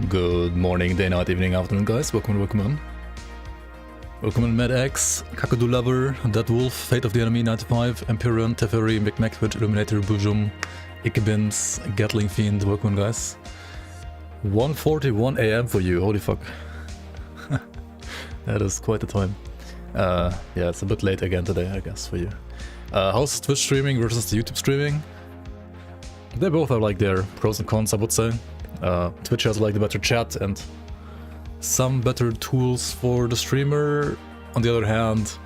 Good morning, day, night, evening, afternoon, guys. Welcome in. Welcome in, MedX, Kakadu Lover, Dead Wolf, Fate of the Enemy 95, Empyrean, Teferi, McMactwitch, Illuminator, Bujum, Ikebins, Gatling Fiend. Welcome in, guys. 1:41 AM for you, holy fuck. That is quite the time. Yeah, it's a bit late again today, I guess, for you. How's Twitch streaming versus the YouTube streaming? They both have like their pros and cons, I would say. Twitch has like the better chat and some better tools for the streamer. On the other hand,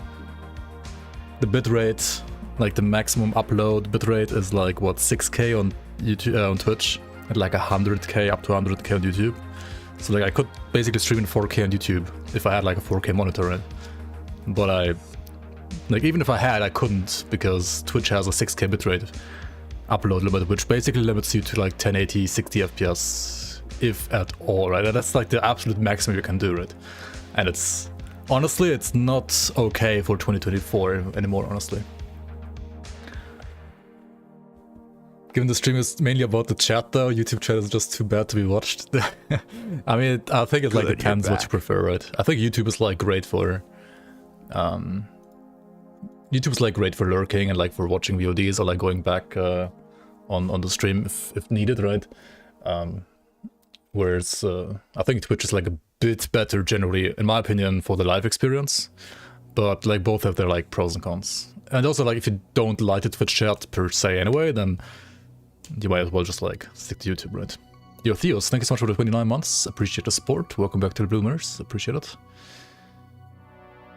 the bitrate, like the maximum upload bitrate is like what, 6K on YouTube, on Twitch, and like 100K up to 100K on YouTube. So like I could basically stream in 4K on YouTube if I had like a 4K monitor, right? But even if I had, I couldn't, because Twitch has a 6K bitrate upload limit, which basically limits you to like 1080, 60 FPS, if at all, right? And that's like the absolute maximum you can do, right? And it's, honestly, it's not okay for 2024 anymore, honestly. Given the stream is mainly about the chat though, YouTube chat is just too bad to be watched. I mean, I think it like depends what you prefer, right? I think YouTube is like great for YouTube's like great for lurking and like for watching VODs or like going back on the stream if needed, right? Whereas I think Twitch is like a bit better generally, in my opinion, for the live experience. But like both have their like pros and cons. And also like if you don't like the Twitch chat per se anyway, then you might as well just like stick to YouTube, right? Yo, Theos, thank you so much for the 29 months. Appreciate the support. Welcome back to the Bloomers. Appreciate it.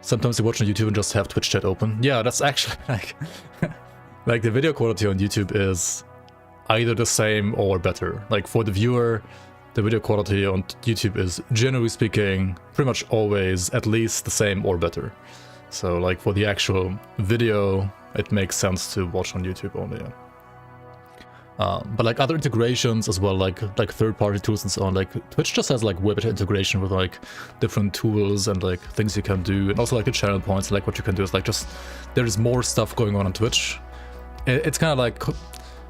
Sometimes you watch on YouTube and just have Twitch chat open. Yeah, that's actually like... like the video quality on YouTube is either the same or better. Like for the viewer, the video quality on YouTube is, generally speaking, pretty much always at least the same or better. So like for the actual video, it makes sense to watch on YouTube only, yeah. But like other integrations as well, like third-party tools and so on, like Twitch just has like way better integration with like different tools and like things you can do, and also like the channel points, like what you can do is like just, there's more stuff going on Twitch. It's kind of like,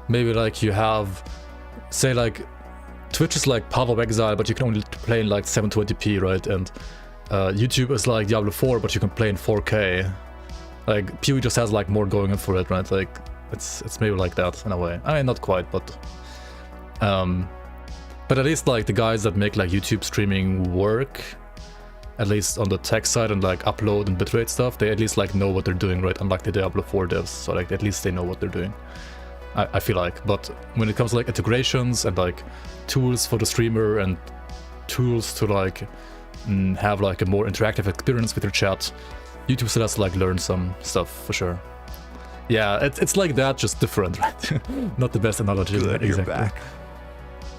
maybe like you have, say like, Twitch is like Path of Exile, but you can only play in like 720p, right? And YouTube is like Diablo 4, but you can play in 4K. Like PoE just has like more going on for it, right? Like, it's maybe like that in a way. I mean, not quite, but at least like the guys that make like YouTube streaming work, at least on the tech side and like upload and bitrate stuff, they at least like know what they're doing, right? Unlike the Diablo 4 devs, so like at least they know what they're doing, I feel like. But when it comes to like integrations and like tools for the streamer and tools to like have like a more interactive experience with your chat, YouTube still has to like learn some stuff for sure. Yeah, it's like that, just different, right? Not the best analogy. Good, exactly. You're back.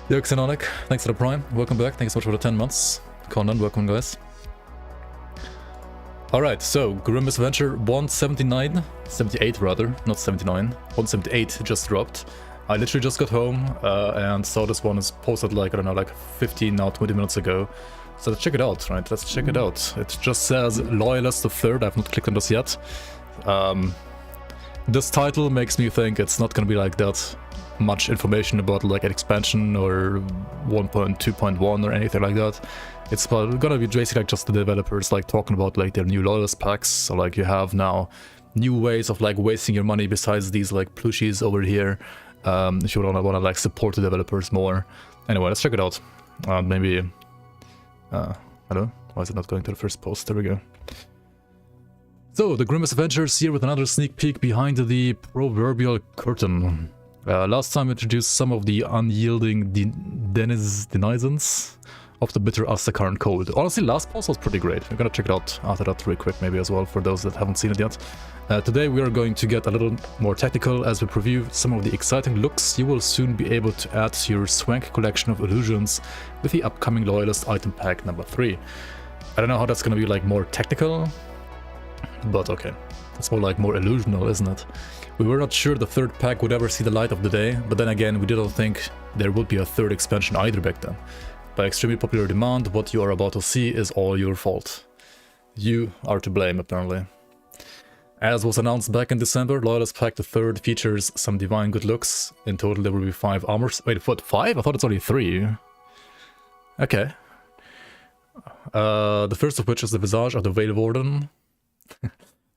Yo, Xenonic, thanks for the Prime. Welcome back. Thanks so much for the 10 months. Conan, welcome, guys. Alright, so Misadventure 179, 78 rather, not 79. 178 just dropped. I literally just got home and saw this one is posted like, I don't know, like 15, now 20 minutes ago. So let's check it out, right? Let's check it out. It just says Loyalist the Third. I've not clicked on this yet. This title makes me think it's not gonna be like that much information about like an expansion or 1.2.1 or anything like that. It's gonna be basically like just the developers like talking about like their new Loyalist packs. So like you have now new ways of like wasting your money besides these like plushies over here. If you wanna like support the developers more. Anyway, let's check it out. Maybe I don't know, why is it not going to the first post? There we go. So, the Misadventure is here with another sneak peek behind the proverbial curtain. Last time we introduced some of the unyielding denizens of the bitter Aztecan code. Honestly, last post was pretty great. I'm gonna check it out after that real quick maybe as well, for those that haven't seen it yet. Today we are going to get a little more technical as we preview some of the exciting looks you will soon be able to add to your swank collection of illusions with the upcoming Loyalist item pack number 3. I don't know how that's gonna be like more technical, but okay, it's more like more illusional, isn't it? We were not sure the third pack would ever see the light of the day, but then again, we didn't think there would be a third expansion either back then. By extremely popular demand, what you are about to see is all your fault. You are to blame, apparently. As was announced back in December, Loyalist Pack the Third features some divine good looks. In total, there will be 5 armors. Wait, what, 5? I thought it's only 3. Okay. The first of which is the visage of the Whale Warden.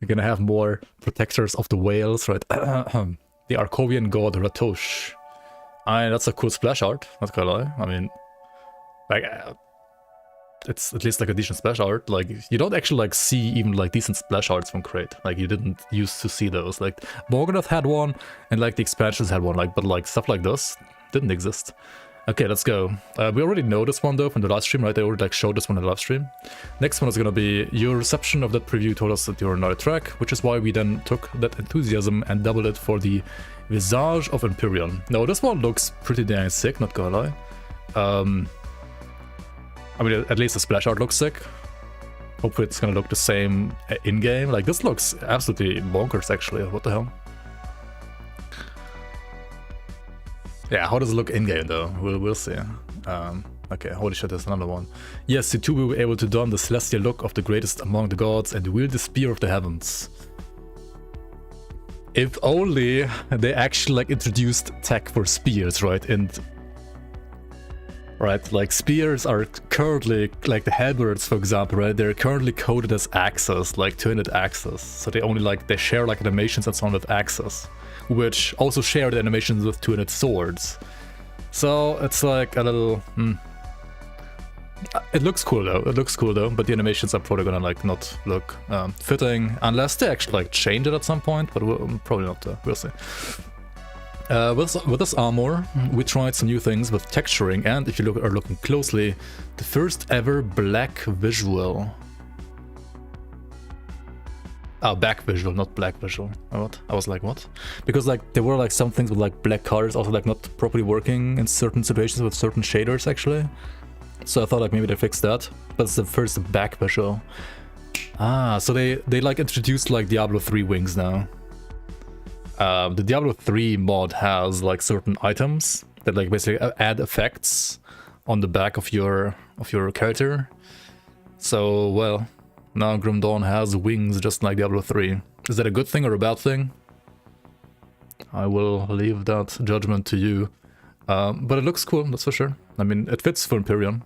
You're gonna have more protectors of the whales, right? The Arcovian god Ratosh. That's a cool splash art, not gonna lie. I mean, like, it's at least like a decent splash art. Like, you don't actually like see even like decent splash arts from Crate. Like, you didn't used to see those. Like, Morganath had one, and like the expansions had one. Like, but like stuff like this didn't exist. Okay, let's go. We already know this one though from the live stream, right? They already like showed this one in the live stream. Next one is gonna be your reception of that preview told us that you're not a track, which is why we then took that enthusiasm and doubled it for the Visage of Empyrean. Now this one looks pretty dang sick, not gonna lie. I mean, at least the splash art looks sick. Hopefully it's gonna look the same in-game. Like, this looks absolutely bonkers actually, what the hell? Yeah, how does it look in-game though? We'll see. Okay, holy shit, there's another one. Yes, you too will be able to don the celestial look of the greatest among the gods and wield the spear of the heavens. If only they actually like introduced tech for spears, right? And right, like spears are currently, like the halberds for example, right? They're currently coded as axes, like two-handed axes. So they only like, they share like animations and so on with axes, which also share the animations with two-handed swords. So it's like a little, It looks cool though, but the animations are probably gonna like not look fitting unless they actually like change it at some point, but probably not, we'll see. With this armor, we tried some new things with texturing, and if you are looking closely, the first ever black visual. Oh, back visual, not black visual. What? I was like, what? Because like there were like some things with like black colors also like not properly working in certain situations with certain shaders actually. So I thought like maybe they fixed that, but it's the first back visual. Ah, so they like introduced like Diablo 3 wings now. The Diablo 3 mod has like certain items that like basically add effects on the back of your character. So well, now Grim Dawn has wings just like Diablo 3. Is that a good thing or a bad thing? I will leave that judgment to you. But it looks cool, that's for sure. I mean, it fits for Empyrean.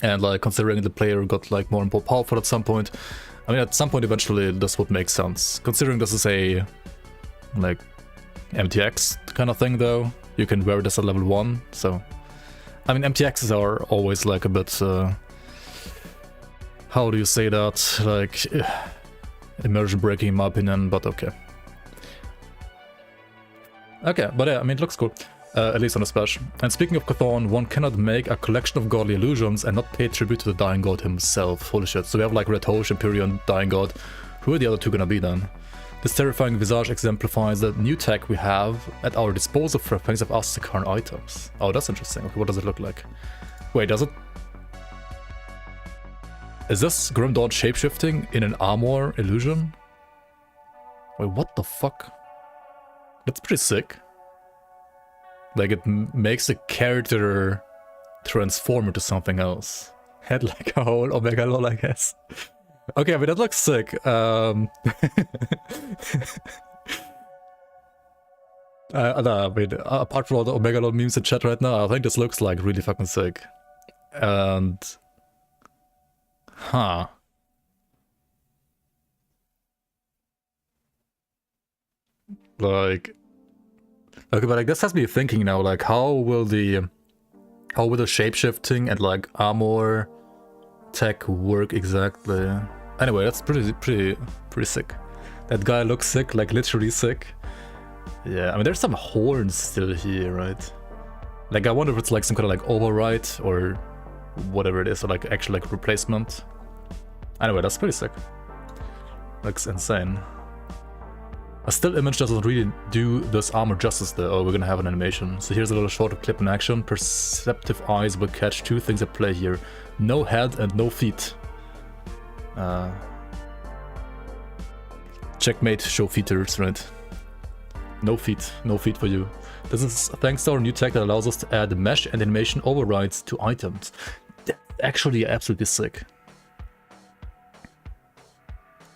And like considering the player got like more and more powerful at some point, I mean at some point eventually this would make sense. Considering this is a like MTX kind of thing though, you can wear this at level 1, so I mean MTXs are always like a bit, how do you say that, like immersion breaking in my opinion, but okay. Okay, but yeah, I mean it looks cool. At least on a splash. And speaking of Chthon, one cannot make a collection of godly illusions and not pay tribute to the Dying God himself. Holy shit. So we have like Ratosh, Empyrean, Dying God. Who are the other two gonna be then? This terrifying visage exemplifies the new tech we have at our disposal for thanks of us to current items. Oh, that's interesting. Okay, what does it look like? Wait, does it? Is this Grim Dawn shapeshifting in an armor illusion? Wait, what the fuck? That's pretty sick. Like, it makes the character transform into something else. Head like a whole Omega lol, I guess. Okay, I mean, that looks sick. No, I mean, apart from all the Omega lol memes in chat right now, I think this looks like really fucking sick. And... Huh. Like... Okay, but like this has me thinking now, like how will the shapeshifting and like armor tech work exactly? Anyway, that's pretty sick. That guy looks sick, like literally sick. Yeah, I mean there's some horns still here, right? Like I wonder if it's like some kind of like overwrite or whatever it is, or like actually like replacement. Anyway, that's pretty sick. Looks insane. A still image doesn't really do this armor justice though. Oh, we're gonna have an animation. So here's a little shorter clip in action. Perceptive eyes will catch two things at play here. No head and no feet. Checkmate, show feeters, right? No feet for you. This is thanks to our new tech that allows us to add mesh and animation overrides to items. That's actually absolutely sick.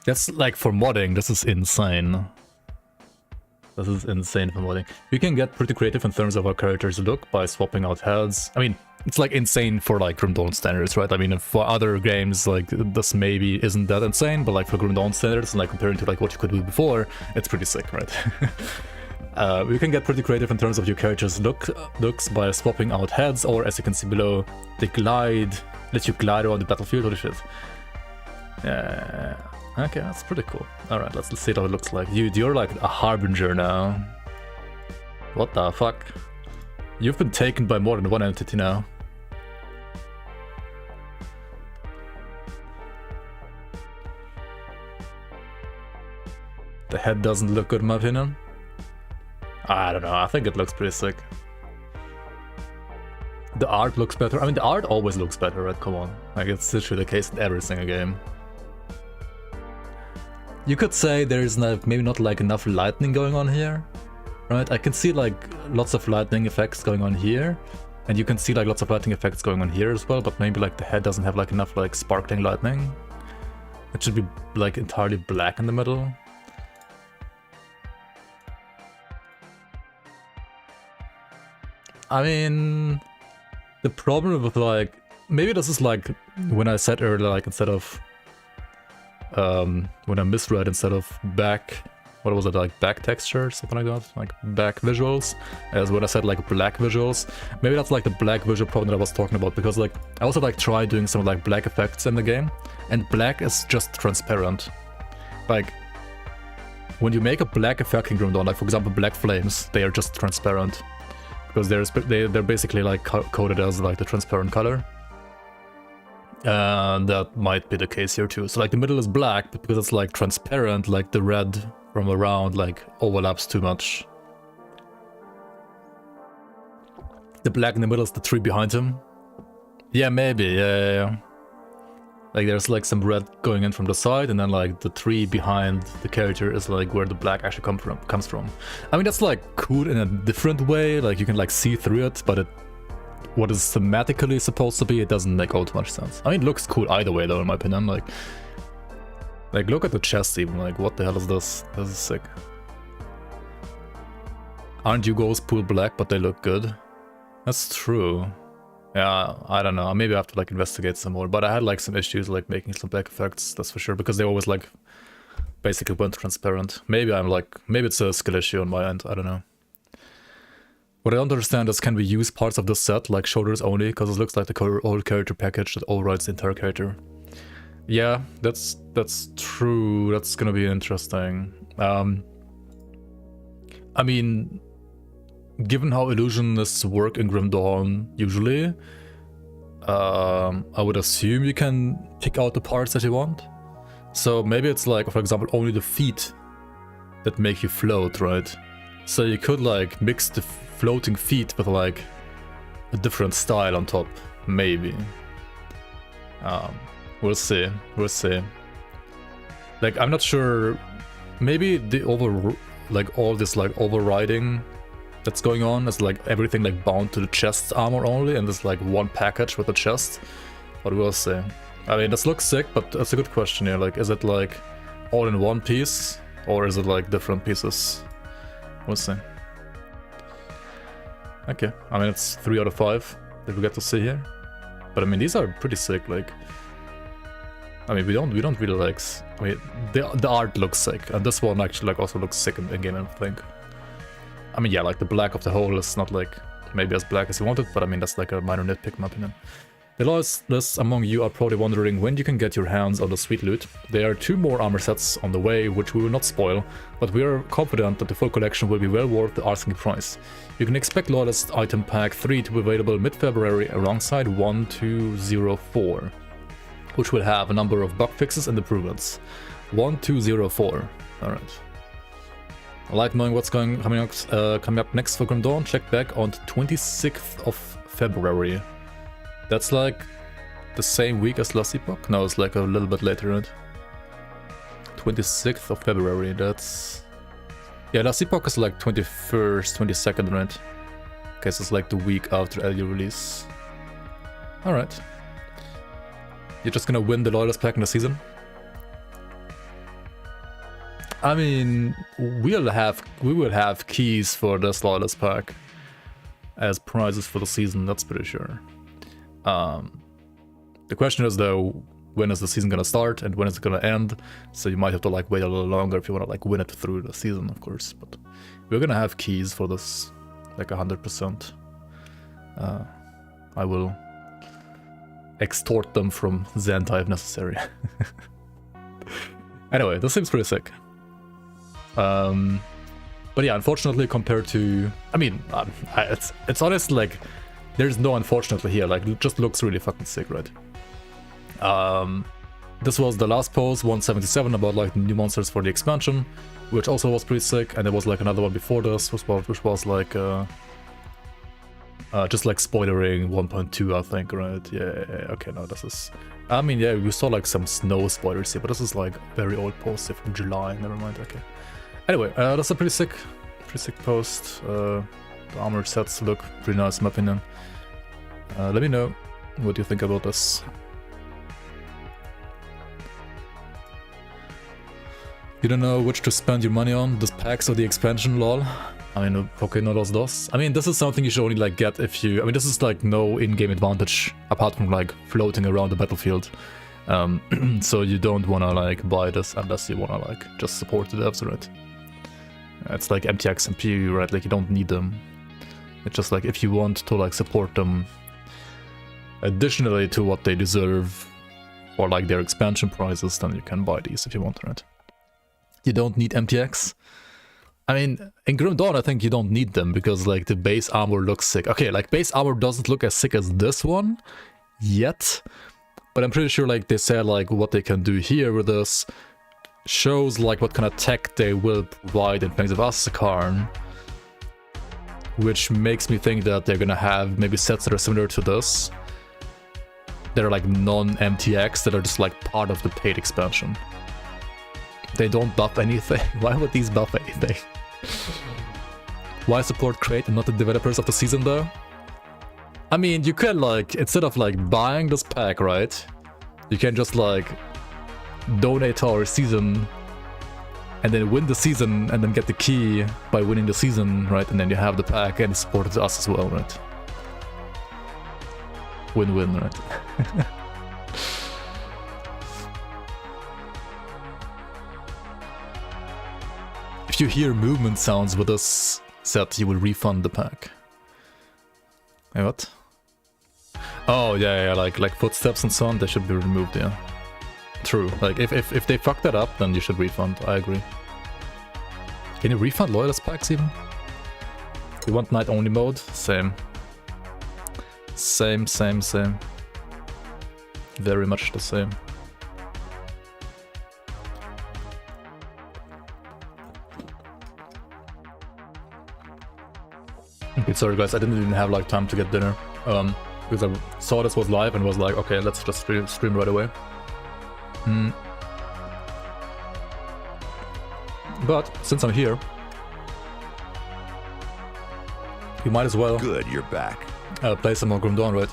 That's like for modding, this is insane. This is insane for modding. We can get pretty creative in terms of our character's look by swapping out heads. I mean, it's like insane for like Grim Dawn standards, right? I mean, for other games, like this maybe isn't that insane, but like for Grim Dawn standards, and like comparing to like what you could do before, it's pretty sick, right? You can get pretty creative in terms of your character's looks by swapping out heads, or as you can see below, they let you glide around the battlefield. Holy shit. Okay, that's pretty cool. Alright, let's see how it looks like. You're like a harbinger now. What the fuck? You've been taken by more than one entity now. The head doesn't look good in my opinion. I don't know, I think it looks pretty sick. The art looks better. I mean, the art always looks better, right? Come on. Like, it's literally the case in every single game. You could say there's like, maybe not like enough lightning going on here, right? I can see like lots of lightning effects going on here, and you can see like lots of lightning effects going on here as well, but maybe like the head doesn't have like enough like sparkling lightning. It should be like entirely black in the middle. I mean, the problem with like, maybe this is like when I said earlier, like instead of when I misread instead of back, what was it, like back texture, something like that, like back visuals, as when I said like black visuals. Maybe that's like the black visual problem that I was talking about, because like I also like tried doing some like black effects in the game, and black is just transparent. Like when you make a black effect in Grim Dawn, like for example black flames, they are just transparent, because they're basically like coded as like the transparent color. And that might be the case here too. So like the middle is black, but because it's like transparent, like the red from around like overlaps too much. The black in the middle is the tree behind him. Yeah, maybe, yeah. Like there's like some red going in from the side, and then like the tree behind the character is like where the black actually comes from. I mean, that's like cool in a different way, like you can like see through it, but what is thematically supposed to be, it doesn't make all too much sense. I mean, it looks cool either way though, in my opinion. Like look at the chest even, like what the hell is this? This is sick. Aren't Yugos pool black, but they look good? That's true. Yeah, I don't know, maybe I have to like investigate some more, but I had like some issues like making some black effects, that's for sure, because they always like basically went transparent. Maybe it's a skill issue on my end, I don't know. What I don't understand is, can we use parts of this set, like shoulders only, because it looks like the old character package that overrides the entire character. Yeah, that's true, that's gonna be interesting. I mean, given how illusionists work in Grim Dawn usually, I would assume you can pick out the parts that you want. So maybe it's like, for example, only the feet that make you float, right? So you could like mix the floating feet with like a different style on top, maybe. We'll see. Like, I'm not sure. Maybe the all this like overriding that's going on is like everything like bound to the chest armor only, and there's like one package with the chest. But we'll see. I mean, this looks sick, but that's a good question here. Like, is it like all in one piece, or is it like different pieces? We'll see. Okay, I mean, it's 3 out of 5 that we get to see here. But I mean, these are pretty sick. Like, I mean, we don't really like. I mean, the art looks sick, and this one actually like also looks sick in game, I think. I mean, yeah, like the black of the whole is not like maybe as black as you wanted, but I mean that's like a minor nitpick in my opinion. The loyalists among you are probably wondering when you can get your hands on the sweet loot. There are 2 more armor sets on the way, which we will not spoil, but we are confident that the full collection will be well worth the asking price. You can expect Loyalist Item Pack 3 to be available mid-February alongside 1204, which will have a number of bug fixes and improvements. 1204, alright. I like knowing what's coming up next for Grim Dawn. Check back on the 26th of February. That's like the same week as Last Epoch? No, it's like a little bit later, right? 26th of February, that's... Yeah, Last Epoch is like 21st, 22nd, right? Okay, so it's like the week after early release. Alright. You're just gonna win the Loyalist pack in the season? I mean, we will have keys for this Loyalist pack as prizes for the season, that's pretty sure. The question is though, when is the season gonna start and when is it gonna end? So you might have to like wait a little longer if you wanna like win it through the season, of course. But we're gonna have keys for this, like 100%. I will extort them from Zentai if necessary. Anyway, this seems pretty sick. But yeah, unfortunately, compared to, I mean, it's honestly like there's no unfortunately here. Like, it just looks really fucking sick, right? This was the last post, 177, about like the new monsters for the expansion, which also was pretty sick. And there was like another one before this, which was like just like spoilering 1.2, I think, right? Yeah, okay, no, this is, I mean, yeah, we saw like some snow spoilers here, but this is like very old post from July, never mind, okay. Anyway, that's a pretty sick post. The armored sets look pretty nice in my opinion. Let me know what you think about this. You don't know which to spend your money on, this packs or the expansion, lol. I mean, okay, no los dos. I mean, this is something you should only like get if you, I mean, this is like no in-game advantage apart from like floating around the battlefield. So you don't wanna like buy this unless you wanna like just support the devs, right? It's like MTX and PU, right? Like you don't need them. It's just like if you want to like support them additionally to what they deserve or like their expansion prices, then you can buy these if you want, right? You don't need MTX. I mean, in Grim Dawn, I think you don't need them because like the base armor looks sick. Okay, like base armor doesn't look as sick as this one yet, but I'm pretty sure like they said like what they can do here with this shows like what kind of tech they will provide in terms of Asakarn, which makes me think that they're gonna have maybe sets that are similar to this, that are like non-MTX, that are just like part of the paid expansion. They don't buff anything. Why would these buff anything? Why support Crate and not the developers of the season though? I mean, you can like, instead of like buying this pack, right? You can just like donate to our season and then win the season and then get the key by winning the season, right? And then you have the pack and support us as well, right? Win-win, right? If you hear movement sounds with this set, you will refund the pack. Hey, what? Oh, yeah, like footsteps and so on, they should be removed, yeah. True, like if they fuck that up, then you should refund, I agree. Can you refund loyalist packs even? You want night only mode? Same. Same. Very much the same. Okay, sorry guys, I didn't even have like time to get dinner. Because I saw this was live and was like, okay, let's just stream right away. But since I'm here, you might as well. Good, you're back. Play some more Grim Dawn, right?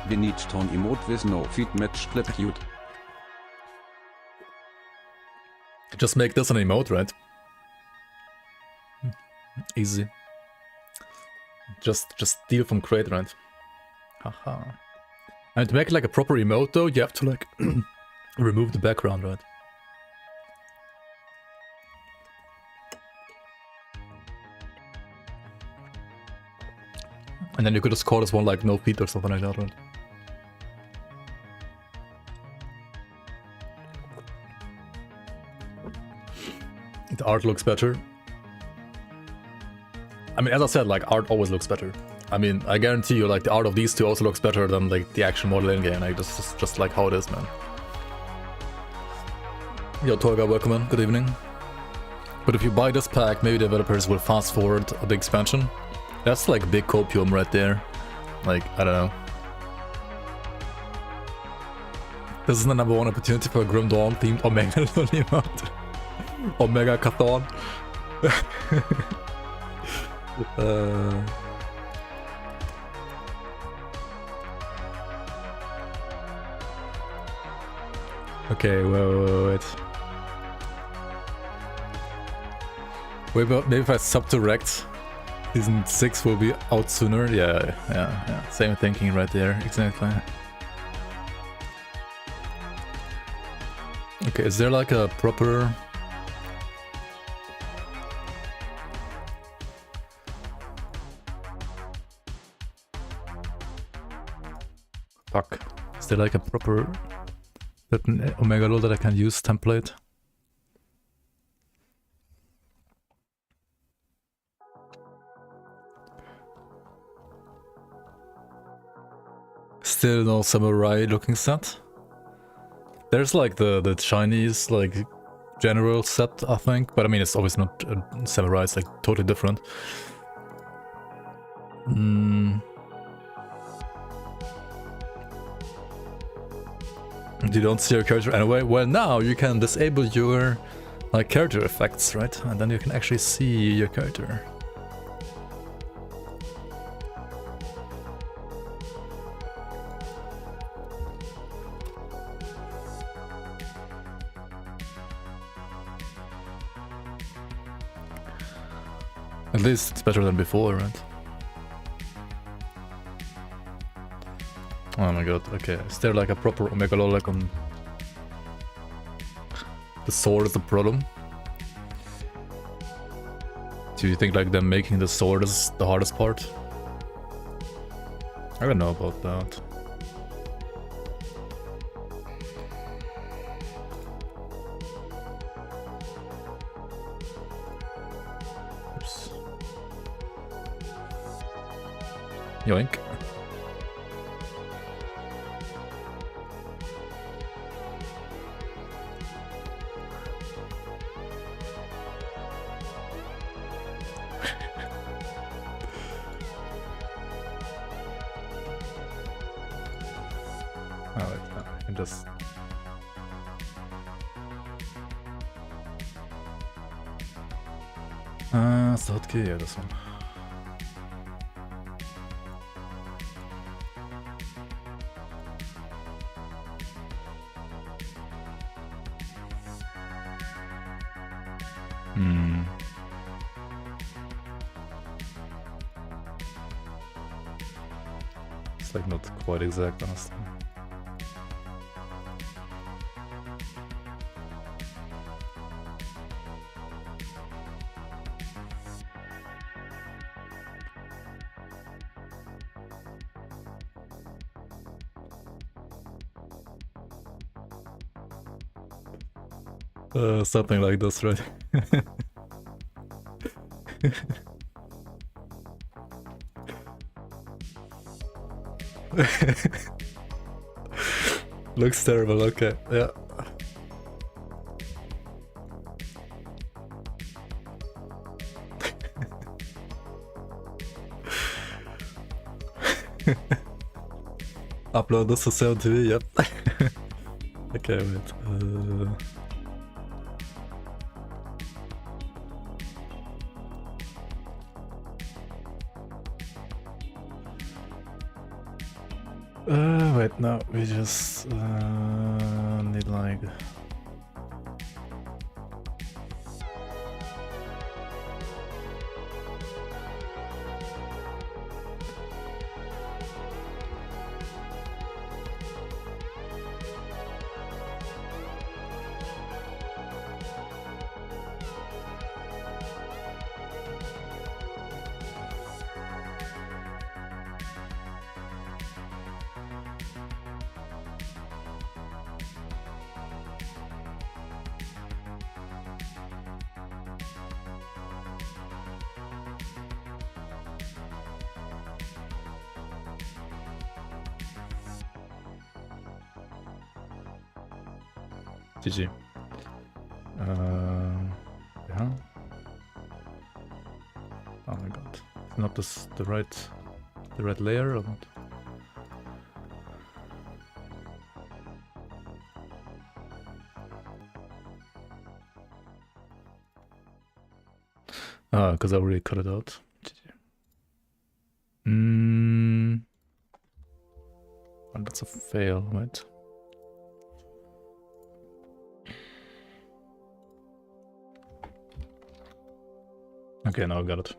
We need to emote with no feed match clip cute. Just make this an emote, right? Easy. Just steal from Crate, right? Haha. And to make it like a proper emote though, you have to like remove the background, right? And then you could just call this one like no feed or something like that, right? The art looks better. I mean, as I said, like art always looks better. I mean, I guarantee you, like the art of these two also looks better than like the action model in game. Like this is just like how it is, man. Yo, Torga, welcome in. Good evening. But if you buy this pack, maybe developers will fast forward the expansion. That's like big copium right there. Like, I don't know. This is the #1 opportunity for a Grim Dawn themed Omega emote. Omega Cathon. Okay, wait. Maybe if I sub to Rect, Season 6 will be out sooner. Yeah. Same thinking right there, exactly. Okay, is there like a proper... Fuck. Is there like a proper certain Omega role that I can use template? Still no samurai looking set. There's like the Chinese like general set, I think, but I mean it's always not samurai, it's like totally different. You don't see your character anyway? Well, now you can disable your like character effects, right? And then you can actually see your character. At least it's better than before, right? Oh my god, okay. Is there like a proper Omega Law like on... The sword is the problem? Do you think like them making the sword is the hardest part? I don't know about that. Oops. Yoink. Just hotkey, yeah, this one. It's like not quite exact, honestly. Something like this, right? Looks terrible, okay, yeah. Upload this to 7TV, yep. Okay, wait. Wait, no, we just need like... GG. Yeah. Oh my god. Not this the right layer or not? Ah, because I already cut it out. GG. Well, that's a fail, right? Okay, now I got it.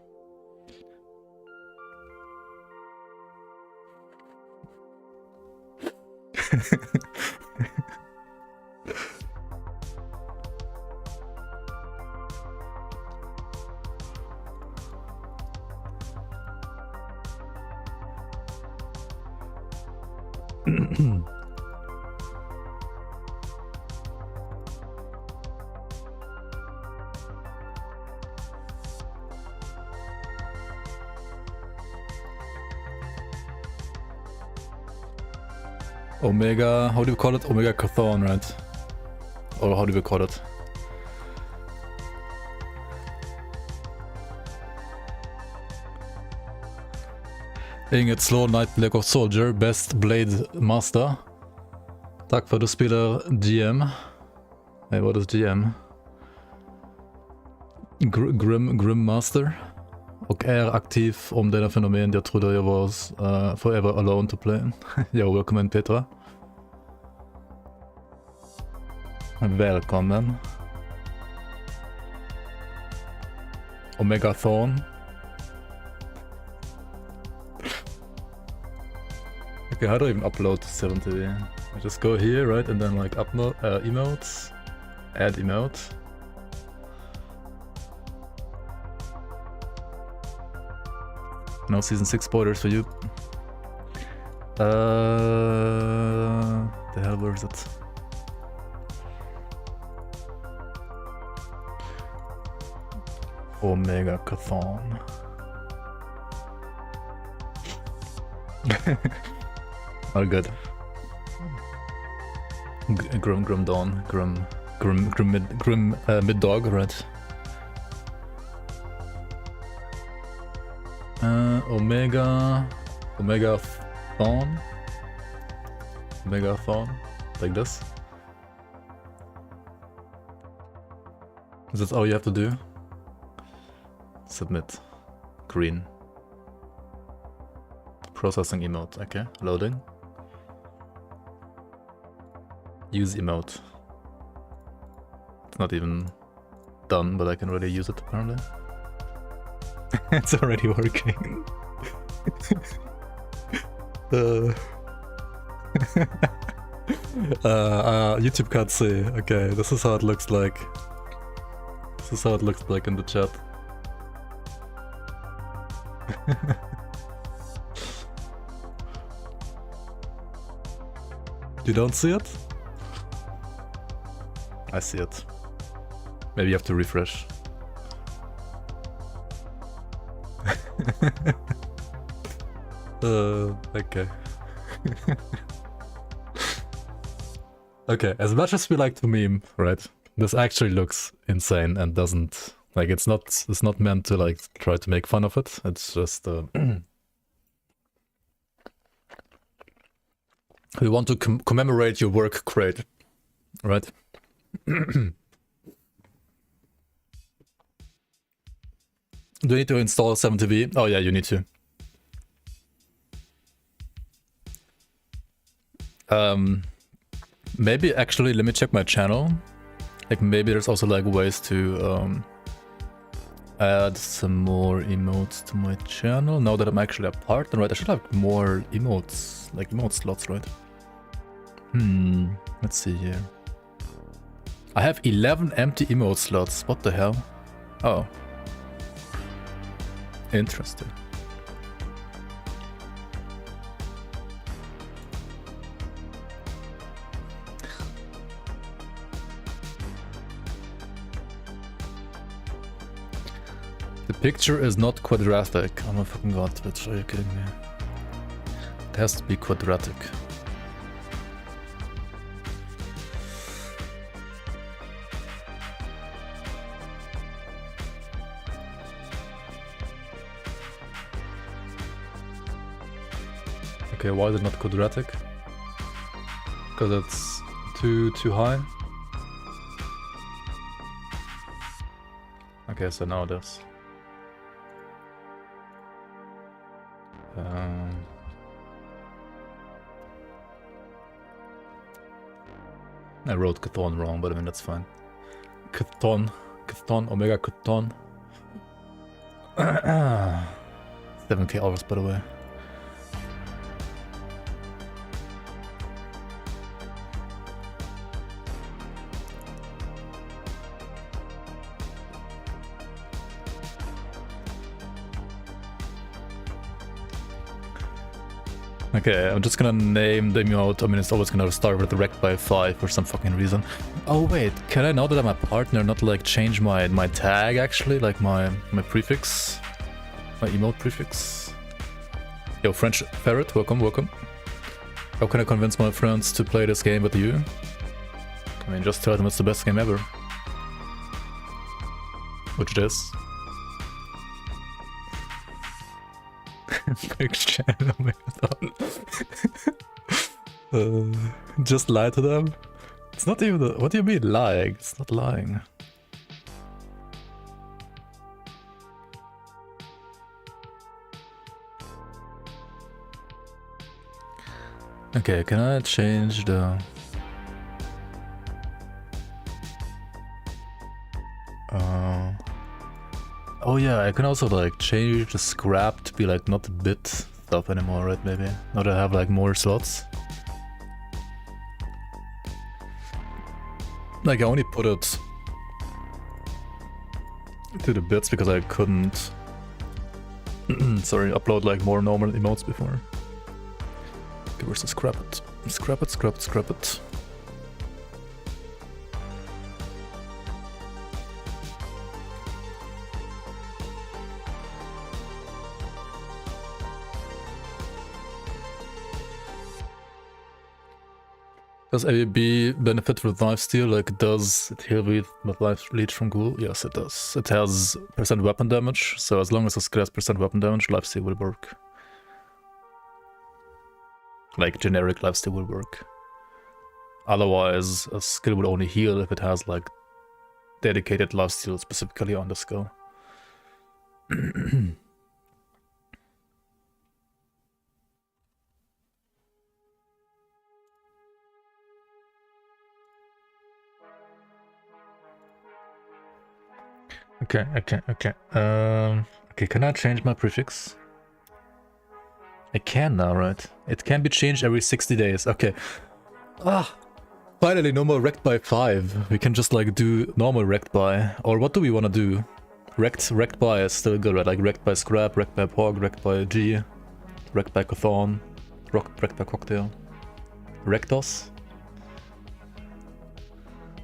Omega, how do you call it? Omega Chthon, right? Or how do we call it? Inget Slow Knight Black of Soldier, Best Blade Master. Tack för att du spelar GM. Hey, what is GM? Grim Master. Och är aktiv om denna fenomen. Jag trodde jag var forever alone to play. Yo, välkommen Petra. Välkommen. Omegathon. Okay, how do I even upload to 7TV? I just go here, right, and then like upload emotes, add emote. No season 6 spoilers for you. The hell, where is it? Omega Chthon. Oh, good. Grim Dawn, Grim Mid Dog, right? Omega Thon, like this. Is that all you have to do? Submit. Green. Processing emote. Okay, loading. Use emote. It's not even done, but I can already use it apparently. It's already working. YouTube can't see. Okay, this is how it looks like. This is how it looks like in the chat. You don't see it? I see it. Maybe you have to refresh. Okay. Okay, as much as we like to meme, right? This actually looks insane and doesn't like it's not meant to like try to make fun of it. It's just we want to commemorate your work created, right? Do you need to install 7TV? Oh yeah, you need to. Maybe actually, let me check my channel. Like maybe there's also like ways to add some more emotes to my channel. Now that I'm actually a partner, right? I should have more emotes, like emote slots, right? Let's see here. I have 11 empty emote slots. What the hell? Oh. Interesting. The picture is not quadratic. Oh my fucking god, Twitch, are you kidding me? It has to be quadratic. Okay, why is it not quadratic? Because it's too high. Okay, so now it is. I wrote Chthon wrong, but I mean that's fine. Chthon, Omega Chthon. 7k hours, by the way. Okay, I'm just gonna name the emote. I mean, it's always gonna start with wrecked by 5 for some fucking reason. Oh wait, can I, now that I'm a partner, not like change my tag actually, like my prefix, my emote prefix? Yo, French Ferret, welcome, welcome. How can I convince my friends to play this game with you? I mean, just tell them it's the best game ever. Which it is. Big channel, just lie to them? It's not even what do you mean lying? It's not lying. Okay, can I change the... Oh yeah, I can also like change the scrap to be like not bit stuff anymore, right? Maybe. Now that I have like more slots. Like I only put it to the bits because I couldn't sorry, upload like more normal emotes before. Okay, where's the scrap it? Scrap it, scrap it, scrap it. Does ABB benefit with lifesteal? Like, does it heal with life leech from ghoul? Yes, it does. It has % weapon damage, so as long as the skill has % weapon damage, lifesteal will work. Like, generic lifesteal will work. Otherwise, a skill will only heal if it has, like, dedicated lifesteal specifically on the skill. Okay. Okay, can I change my prefix? I can now, right? It can be changed every 60 days. Okay. Ah! Finally, no more wrecked by 5. We can just like do normal wrecked by. Or what do we want to do? Wrecked by is still good, right? Like wrecked by scrap, wrecked by pork, wrecked by G, wrecked by Cathon, wrecked by cocktail. Wrecked-os?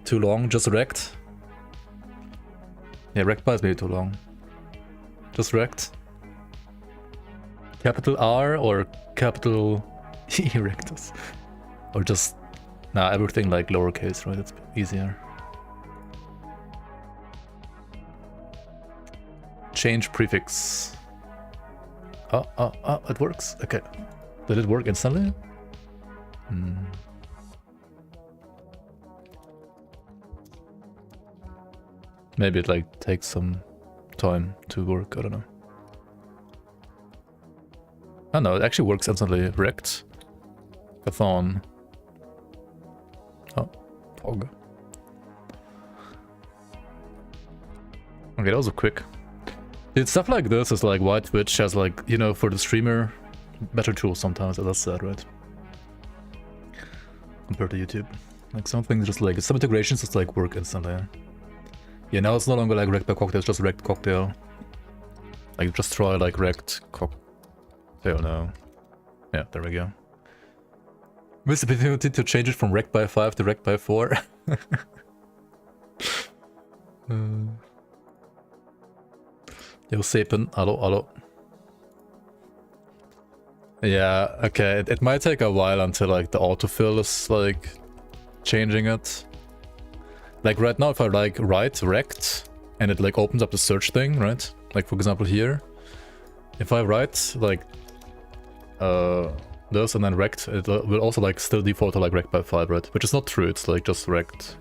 Too long, just wrecked? Yeah, wrecked by is maybe too long. Just wrecked. Capital R or capital E rectus? Or just... Nah, everything like lowercase, right? It's easier. Change prefix. Oh, it works. Okay. Did it work instantly? Maybe it like takes some time to work, I don't know. Oh no, it actually works instantly. Wrecked. Cathon. Oh, Pog. Okay, that was a quick. Dude, stuff like this is like why Twitch has like, you know, for the streamer, better tools sometimes, as I said, right? Compared to YouTube. Like some things just like, some integrations just like work instantly. Yeah, now it's no longer like wrecked by cocktail, it's just wrecked cocktail. Like just try like wrecked cocktail now. Yeah, there we go. Missed the opportunity to change it from wrecked by 5 to wrecked by 4. Yo, Sapin, hello. Yeah, okay, it might take a while until like the autofill is like changing it. Like right now if I like write wrecked and it like opens up the search thing, right? Like for example here. If I write like this and then wrecked, it will also like still default to like wrecked by 5, right? Which is not true, it's like just wrecked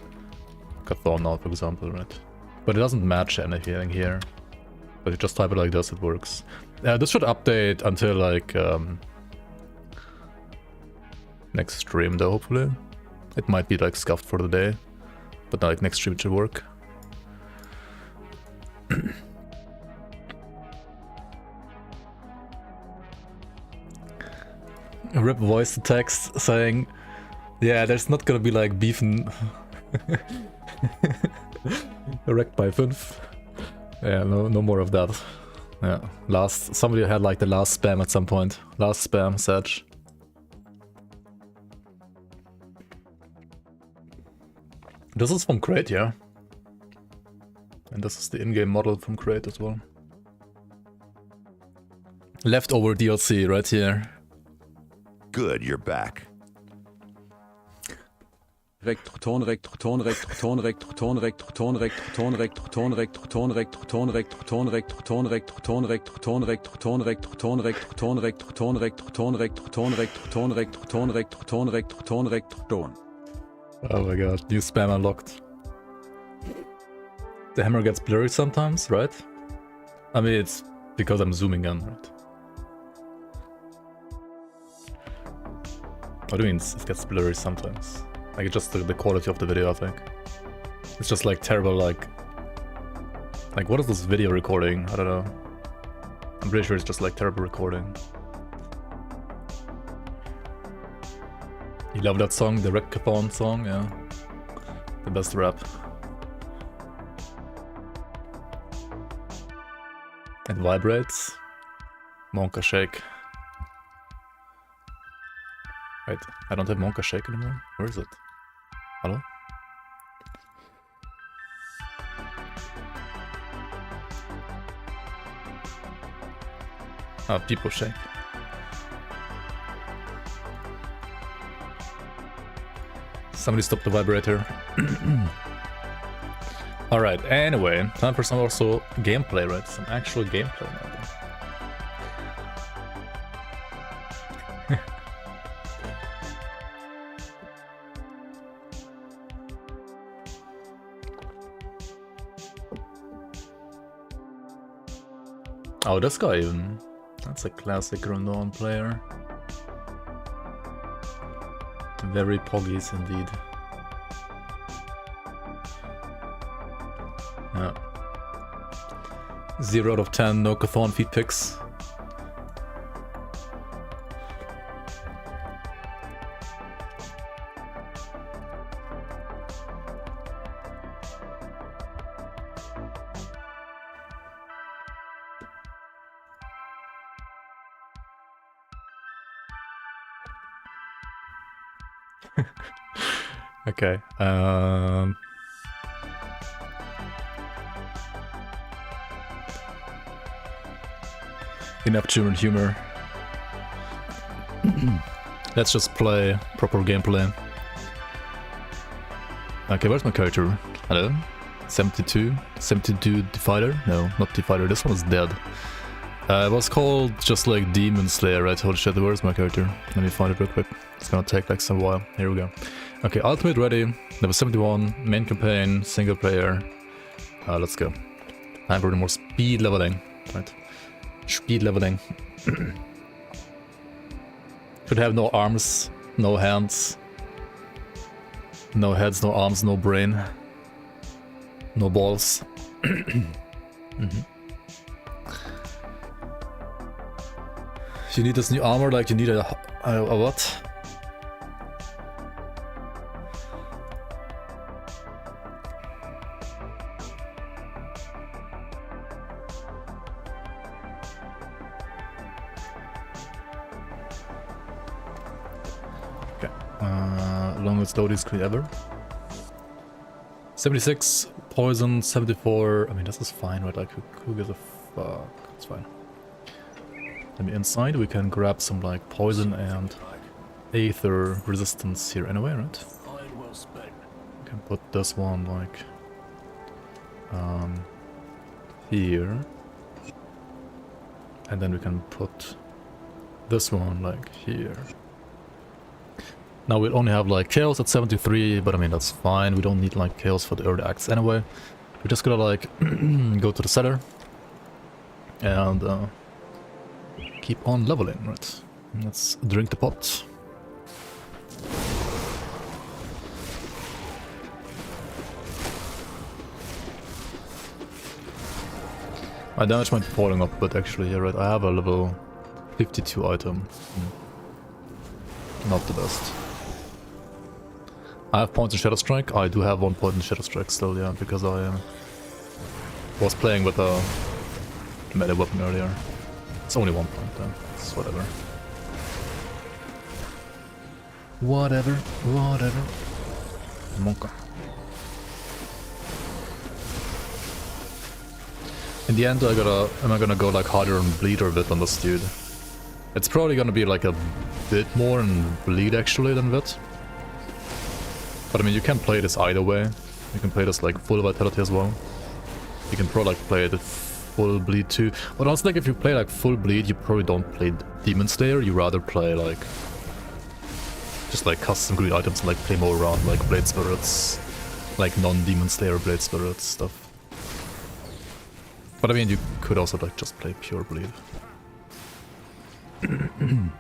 Cathon now, for example, right? But it doesn't match anything here. But you just type it like this, it works. This should update until like next stream though, hopefully. It might be like scuffed for the day, but like next stream it should work. Rip voice to text saying, yeah, there's not gonna be like beefing wrecked by 5. Yeah, no more of that. Yeah, somebody had like the last spam at some point. Last spam, Sag. This is from Crate, yeah. And this is the in-game model from Crate as well. Leftover DLC right here. Good, you're back. Oh my god, new spam unlocked. The hammer gets blurry sometimes, right? I mean, it's because I'm zooming in, right? What do you mean it gets blurry sometimes? Like, it's just the quality of the video, I think. It's just like terrible, like what is this video recording? I don't know. I'm pretty sure it's just like terrible recording. You love that song, the Rackathon song, yeah. The best rap. It vibrates. Monka shake. Wait, I don't have Monka shake anymore? Where is it? Hello? Ah, people shake. Somebody stop the vibrator. Alright, anyway, time for some also gameplay, right? Some actual gameplay now. Oh, this guy even. That's a classic Rondon player. Very poggies indeed. Yeah. 0 out of 10 Nokathon feed picks. Okay. Enough German humor. Let's just play proper gameplay. Okay, where's my character? Hello? 72? 72 Divider? No, not Divider, this one is dead. It was called just like Demonslayer, right? Holy shit, where's my character? Let me find it real quick. It's gonna take like some while. Here we go. Okay, Ultimate ready. Level 71, main campaign, single player. Let's go. Time for the more speed leveling. Right. Speed leveling. Should have no arms, no hands. No heads, no arms, no brain. No balls. You need this new armor like you need a what? Okay. Longest loading screen ever. 76 poison, 74. I mean, this is fine, right? Like, who gives a fuck? It's fine. Let me inside. We can grab some like poison and aether resistance here anyway, right? We can put this one like here, and then we can put this one like here. Now we only have like chaos at 73, but I mean that's fine. We don't need like chaos for the early acts anyway. We're just gonna like go to the cellar and keep on leveling, right? Let's drink the pot. My damage might be falling up, but actually, yeah, right, I have a level 52 item. Not the best. I have points in Shadow Strike. I do have 1 point in Shadow Strike still, yeah, because I was playing with a melee weapon earlier. It's only 1 point then. It's whatever. Whatever. Monka. In the end, am I gonna go like harder on bleed or Vit on this dude? It's probably gonna be like a bit more in bleed actually than Vit. But I mean, you can play this either way. You can play this like full vitality as well. You can probably like play the full bleed too. But also like if you play like full bleed, you probably don't play Demonslayer. You rather play like just like custom green items, like play more around like blade spirits, like non-Demonslayer blade spirits stuff. But I mean, you could also like just play pure bleed. I'm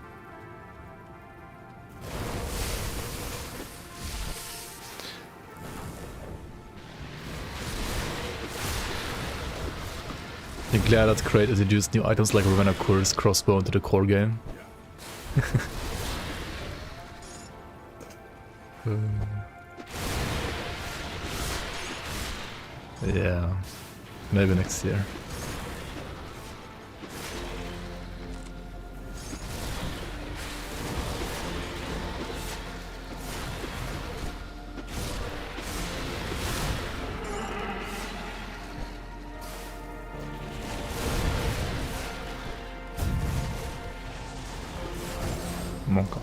glad that Crate introduced new items like Ravenna Curse crossbow into the core game. Yeah, maybe next year. Monka.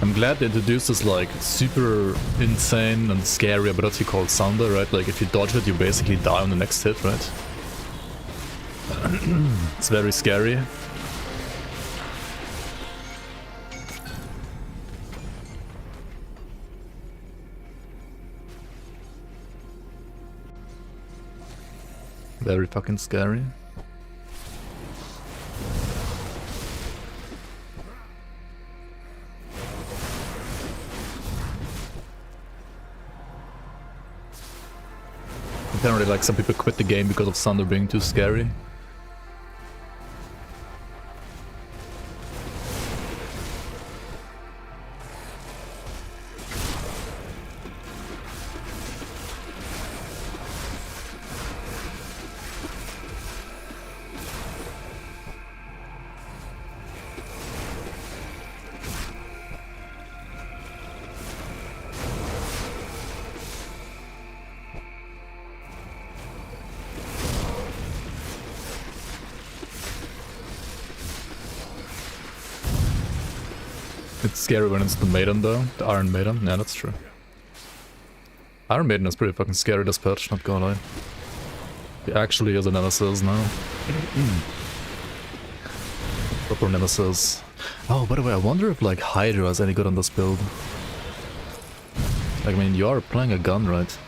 I'm glad they introduced this like super insane and scary ability called Sunder, right? Like if you dodge it, you basically die on the next hit, right? It's very scary. Very fucking scary. Apparently, like, some people quit the game because of Sunder being too scary. It's scary when it's the Maiden though, the Iron Maiden. Yeah, that's true. Iron Maiden is pretty fucking scary this patch, not gonna lie. He actually is a nemesis now. Proper nemesis. Oh, by the way, I wonder if like Hydra is any good on this build. Like, I mean, you are playing a gun, right?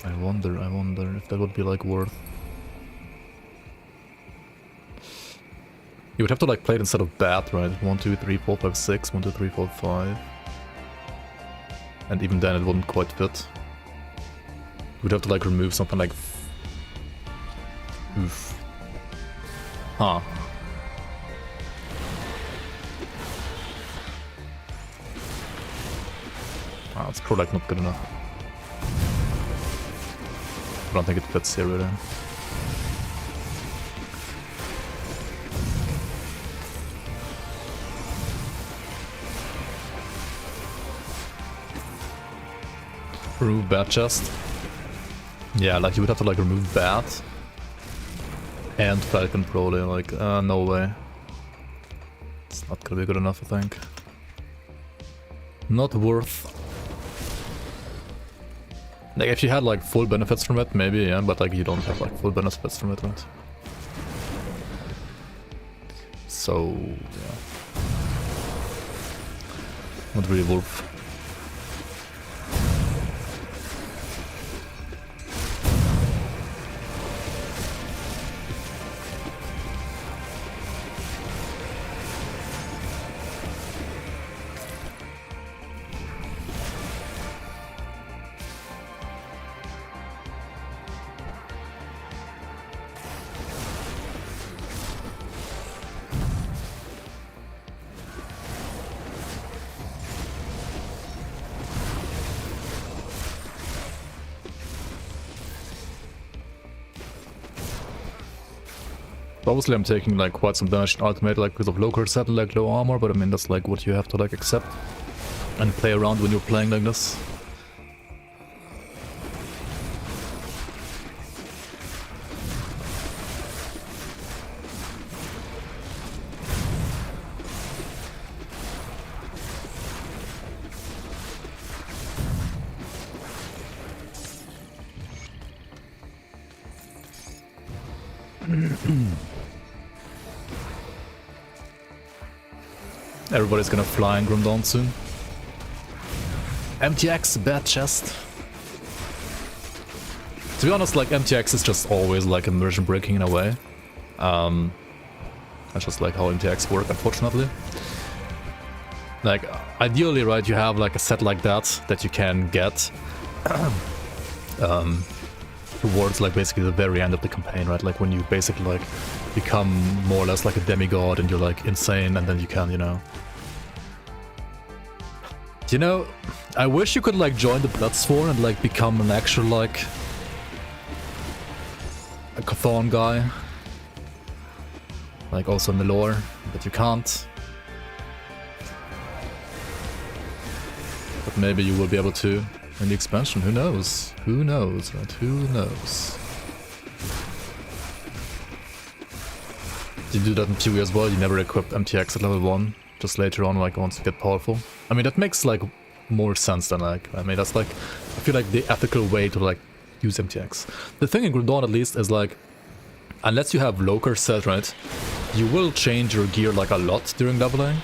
I wonder if that would be like worth. You would have to like play it instead of bat, right? 1, 2, 3, 4, 5, 6, 1, 2, 3, 4, 5. And even then it wouldn't quite fit. You would have to like remove something like... Oof. Huh. Ah, it's probably like not good enough. I don't think it fits here really. Remove bat chest. Yeah, like you would have to like remove bat and Falcon probably, like, no way. It's not gonna be good enough, I think. Not worth. Like if you had like full benefits from it, maybe, yeah, but like you don't have like full benefits from it, right? So, yeah. Not really worth. Obviously I'm taking like quite some damage in ultimate like because of local set and like low armor, but I mean that's like what you have to like accept and play around when you're playing like this. Everybody's gonna fly in Grim Dawn soon. MTX, bad chest. To be honest, like MTX is just always like immersion breaking in a way. That's just like how MTX work, unfortunately. Like, ideally, right, you have like a set like that you can get towards like basically the very end of the campaign, right? Like when you basically like become more or less like a demigod and you're like insane, and then you can, you know, I wish you could like join the Bloodsworn and like become an actual like a Chthon guy, like also in the lore, but you can't. But maybe you will be able to in the expansion. Who knows? Who knows, right? Who knows? You do that in PoE as well. You never equip MTX at level 1. Just later on, like once you get powerful. I mean, that makes like more sense than like, I mean, that's like, I feel like the ethical way to like use MTX. The thing in Grim Dawn at least is like, unless you have Loker set, right, you will change your gear like a lot during leveling.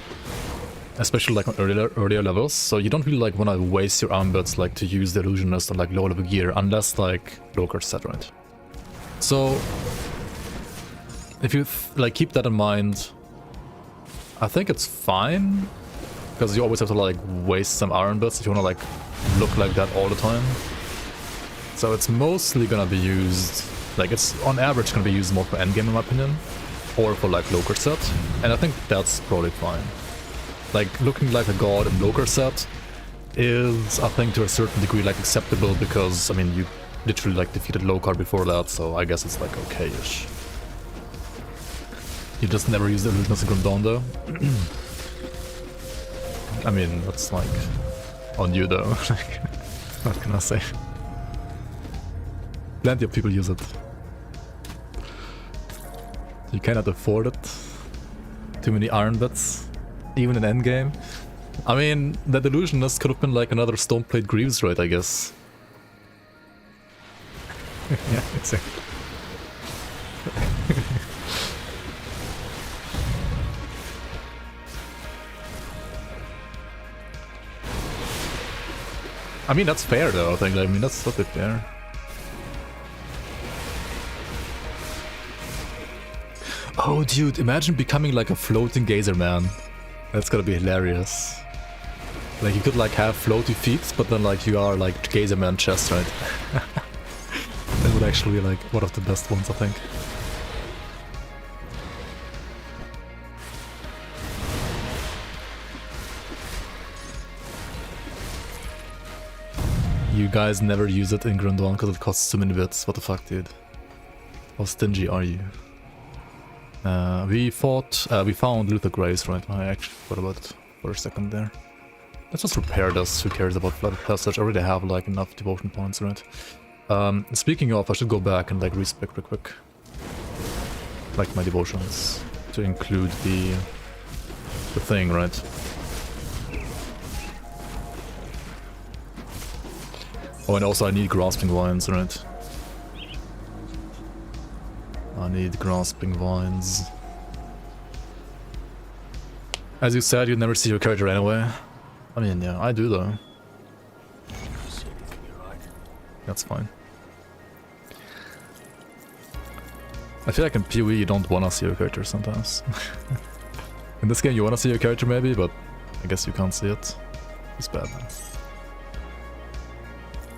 Especially like on earlier levels, so you don't really like want to waste your armbuds like to use the illusionist on like low level gear unless like Loker's set, right? So if you like keep that in mind, I think it's fine, because you always have to like waste some iron bits if you want to like look like that all the time. So it's mostly gonna be used, like it's on average gonna be used more for endgame in my opinion, or for like Loker set, and I think that's probably fine. Like, looking like a god in Loker set is, I think, to a certain degree, like, acceptable, because, I mean, you literally, like, defeated Lokar before that, so I guess it's, like, okay-ish. You just never use the illusionist in Grim Dawn, though. I mean, that's, like, on you, though. What can I say? Plenty of people use it. You cannot afford it. Too many iron bits. Even in endgame. I mean, that illusionist could have been like another Stoneplate Greaves, right, I guess. Yeah, exactly. I mean, that's fair though, I think. I mean, that's totally fair. Oh, dude, imagine becoming like a floating gazer man. That's gonna be hilarious. Like, you could like have floaty feet, but then like you are like gazer man chest, right? That would actually be like one of the best ones, I think. You guys never use it in Grim Dawn because it costs too many bits. What the fuck, dude? How stingy are you? We found Luther Grace, right? I actually forgot about it for a second there. Let's just repair this, who cares about Flooded Passage? I already have like enough devotion points, right? Speaking of, I should go back and like respec real quick. Like my devotions, to include the thing, right? Oh, and also I need Grasping Vines, right? I need Grasping Vines. As you said, you never see your character anyway. I mean, yeah, I do though. That's fine. I feel like in PoE you don't wanna see your character sometimes. In this game you wanna see your character maybe, but I guess you can't see it. It's bad, man.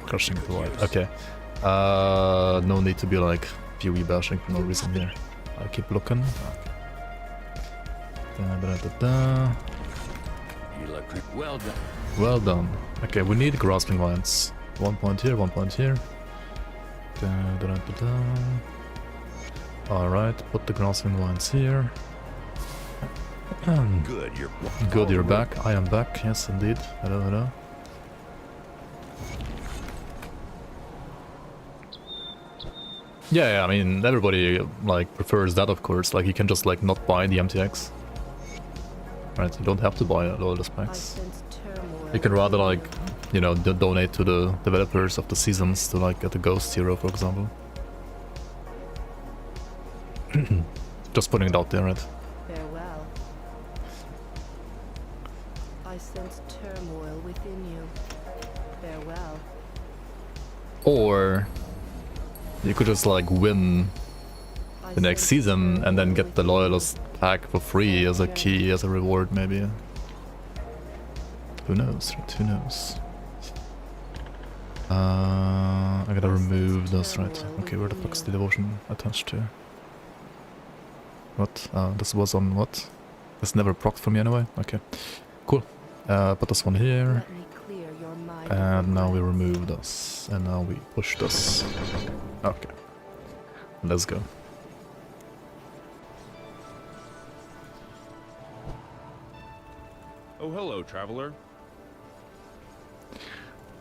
Crushing the white. Okay. No need to be like PoE bashing for no reason here. I'll keep looking. Well done. Well done. Okay, we need Grasping Vines. 1 point here, 1 point here. Alright, put the Grasping Vines here. Good, you're back. I am back, yes indeed. Hello, hello. Yeah, I mean, everybody like prefers that, of course. Like, you can just like not buy the MTX. Right, you don't have to buy all the specs. You can rather like, you know, donate to the developers of the seasons to like get the Ghost Hero, for example. Just putting it out there, right? Farewell. I sense turmoil within you. Farewell. Or you could just like win I the next sense season and then turmoil get the within you. loyalist pack for free as a key, as a reward maybe. Who knows, right? Who knows? I gotta remove this, right? Okay, where the fuck's the devotion attached to? What? This was on what? This never procced for me anyway? Okay, cool. Put this one here. Let me clear your mind. And now we remove this. And now we push this. Okay. Let's go. Oh, hello, traveler.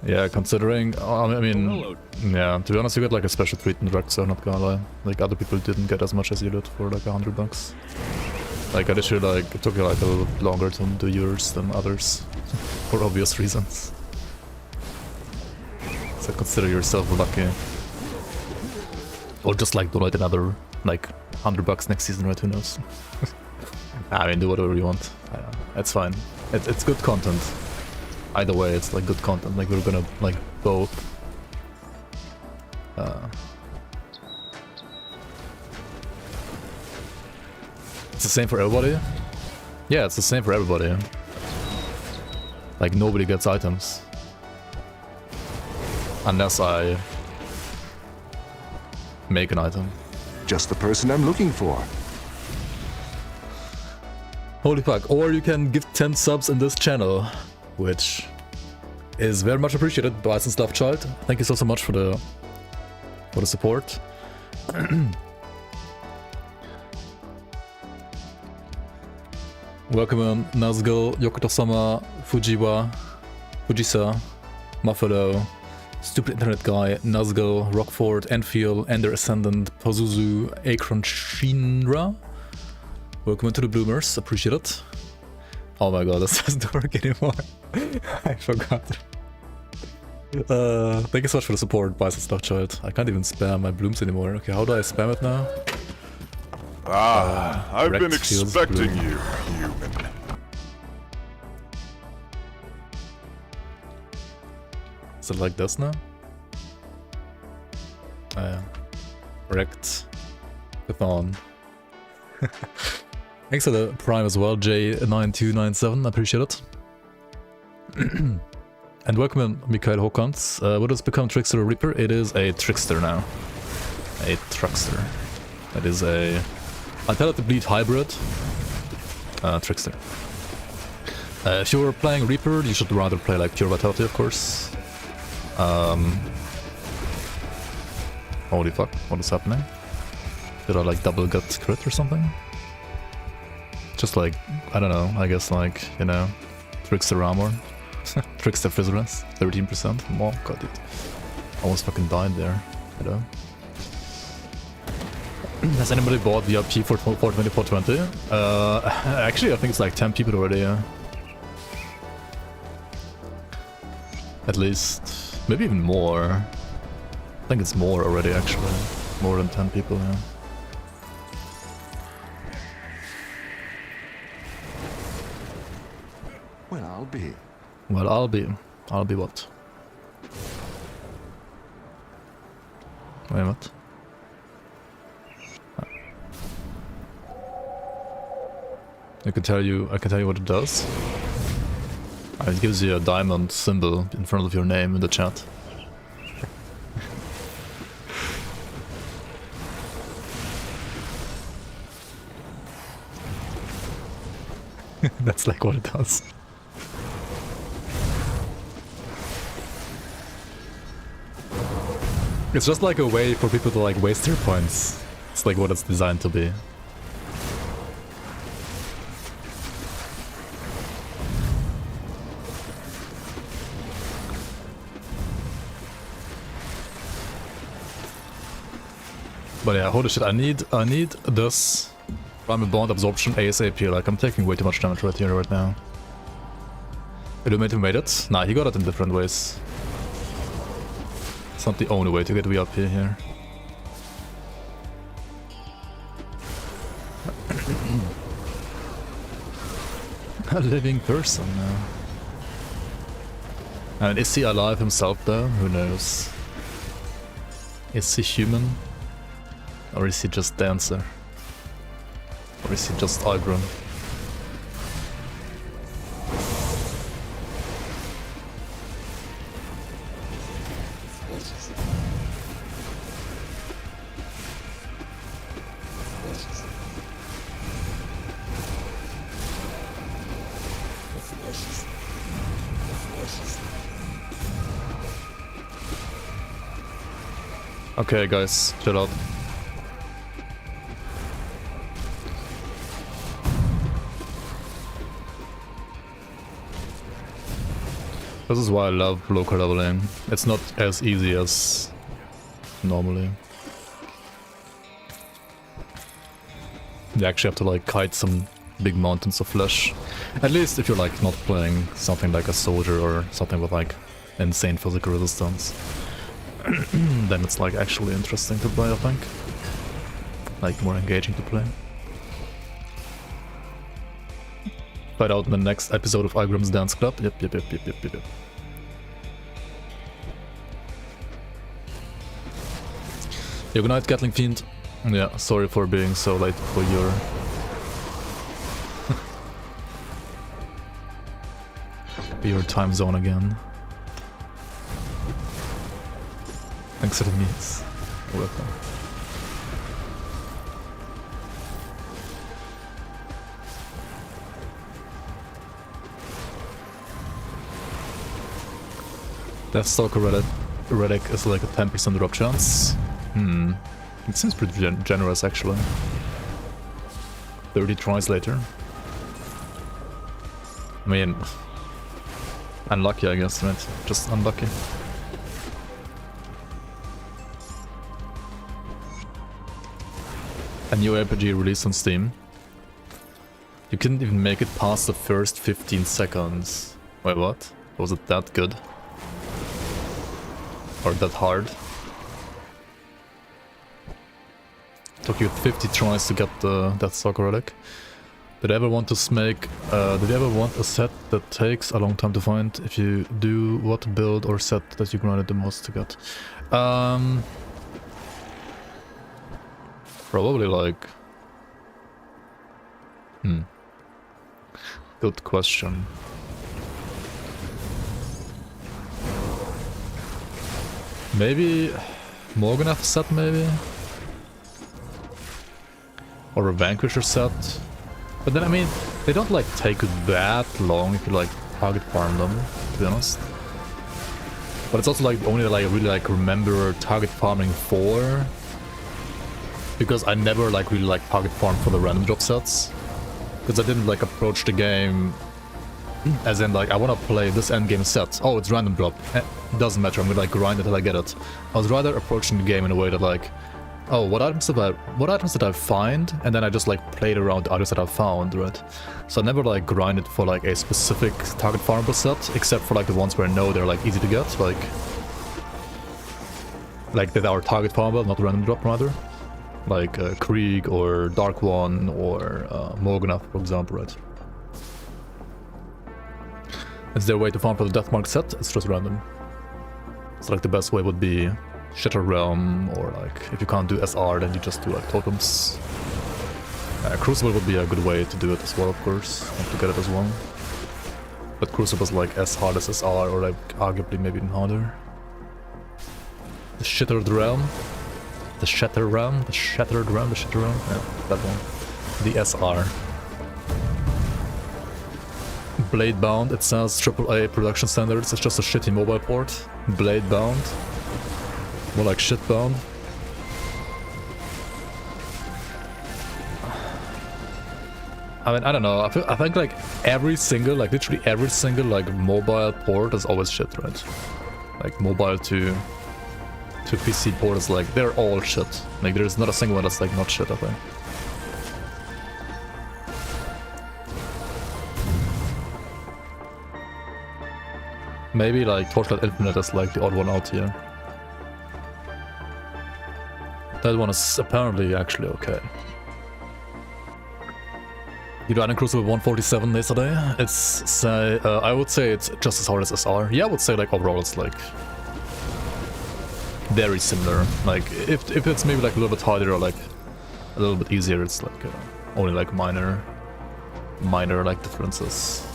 Yeah, considering, I Oh, mean, hello. yeah, to be honest, you got like a special treatment direct, so I'm not gonna lie. Like, other people didn't get as much as you did for like $100. Like, I literally, like, it took you like a little bit longer to do yours than others, for obvious reasons. So consider yourself lucky. Or just like donate another, like, $100 next season, right? Who knows? I mean, do whatever you want. It's fine. It's good content. Either way, it's like good content. Like, we're gonna like both. It's the same for everybody. Yeah, it's the same for everybody. Like, nobody gets items unless I make an item. Just the person I'm looking for. Holy fuck. Or you can give 10 subs in this channel, which is very much appreciated by Since Love Child. Thank you so much for the support. Welcome in Nazgul, Yokoto-sama, Fujiwa, Fujisa, Muffalo, Stupid Internet Guy, Nazgul, Rockford, Enfield, Ender Ascendant, Pazuzu, Akron Shinra. Welcome into the Bloomers, appreciate it. Oh my god, this doesn't work anymore. I forgot. Thank you so much for the support, Bison Stuff Child. I can't even spam my blooms anymore. Okay, how do I spam it now? I've been Rex Fields expecting Bloom. you, human. Is it like this now? Yeah. Wrecked. Python. Thanks for the Prime as well, J9297, I appreciate it. And welcome in, Mikael Håkans. What has become Trickster or Reaper? It is a Trickster now. A Truckster. That is a Vitality Bleed hybrid Trickster. If you're playing Reaper, you should rather play like Pure Vitality, of course. Holy fuck, what is happening? Did I like double gut crit or something? Just like, I don't know, I guess like, you know, Trickster armor. Trickster Fizzerance, 13% more. God, dude. Almost fucking died there, you know. Has anybody bought VIP for 420? Actually, I think it's like 10 people already, yeah. At least. Maybe even more. I think it's more already, actually. More than 10 people, yeah. Well, I'll be. Well, I'll be what? Wait, what? I can tell you what it does. It gives you a diamond symbol in front of your name in the chat. That's like what it does. It's just like a way for people to like waste their points. It's like what it's designed to be. But yeah, holy shit, I need this Primal Bond absorption ASAP. Like, I'm taking way too much damage right here, right now. Illuminator made it? Nah, he got it in different ways. It's not the only way to get VIP here. A living person, yeah. And is he alive himself though? Who knows? Is he human? Or is he just dancer? Or is he just Igram? Okay guys, chill out. This is why I love local leveling. It's not as easy as normally. You actually have to like kite some big mountains of flesh. At least if you're like not playing something like a soldier or something with like insane physical resistance. Then it's like actually interesting to play, I think. Like more engaging to play. Find out in the next episode of Igram's Dance Club. Yep. Yeah, good night, Gatling Fiend. Yeah, sorry for being so late for your... your time zone again. Thanks for the meats. You're welcome. Deathstalker relic is like a 10% drop chance. It seems pretty generous actually. 30 tries later. I mean, unlucky I guess, right? Just unlucky. A new RPG released on Steam. You couldn't even make it past the first 15 seconds. Wait, what? Was it that good? Or that hard? Took you 50 tries to get the Deathstalker relic. Did you ever want to make? Did you ever want a set that takes a long time to find? If you do, what build or set that you grinded the most to get? Probably like... Good question. Maybe... Morganath set, maybe? Or a Vanquisher set? But then, I mean, they don't like take that long if you like target farm them, to be honest. But it's also like only like really like remember target farming for... Because I never like really like target farm for the random drop sets. Because I didn't like approach the game as in like I want to play this endgame set. Oh, it's random drop. It doesn't matter, I'm gonna like grind until I get it. I was rather approaching the game in a way that like, oh, what items did I find? And then I just like played around the items that I found, right? So I never like grinded for like a specific target farmable set, except for like the ones where I know they're like easy to get, like that are target farmable, not random drop rather. Like Krieg or Dark One or Morganath, for example, right? Is there a way to farm for the Deathmark set? It's just random. So like the best way would be Shatter Realm, or like if you can't do SR then you just do like totems. Crucible would be a good way to do it as well, of course, and to get it as well. But Crucible is like as hard as SR, or like arguably maybe even harder. The Shattered Realm. The Shattered Realm? Yeah, that one. The SR. Blade Bound, it says AAA production standards, it's just a shitty mobile port. Blade Bound. More like shit bound. I mean, I don't know, I think like every single, like literally every single like mobile port is always shit, right? Like mobile to PC port is like, they're all shit. Like there's not a single one that's like not shit, I think. Maybe like Torchlight Infinite is like the odd one out here. That one is apparently actually okay. You died in Crucible 147 yesterday. It's I would say it's just as hard as SR. Yeah, I would say like overall it's like very similar. Like if it's maybe like a little bit harder or like a little bit easier, it's like only like minor like differences.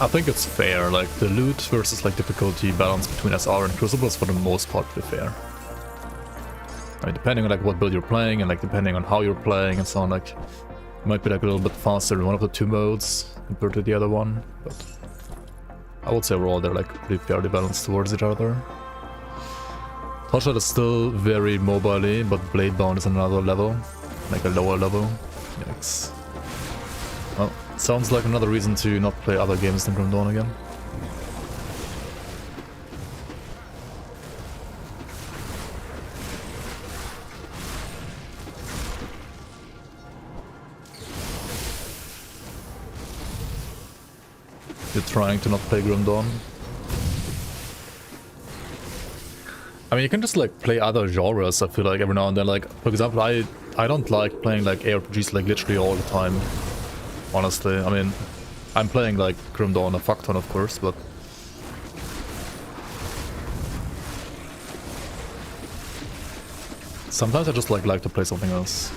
I think it's fair. Like the loot versus like difficulty balance between SR and Crucible is for the most part pretty fair. I mean, depending on like what build you're playing and like depending on how you're playing and so on, like it might be like a little bit faster in one of the two modes compared to the other one, but I would say overall they're like pretty fairly balanced towards each other. Torchlight is still very mobile-y, but Bladebound is another level, like a lower level. Yikes. Well, sounds like another reason to not play other games than Grim Dawn again. You're trying to not play Grim Dawn. I mean, you can just like play other genres, I feel like, every now and then. Like, for example, I don't like playing like ARPGs like literally all the time, honestly. I mean, I'm playing like Grim Dawn a fuck ton, of course, but sometimes I just like to play something else.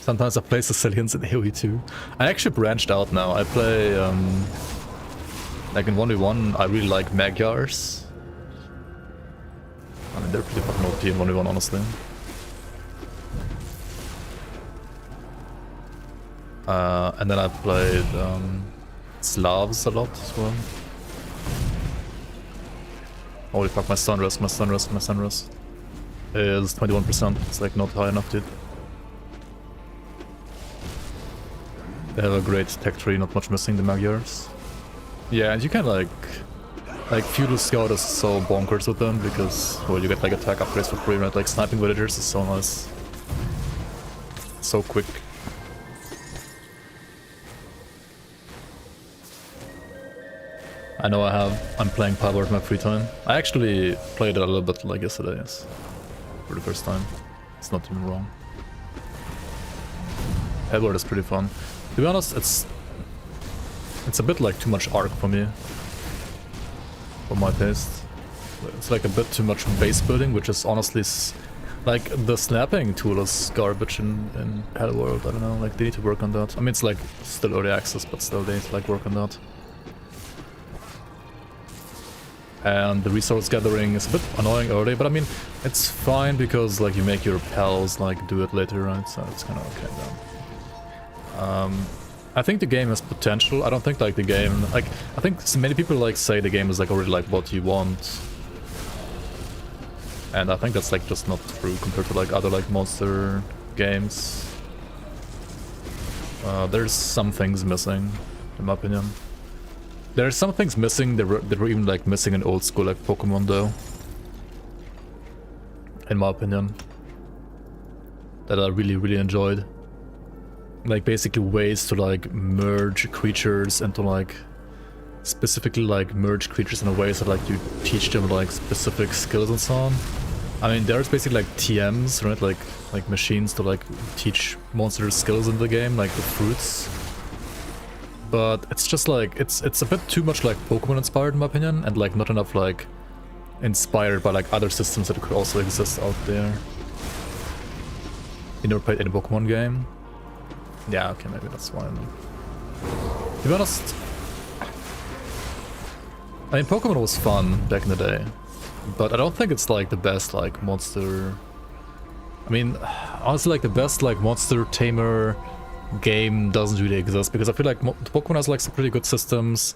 Sometimes I play Sicilians in AoE too. I actually branched out now. I play, like in 1v1, I really like Magyars. I mean, they're pretty fucking OP in 1v1, honestly. And then I played Slavs a lot as well. Holy fuck, my sunrise is 21%. It's like not high enough, dude. They have a great tech tree, not much missing, the Magyars. Yeah, and you can like Feudal Scout is so bonkers with them because, well, you get like attack upgrades for free, right? Like sniping villagers is so nice. So quick. I know I'm playing Palworld in my free time. I actually played it a little bit like yesterday, yes. For the first time. It's not even wrong. Palworld is pretty fun. To be honest, it's a bit like too much arc for me. For my taste. It's like a bit too much base building, which is honestly like the snapping tool is garbage in Palworld. I don't know, like they need to work on that. I mean, it's like still early access, but still they need to like work on that. And the resource gathering is a bit annoying early, but I mean, it's fine because like you make your pals like do it later, right? So it's kind of okay then. I think the game has potential. I don't think like the game, like I think many people like say the game is like already like what you want, and I think that's like just not true compared to like other like monster games. There's some things missing, in my opinion. There are some things missing that were even like missing in old school like Pokemon though, in my opinion, that I really enjoyed. Like basically ways to like merge creatures and to like specifically like merge creatures in a way so like you teach them like specific skills and so on. I mean, there's basically like TMs, right? Like machines to like teach monsters skills in the game, like the fruits. But it's just like it's a bit too much like Pokemon inspired in my opinion, and like not enough like inspired by like other systems that could also exist out there. You never played any Pokemon game? Yeah, okay, maybe that's why. To be honest, I mean, Pokemon was fun back in the day, but I don't think it's like the best like monster. I mean, honestly, like the best like monster tamer game doesn't really exist because I feel like Pokemon has like some pretty good systems,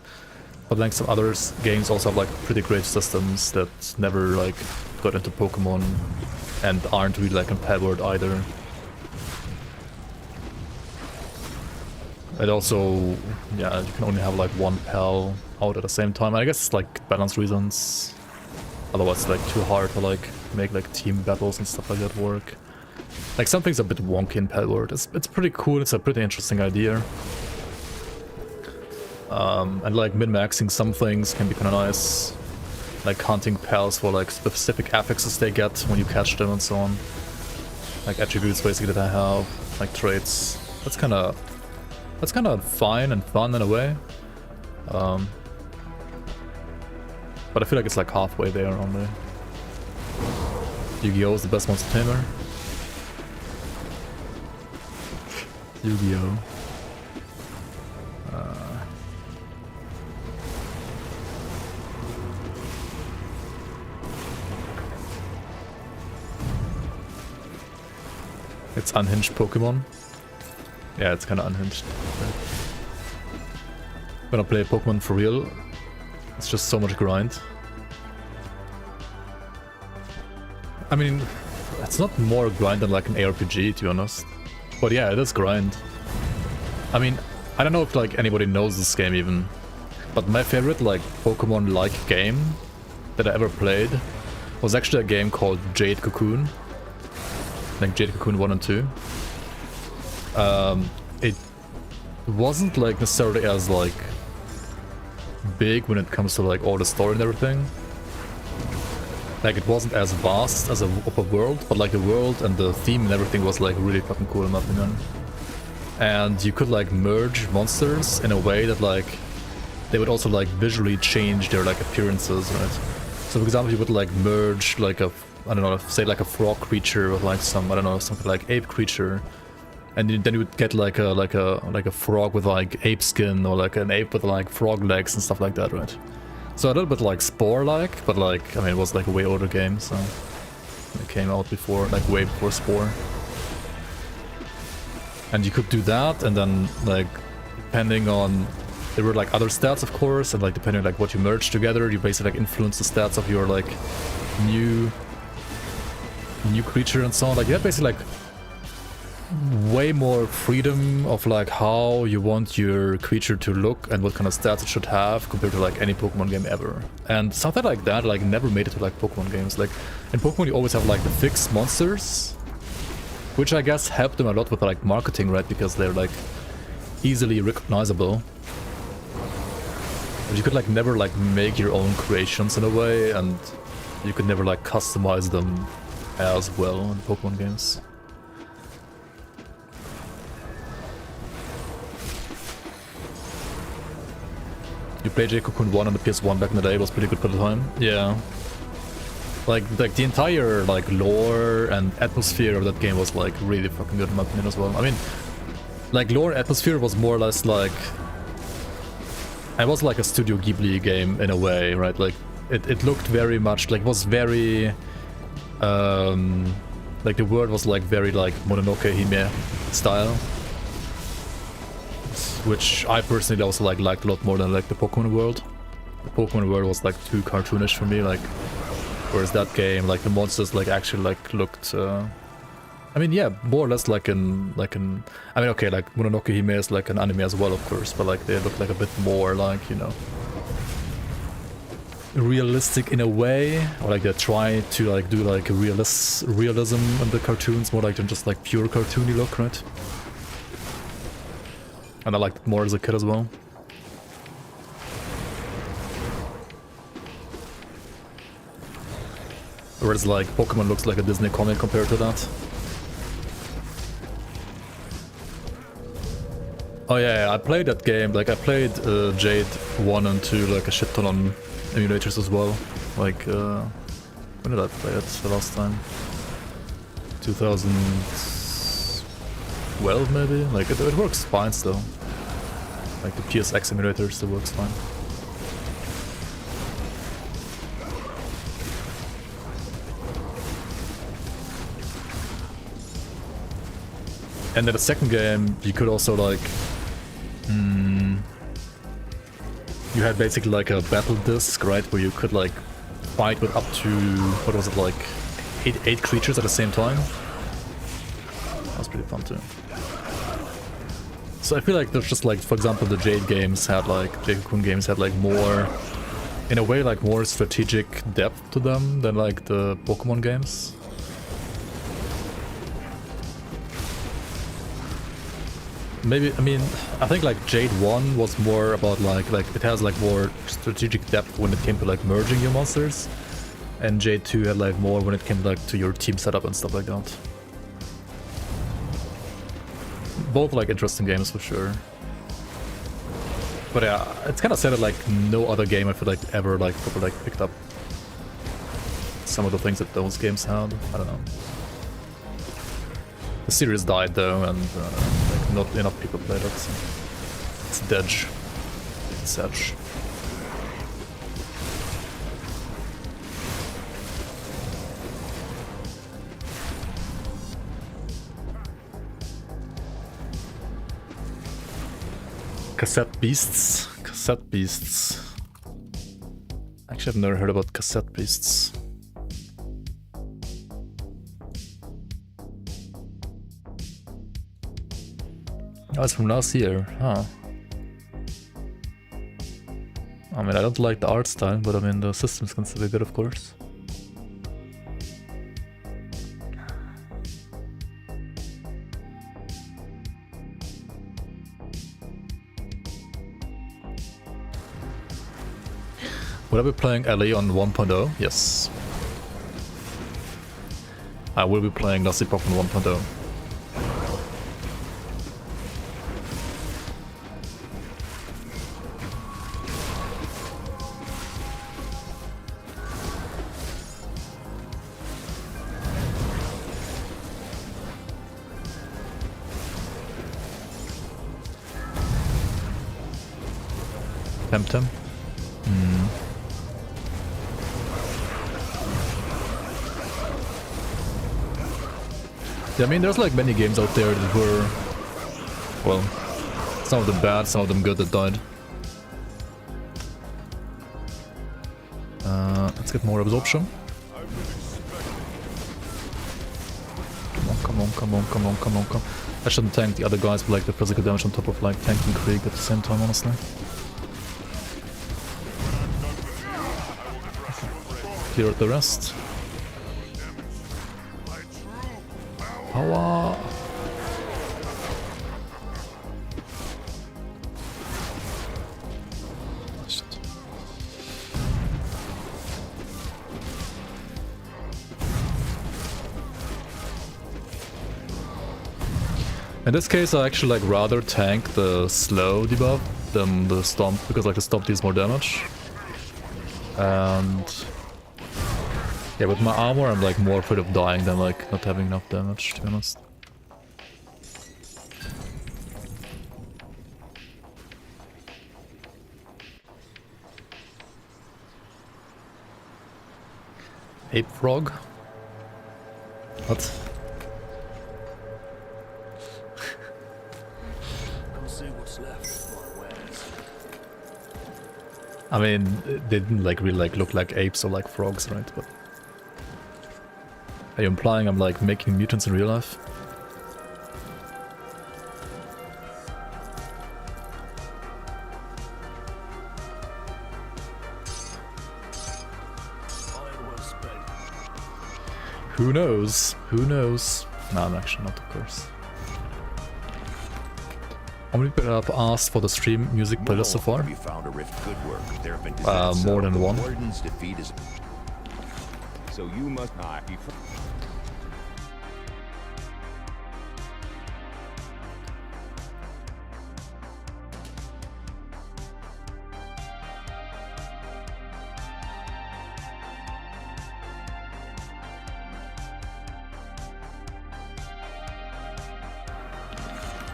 but like some other games also have like pretty great systems that never like got into Pokemon and aren't really like in Palworld either. And also, yeah, you can only have like one pal out at the same time. I guess it's like balance reasons. Otherwise it's like too hard to like make like team battles and stuff like that work. Like some things are a bit wonky in Palworld. It's pretty cool, it's a pretty interesting idea. And like min-maxing some things can be kinda nice. Like hunting pals for like specific affixes they get when you catch them and so on. like attributes basically that I have, like traits. That's kind of fine and fun in a way. But I feel like it's like halfway there only. Yu-Gi-Oh is the best monster tamer. Yu-Gi-Oh. It's unhinged Pokemon. Yeah, it's kind of unhinged. When I play Pokemon for real, it's just so much grind. I mean, it's not more grind than like an ARPG, to be honest. But yeah, it is grind. I mean, I don't know if like anybody knows this game even, but my favorite like Pokemon-like game that I ever played was actually a game called Jade Cocoon. Like Jade Cocoon 1 and 2. It wasn't like necessarily as like big when it comes to like all the story and everything. Like it wasn't as vast as an open world, but like the world and the theme and everything was like really fucking cool in my opinion. And you could like merge monsters in a way that like they would also like visually change their like appearances, right? So for example, you would like merge like a, I don't know, say like a frog creature with like some, I don't know, something like ape creature, and then you would get like a frog with like ape skin, or like an ape with like frog legs and stuff like that, right? So a little bit like Spore-like, but like, I mean, it was like a way older game, so it came out before, like way before Spore. And you could do that, and then like depending on, there were like other stats of course, and like depending on like what you merge together, you basically like influence the stats of your like new creature and so on. Like you had basically like way more freedom of like how you want your creature to look and what kind of stats it should have compared to like any Pokemon game ever. And something like that like never made it to like Pokemon games. Like in Pokemon you always have like the fixed monsters, which I guess helped them a lot with like marketing, right? Because they're like easily recognizable. But you could like never like make your own creations in a way, and you could never like customize them as well in Pokemon games. You played Jade Cocoon 1 on the PS1 back in the day, it was pretty good for the time. Yeah. Like the entire like lore and atmosphere of that game was like really fucking good in my opinion as well. I mean, like lore and atmosphere was more or less like, it was like a Studio Ghibli game in a way, right? Like it looked very much like, it was very like the world was like very like Mononoke Hime style, which I personally also like liked a lot more than like the Pokemon world. The Pokemon world was like too cartoonish for me, like, whereas that game, like the monsters like actually like looked I mean, yeah, more or less like an I mean, okay, like Mononoke Hime is like an anime as well, of course, but like they look like a bit more like, you know, realistic in a way, or like they try to like do like a realism in the cartoons more like than just like pure cartoony look, right? And I liked it more as a kid as well. Whereas like Pokemon looks like a Disney comic compared to that. Oh yeah, I played that game, like I played Jade 1 and 2 like a shit ton on emulators as well. Like, when did I play it the last time? 2012 maybe? Like it works fine still. Like the PSX emulator still works fine. And in the second game, you could also like, you had basically like a battle disc, right, where you could like fight with up to, what was it, like 8 creatures at the same time. That was pretty fun too. So I feel like there's just like, for example, the Jade games had like, Jade Cocoon games had like more, in a way, like more strategic depth to them than like the Pokemon games. Maybe, I mean, I think like Jade 1 was more about like it has like more strategic depth when it came to like merging your monsters, and Jade 2 had like more when it came like to your team setup and stuff like that. both like interesting games for sure. But yeah, it's kind of sad that like no other game I feel like ever like proper like picked up some of the things that those games had. I don't know. The series died though, and like not enough people played it. So it's dead. It's edge. Cassette beasts. Cassette beasts. Actually, I've never heard about cassette beasts. Oh, it's from last year, huh? I mean, I don't like the art style, but I mean, the systems can still be good, of course. Will I be playing LA on 1.0? Yes. I will be playing Lassie Pop on 1.0. Temtem? Yeah, I mean, there's like many games out there that were, well, some of them bad, some of them good that died. Let's get more absorption. Come on, come on, come on, come on, come on, come on. I shouldn't tank the other guys with like the physical damage on top of like tanking Krieg at the same time, honestly. Clear out the rest. Power! Shit. In this case, I actually like rather tank the slow debuff than the stomp, because like the stomp deals more damage. And yeah, with my armor, I'm like more afraid of dying than like not having enough damage, to be honest. Ape frog? What? I mean, they didn't like really like look like apes or like frogs, right? But are you implying I'm like making mutants in real life? Who knows? Who knows? No, I'm actually not, of course. How many people have asked for the stream music playlist so far? Have you found a rift? Good work. There have been More than one. Warden's defeat is... So you must not be...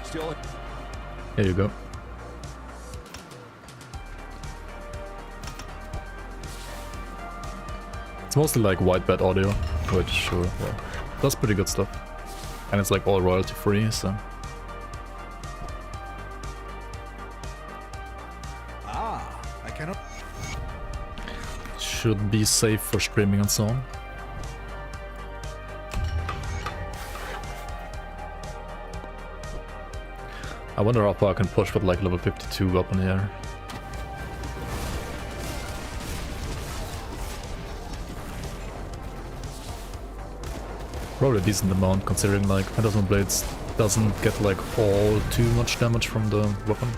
Still... Here you go. It's mostly like white bed audio, which sure, well, that's pretty good stuff. And it's like all royalty free, so. I cannot. Should be safe for streaming and so on. I wonder how far I can push with like level 52 up in the air. Probably a decent amount considering like Phantasmal Blades doesn't get like all too much damage from the weapon.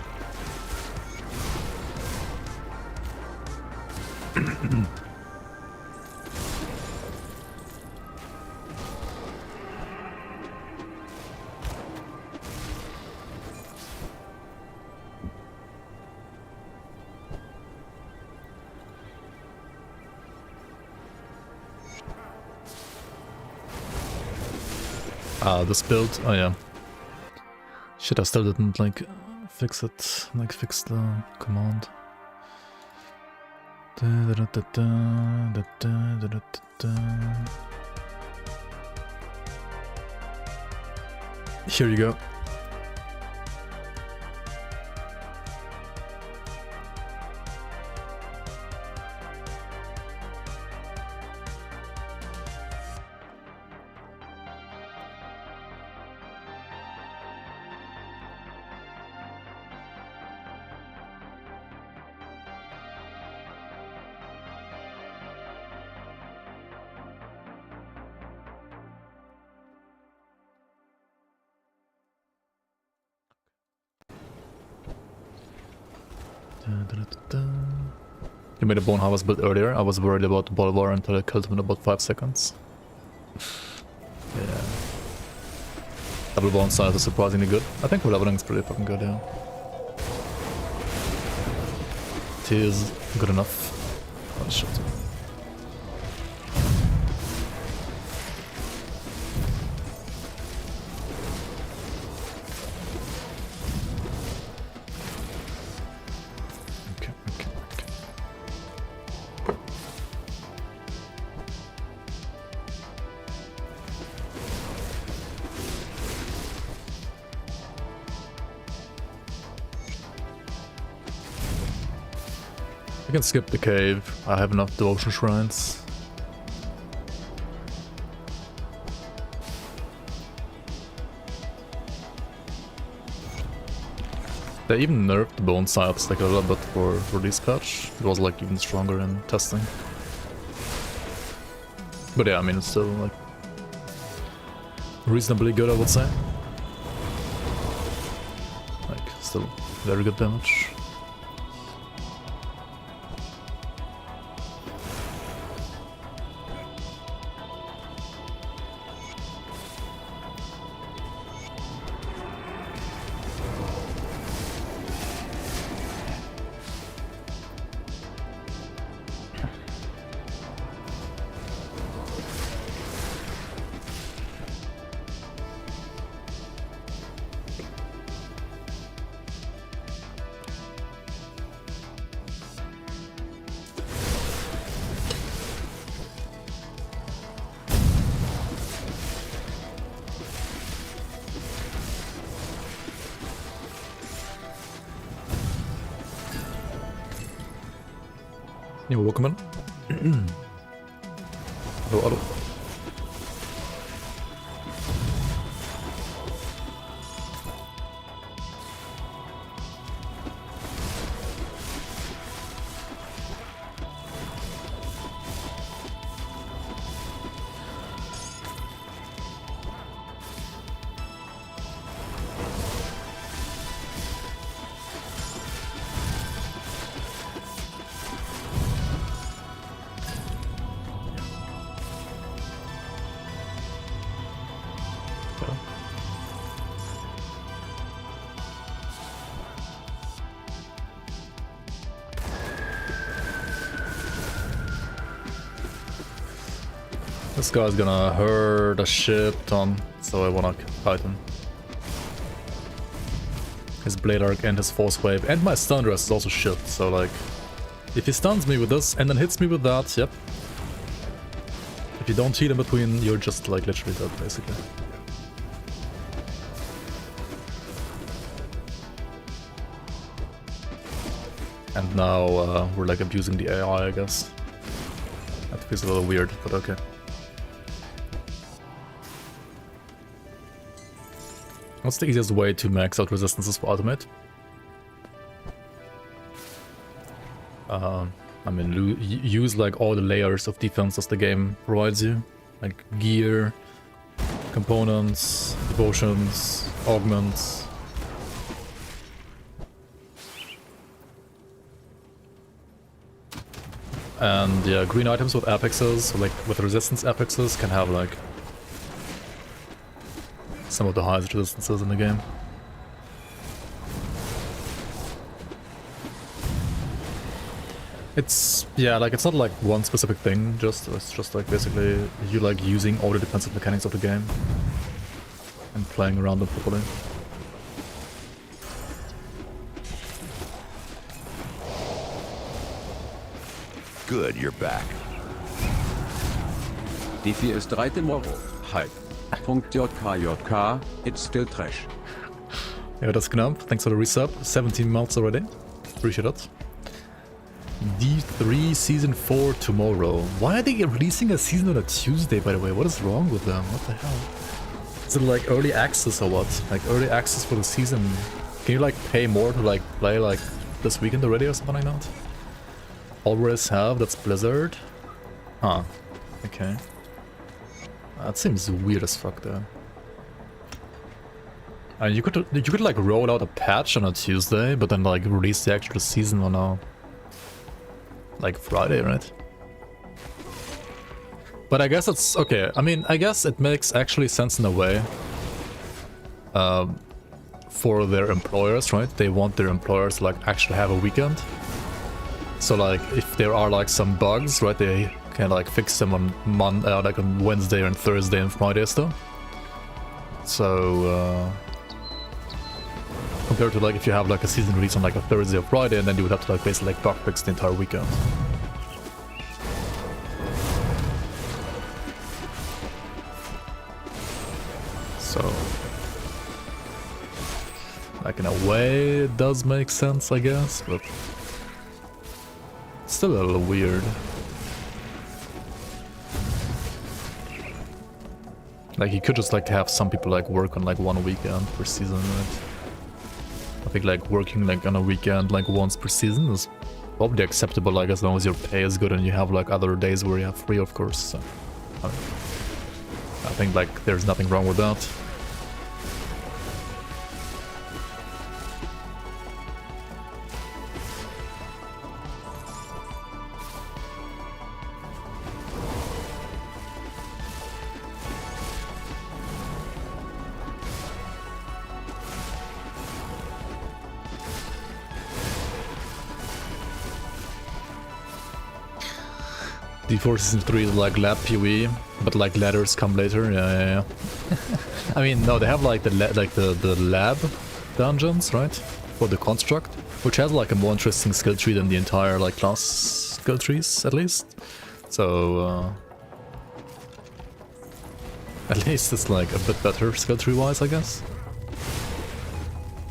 This build, oh yeah. Shit, I still didn't like fix it, like fix the command. Here you go. You made a bone harvest build earlier. I was worried about the Bolvar until I killed him in about 5 seconds. Yeah. Double bone size is surprisingly good. I think for leveling is pretty fucking good, yeah. It is good enough. Oh shit. I can skip the cave. I have enough devotion shrines. They even nerfed the bone sides like a little bit for this patch. It was like even stronger in testing. But yeah, I mean it's still like reasonably good, I would say. Like still very good damage. Jo, welcome in. Hallo, hallo. This guy's gonna hurt a shit ton, so I wanna fight him. His Blade Arc and his Force Wave and my stun rest is also shit, so like... If he stuns me with this and then hits me with that, yep. If you don't heal in between, you're just like literally dead, basically. And now we're like abusing the AI, I guess. That feels a little weird, but okay. What's the easiest way to max out resistances for ultimate? I mean, use like all the layers of defenses the game provides you. Like gear, components, devotions, augments. And yeah, green items with apexes, so like with resistance apexes, can have like some of the highest resistances in the game. It's, yeah, like it's not like one specific thing, it's just like basically you like using all the defensive mechanics of the game. and playing around them properly. Good, you're back. Die 4 ist 13 Euro. Hype. .jkjk, it's still trash. Yeah, that's Gnump. Thanks for the resub. 17 months already. Appreciate it. D3 Season 4 tomorrow. Why are they releasing a season on a Tuesday, by the way? What is wrong with them? What the hell? Is it like early access or what? Like early access for the season? Can you like pay more to like play like this weekend already or something like that? Always have, that's Blizzard. Huh. Okay. That seems weird as fuck though. And you could like roll out a patch on a Tuesday, but then like release the actual season on a like Friday, right? But I guess it's okay. I mean, I guess it makes actually sense in a way. For their employers, right? They want their employers to like actually have a weekend. So like if there are like some bugs, right, they can like fix them on like on Wednesday and Thursday and Friday still. So compared to like if you have like a season release on like a Thursday or Friday, and then you would have to like basically like bug fix the entire weekend. So like in a way it does make sense, I guess, but it's still a little weird. Like you could just like have some people like work on like one weekend per season, right? I think like working like on a weekend like once per season is probably acceptable, like as long as your pay is good and you have like other days where you have free, of course. So, I think like there's nothing wrong with that. D4 Season 3 is like lab PoE, but like ladders come later. Yeah. I mean, no, they have like the lab dungeons, right, for the construct, which has like a more interesting skill tree than the entire like class skill trees, at least. So at least it's like a bit better skill tree wise, I guess.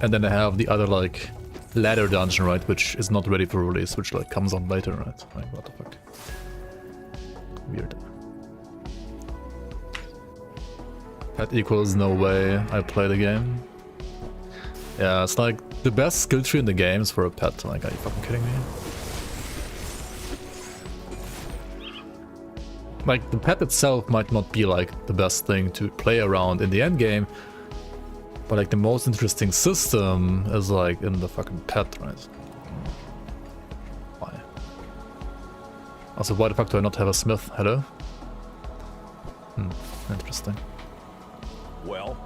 And then they have the other like ladder dungeon, right, which is not ready for release, which like comes on later, right? Like what the fuck. Weird. Pet equals no way I play the game. Yeah, it's like the best skill tree in the game is for a pet. Like, are you fucking kidding me? Like, the pet itself might not be like the best thing to play around in the end game, but like the most interesting system is like in the fucking pet, right? Also, why the fuck do I not have a smith? Hello? Interesting. Well,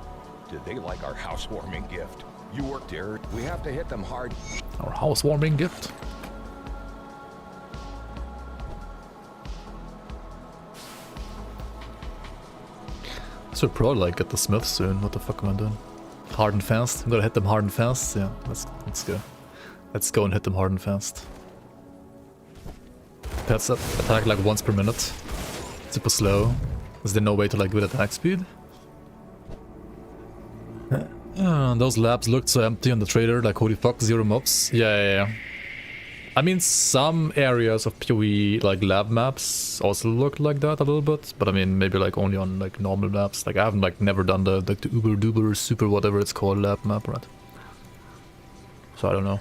did they like our housewarming gift? You worked here. We have to hit them hard. Our housewarming gift? So probably like get the smith soon. What the fuck am I doing? Hard and fast? I'm gonna hit them hard and fast? Yeah, let's go. Let's go and hit them hard and fast. Pets attack like once per minute. Super slow. Is there no way to like good attack speed? Those labs looked so empty on the trader, like holy fuck, 0 mobs. Yeah. I mean, some areas of PoE like lab maps also looked like that a little bit, but I mean maybe like only on like normal maps. Like I haven't like never done the uber duber super whatever it's called lab map, right? So I don't know.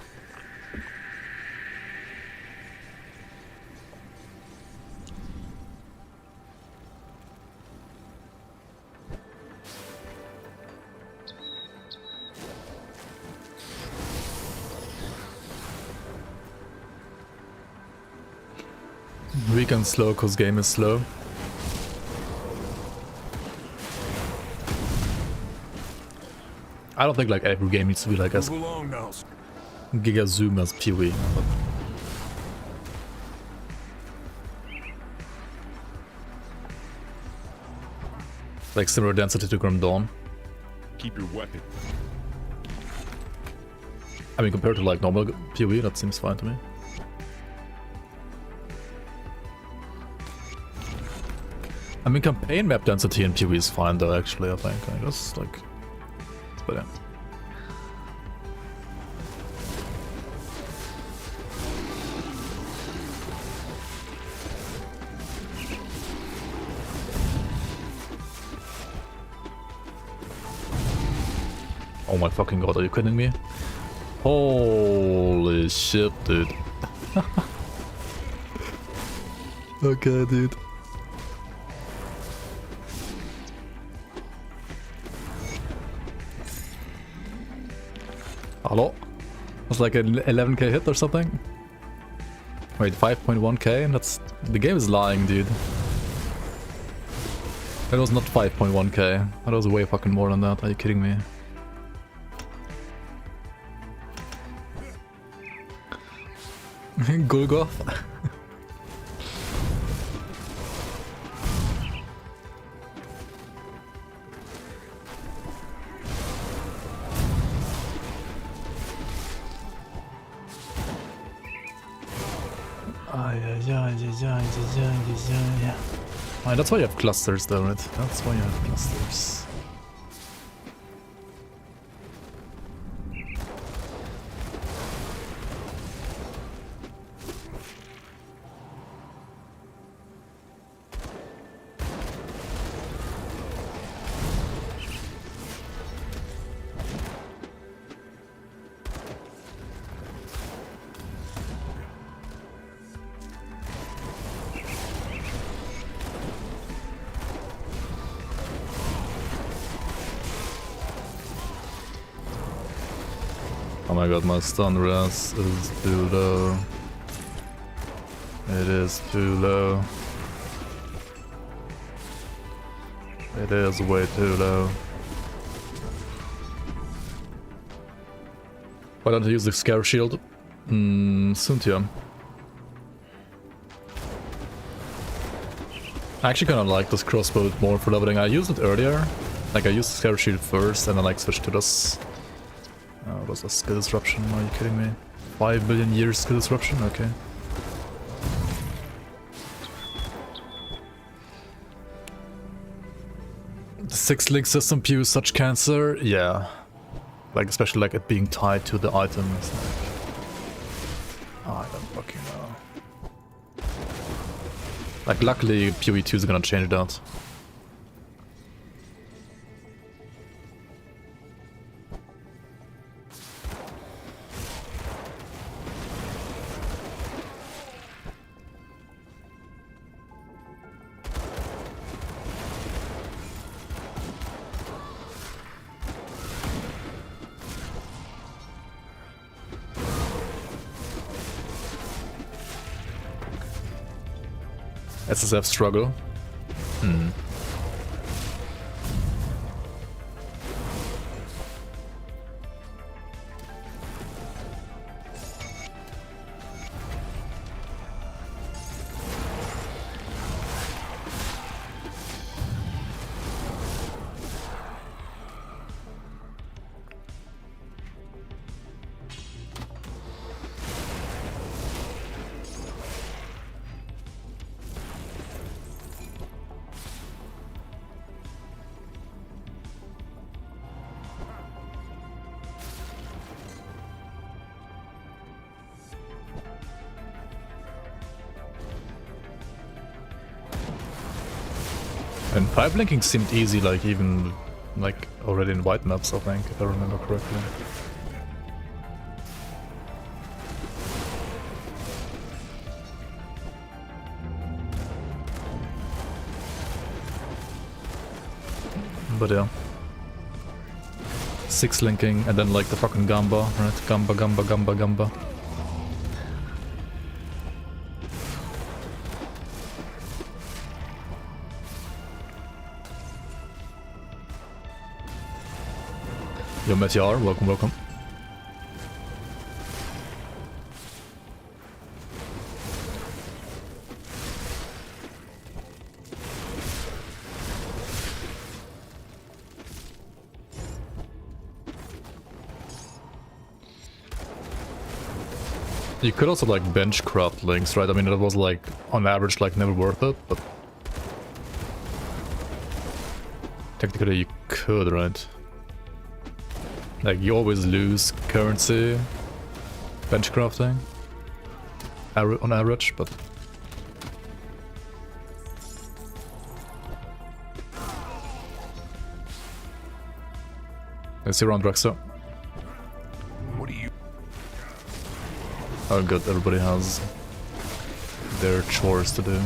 Weekend slow cause game is slow. I don't think like every game needs to be like as giga zoom as PoE. Like similar density to Grim Dawn. keep your weapon. I mean, compared to like normal PoE, that seems fine to me. I mean, campaign map density in PoE is fine though, actually, I think. I just like... But yeah. Oh my fucking god, are you kidding me? Holy shit, dude. Okay, dude. Hello? Was like an 11k hit or something? Wait, 5.1k? That's... The game is lying, dude. It was not 5.1k. That was way fucking more than that. Are you kidding me? Gulgoth? That's why you have clusters though, right? That's why you have clusters. Oh my god, my stun res is too low. It is too low. It is way too low. Why don't I use the scare shield? Soon to. I actually kind of like this crossbow more for leveling. I used it earlier. Like I used the scare shield first and then like switched to this. Oh, was a skill disruption? Are you kidding me? 5 billion years skill disruption? Okay. The 6-link system pews such cancer? Yeah. Like, especially like it being tied to the items. I don't fucking know. Like, luckily PoE 2 is gonna change that. SSF struggle. And pipe linking seemed easy, like even like already in white maps, I think, if I remember correctly. But yeah. 6 linking and then like the fucking gamba, right? Gamba, gamba, gamba, gamba. Yo, Meteor, welcome, welcome. You could also like bench craft links, right? I mean, it was like on average like never worth it, but technically you could, right? Like you always lose currency bench crafting on average, but let's see around Drexler. What do you... Oh good, everybody has their chores to do.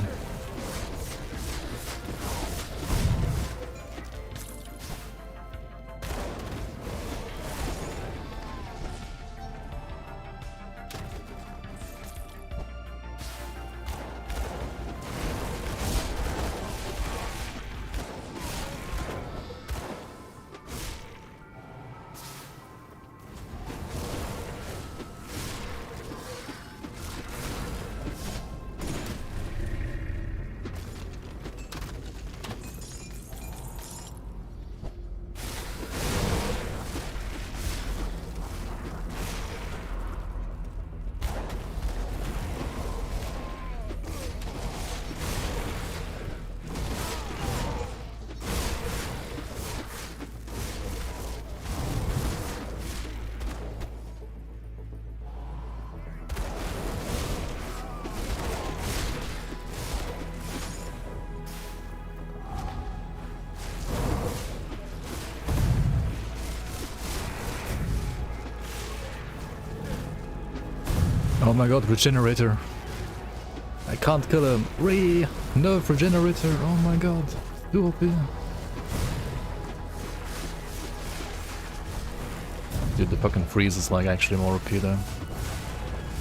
Oh my god, regenerator. I can't kill him. Nerf regenerator. Oh my god. Do OP. Dude, the fucking freeze is like actually more OP there.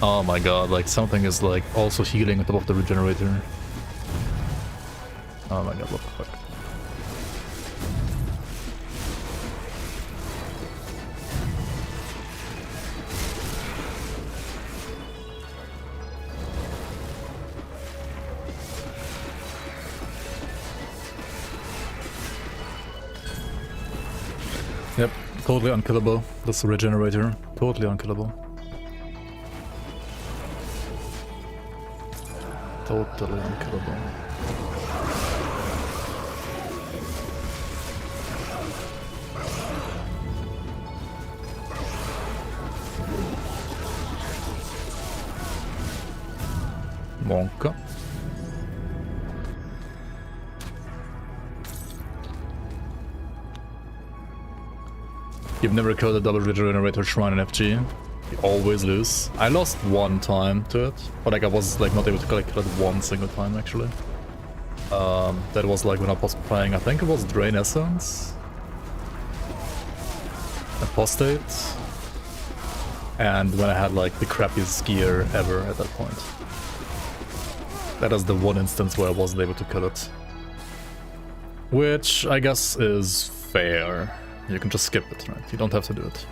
Oh my god, like something is like also healing on top of the regenerator. Oh my god, what the fuck. Yep, totally unkillable. That's the regenerator. Totally unkillable. Totally unkillable. Monka. You've never killed a double regenerator shrine in FG. You always lose. I lost one time to it, but like I was like not able to kill it one single time actually. That was like when I was playing, I think it was Drain Essence, Apostate, and when I had like the crappiest gear ever at that point. That is the one instance where I wasn't able to kill it. Which I guess is fair. You can just skip it, right? You don't have to do it.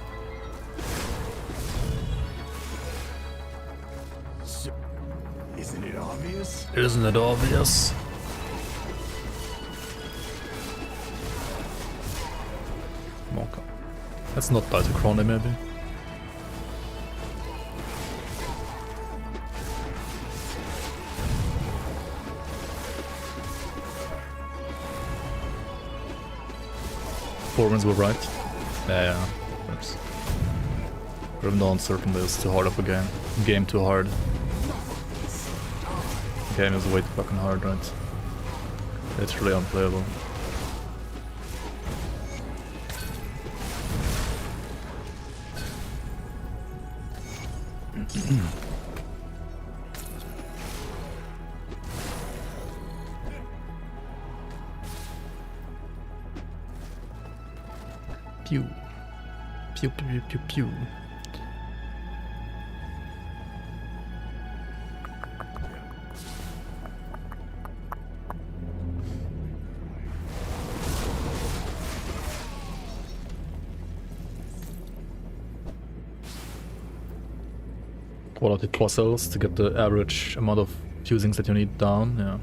Isn't it obvious? Isn't it obvious? Okay. Let's not die to Crony, maybe. Foreman's were right. Yeah. Oops. Grimtools certainly is too hard of a game. Game too hard. Game is way too fucking hard, right? It's really unplayable. Pew. Pew pew pew pew. Quality fossils to get the average amount of fusings that you need down, yeah.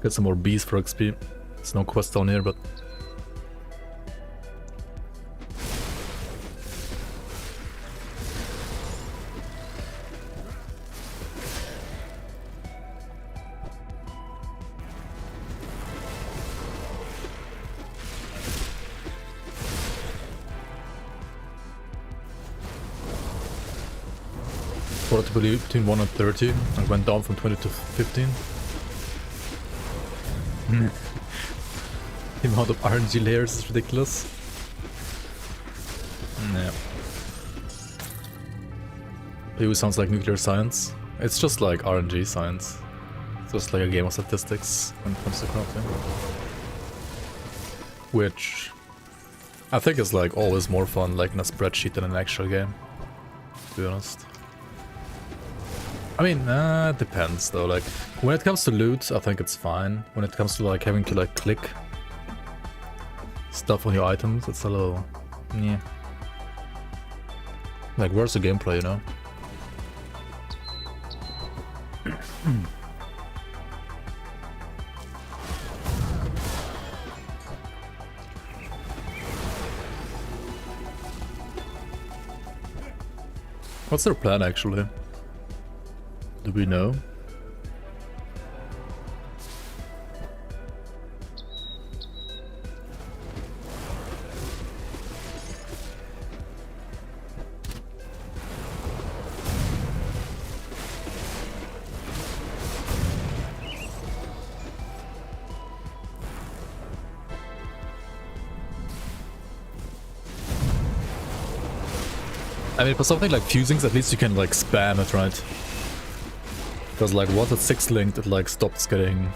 Get some more bees for XP. There's no quest down here, but... To believe between 1 and 30. I went down from 20 to 15. The amount of RNG layers is ridiculous. Yeah. PU sounds like nuclear science. It's just like RNG science. It's just like a game of statistics when it comes to crafting. Which I think is like always more fun like in a spreadsheet than an actual game, to be honest. I mean, it depends though, like, when it comes to loot, I think it's fine. When it comes to like having to like click stuff on your items, it's a little, yeah. Like, where's the gameplay, you know? What's their plan actually? Do we know? I mean, for something like fusings, at least you can like spam it, right? Because like once it's 6 linked, it like stops getting,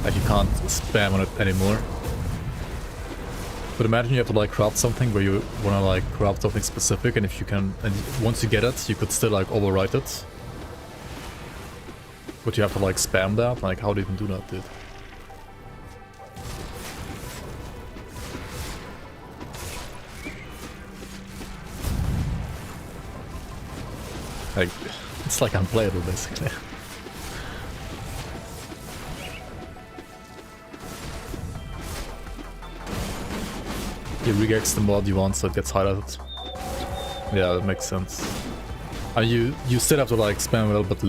like you can't spam on it anymore. But imagine you have to like craft something where you wanna like craft something specific, and if you can, and once you get it, you could still like overwrite it. But you have to like spam that, like how do you even do that, dude? Like, it's like unplayable, basically. You regex the mod you want, so it gets highlighted. Yeah, that makes sense. You still have to like spam a little bit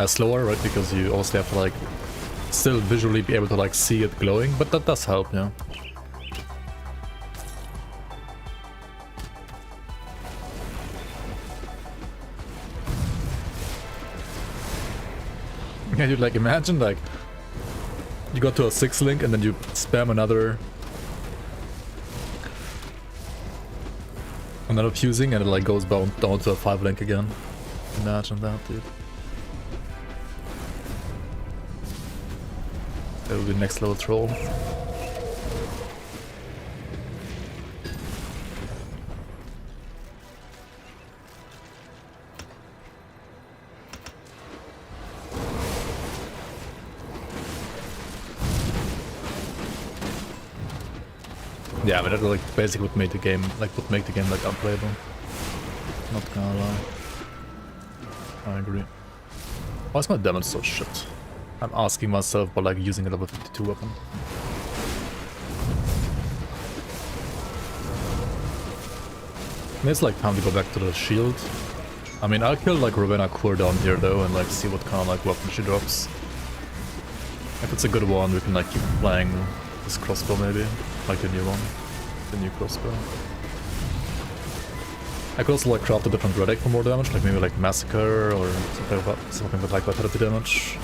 slower, right? Because you also have to like still visually be able to like see it glowing, but that does help, yeah. Yeah, dude, like imagine like you got to a 6 link and then you spam another fusing and it like goes down to a 5 link again. Imagine that, dude. That would be next level troll. Yeah, but that like basically would make the game like unplayable. Not gonna lie. I agree. Why is my damage so shit? I'm asking myself about like using a level 52 weapon. Maybe it's like time to go back to the shield. I mean, I'll kill like Ravenna Core down here though and like see what kind of like weapon she drops. If it's a good one, we can like keep playing this crossbow maybe. Like the new one. The new crossbow. I could also like craft a different relic for more damage, like maybe like Massacre or something with like vitality damage.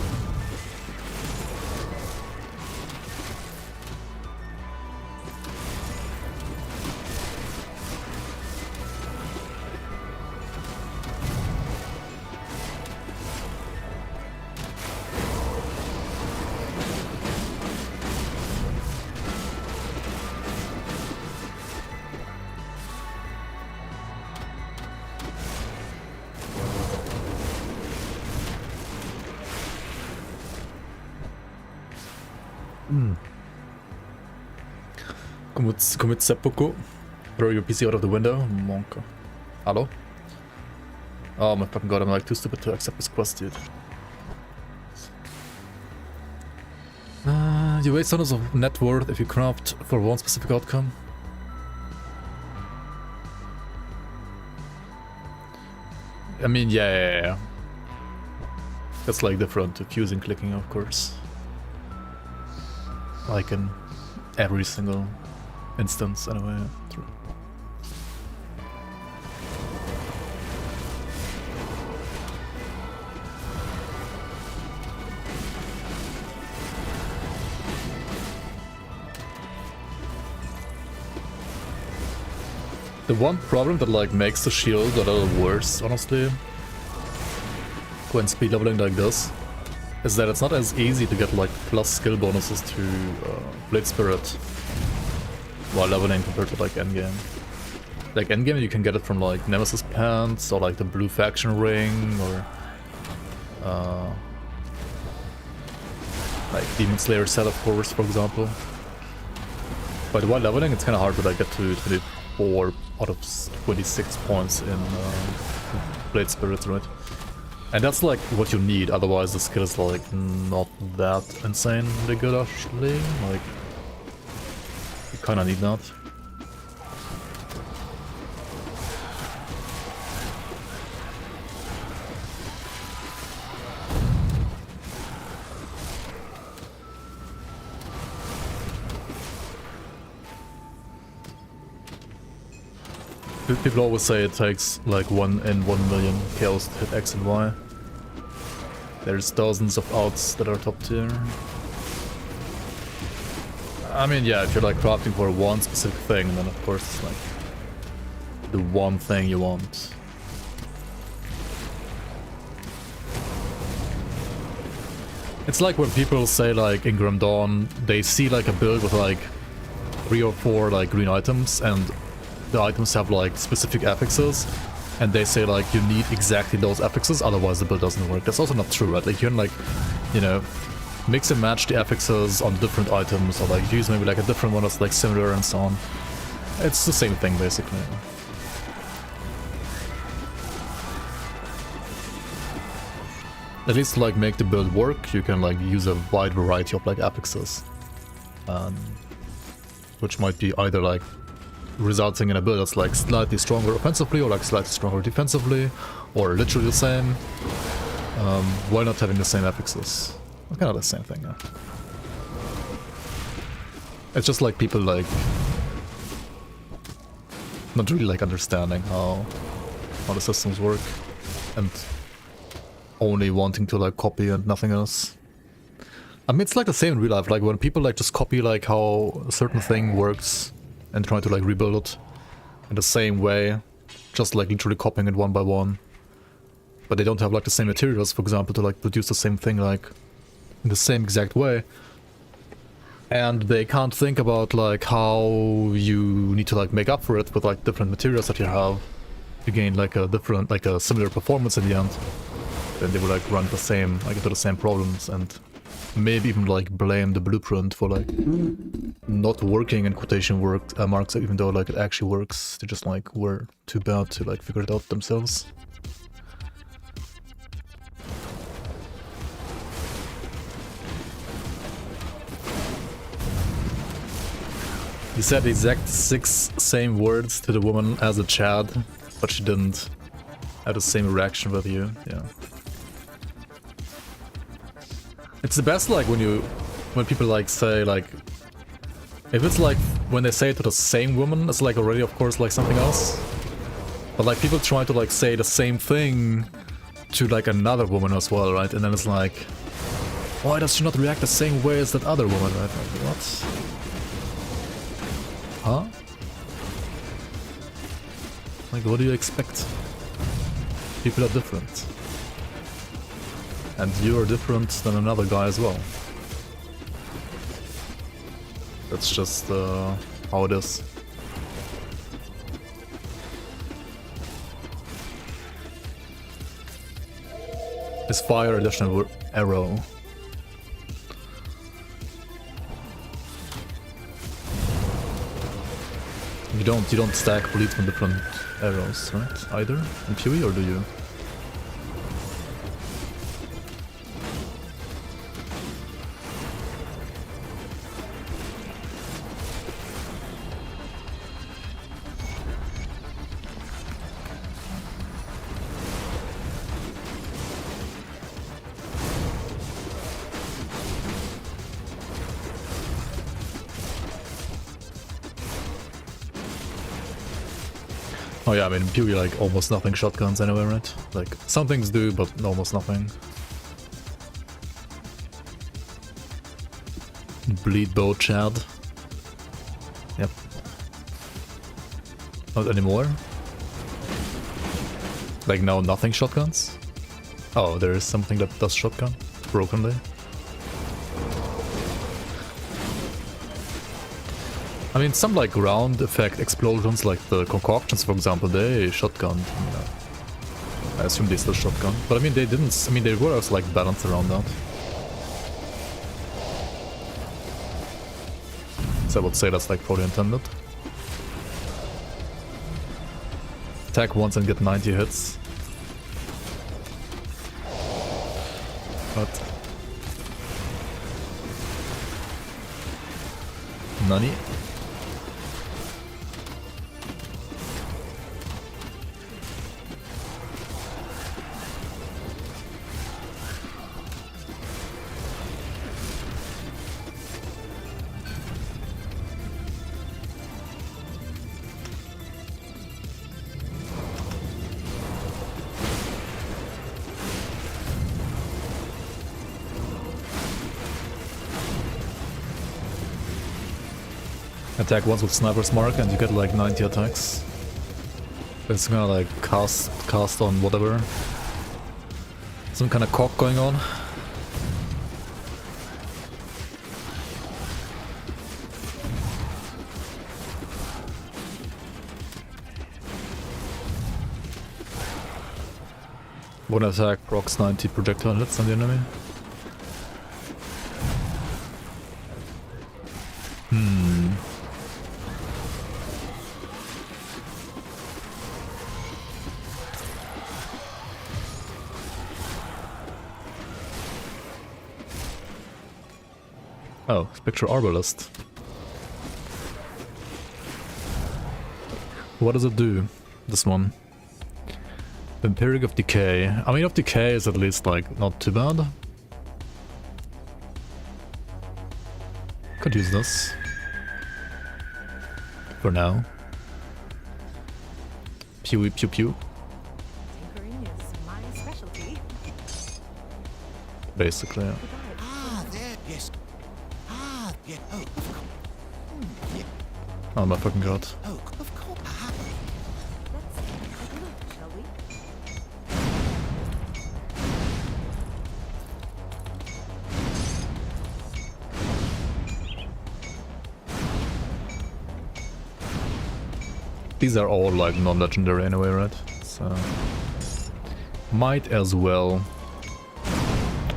Commit seppuku. Throw your PC out of the window. Monka. Hello? Oh my fucking god, I'm like too stupid to accept this quest, dude. you waste tons of net worth if you craft for one specific outcome? I mean, yeah. That's like different to fusing clicking, of course. Like in every single instance, anyway. True. The one problem that like makes the shield a little worse, honestly, when speed leveling like this, is that it's not as easy to get like plus skill bonuses to Blade Spirit while leveling compared to like endgame. Like endgame you can get it from like Nemesis Pants or like the Blue Faction Ring or like Demonslayer set, of course, for example. But while leveling it's kind of hard to like get to 24 out of 26 points in Blade Spirit, right? And that's like what you need, otherwise the skill is like not that insanely good actually, like you kinda need that. People always say it takes like 1 in 1 million kills to hit X and Y. There's dozens of outs that are top tier. I mean, yeah, if you're like crafting for one specific thing, then of course it's like the one thing you want. It's like when people say like in Grim Dawn, they see like a build with like 3 or 4 like green items and the items have like specific affixes and they say like you need exactly those affixes, otherwise the build doesn't work. That's also not true, right? Like you can like, you know, mix and match the affixes on different items or like use maybe like a different one that's like similar and so on. It's the same thing basically. At least to like make the build work, you can like use a wide variety of like affixes. Which might be either like resulting in a build that's like slightly stronger offensively or like slightly stronger defensively, or literally the same, while not having the same affixes. Kind of the same thing, yeah. It's just like people like not really like understanding how the systems work and only wanting to like copy and nothing else. I mean, it's like the same in real life, like when people like just copy like how a certain thing works and trying to like rebuild it in the same way, just like literally copying it one by one. But they don't have like the same materials, for example, to like produce the same thing like in the same exact way. And they can't think about like how you need to like make up for it with like different materials that you have to gain like a different, like a similar performance in the end. Then they will like run the same, like into the same problems and maybe even like blame the blueprint for like not working in quotation marks, even though like it actually works. They just like were too bad to like figure it out themselves. You said the exact 6 same words to the woman as a Chad, but she didn't have the same reaction with you. Yeah. It's the best like when people like say like, if it's like when they say it to the same woman, it's like already of course like something else. But like people try to like say the same thing to like another woman as well, right? And then it's like, why does she not react the same way as that other woman, right? Like, what? Huh? Like, what do you expect? People are different. And you are different than another guy as well. That's just how it is. Is fire additional arrow? You don't stack policemen different arrows, right? Either in PoE, or do you? Oh yeah, I mean, in PoE, like, almost nothing shotguns anyway, right? Like, some things do, but almost nothing. Bleed bow, Chad. Yep. Not anymore? Like, no, nothing shotguns? Oh, there is something that does shotgun? Brokenly? I mean, some like ground effect explosions, like the concoctions, for example, they shotgunned. I assume they still shotgun. But I mean, they didn't. I mean, they were also like balanced around that. So I would say that's like probably intended. Attack once and get 90 hits. What? Nani? Attack once with Sniper's Mark and you get like 90 attacks. It's gonna like cast on whatever. Some kind of cock going on. One attack procs 90 projectile hits on the enemy. Oh, Spectre Arbalest. What does it do, this one? Vampiric of Decay. I mean, of Decay is at least, like, not too bad. Could use this. For now. Pew pew pew. Tinkering is my specialty. Basically, yeah. Ah, there, yes. Ah, yeah. Oh, Oh my fucking god. oh, of course. Ah, Let's take a look, shall we? These are all like non-legendary anyway, right? So might as well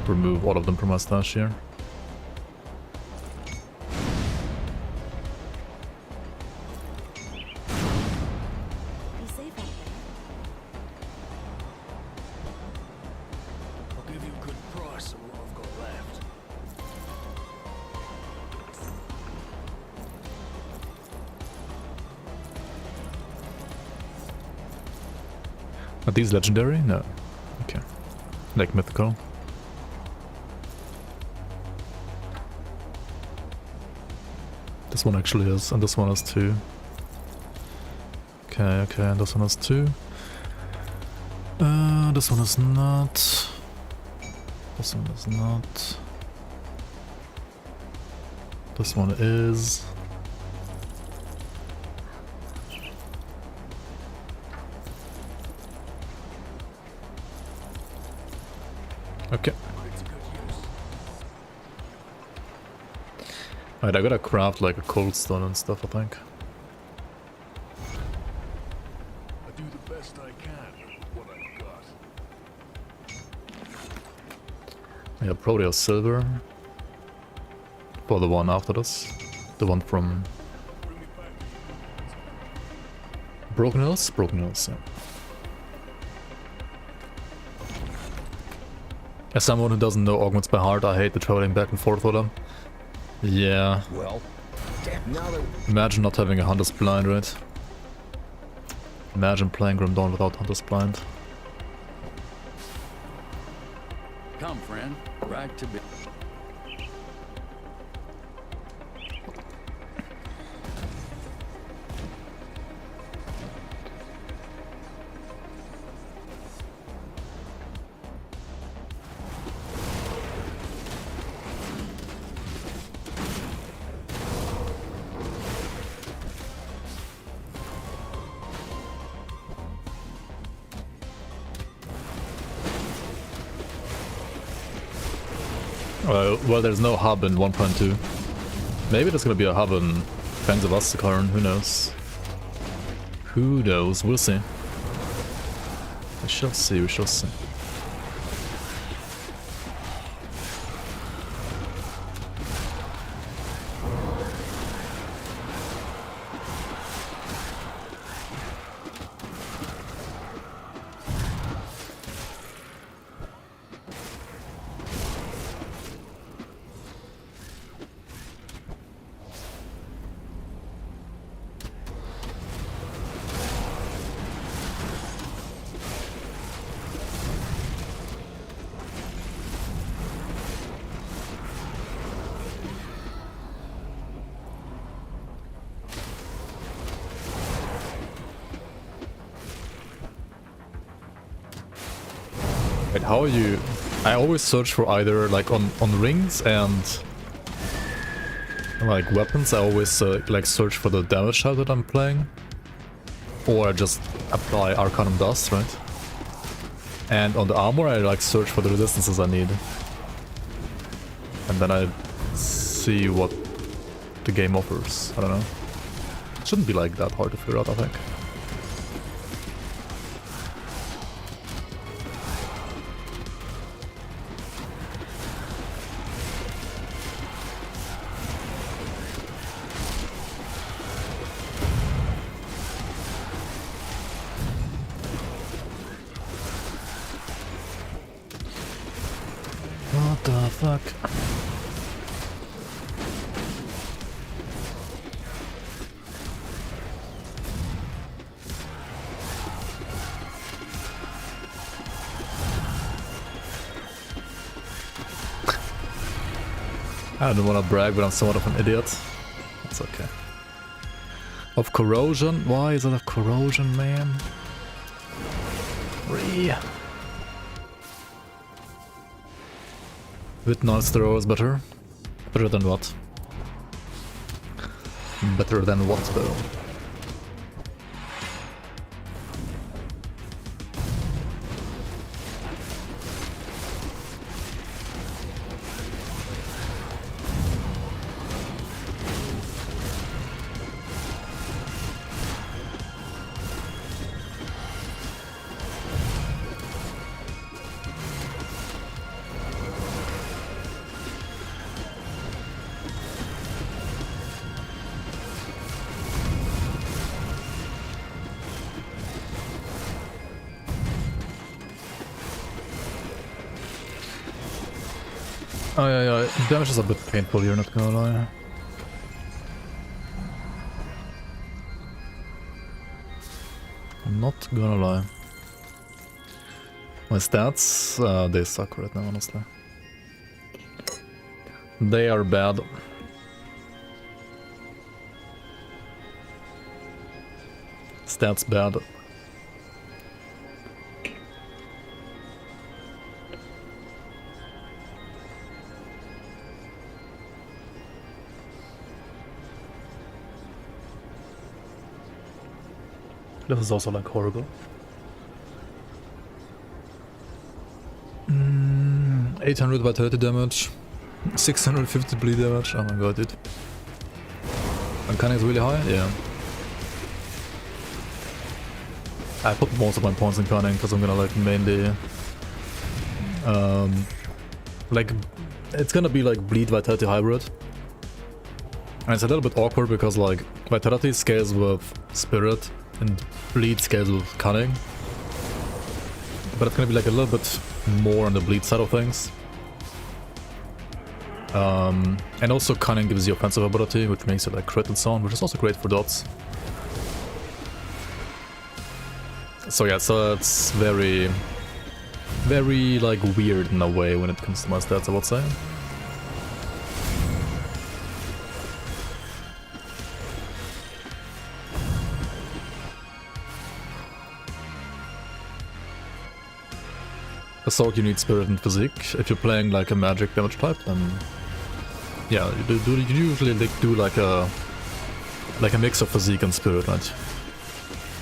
remove all of them from my stash here. Be safe out there. I'll give you a good price on what I've got left. Are these legendary? No. Okay. Like mythical. This one actually is, and this one is too. Okay, okay, and this one is too. This one is not. This one is not. This one is. Okay. Alright, I gotta craft like a cold stone and stuff, I think. I do the best I can with what I've got. Yeah, probably a silver. For the one after this. The one from Broken Hills? Broken Hills, yeah. As someone who doesn't know augments by heart, I hate the traveling back and forth with them. Yeah. Well, now that Imagine not having a Hunter's Blind, right? Imagine playing Grim Dawn without Hunter's Blind. Come, friend. Right to be. Well, there's no hub in 1.2. Maybe there's gonna be a hub in Fangs of Astakarn, who knows? Who knows? We'll see. We shall see, we shall see. Wait, how are you? I always search for either like on rings and like weapons. I always like search for the damage type that I'm playing, or I just apply Arcanum Dust, right? And on the armor, I like search for the resistances I need, and then I see what the game offers. I don't know. It shouldn't be like that hard to figure out, I think. What the fuck? I don't want to brag, but I'm somewhat of an idiot. That's okay. Of corrosion? Why is it of corrosion, man? With noise thrower is better. Better than what? Better than what though? Oh yeah, damage is a bit painful here, not gonna lie. I'm not gonna lie. My stats, they suck right now, honestly. They are bad. Stats bad. This is also like horrible. 800 vitality damage, 650 bleed damage. Oh my god, dude. And cunning is really high? Yeah. I put most of my points in cunning because I'm gonna like mainly like it's gonna be like bleed vitality hybrid. And it's a little bit awkward because like vitality scales with spirit and bleed scales with cunning, but it's gonna be like a little bit more on the bleed side of things. And also cunning gives you offensive ability, which makes it like crit and so on, which is also great for dots. So yeah, so it's very like weird in a way when it comes to my stats, I would say. Assault, you need spirit and physique. If you're playing like a magic damage type, then yeah, you usually do like a mix of physique and spirit, right?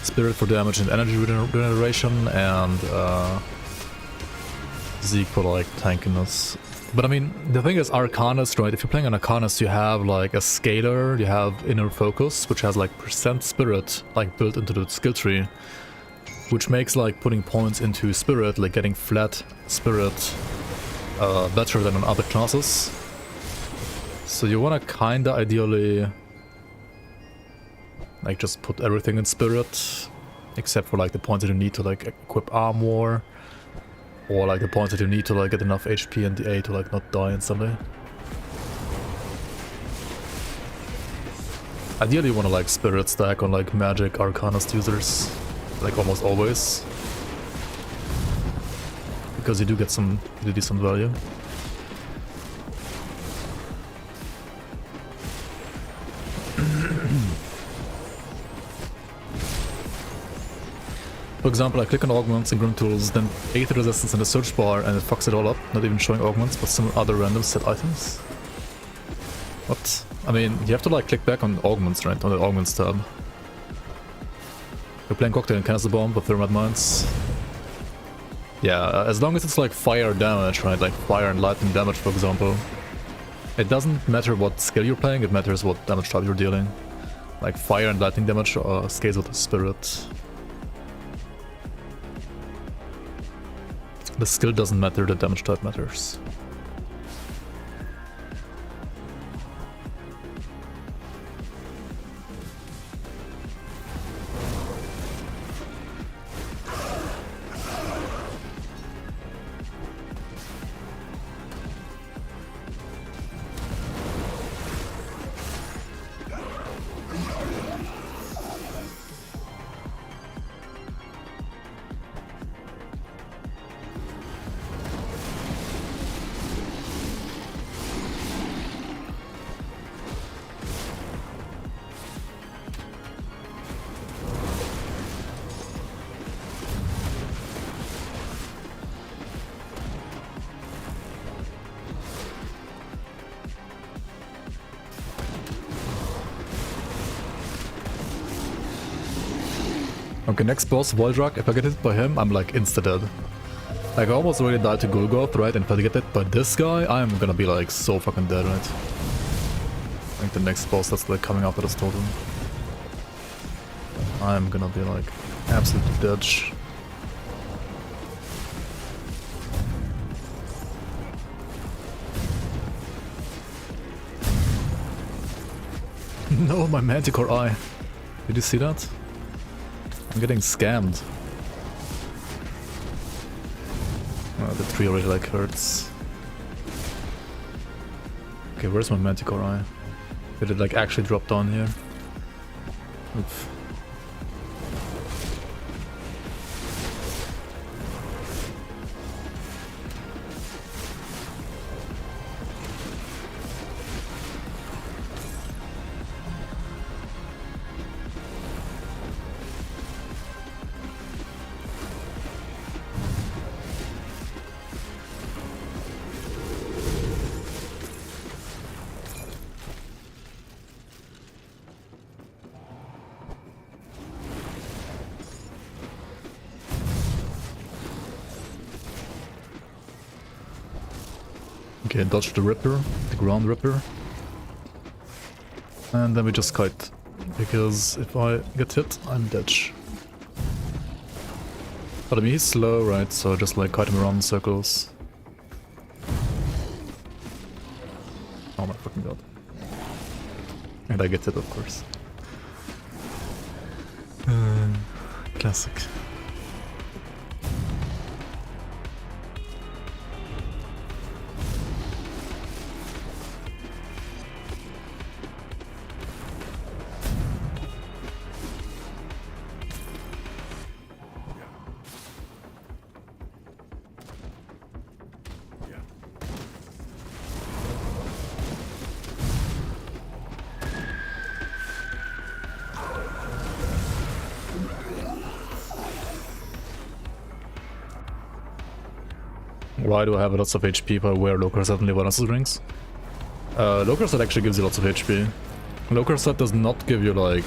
Spirit for damage and energy regeneration, and physique for like tankiness But I mean, the thing is, Arcanist, right? If you're playing an Arcanist, you have like a scalar, you have inner focus, which has like % spirit like built into the skill tree, which makes like putting points into spirit, like getting flat spirit, better than on other classes. So you wanna kinda ideally like just put everything in spirit, except for like the points that you need to like equip armor. Or like the points that you need to like get enough HP and DA to like not die instantly. Ideally you wanna like spirit stack on like magic Arcanist users, like almost always. Because you do get some really decent value. For example, I click on augments in Grimtools, then 8 resistance in the search bar and it fucks it all up, not even showing augments, but some other random set items. What? I mean, you have to like click back on augments, right? On the augments tab. You're playing Cocktail and Canister Bomb with Thermite Mines. Yeah, as long as it's like fire damage, right? Like fire and lightning damage, for example. It doesn't matter what skill you're playing, it matters what damage type you're dealing. Like fire and lightning damage scales with the spirit. The skill doesn't matter, the damage type matters. Okay, next boss, Voldrak. If I get hit by him, I'm like insta-dead. Like I almost already died to Golgoth, right? And if I get hit by this guy, I'm gonna be like so fucking dead, right? I think the next boss that's like coming after this totem. I'm gonna be like absolutely dead. No, my Manticore eye. Did you see that? I'm getting scammed. Oh, the tree already like hurts. Okay, where's my Manticore eye? Did it like actually drop down here? Oof. Okay, dodge the Ripper, the ground Ripper. And then we just kite. Because if I get hit, I'm dead. But I mean, he's slow, right? So just like kite him around in circles. Oh my fucking god. And I get hit, of course. Classic. Why do I have lots of HP if I wear Locarset and Levanus rings? Locarset actually gives you lots of HP. Locarset does not give you like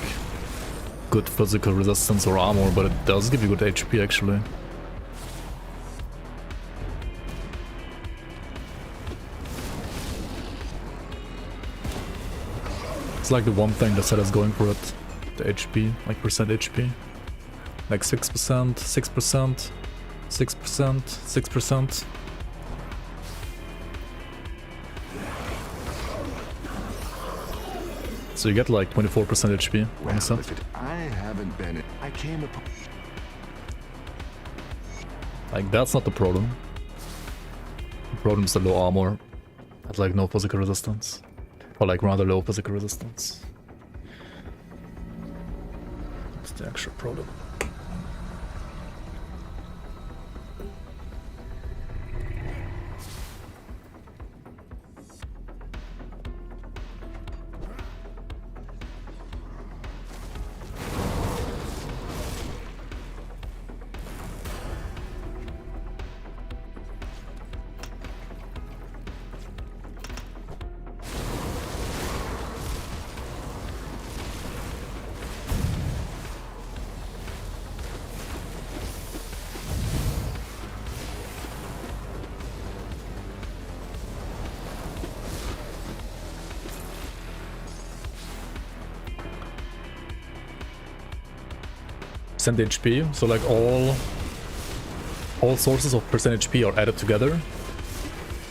good physical resistance or armor, but it does give you good HP actually. That's like the one thing the set is going for it. The HP, like percent HP. Like 6%, 6%, 6%, 6%. So you get like 24% HP on the set. I haven't been. I came upon. Like that's not the problem. The problem is the low armor. At like no physical resistance. Or like rather low physical resistance. That's the actual problem. Percent HP, so like all sources of percent HP are added together,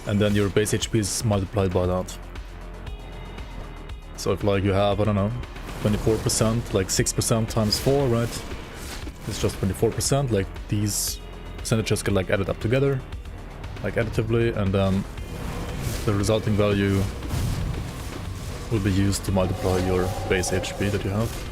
and then your base HP is multiplied by that. So if like you have, I don't know, 24%, like 6% times 4, right? It's just 24%, like these percentages get like added up together, like additively, and then the resulting value will be used to multiply your base HP that you have.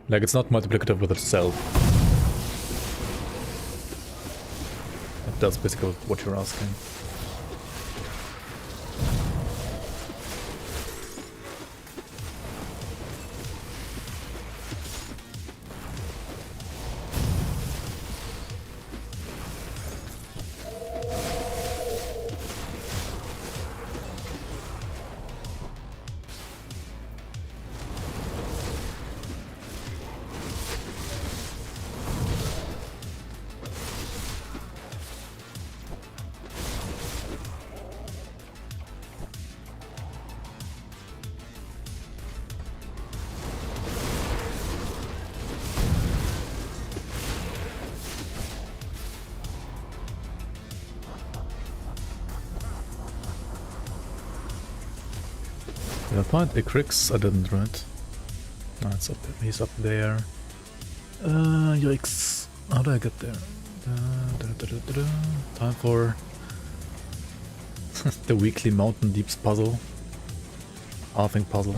Like, it's not multiplicative with itself. That's basically what you're asking. Did I find Icrix? I didn't, right? No, it's up there. He's up there. Yikes. How do I get there? Time for the weekly Mountain Deeps puzzle. Halving puzzle.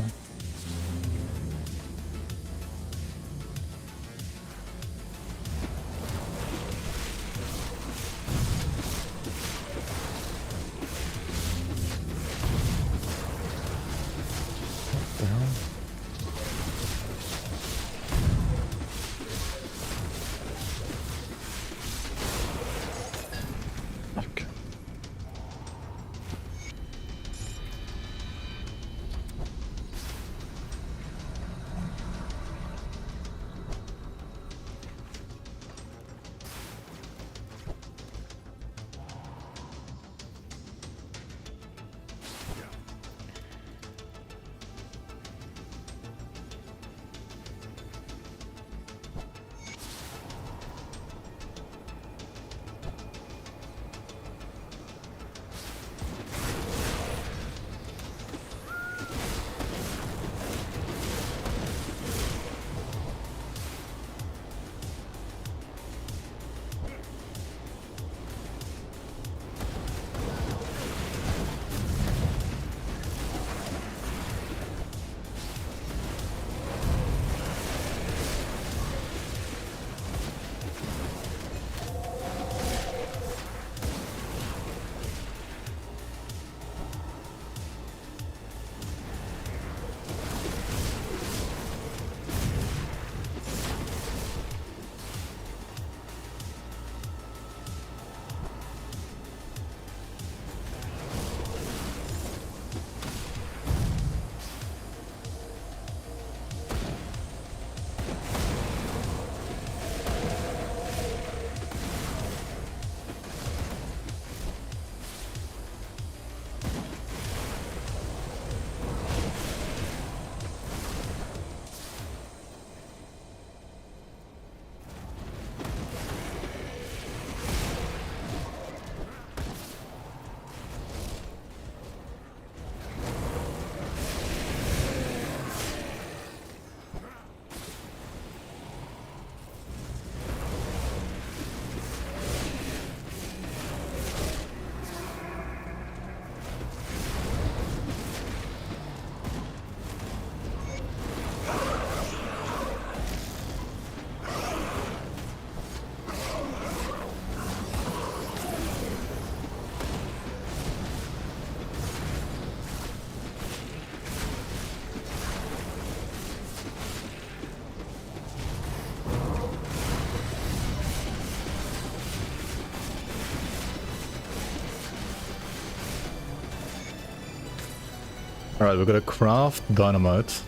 Alright, we're gonna craft dynamite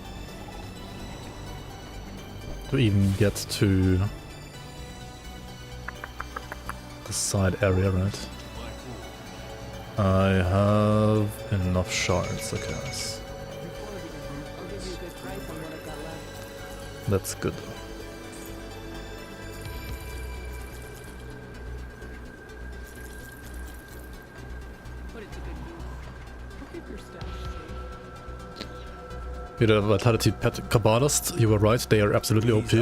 to even get to the side area, right? I have enough shards, okay. That's good. You're the Vitality Pet Kabbalist, you were right, they are absolutely OP.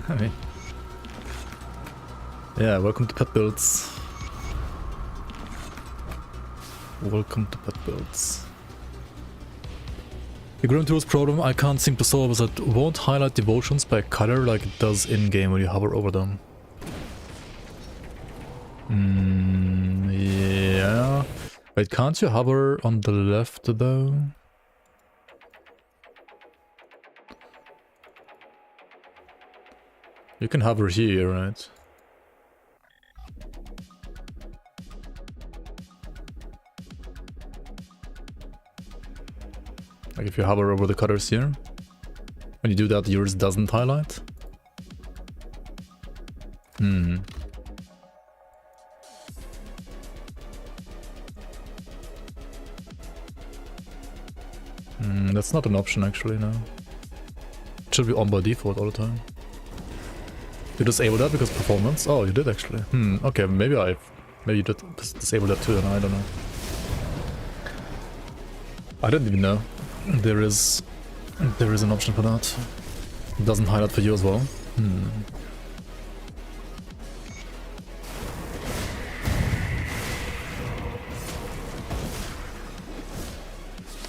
I mean, yeah, welcome to Pet Builds. Welcome to Pet Builds. The Grimtools problem I can't seem to solve is that it won't highlight devotions by color like it does in-game when you hover over them. Yeah. Wait, can't you hover on the left though? You can hover here, right? Like if you hover over the colors here, when you do that yours doesn't highlight? That's not an option actually, no. It should be on by default all the time. You disable that because performance? Oh, you did actually. Okay, maybe you did disable that too, and I don't know. I didn't even know. There is an option for that. It doesn't highlight for you as well.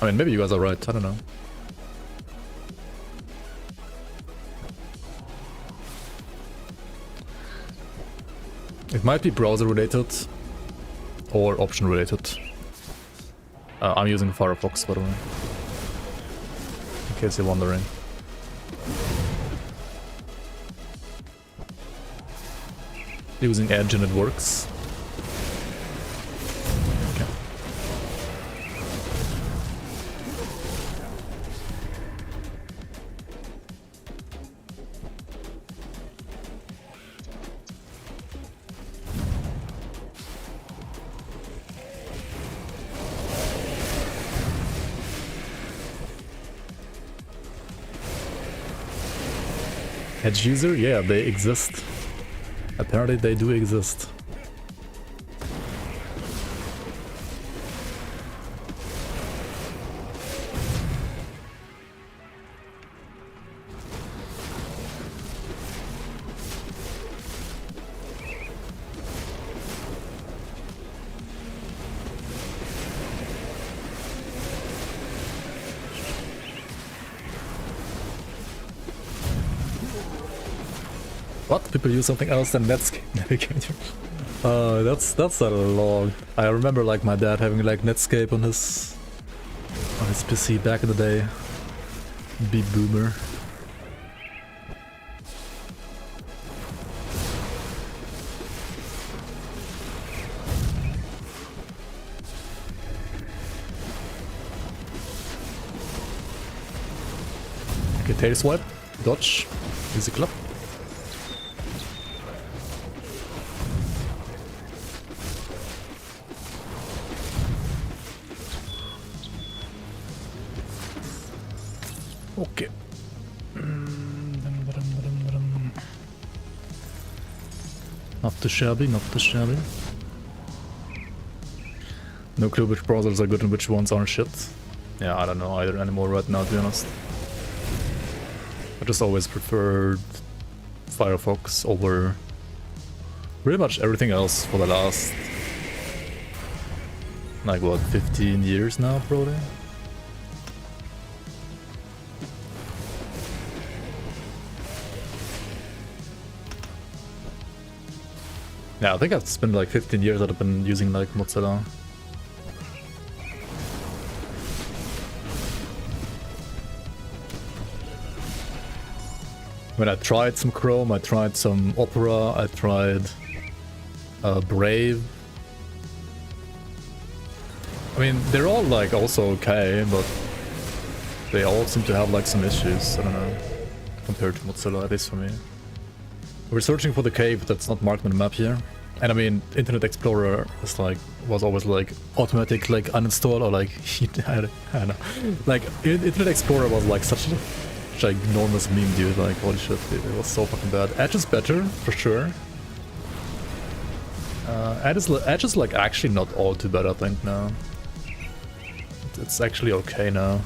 I mean, maybe you guys are right, I don't know. It might be browser related or option related. I'm using Firefox, by the way, in case you're wondering. Using Edge and it works. Okay. Edge user? Yeah, they exist. Apparently they do exist. What? People use something else than Netscape Navigator? That's a long. I remember like my dad having like Netscape on his PC back in the day. Big boomer. Okay, tail swipe, dodge, easy clap. Okay. Not too shabby, not too shabby. No clue which browsers are good and which ones aren't shit. Yeah, I don't know either anymore right now, to be honest. I just always preferred Firefox over pretty much everything else for the last, like what, 15 years now, probably? Yeah, I think it's been like 15 years that I've been using like Mozilla. When I tried some Chrome, I tried some Opera, I tried Brave. I mean, they're all like also okay, but they all seem to have like some issues, I don't know, compared to Mozilla, at least for me. We're searching for the cave that's not marked on the map here. And I mean, Internet Explorer is like, was always like automatic like uninstall or like, I don't know. Like, Internet Explorer was like such a ginormous meme, dude, like holy shit, dude, it was so fucking bad. Edge is better, for sure. Edge is like actually not all too bad, I think, now. It's actually okay now.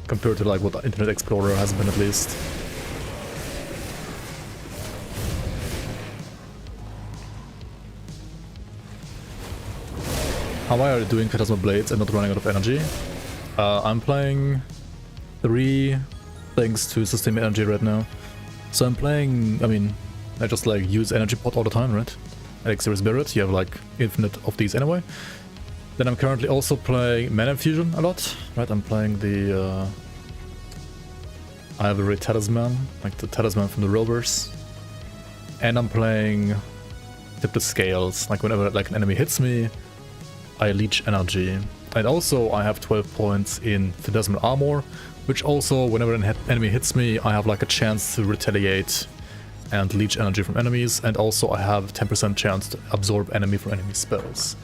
Compared to like what Internet Explorer has been, at least. How are you doing Phantasmal Blades and not running out of energy? I'm playing 3 things to sustain my energy right now. So I'm playing, I mean, I just like use energy pot all the time, right? Elixir Spirit, you have like infinite of these anyway. Then I'm currently also playing Mana Infusion a lot, right? I'm playing the Ivory Talisman, like the Talisman from the Rovers. And I'm playing Tip the Scales, like whenever like an enemy hits me, I leech energy. And also I have 12 points in Phantasmal Armor, which also whenever an enemy hits me, I have like a chance to retaliate and leech energy from enemies. And also I have 10% chance to absorb enemy from enemy spells.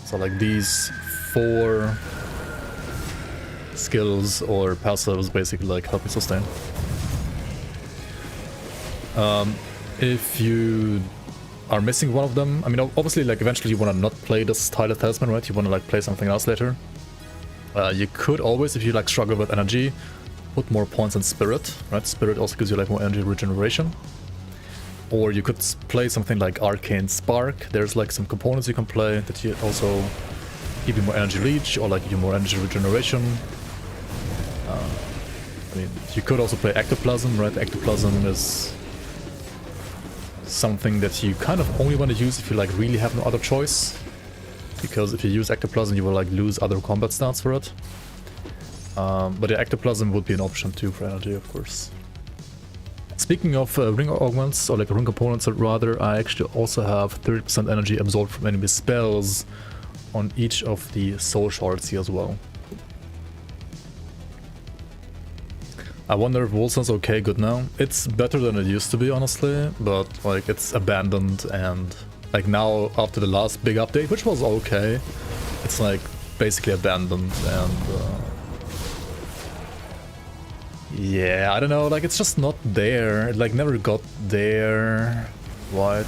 So like these 4 skills or passives basically like help me sustain. If you are missing one of them, I mean obviously like eventually you want to not play this Tyler Talisman, right? You want to like play something else later. You could always, if you like struggle with energy, put more points in Spirit, right? Spirit also gives you like more energy regeneration. Or you could play something like Arcane Spark. There's like some components you can play that you also give you more energy leech or like give you more energy regeneration. I mean, you could also play Ectoplasm, right? Ectoplasm is something that you kind of only want to use if you like really have no other choice. Because if you use Ectoplasm, you will like lose other combat stats for it. But the Ectoplasm would be an option too for energy, of course. Speaking of ring augments, or like ring components rather, I actually also have 30% energy absorbed from enemy spells on each of the soul shards here as well. I wonder if Wolson's okay good now. It's better than it used to be, honestly, but like it's abandoned, and like now after the last big update, which was okay, it's like basically abandoned. And yeah, I don't know, like it's just not there. It like never got there. What?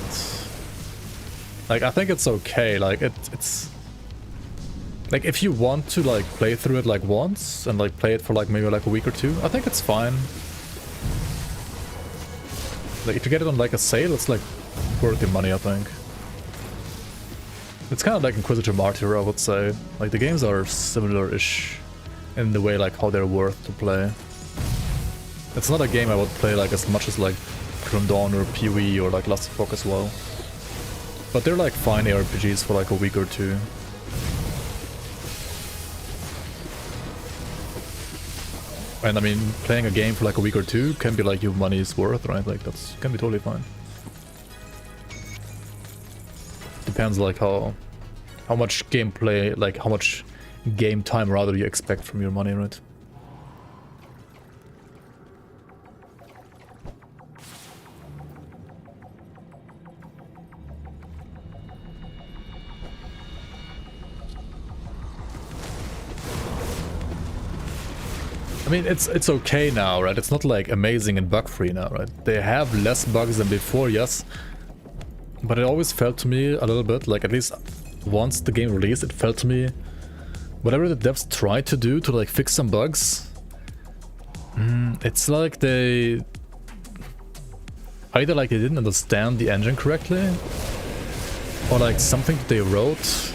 Like I think it's okay. Like it's like if you want to like play through it like once and like play it for like maybe like a week or 2, I think it's fine. Like if you get it on like a sale, it's like worth the money, I think. It's kind of like Inquisitor Martyr, I would say. Like the games are similar-ish in the way like how they're worth to play. It's not a game I would play like as much as like Grim Dawn or PoE or like Last Epoch as well. But they're like fine ARPGs for like a week or 2. And I mean, playing a game for like a week or 2 can be like your money's worth, right? Like that's can be totally fine. Depends like how much gameplay, like how much game time rather you expect from your money, right? I mean, it's okay now, right? It's not like amazing and bug-free now, right? They have less bugs than before, yes. But it always felt to me a little bit, like at least once the game released, it felt to me whatever the devs tried to do to like fix some bugs, it's like they either like they didn't understand the engine correctly, or like something that they wrote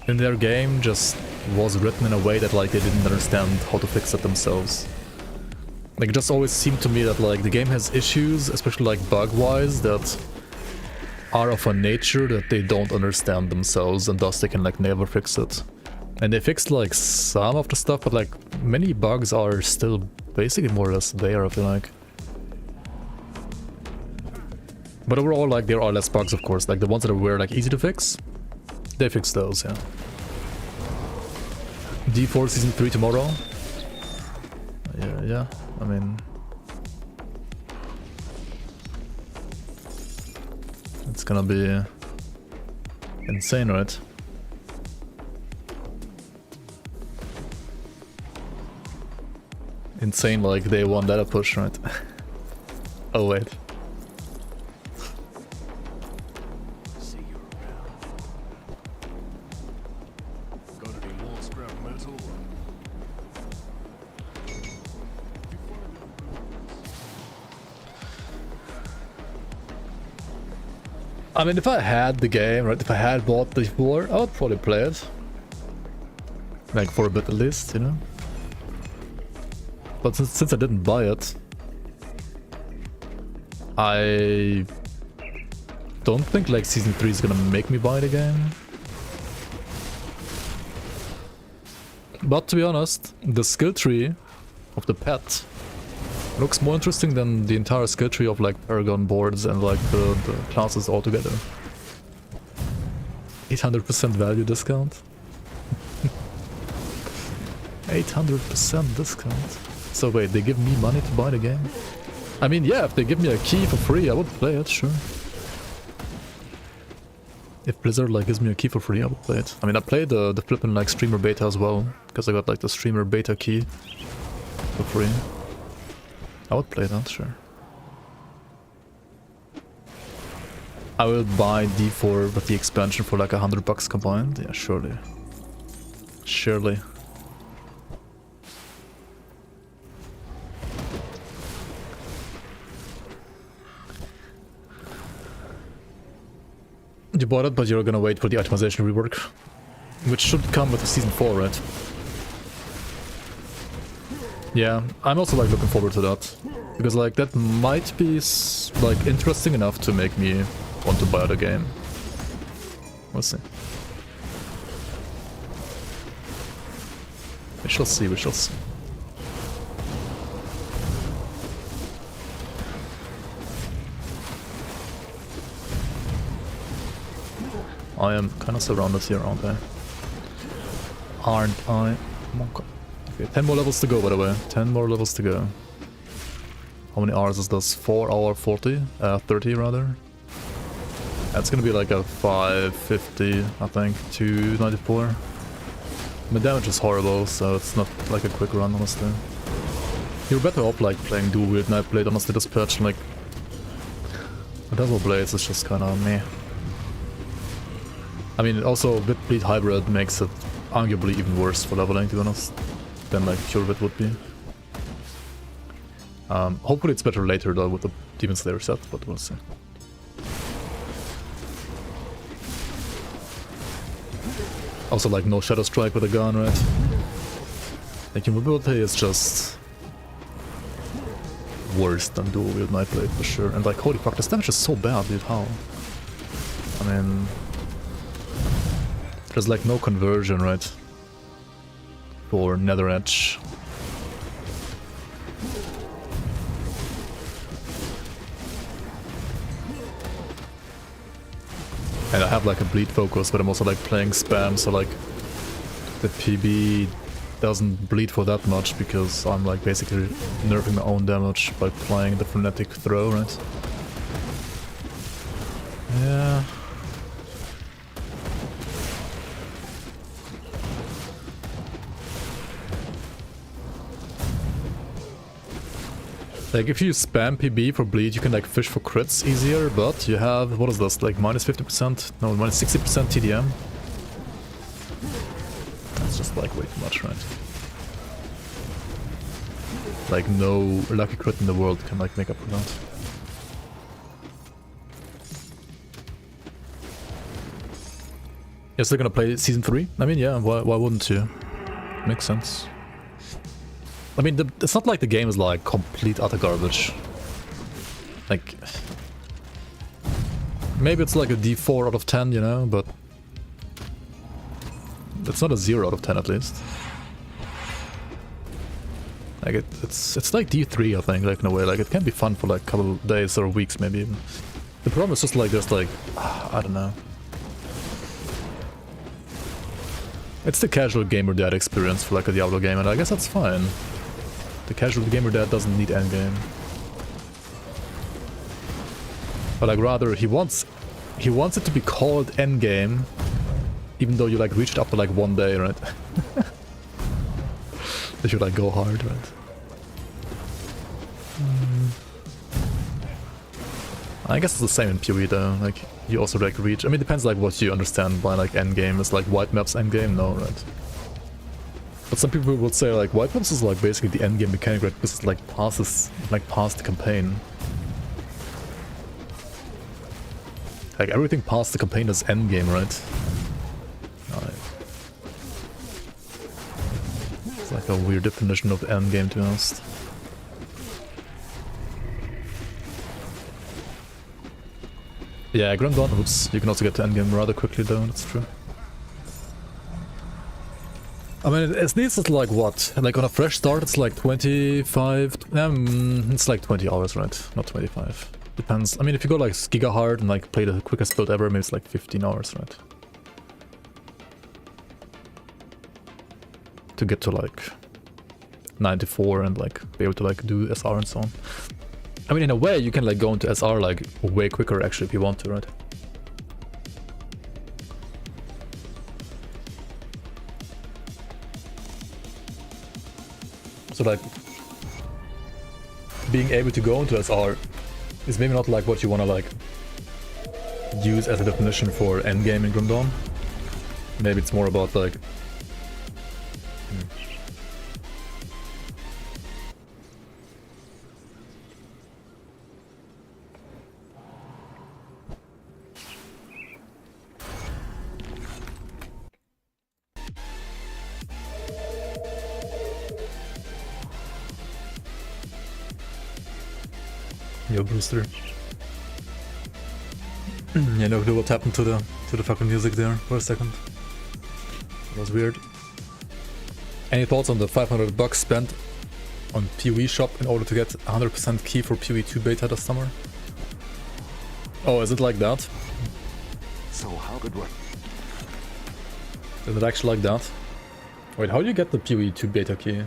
in their game just was written in a way that like they didn't understand how to fix it themselves. Like it just always seemed to me that like the game has issues, especially like bug-wise, that are of a nature that they don't understand themselves, and thus they can like never fix it. And they fixed like some of the stuff, but like many bugs are still basically more or less there, I feel like. But overall, like, there are less bugs, of course. Like, the ones that were, like, easy to fix, they fixed those, yeah. D4 Season 3 tomorrow. Yeah, I mean... It's gonna be... insane, right? Insane, like, day one data push, right? Oh, wait. See you around. Got any more scrap metal? I mean, if I had the game, right? If I had bought the 4, I would probably play it. Like, for a bit at least, you know? But since I didn't buy it, I don't think like Season 3 is gonna make me buy the game. But to be honest, the skill tree of the pet looks more interesting than the entire skill tree of like Paragon boards and like the classes altogether. 800% value discount. 800% discount. So wait, they give me money to buy the game? I mean, yeah, if they give me a key for free, I would play it, sure. If Blizzard like gives me a key for free, I would play it. I mean, I played the flippin' like streamer beta as well, because I got like the streamer beta key for free. I would play that, sure. I will buy D4 with the expansion for like $100 combined. Yeah, surely. Surely. You bought it, but you're gonna wait for the itemization rework, which should come with Season 4, right? Yeah, I'm also like looking forward to that, because like that might be like interesting enough to make me want to buy the game. We'll see. We shall see, we shall see. I am kind of surrounded here, aren't I? Aren't I? Okay, 10 more levels to go, by the way. 10 more levels to go. How many hours is this? 4 hour 40? 30 rather. That's gonna be like a 550, I think, 294. My damage is horrible, so it's not like a quick run, honestly. You're better off like playing Dual Wield Nightblade, honestly, this patch, like... Dazzle Blades is just kinda meh. I mean, also, Wit Bleed Hybrid makes it arguably even worse for leveling, to be honest, than like pure Wit would be. Hopefully it's better later though with the Demonslayer set, but we'll see. Also like no Shadow Strike with a gun, right? Like your mobility is just worse than Dual Wield Nightblade for sure. And like holy fuck, this damage is so bad, dude, how? I mean... There's like no conversion, right? For Nether Edge. And I have like a bleed focus, but I'm also like playing spam, so like the PB doesn't bleed for that much because I'm like basically nerfing my own damage by playing the frenetic throw, right? Yeah. Like, if you spam PB for bleed, you can, like, fish for crits easier, but you have, what is this, like, minus 50%? No, minus 60% TDM? That's just, like, way too much, right? Like, no lucky crit in the world can, like, make up for that. You're still gonna play Season 3? I mean, yeah, why wouldn't you? Makes sense. I mean, it's not like the game is like complete utter garbage. Like, maybe it's like a D4 out of 10, you know, but it's not a 0 out of 10 at least. Like it's like D3, I think, like in a way. Like it can be fun for like a couple of days or weeks maybe even. The problem is just like there's like I don't know. It's the casual gamer dad experience for like a Diablo game, and I guess that's fine. The casual gamer dad doesn't need endgame. But like rather he wants it to be called endgame, even though you like reach it after like 1 day, right? If you like go hard, right? I guess it's the same in PoE though, like you also like reach, I mean it depends like what you understand by like endgame. Is like white maps endgame? No, right? But some people would say like white maps is like basically the endgame mechanic, right? Because it's like past the campaign. Like everything past the campaign is endgame, right? It's like a weird definition of endgame, to be honest. Yeah, Grim Dawn, oops. You can also get to endgame rather quickly though, that's true. I mean, it needs like what? Like on a fresh start it's like 25... it's like 20 hours, right? Not 25. Depends. I mean, if you go like giga hard and like play the quickest build ever, maybe it's like 15 hours, right? To get to like 94 and like be able to like do SR and so on. I mean, in a way, you can like go into SR like way quicker actually if you want to, right? So like being able to go into SR is maybe not like what you want to like use as a definition for endgame in Grim Dawn. Maybe it's more about like Yo, Brewster. Yeah, no clue what happened to the fucking music there for a second. It was weird. Any thoughts on the $500 spent on PoE shop in order to get 100% key for PoE 2 beta this summer? Oh, is it like that? So how good work? Is it actually like that? Wait, how do you get the PoE 2 beta key?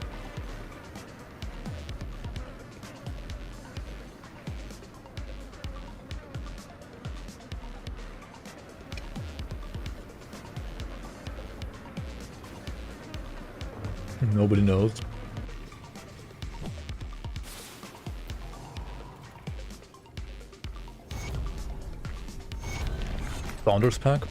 Nobody knows. Founders pack?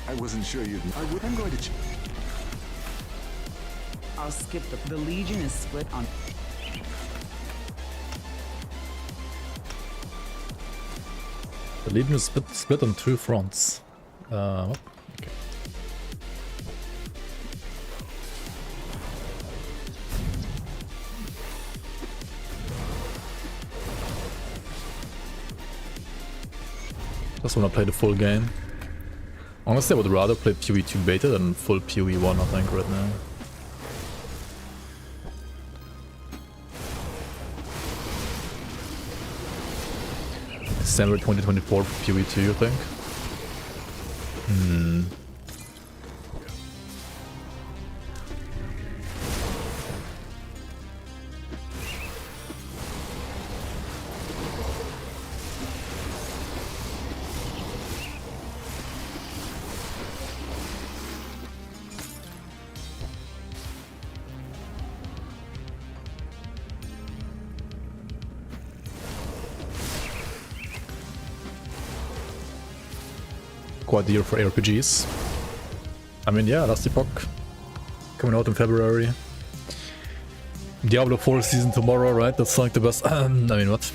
I wasn't sure you'd... I'm going to... I'll skip the Legion is split on... The Legion is split on 2 fronts. What? Okay. Just wanna play the full game. Honestly, I would rather play PoE 2 beta than full PoE 1, I think, right now. December 2024 for PoE 2, I think. Quite the year for RPGs. I mean, yeah, Last Epoch coming out in February. Diablo 4 season tomorrow, right? That's like the best. I mean, what?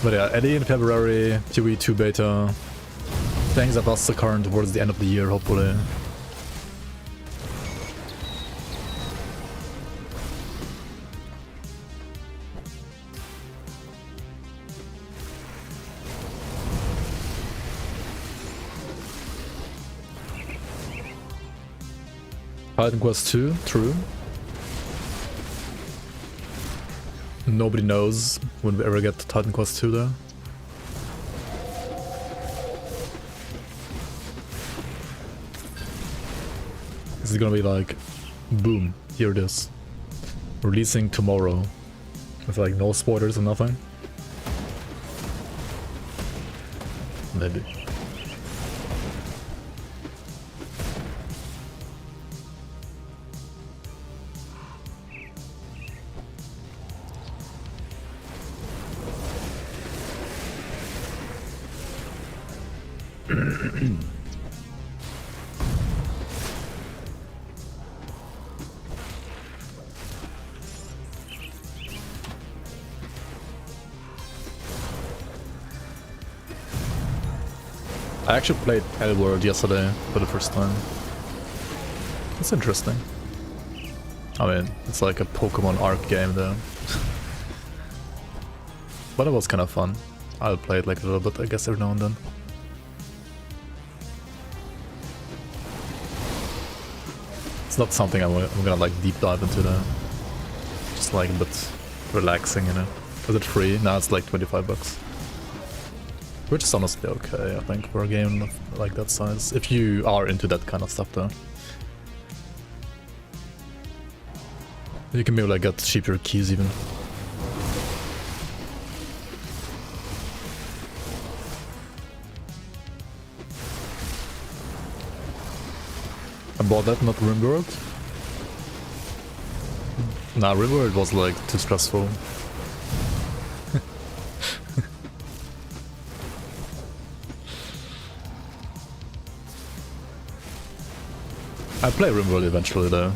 But yeah, Eddie in February, QE2 beta. Things are the current towards the end of the year, hopefully. Titan Quest 2, true. Nobody knows when we ever get to Titan Quest 2 though. This is gonna be like, boom, here it is. Releasing tomorrow. With like no spoilers or nothing. Maybe. I actually played Hellworld yesterday for the first time. It's interesting. I mean, it's like a Pokemon Arc game though. But it was kind of fun. I'll play it like a little bit, I guess, every now and then. It's not something I'm gonna like deep dive into though. Just like a bit relaxing, you know. Is it free? Now it's like 25 bucks. Which is honestly okay, I think, for a game of like that size. If you are into that kind of stuff though. You can maybe like get cheaper keys even. I bought that, not RimWorld. Nah, RimWorld was like too stressful. I play RimWorld eventually though.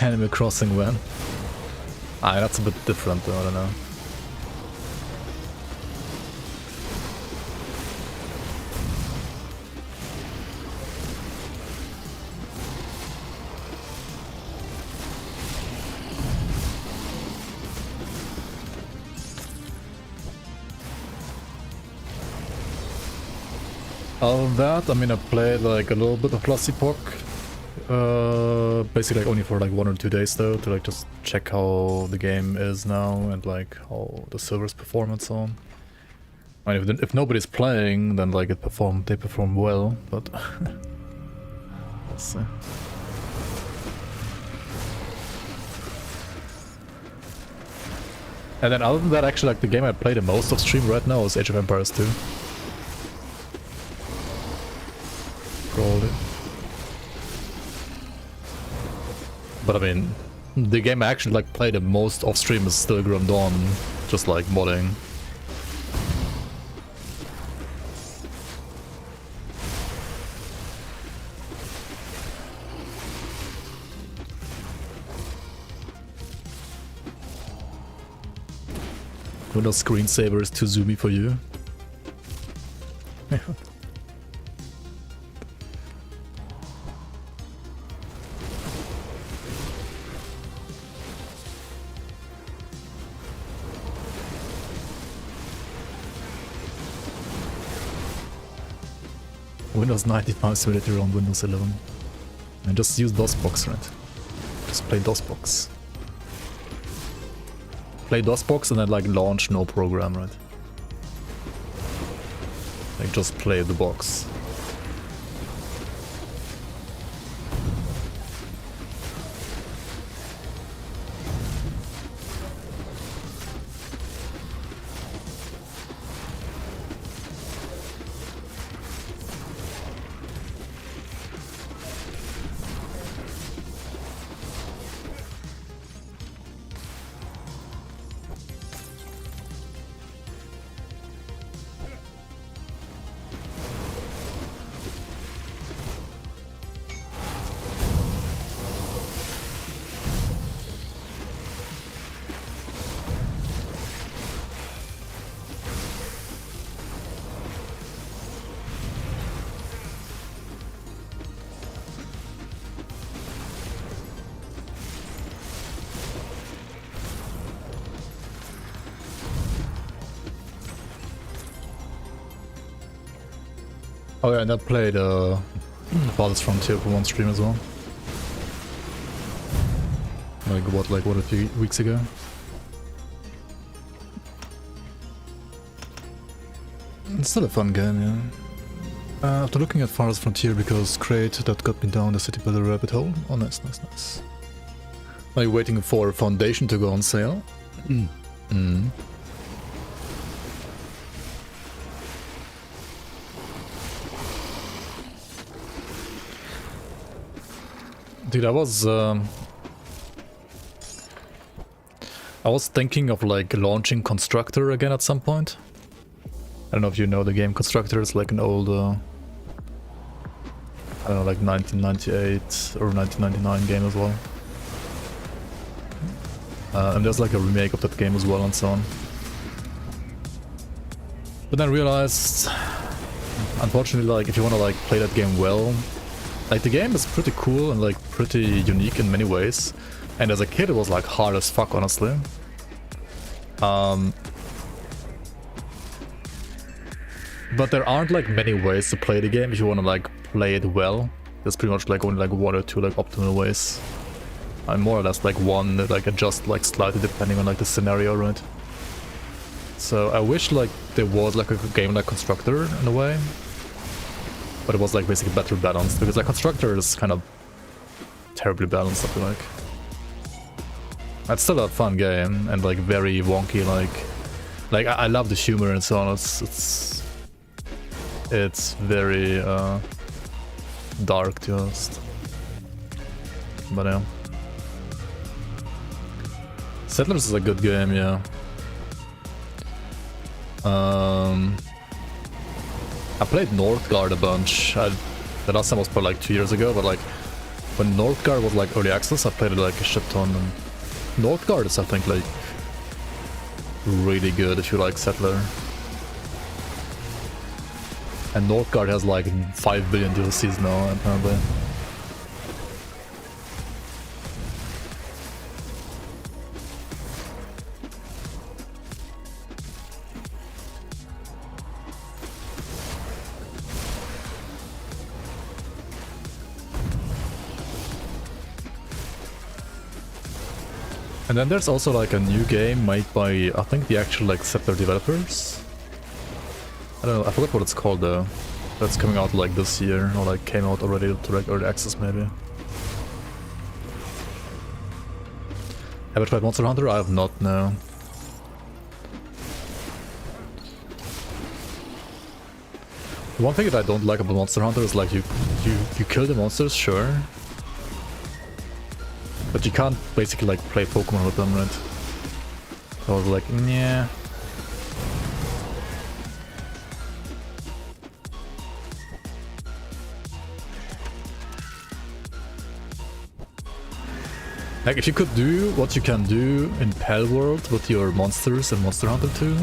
Animal Crossing when? Ah, that's a bit different though, I don't know. Other than that, I mean, I played like a little bit of Lost Epoch. Basically like only for like 1 or 2 days though, to like just check how the game is now and like how the servers perform and so on. I mean, if nobody's playing, then like they perform well, but let's see. And then other than that, actually like the game I play the most off stream right now is Age of Empires 2. Probably. But I mean, the game I actually like play the most off stream is still Grim Dawn, just like modding. Windows screensaver is too zoomy for you. Windows 95 simulator on Windows 11. And just use DOSBox, right? Just play DOSBox. Play DOSBox and then like launch no program, right? Like just play the box. Oh yeah, and I played Farthest Frontier for one stream as well. Like what a few weeks ago. It's still a fun game, yeah. After looking at Farthest Frontier because great, that got me down the city builder rabbit hole. Oh nice, nice, nice. Are you waiting for Foundation to go on sale? Dude, I was thinking of like launching Constructor again at some point. I don't know if you know the game Constructor. It's like an old, I don't know, like 1998 or 1999 game as well. And there's like a remake of that game as well and so on. But then I realized, unfortunately, like if you want to like play that game well, like the game is pretty cool and like pretty unique in many ways. And as a kid it was like hard as fuck, honestly. But there aren't like many ways to play the game if you want to like play it well. There's pretty much like only like one or two like optimal ways. And more or less like one like adjust like slightly depending on like the scenario, right? So I wish like there was like a game like Constructor in a way. But it was like basically better balanced, because like Constructor is kind of terribly balanced, I feel like. It's still a fun game and like very wonky, like I love the humor and so on. It's very dark just. But yeah. Settlers is a good game, yeah. I played Northgard a bunch. The last time was probably like 2 years ago, but like when Northgard was like early access, I played it like a shit ton. And Northgard is, I think, like really good if you like Settler. And Northgard has like 5 billion DLCs now, apparently. And then there's also like a new game made by, I think, the actual like Settler developers. I don't know, I forgot what it's called though. That's coming out like this year, or like came out already to like early access maybe. Have you tried Monster Hunter? I have not, no. One thing that I don't like about Monster Hunter is like you kill the monsters, sure. But you can't basically like play Pokemon with them, right? So I was like, yeah. Like if you could do what you can do in Pal World with your monsters and Monster Hunter 2,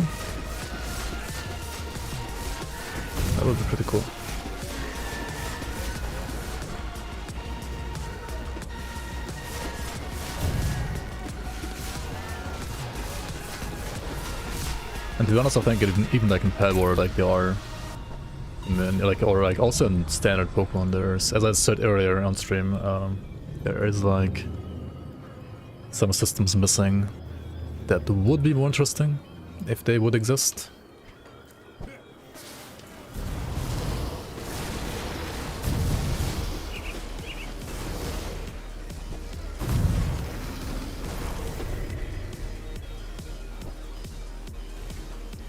that would be pretty cool. And to be honest, I think even like in Pal World, like there are, like, or like also in standard Pokemon, there's, as I said earlier on stream, there is like some systems missing that would be more interesting if they would exist.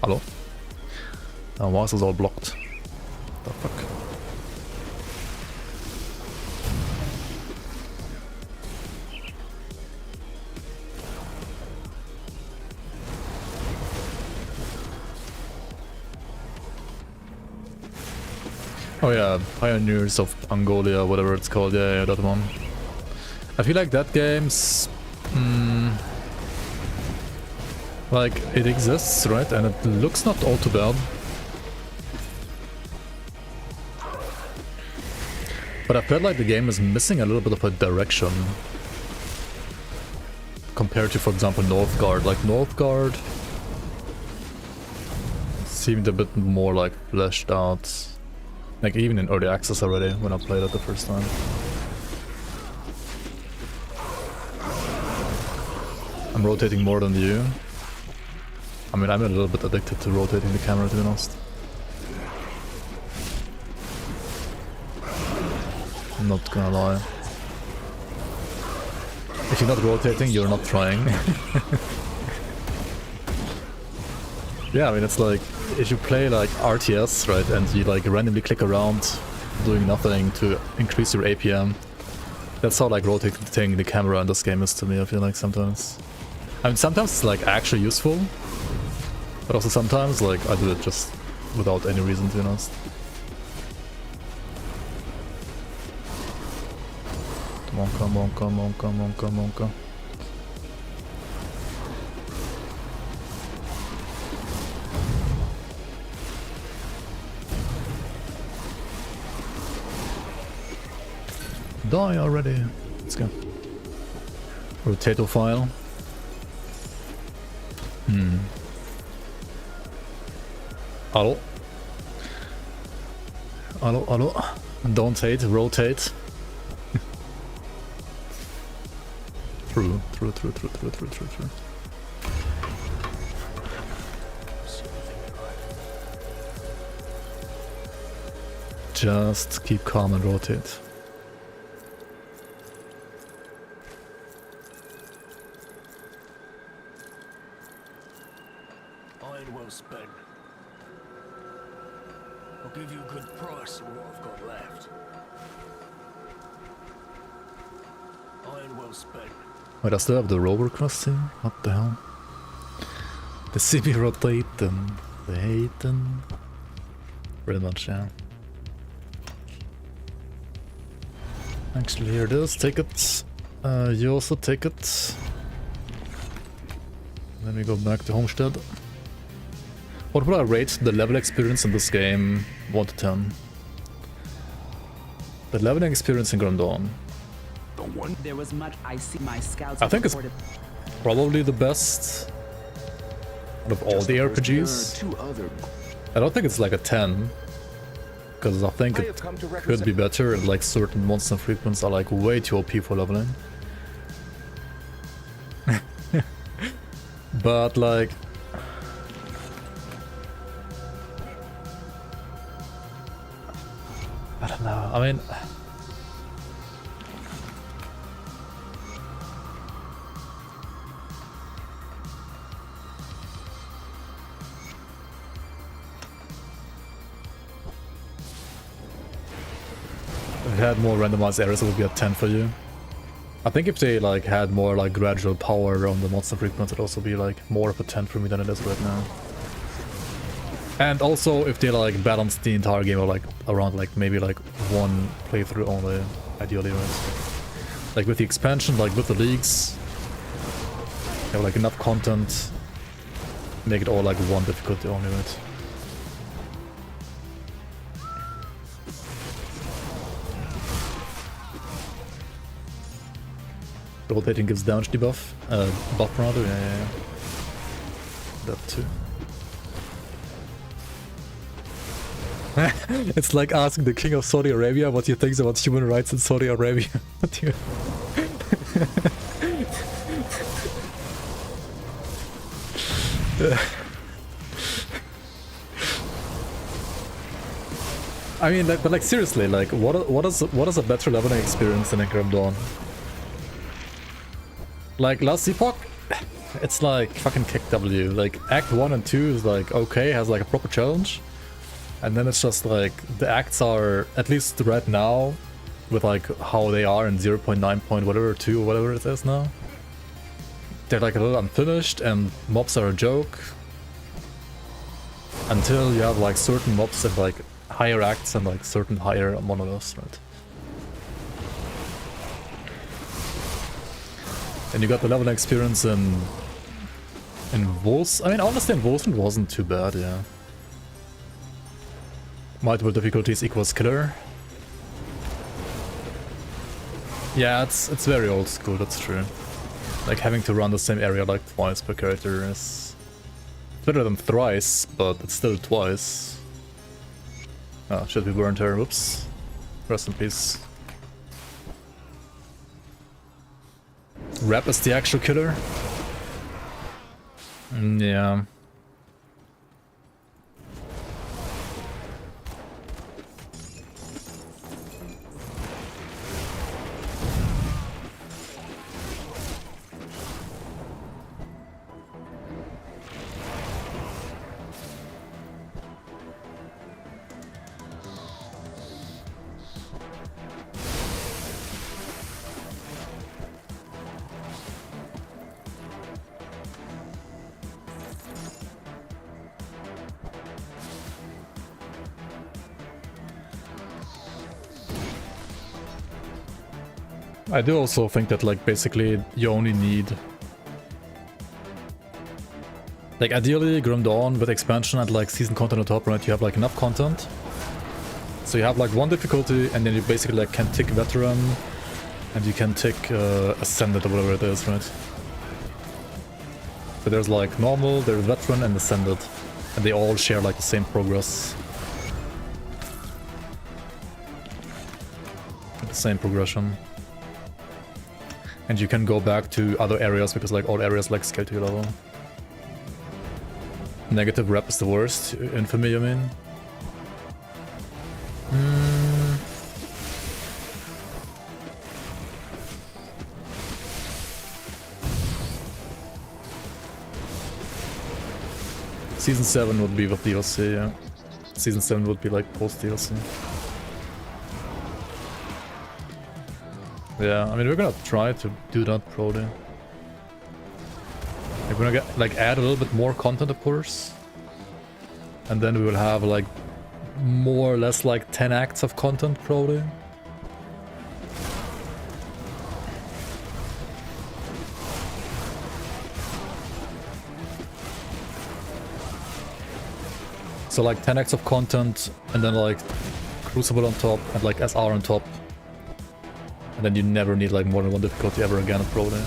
Hello? Oh, why is this all blocked? The fuck? Oh yeah, Pioneers of Angolia, whatever it's called, yeah, that one. I feel like that game's... like, it exists, right? And it looks not all too bad. But I felt like the game is missing a little bit of a direction. Compared to, for example, Northgard. Like, Northgard seemed a bit more, like, fleshed out. Like even in early access already, when I played it the first time. I'm rotating more than you. I mean, I'm a little bit addicted to rotating the camera, to be honest. I'm not gonna lie. If you're not rotating, you're not trying. Yeah, I mean, it's like, if you play like RTS, right, and you like randomly click around doing nothing to increase your APM, that's how like rotating the camera in this game is to me, I feel like sometimes. I mean, sometimes it's like actually useful, but also sometimes like I do it just without any reason, to be honest. Come on, come on, come on, come on, come on, come on. Die already. Let's go. Rotato file. Hello? Hello, hello. Don't hate, rotate. True. Just keep calm and rotate. Iron well spent. I'll give you a good price for what I've got left. Iron well spent. Wait, I still have the rover crossing? What the hell? They see me rotating. They hating. Pretty much, yeah. Actually, here it is. Take it. You also take it. Then we go back to Homestead. What would I rate the level experience in this game? 1 to 10. The leveling experience in Grim Dawn. There was much I see my scouts. I think it's probably the best out of all the RPGs. I don't think it's like a 10, because I think it could be better, and like certain monster frequencies are like way too OP for leveling. But like, I don't know, I mean, if it had more randomized areas, it would be a 10 for you. I think if they like had more like gradual power on the monster frequency, it'd also be like more of a 10 for me than it is right now. And also if they like balanced the entire game or like around like maybe like one playthrough only, ideally, right? Like with the expansion, like with the leagues, have like enough content, make it all like one difficulty only, right? Rotating gives damage debuff. Buff rather, yeah. That too. It's like asking the king of Saudi Arabia what he thinks about human rights in Saudi Arabia. What do you... I mean, like, but like seriously, like, what is a better leveling experience than in Grim Dawn? Like last Epoch, it's like fucking kick W. Like Act 1 and 2 is like okay, has like a proper challenge. And then it's just like the acts are, at least right now, with like how they are in 0.9 point whatever 2 or whatever it is now. They're like a little unfinished and mobs are a joke. Until you have like certain mobs and like higher acts and like certain higher monoliths, right? And you got the level experience in Wolves. I mean, honestly, in Wolves wasn't too bad, yeah. Multiple difficulties equals killer. Yeah, it's very old school, that's true. Like having to run the same area like twice per character is better than thrice, but it's still twice. Oh, should be burned her. Whoops. Rest in peace. Rap is the actual killer? Yeah. I do also think that, like, basically you only need, like, ideally Grim Dawn with expansion and like season content on top, right? You have like enough content, so you have like one difficulty, and then you basically like can tick veteran, and you can tick ascended or whatever it is, right? So there's like normal, there's veteran, and ascended, and they all share like the same progress, the same progression. And you can go back to other areas because like all areas like scale to your level. Negative rep is the worst, infamy, I mean. Season 7 would be with DLC, yeah. Season 7 would be like post DLC. Yeah, I mean, we're gonna try to do that probably. We're gonna get, like, add a little bit more content, of course. And then we will have, like, more or less, like, 10 acts of content, probably. So, like, 10 acts of content, and then, like, Crucible on top, and, like, SR on top. And then you never need like more than one difficulty ever again, probably.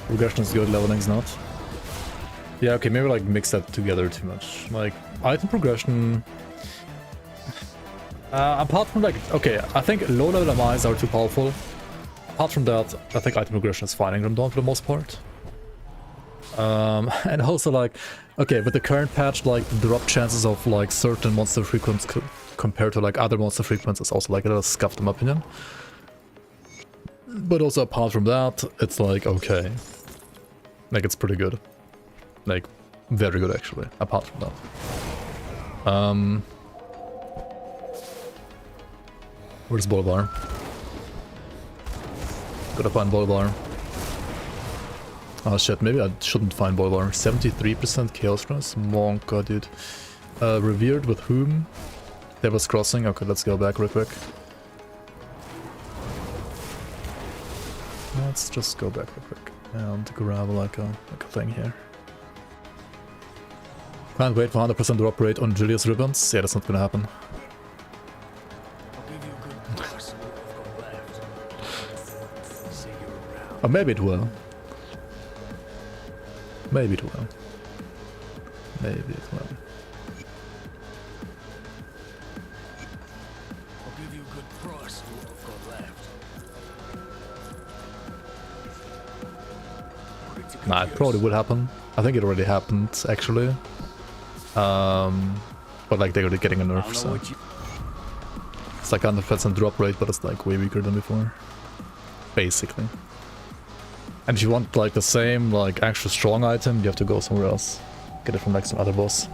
Progression is good, leveling's not. Yeah, okay, maybe like mix that together too much. Like, item progression... apart from like, okay, I think low level MIs are too powerful. Apart from that, I think item progression is fine in Grim Dawn for the most part. And also like, okay, with the current patch, like the drop chances of like certain monster frequencies compared to like other monster frequencies is also like a little scuffed in my opinion. But also apart from that, it's like, okay. Like, it's pretty good. Like, very good actually, apart from that. Where's Bolvar? Gotta find Bolvar. Oh shit, maybe I shouldn't find Bolvar. 73% Chaos Rush? Monka, dude. Revered with whom? Devil's Crossing? Okay, let's go back real quick. Let's just go back real quick and grab like a thing here. Can't wait for 100% drop rate on Julius Ribbons. Yeah, that's not gonna happen. I'll give you a good price of what I've got left. See you around. Or maybe it will. Maybe it will. Maybe it will. I'll give you a good price of what I've got left. Nah, it probably will happen. I think it already happened, actually. But like they're getting a nerf, so it's like 100% drop rate, but it's like way weaker than before, basically. And if you want like the same like actual strong item, you have to go somewhere else, get it from like some other boss.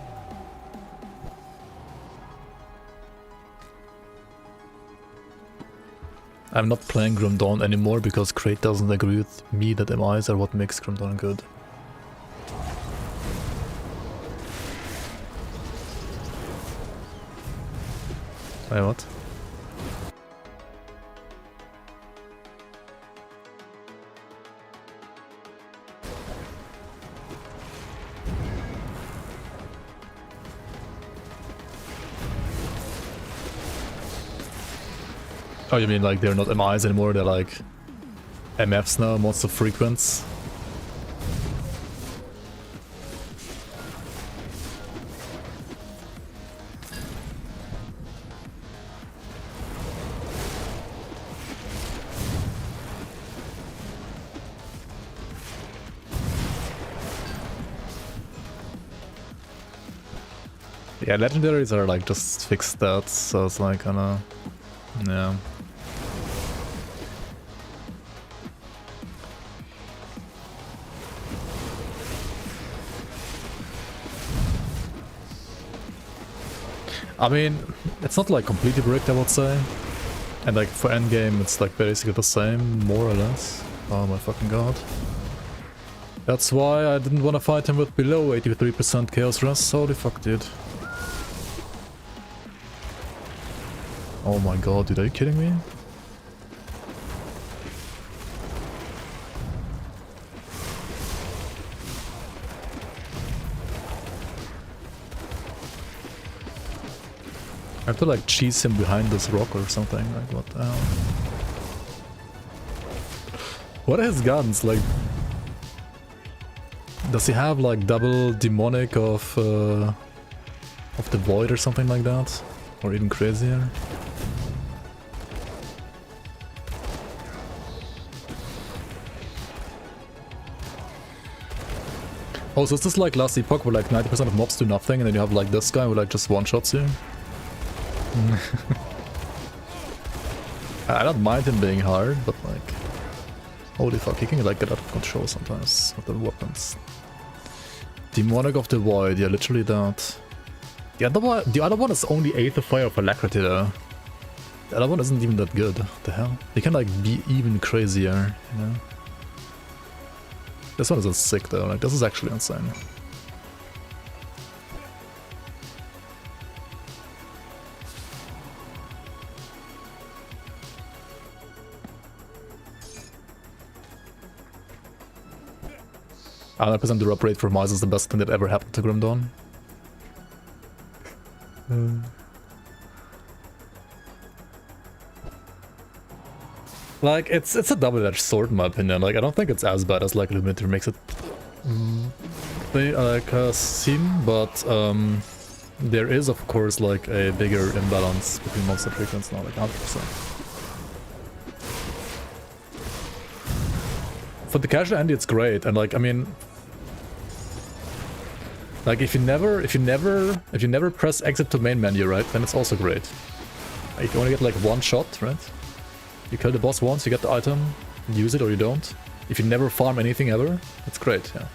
I'm not playing Grim Dawn anymore because Crate doesn't agree with me that MIs are what makes Grim Dawn good. Wait, what? Oh, you mean like they're not MIs anymore, they're like MFs now, monster frequents? Yeah, legendaries are like just fixed stats, so it's like kinda... yeah. I mean, it's not like completely bricked, I would say. And like for endgame, it's like basically the same, more or less. Oh my fucking god. That's why I didn't want to fight him with below 83% chaos rest. Holy fuck, dude. Oh my god, dude, are you kidding me? I have to like cheese him behind this rock or something, like what the hell? What are his guns, like? Does he have like double demonic of the void or something like that? Or even crazier? Oh, so is this like last epoch where like 90% of mobs do nothing and then you have like this guy who like just one-shots you? I don't mind him being hard, but like... holy fuck, he can like get out of control sometimes with the weapons. Demonic of the Void, yeah, literally that. The other one is only 8th of fire of alacrity though. The other one isn't even that good. What the hell? He can like be even crazier, you know? This one is sick though, like this is actually insane. I 100% drop rate for Mice is the best thing that ever happened to Grim Dawn. Like, it's a double-edged sword in my opinion. Like, I don't think it's as bad as like Illuminator makes it seem, but there is of course like a bigger imbalance between monster frequency now, like 100%. For the casual Andy, it's great, and like I mean, like if you never press exit to main menu, right, then it's also great. If you only get like one shot, right? You kill the boss once, you get the item, use it or you don't. If you never farm anything ever, it's great, yeah.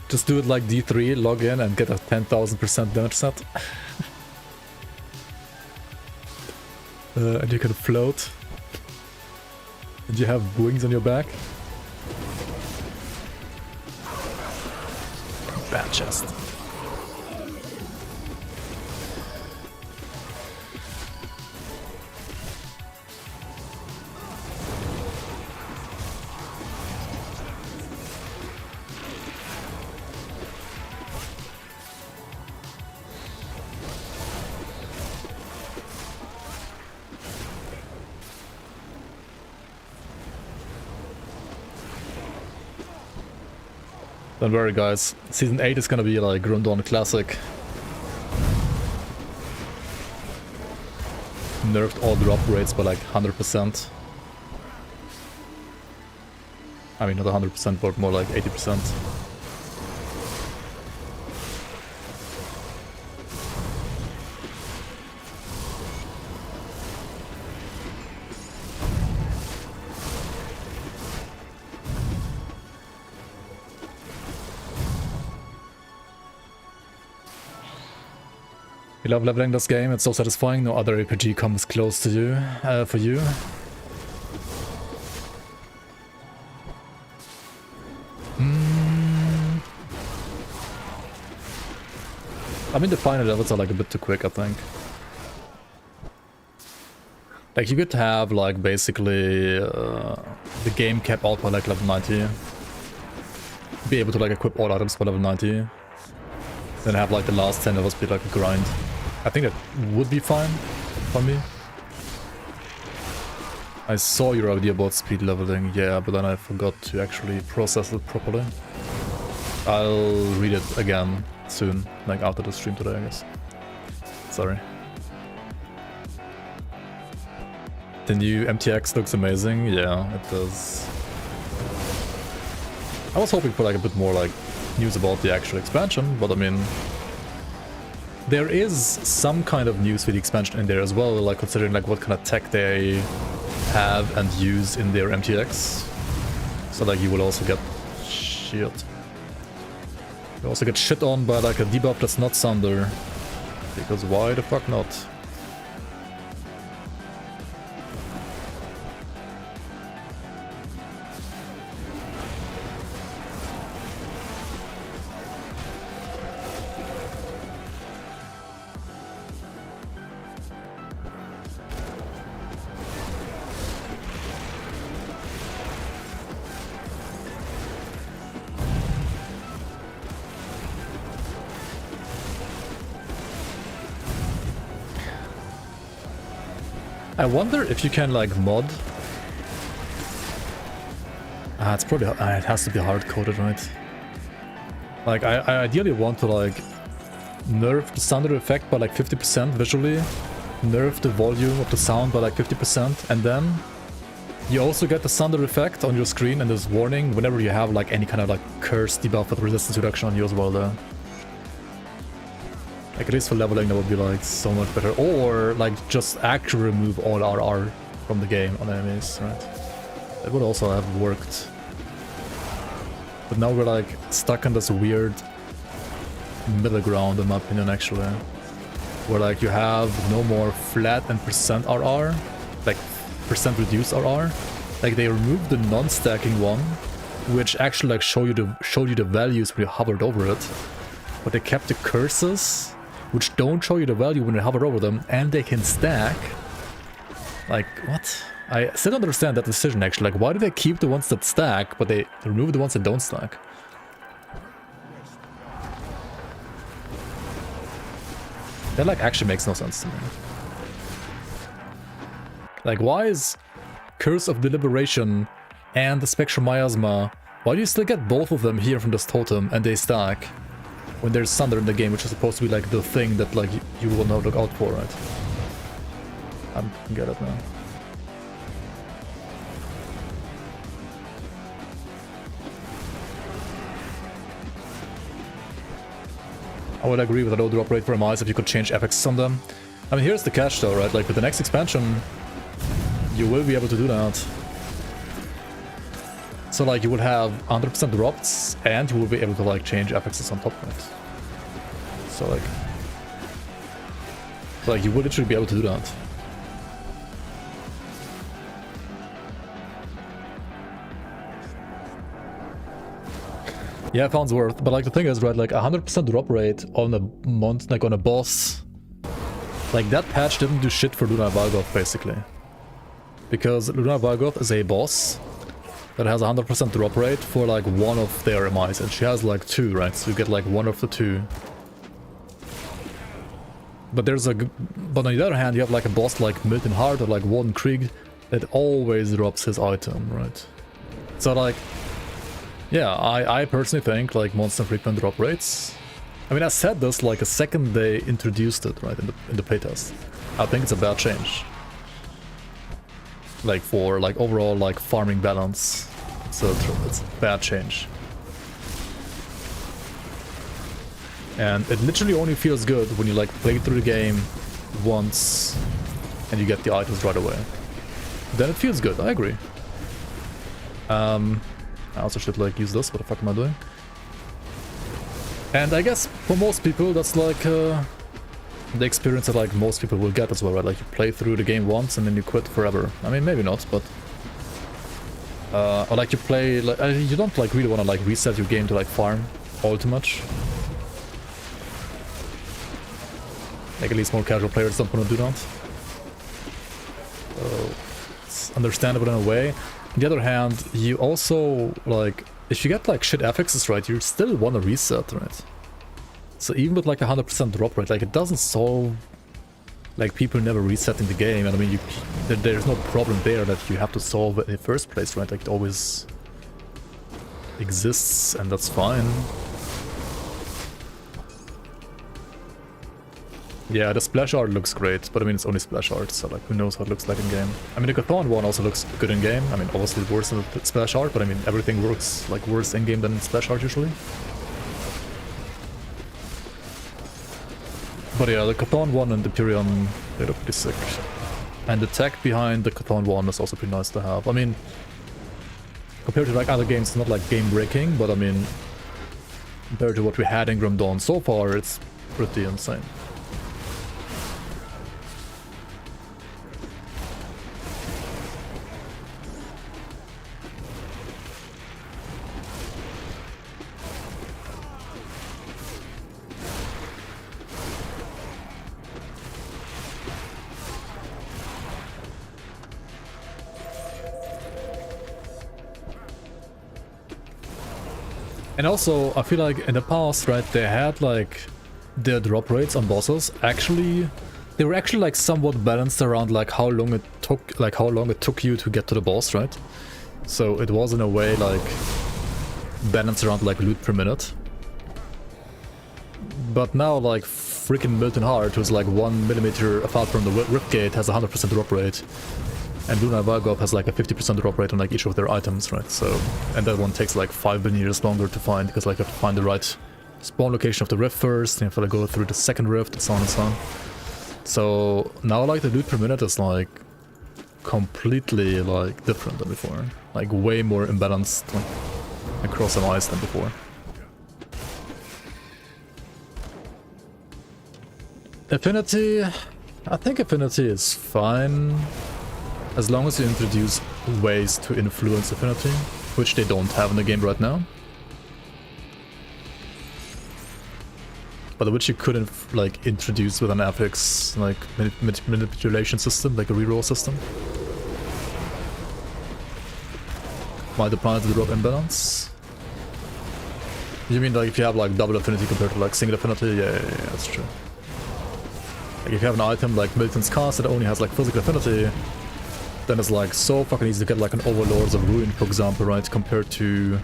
Just do it like D3, log in and get a 10,000% damage set. And you can float. And you have wings on your back. Bad chest. Don't worry guys, Season 8 is gonna be like Grim Dawn Classic. Nerfed all drop rates by like 100%. I mean not 100% but more like 80%. You love leveling this game, it's so satisfying, no other RPG comes close to you, for you. I mean, the final levels are like a bit too quick, I think. Like, you could have, like, basically, the game cap out by, like, level 90. Be able to, like, equip all items by level 90. Then have, like, the last 10 levels be, like, a grind. I think that would be fine for me. I saw your idea about speed leveling, yeah, but then I forgot to actually process it properly. I'll read it again soon, like, after the stream today, I guess. Sorry. The new MTX looks amazing. Yeah, it does. I was hoping for like a bit more like news about the actual expansion, but I mean, there is some kind of news for the expansion in there as well, like considering like what kind of tech they have and use in their MTX. So like you will also get shit. You also get shit on by like a debuff that's not Sunder. Because why the fuck not? I wonder if you can like mod. It's probably it has to be hard coded, right? Like I ideally want to like nerf the Sunder effect by like 50% visually, nerf the volume of the sound by like 50%, and then you also get the Sunder effect on your screen and this warning whenever you have like any kind of like curse debuff with resistance reduction on you as well there. Like at least for leveling that would be like so much better. Or like just actually remove all RR from the game on enemies, right? That would also have worked. But now we're like stuck in this weird middle ground in my opinion actually. Where like you have no more flat and percent RR, like percent reduced RR. Like they removed the non-stacking one, which actually like showed you the values when you hovered over it. But they kept the curses, which don't show you the value when you hover over them, and they can stack. Like, what? I still don't understand that decision actually. Like, why do they keep the ones that stack, but they remove the ones that don't stack? That like actually makes no sense to me. Like, why is Curse of Deliberation and the Spectral Miasma, why do you still get both of them here from this totem and they stack? When there's Sunder in the game, which is supposed to be like the thing that like you will not look out for, right? I get it now. I would agree with a low drop rate for MIs if you could change FX on them. I mean, here's the catch though, right? Like with the next expansion, you will be able to do that. So like you will have 100% drops and you will be able to like change FXs on top of it. So like you will literally be able to do that. Yeah, pounds worth, but like the thing is, right, like 100% drop rate on a month, like on a boss, like that patch didn't do shit for Luna Vargoth basically. Because Luna Vargoth is a boss that has 100% drop rate for like one of their MIs, and she has like two, right? So you get like one of the two. But but on the other hand, you have like a boss like Milton Hart or like Warden Krieg that always drops his item, right? So like, yeah, I personally think like monster frequent drop rates. I mean, I said this like a second they introduced it, right, in the playtest. I think it's a bad change. Like for like overall like farming balance, so it's a bad change. And it literally only feels good when you like play through the game once and you get the items right away. Then it feels good, I agree. I also should like use this, what the fuck am I doing? And I guess for most people that's like the experience that like most people will get as well, right? Like you play through the game once and then you quit forever. I mean, maybe not, but or like you play like you don't like really want to like reset your game to like farm all too much. Like at least more casual players don't want to do that. So it's understandable in a way. On the other hand, you also like if you get like shit affixes, right, you still want to reset, right? So even with like 100% drop rate, like it doesn't solve like people never resetting the game. And I mean, there's no problem there that you have to solve it in the first place, right? Like it always exists, and that's fine. Yeah, the splash art looks great, but I mean it's only splash art, so like who knows what it looks like in game. I mean the Cthulhu one also looks good in game. I mean obviously worse than the splash art, but I mean everything works like worse in game than in splash art usually. But yeah, the Cthulhu one and the Pyrion, they look pretty sick. And the tech behind the Cthulhu one is also pretty nice to have. I mean, compared to like other games, it's not like game breaking, but I mean, compared to what we had in Grim Dawn so far, it's pretty insane. And also, I feel like in the past, right, they had like their drop rates on bosses actually, they were actually like somewhat balanced around like how long it took you to get to the boss, right? So it was in a way like balanced around like loot per minute. But now like freaking Molten Heart, who's like 1 millimeter apart from the Ripgate, has a 100% drop rate. And Luna Vargov has like a 50% drop rate on like each of their items, right? So, and that one takes like 5 billion years longer to find, because like you have to find the right spawn location of the rift first, and you have to like go through the second rift, and so on and so on. So now like the loot per minute is like completely like different than before. Like way more imbalanced like, across some ice than before. Affinity, I think Affinity is fine. As long as you introduce ways to influence Affinity, which they don't have in the game right now. But which you could like introduce with an affix like manipulation system, like a reroll system. Might apply to the drop imbalance. You mean like if you have like double affinity compared to like single affinity? Yeah, that's true. Like if you have an item like Milton's Cast that only has like physical affinity, then it's like so fucking easy to get like an Overlords of Ruin, for example, right? Compared to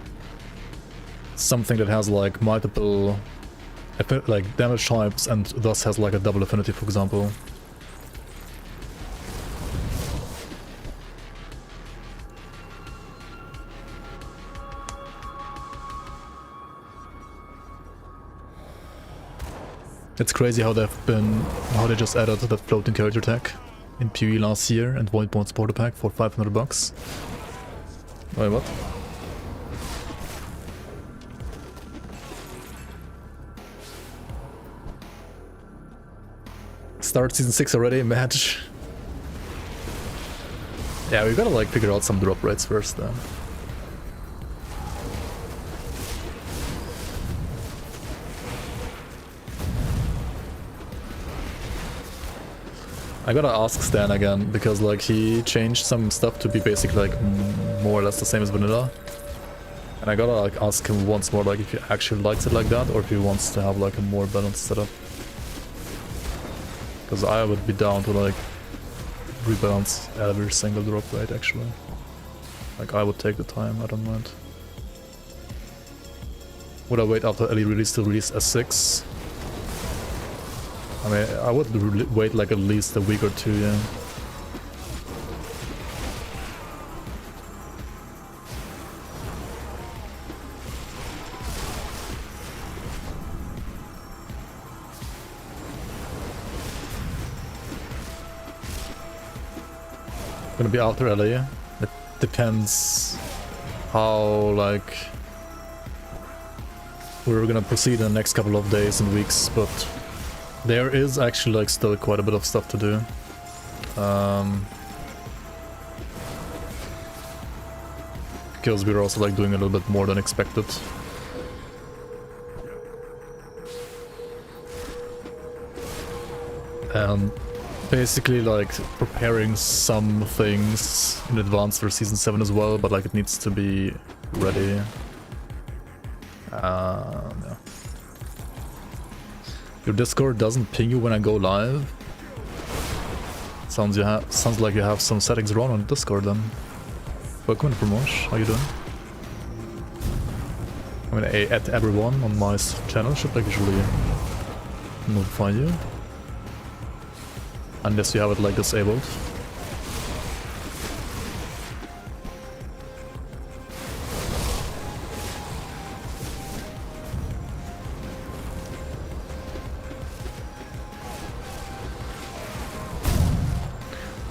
something that has like multiple like damage types and thus has like a double affinity, for example. It's crazy how they just added that floating character tag in PvE last year and Voidborn Supporter Pack for $500 bucks. Wait, what? Start season 6 already, match. Yeah, we gotta like figure out some drop rates first then. I gotta ask Stan again, because like he changed some stuff to be basically like more or less the same as vanilla. And I gotta like ask him once more like if he actually likes it like that or if he wants to have like a more balanced setup. Because I would be down to like rebalance every single drop rate actually. Like I would take the time, I don't mind. Would I wait after early release to release S6? I mean, I would wait like at least a week or two, yeah. Gonna be out early. It depends how like we're gonna proceed in the next couple of days and weeks, but There is actually like still quite a bit of stuff to do. Because we're also like doing a little bit more than expected. And basically like preparing some things in advance for season 7 as well, but like it needs to be ready. No. Your Discord doesn't ping you when I go live. Sounds like you have some settings wrong on Discord then. Welcome to Promosh, how you doing? I'm gonna add everyone on my channel, should like usually notify you. Unless you have it like disabled.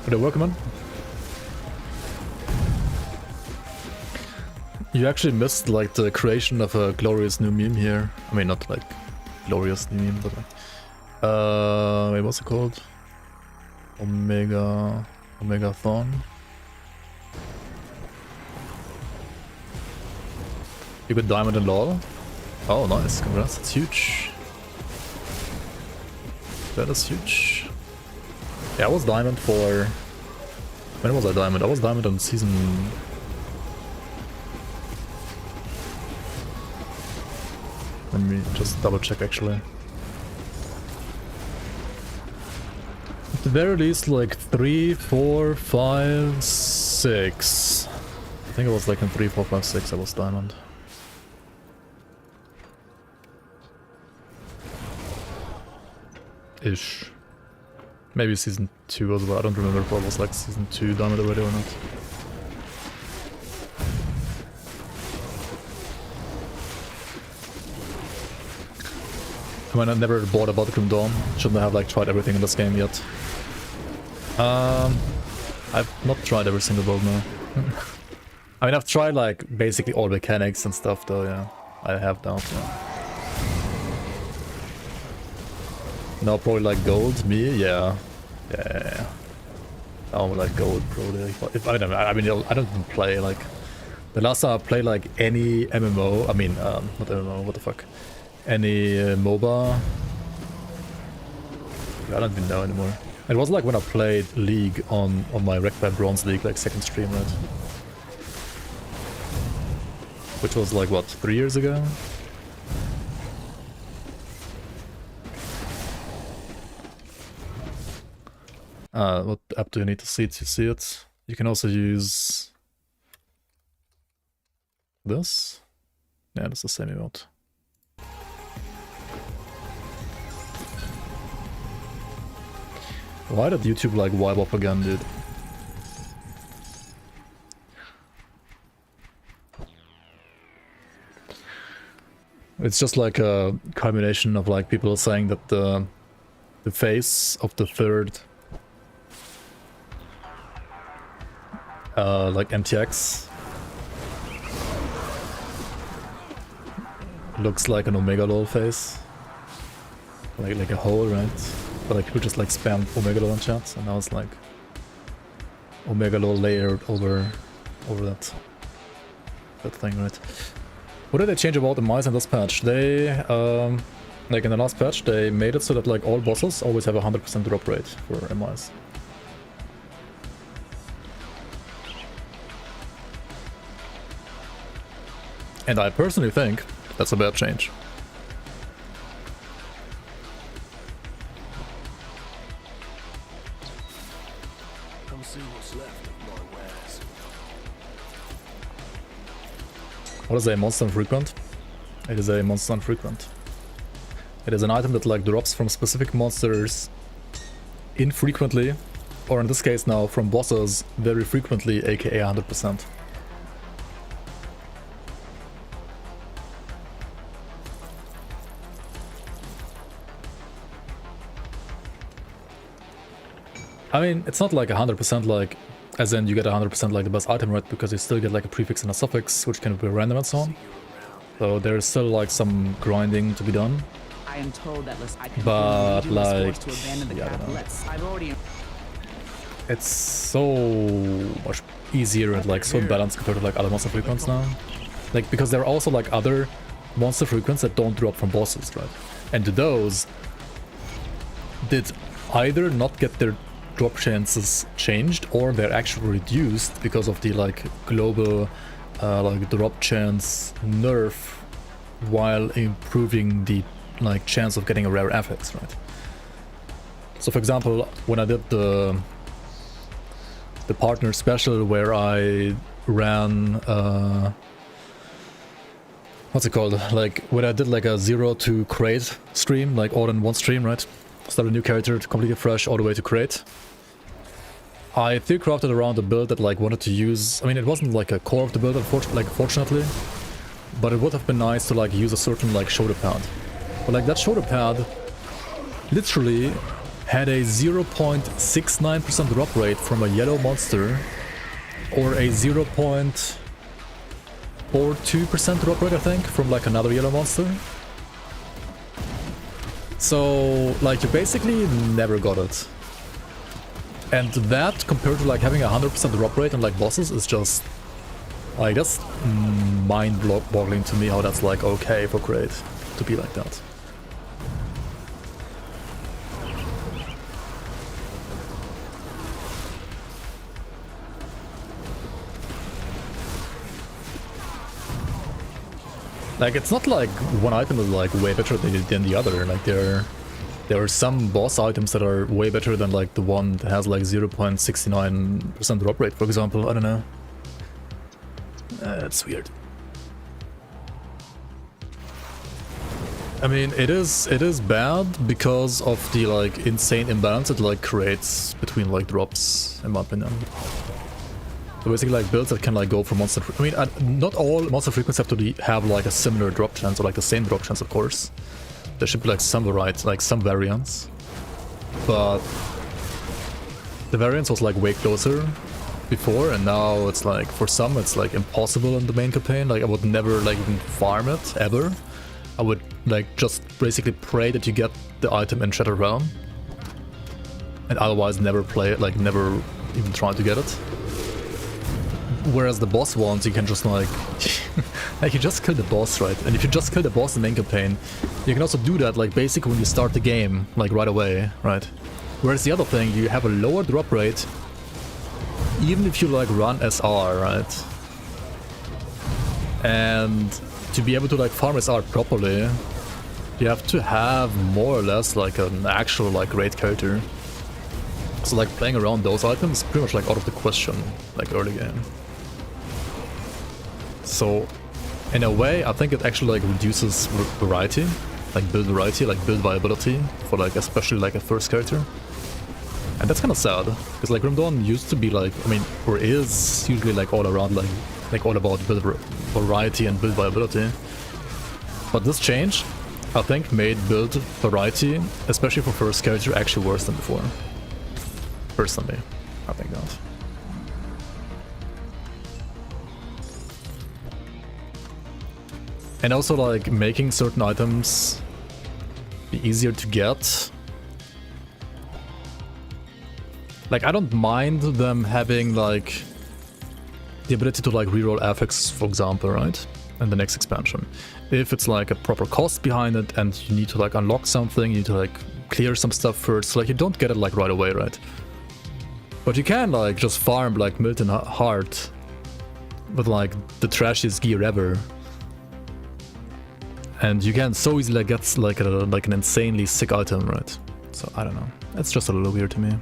But welcome on. You actually missed like the creation of a glorious new meme here. I mean, not like glorious new meme, but like, wait, what's it called? Omegathon. You got diamond and LOL? Oh, nice, congrats, that's huge. That is huge. Yeah, I was diamond for... When was I diamond? I was diamond on season... Let me just double check actually. At the very least like 3, 4, 5, 6. I think it was like in 3, 4, 5, 6 I was diamond. Ish. Maybe season 2 as well, I don't remember if it was like season 2 diamond already or not. I mean, I never bought a Battlefield Dawn. Shouldn't have like tried everything in this game yet. I've not tried every single build now. I mean, I've tried like basically all mechanics and stuff though, yeah. I have now, yeah. Now probably like gold, me, yeah. Yeah. I would like gold probably. If I don't even play like... The last time I played like any MMO, I mean, not MMO, what the fuck. Any MOBA. I don't even know anymore. It was like when I played League on my Wrecked by Bronze League, like second stream, right? Which was like, what, 3 years ago? What app do you need to see it? You can also use... this? Yeah, that's the same emote. Why did YouTube like wipe up again, dude? It's just like a combination of like people saying that the face of the third like MTX looks like an Omega LOL face. Like a hole, right? But like people just like spammed Omega LOL in chat, and now it's like Omega LOL layered over that thing, right? What did they change about the mice in this patch? They like in the last patch they made it so that like all bosses always have a 100% drop rate for mice. And I personally think that's a bad change. Come see what's left of my wares. What is a monster infrequent? It is a monster infrequent. It is an item that like drops from specific monsters infrequently, or in this case now from bosses very frequently, aka 100%. I mean, it's not like 100% like, as in you get 100% like the best item, right? Because you still get like a prefix and a suffix, which can be random and so on. So there's still like some grinding to be done. I am told that I can But, only was like, forced to abandon the yeah, I don't know. Capulets. I've already It's so much easier and like so balanced compared to like other monster frequents now. Like because there are also like other monster frequents that don't drop from bosses, right? And those did either not get their drop chances changed or they're actually reduced because of the like global like drop chance nerf while improving the like chance of getting a rare FX, right? So for example, when I did the partner special where I ran what's it called, like when I did like a 0 to crate stream, like all in one stream, right? Start a new character completely fresh all the way to crate. I theory crafted around a build that like wanted to use, I mean it wasn't like a core of the build fortunately, but it would have been nice to like use a certain like shoulder pad. But like that shoulder pad literally had a 0.69% drop rate from a yellow monster or a 0.42% drop rate I think from like another yellow monster. So like you basically never got it. And that compared to like having a 100% drop rate on like bosses is just like that's mind-boggling to me how that's like okay for Crate to be like that. Like it's not like one item is like way better than the other. Like there are some boss items that are way better than like the one that has like 0.69% drop rate, for example. I don't know. It's weird. I mean, it is bad because of the like insane imbalance it like creates between like drops, in my opinion. So basically like builds that can like go for monster, I mean not all monster frequencies have to have like a similar drop chance or like the same drop chance, of course. There should be like some variety, like some variance, but the variance was like way closer before, and now it's like for some it's like impossible in the main campaign. Like I would never like even farm it ever. I would like just basically pray that you get the item in Shattered Realm, and otherwise never play it, like never even try to get it. Whereas the boss ones, you can just like, like you just kill the boss, right? And if you just kill the boss in the main campaign, you can also do that like basically when you start the game, like right away, right? Whereas the other thing, you have a lower drop rate, even if you like run SR, right? And to be able to like farm SR properly, you have to have more or less like an actual like great character. So like playing around those items is pretty much like out of the question, like early game. So, in a way, I think it actually like reduces variety, like build variety, like build viability for like especially like a first character, and that's kind of sad because like Grimdawn used to be like, I mean, or is usually like all around like all about build variety and build viability. But this change, I think, made build variety, especially for first character, actually worse than before. Personally, I think that. And also like making certain items be easier to get. Like I don't mind them having like the ability to like reroll affix, for example, right? In the next expansion. If it's like a proper cost behind it and you need to like unlock something, you need to like clear some stuff first, like you don't get it like right away, right? But you can like just farm like Milton Heart with like the trashiest gear ever. And you can so easily like, get like an insanely sick item, right? So I don't know. It's just a little weird to me.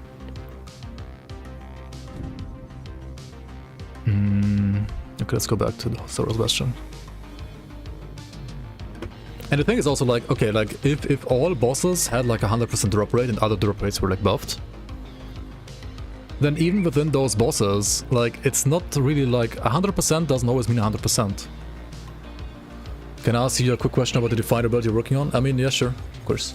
Okay, let's go back to the Soros Bastion. And the thing is also like, okay, like if all bosses had like 100% drop rate and other drop rates were like buffed, then even within those bosses, like it's not really like 100% doesn't always mean 100%. Can I ask you a quick question about the Definer build you're working on? I mean, yeah, sure, of course.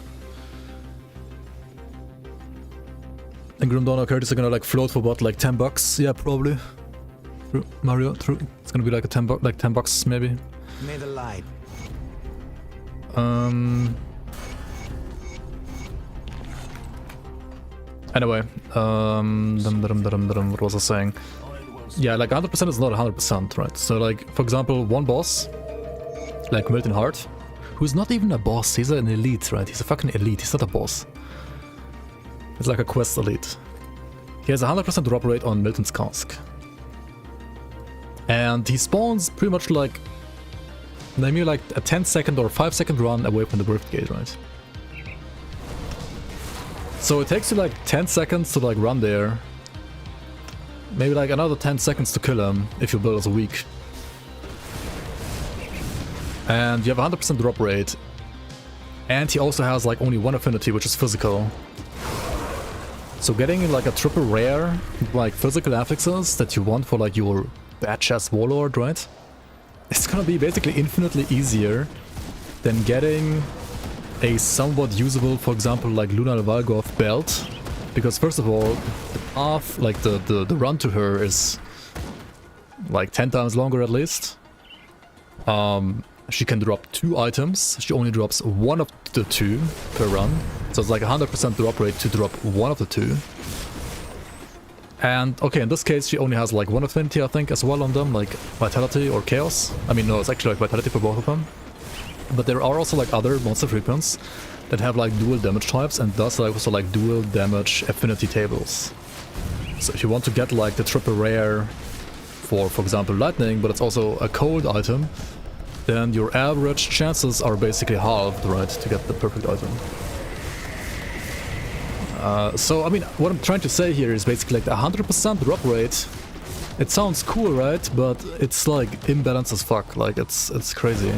And Grimdawn characters are gonna like float for what, like $10? Yeah, probably. True, Mario, true. It's gonna be like a $10 maybe. May the light. Anyway, what was I saying? Yeah, like 100% is not 100%, right? So like, for example, one boss, like Milton Hart, who's not even a boss, he's an elite, right? He's a fucking elite, he's not a boss. It's like a quest elite. He has a 100% drop rate on Milton's cask. And he spawns pretty much like, maybe like a 10-second or 5-second run away from the Rift Gate, right? So it takes you like 10 seconds to like run there. Maybe like another 10 seconds to kill him if your build is weak. And you have a 100% drop rate. And he also has like only one affinity, which is physical. So getting like a triple rare, like physical affixes that you want for like your bad-ass warlord, right? It's gonna be basically infinitely easier than getting a somewhat usable, for example, like Lunar Valgoth belt. Because first of all, the path, like the run to her is like 10 times longer at least. She can drop 2 items. She only drops one of the 2 per run. So it's like 100% drop rate to drop one of the 2. And okay, in this case, she only has like one affinity, I think, as well on them, like Vitality or Chaos. I mean, no, it's actually like Vitality for both of them. But there are also like other monster frequents that have like dual damage types and thus like also like dual damage affinity tables. So if you want to get like the triple rare for example, lightning, but it's also a cold item, then your average chances are basically halved, right, to get the perfect item. So, I mean, what I'm trying to say here is basically like 100% drop rate. It sounds cool, right? But it's like imbalanced as fuck. Like, it's crazy.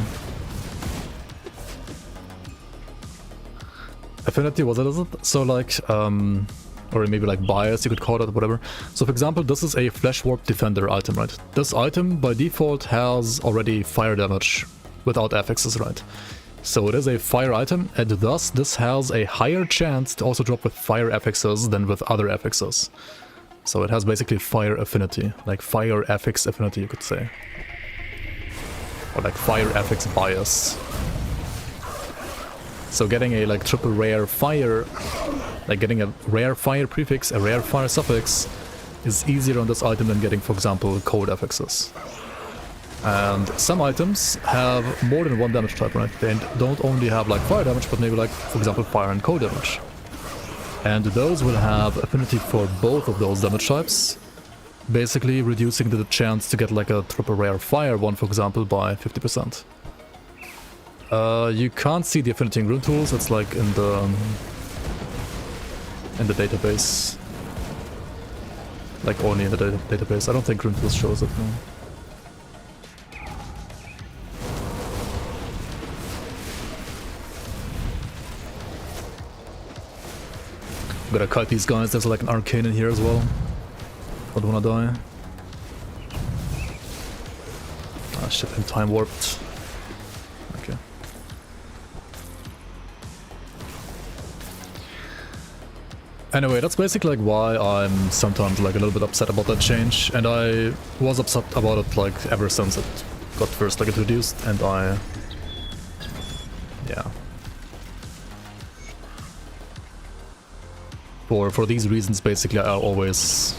Affinity, what is it? So like, or maybe like bias, you could call it, whatever. So for example, this is a Flesh Warp Defender item, right? This item by default has already fire damage without affixes, right? So it is a fire item, and thus this has a higher chance to also drop with fire affixes than with other affixes. So it has basically fire affinity, like fire affix affinity, you could say. Or like fire affix bias. So getting a like triple rare fire, like getting a rare fire prefix, a rare fire suffix, is easier on this item than getting, for example, cold affixes. And some items have more than one damage type, right? They don't only have like fire damage, but maybe like, for example, fire and cold damage. And those will have affinity for both of those damage types, basically reducing the chance to get like a triple rare fire one, for example, by 50%. You can't see the affinity in Grimtools, it's like in the database. Like only in the database. I don't think Grimtools shows it, no. I'm gonna cut these guys, there's like an arcane in here as well. Don't wanna die. Ah shit, I'm time warped. Okay. Anyway, that's basically like why I'm sometimes like a little bit upset about that change, and I was upset about it like ever since it got first like introduced, and yeah. For these reasons, basically, I always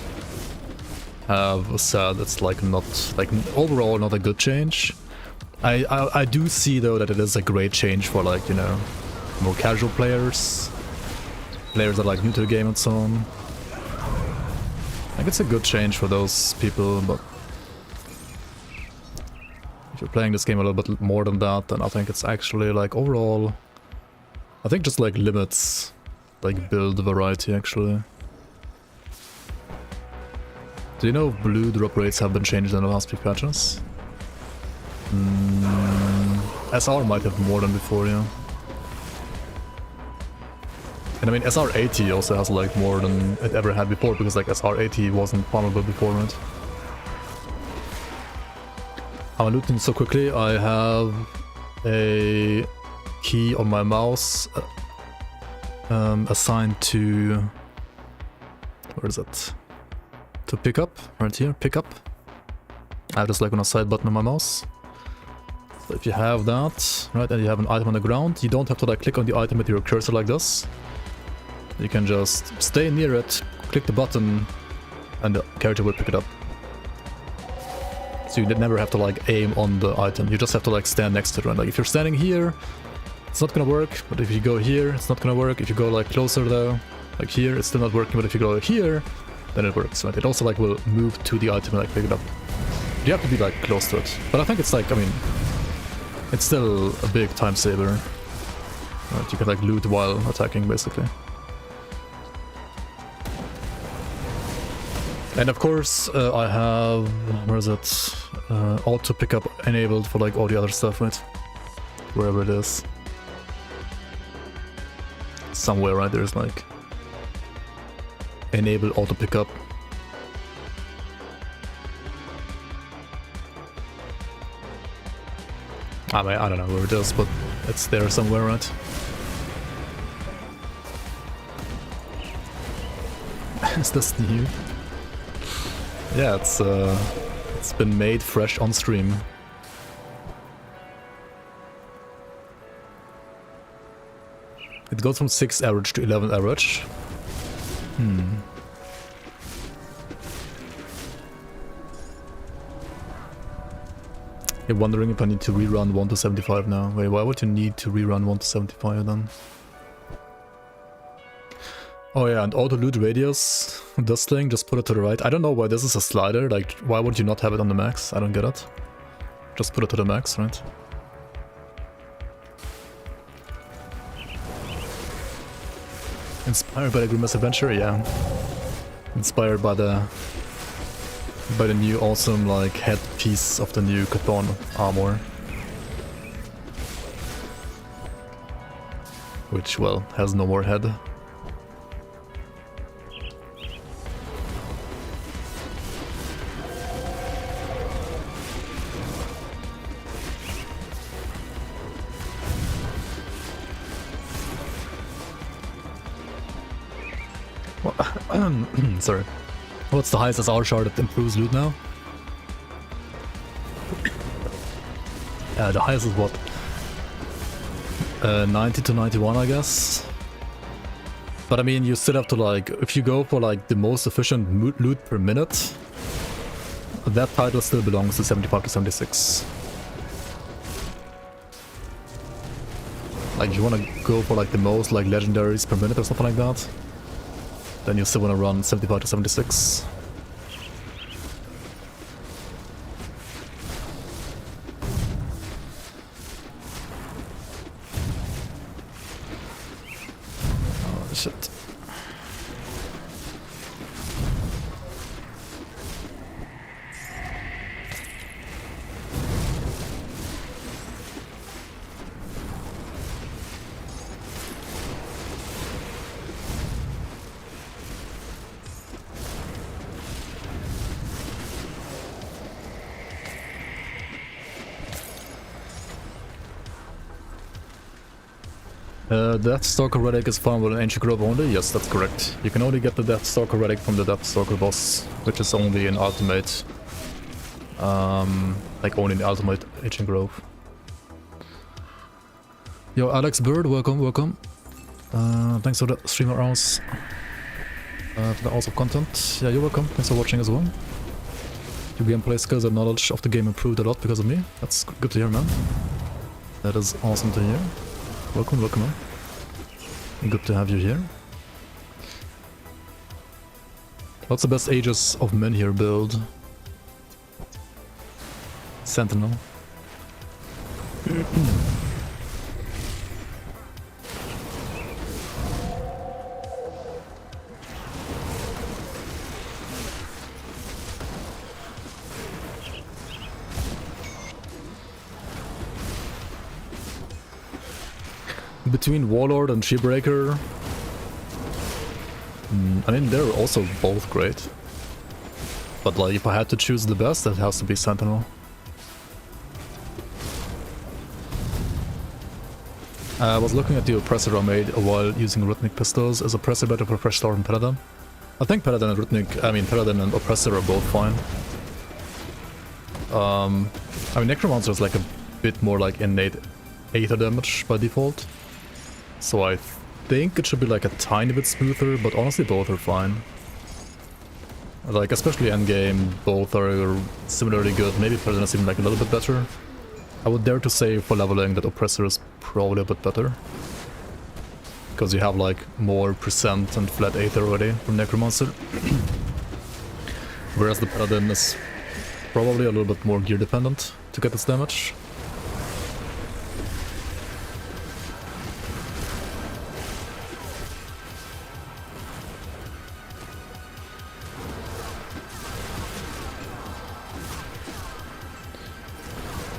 have said it's like not like overall not a good change. I do see though that it is a great change for like, you know, more casual players that are like new to the game and so on. Like it's a good change for those people, but if you're playing this game a little bit more than that, then I think it's actually like overall, I think just like limits like build variety actually. Do you know if blue drop rates have been changed in the last few patches? SR might have more than before, yeah. And I mean SR80 also has like more than it ever had before, because like SR80 wasn't farmable before, right? I'm looting so quickly, I have a key on my mouse assigned to, where is it? To pick up, right here, pick up. I have just like on a side button on my mouse. So if you have that, right, and you have an item on the ground, you don't have to like click on the item with your cursor like this. You can just stay near it, click the button, and the character will pick it up. So you never have to like aim on the item, you just have to like stand next to it. Right? Like if you're standing here, it's not gonna work, but if you go here, it's not gonna work. If you go like closer though, like here, it's still not working, but if you go here, then it works. Right? It also like will move to the item and like pick it up. You have to be like close to it. But I think it's like, I mean, it's still a big time saver. Right? You can like loot while attacking basically. And of course, I have, where is it? Auto pickup enabled for like all the other stuff, right? Wherever it is. Somewhere, right? There's like enable auto pickup. I mean, I don't know where it is, but it's there somewhere, right? Is this new? Yeah, it's been made fresh on stream. It goes from 6 average to 11 average. You're wondering if I need to rerun 1 to 75 now. Wait, why would you need to rerun 1 to 75 then? Oh yeah, and auto loot radius, this thing, just put it to the right. I don't know why this is a slider, like why would you not have it on the max? I don't get it. Just put it to the max, right? Inspired by the Misadventure, yeah. Inspired by the new awesome like headpiece of the new Catan armor. Which, well, has no more head. Sorry. What's the highest SR shard that improves loot now? The highest is what? 90 to 91, I guess. But I mean, you still have to like, if you go for like the most efficient loot per minute, that title still belongs to 75 to 76. Like if you want to go for like the most like legendaries per minute or something like that, then you still want to run 75 to 76. Oh shit. Deathstalker relic is found with an ancient grove only? Yes, that's correct. You can only get the Deathstalker relic from the Deathstalker boss, which is only in ultimate. Like only in the ultimate ancient grove. Yo, Alex Bird, welcome, welcome. Thanks for the streamer hours. For the hours of content. Yeah, you're welcome. Thanks for watching as well. Your gameplay skills and knowledge of the game improved a lot because of me. That's good to hear, man. That is awesome to hear. Welcome, welcome, man. Good to have you here. What's the best Ages of Men here build? Sentinel. Between Warlord and Shipbreaker, I mean, they're also both great. But like, if I had to choose the best, it has to be Sentinel. I was looking at the Oppressor I made a while using Rhythmic pistols. Is Oppressor better for Fresh Start than Paladin? I think Paladin and Paladin and Oppressor are both fine. I mean, Necromancer is like a bit more like innate Aether damage by default. So I think it should be like a tiny bit smoother, but honestly both are fine. Like, especially endgame, both are similarly good. Maybe Paladin is even like a little bit better. I would dare to say for leveling that Oppressor is probably a bit better. Because you have like more percent and flat Aether already from Necromancer. Whereas the Paladin is probably a little bit more gear dependent to get its damage.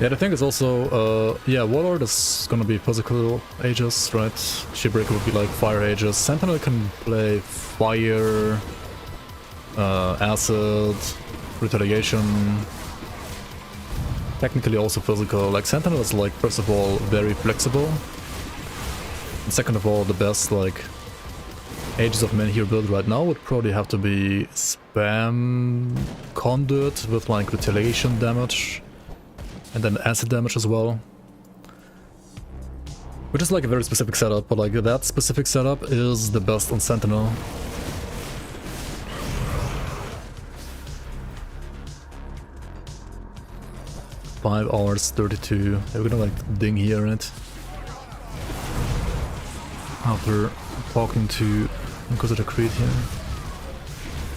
Yeah, the thing is also, yeah, Warlord is gonna be physical Aegis, right? Shipbreaker would be like fire Aegis. Sentinel can play fire, acid, retaliation. Technically also physical. Like, Sentinel is like, first of all, very flexible. And second of all, the best, like, Aegis of Menhir build right now would probably have to be Spam Conduit with like retaliation damage. And then acid damage as well. Which is like a very specific setup, but like that specific setup is the best on Sentinel. Five hours 32. Yeah, we're gonna like ding here, right? After talking to Inquisitor Creed here.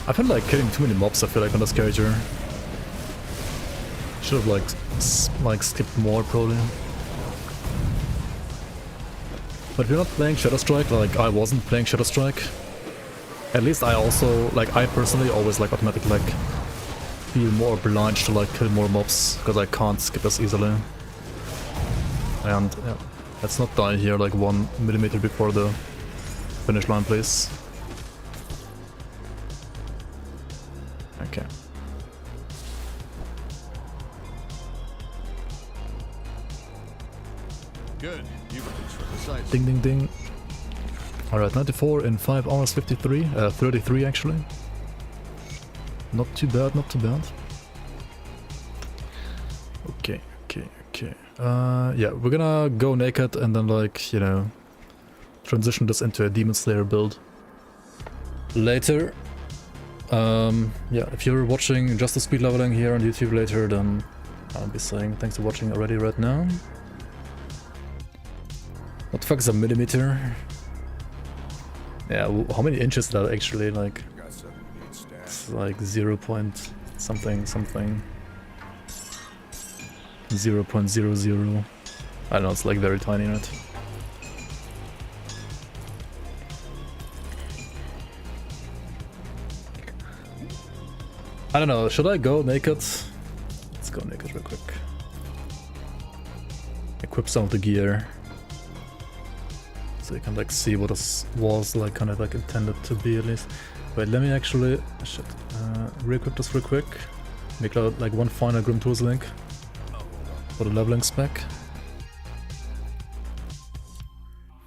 I feel like killing too many mobs, I feel like, on this character. Should have like skipped more probably. But if you're not playing Shadow Strike, like I wasn't playing Shadow Strike, at least I also, like I personally always like automatically like feel more obliged to like kill more mobs because I can't skip as easily. And yeah, let's not die here like 1 millimeter before the finish line, please. Okay. Good. You precise. Ding ding ding. Alright, 94 in 5 hours 53, 33 actually. Not too bad, not too bad. Okay, okay, okay. Yeah, we're gonna go naked and then like, you know, transition this into a Demonslayer build later. Yeah, if you're watching just the speed leveling here on YouTube later, then I'll be saying thanks for watching already right now. What the fuck is a millimeter? Yeah, how many inches is that actually? Like, it's like 0 point something something. 0.00. I don't know, it's like very tiny, right? I don't know, should I go naked? Let's go naked real quick. Equip some of the gear. So you can like see what this was like kind of like intended to be at least. Wait, let me actually re-equip this real quick. Make like one final Grimtools link for the leveling spec.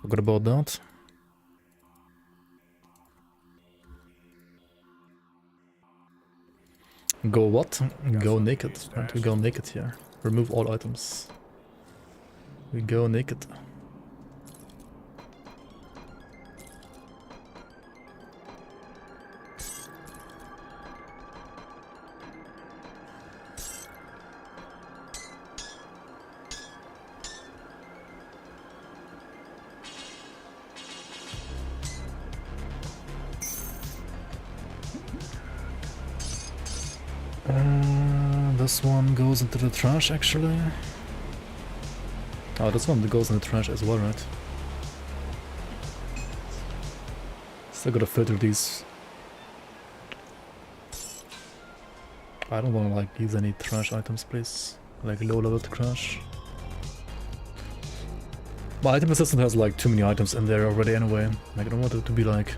Forgot about that. Go what? Go naked. Time to go naked here. Remove all items. We go naked. This one goes into the trash actually. Oh, this one goes in the trash as well, right? Still gotta filter these. I don't wanna like use any trash items, please. Like low level trash. My item assistant has like too many items in there already anyway. Like I don't want it to be like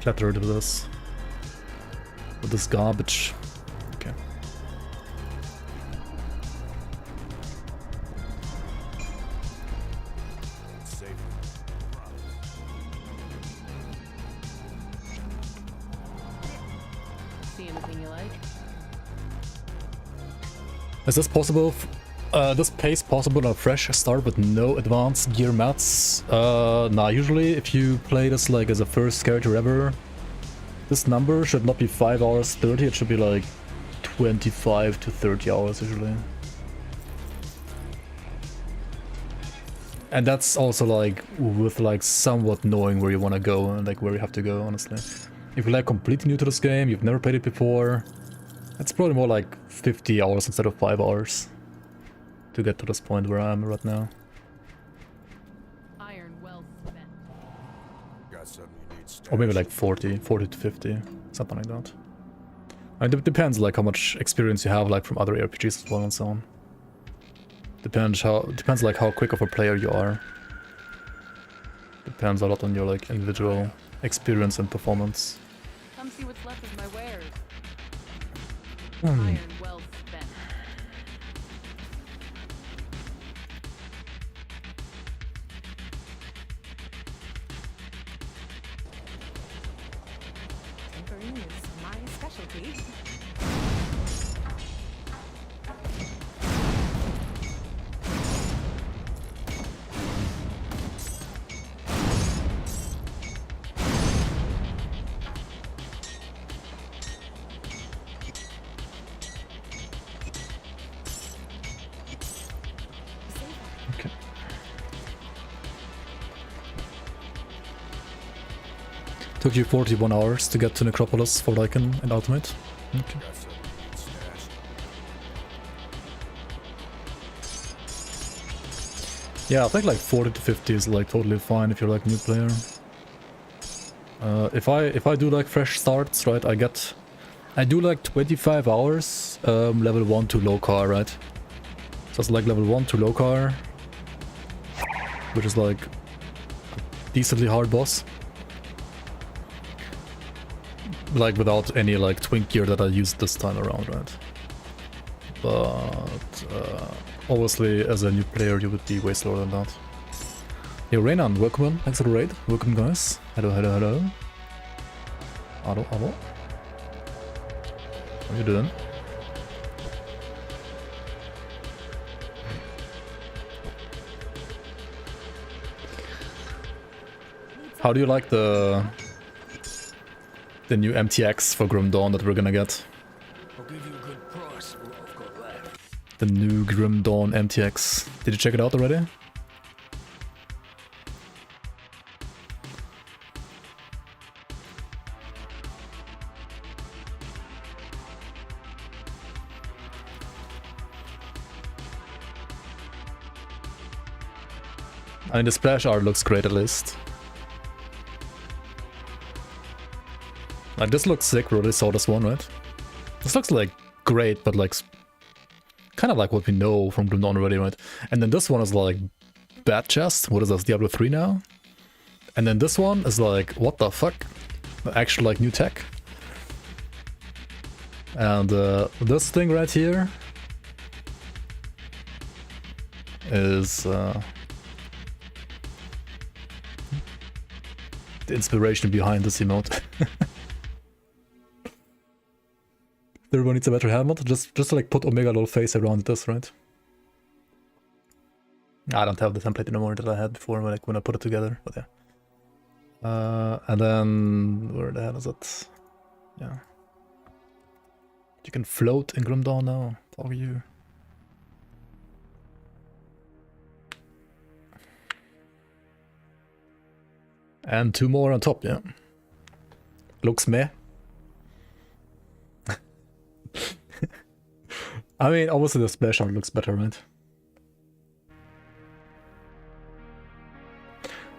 cluttered with this garbage. Okay. See anything you like? Is this possible This pace possible on a fresh start with no advanced gear mats. Nah, usually if you play this like as a first character ever, this number should not be 5 hours 30, it should be like 25 to 30 hours usually. And that's also like with like somewhat knowing where you want to go and like where you have to go, honestly. If you're like completely new to this game, you've never played it before, it's probably more like 50 hours instead of 5 hours to get to this point where I am right now. Iron well spent. Got something you need stashed? Or maybe like 40 to 50, something like that. And it depends like how much experience you have like from other RPGs as well and so on. Depends like how quick of a player you are. Depends a lot on your like individual experience and performance. Come see what's left of my wares. Hmm. Iron well spent. Tinkering is my specialty. Okay. Took you 41 hours to get to Necropolis for Lycan and Ultimate. Okay. Got something you need stashed? Yeah, I think like 40 to 50 is like totally fine if you're like a new player. If I do like fresh starts, right, I do like 25 hours, level 1 to low car, right? So it's like level 1 to low car, which is like a decently hard boss. Like without any like twink gear that I used this time around, right? But obviously as a new player you would be way slower than that. Hey Reynan, welcome in, thanks for the raid. Welcome guys. Hello, hello, hello. Hello, hello. How you doing? How do you like the new MTX for Grim Dawn that we're gonna get? I'll give you a good price for what I've got left. The new Grim Dawn MTX. Did you check it out already? I mean, the splash art looks great at least. Like, this looks sick, we already saw this one, right? This looks like great, but like kind of like what we know from Grim Dawn already, right? And then this one is like bad chest. What is this, Diablo 3 now? And then this one is like, what the fuck? Actual like new tech. And this thing right here is the inspiration behind this emote. Everyone needs a better helmet. Just to like put Omega Lol face around this, right? I don't have the template anymore that I had before when I put it together, but yeah. And then where the hell is it? Yeah. You can float in Grim Dawn now. How are you? And 2 more on top, yeah. Looks meh. I mean, obviously the splash art looks better, right?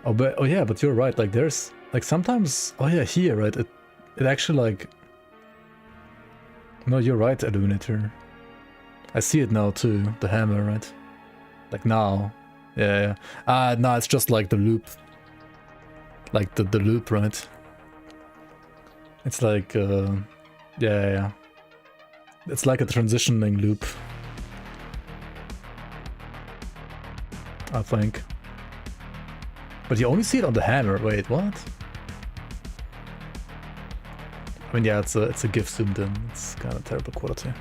Oh yeah, but you're right. Like there's like sometimes, oh yeah, here, right? It actually like. No, you're right, Illuminator. I see it now too. The hammer, right? Like now, yeah. No, it's just like the loop. Like the loop, right? It's like, yeah. It's like a transitioning loop, I think. But you only see it on the hammer. Wait, what? I mean, yeah, it's a GIF zoomed in. It's kind of terrible quality.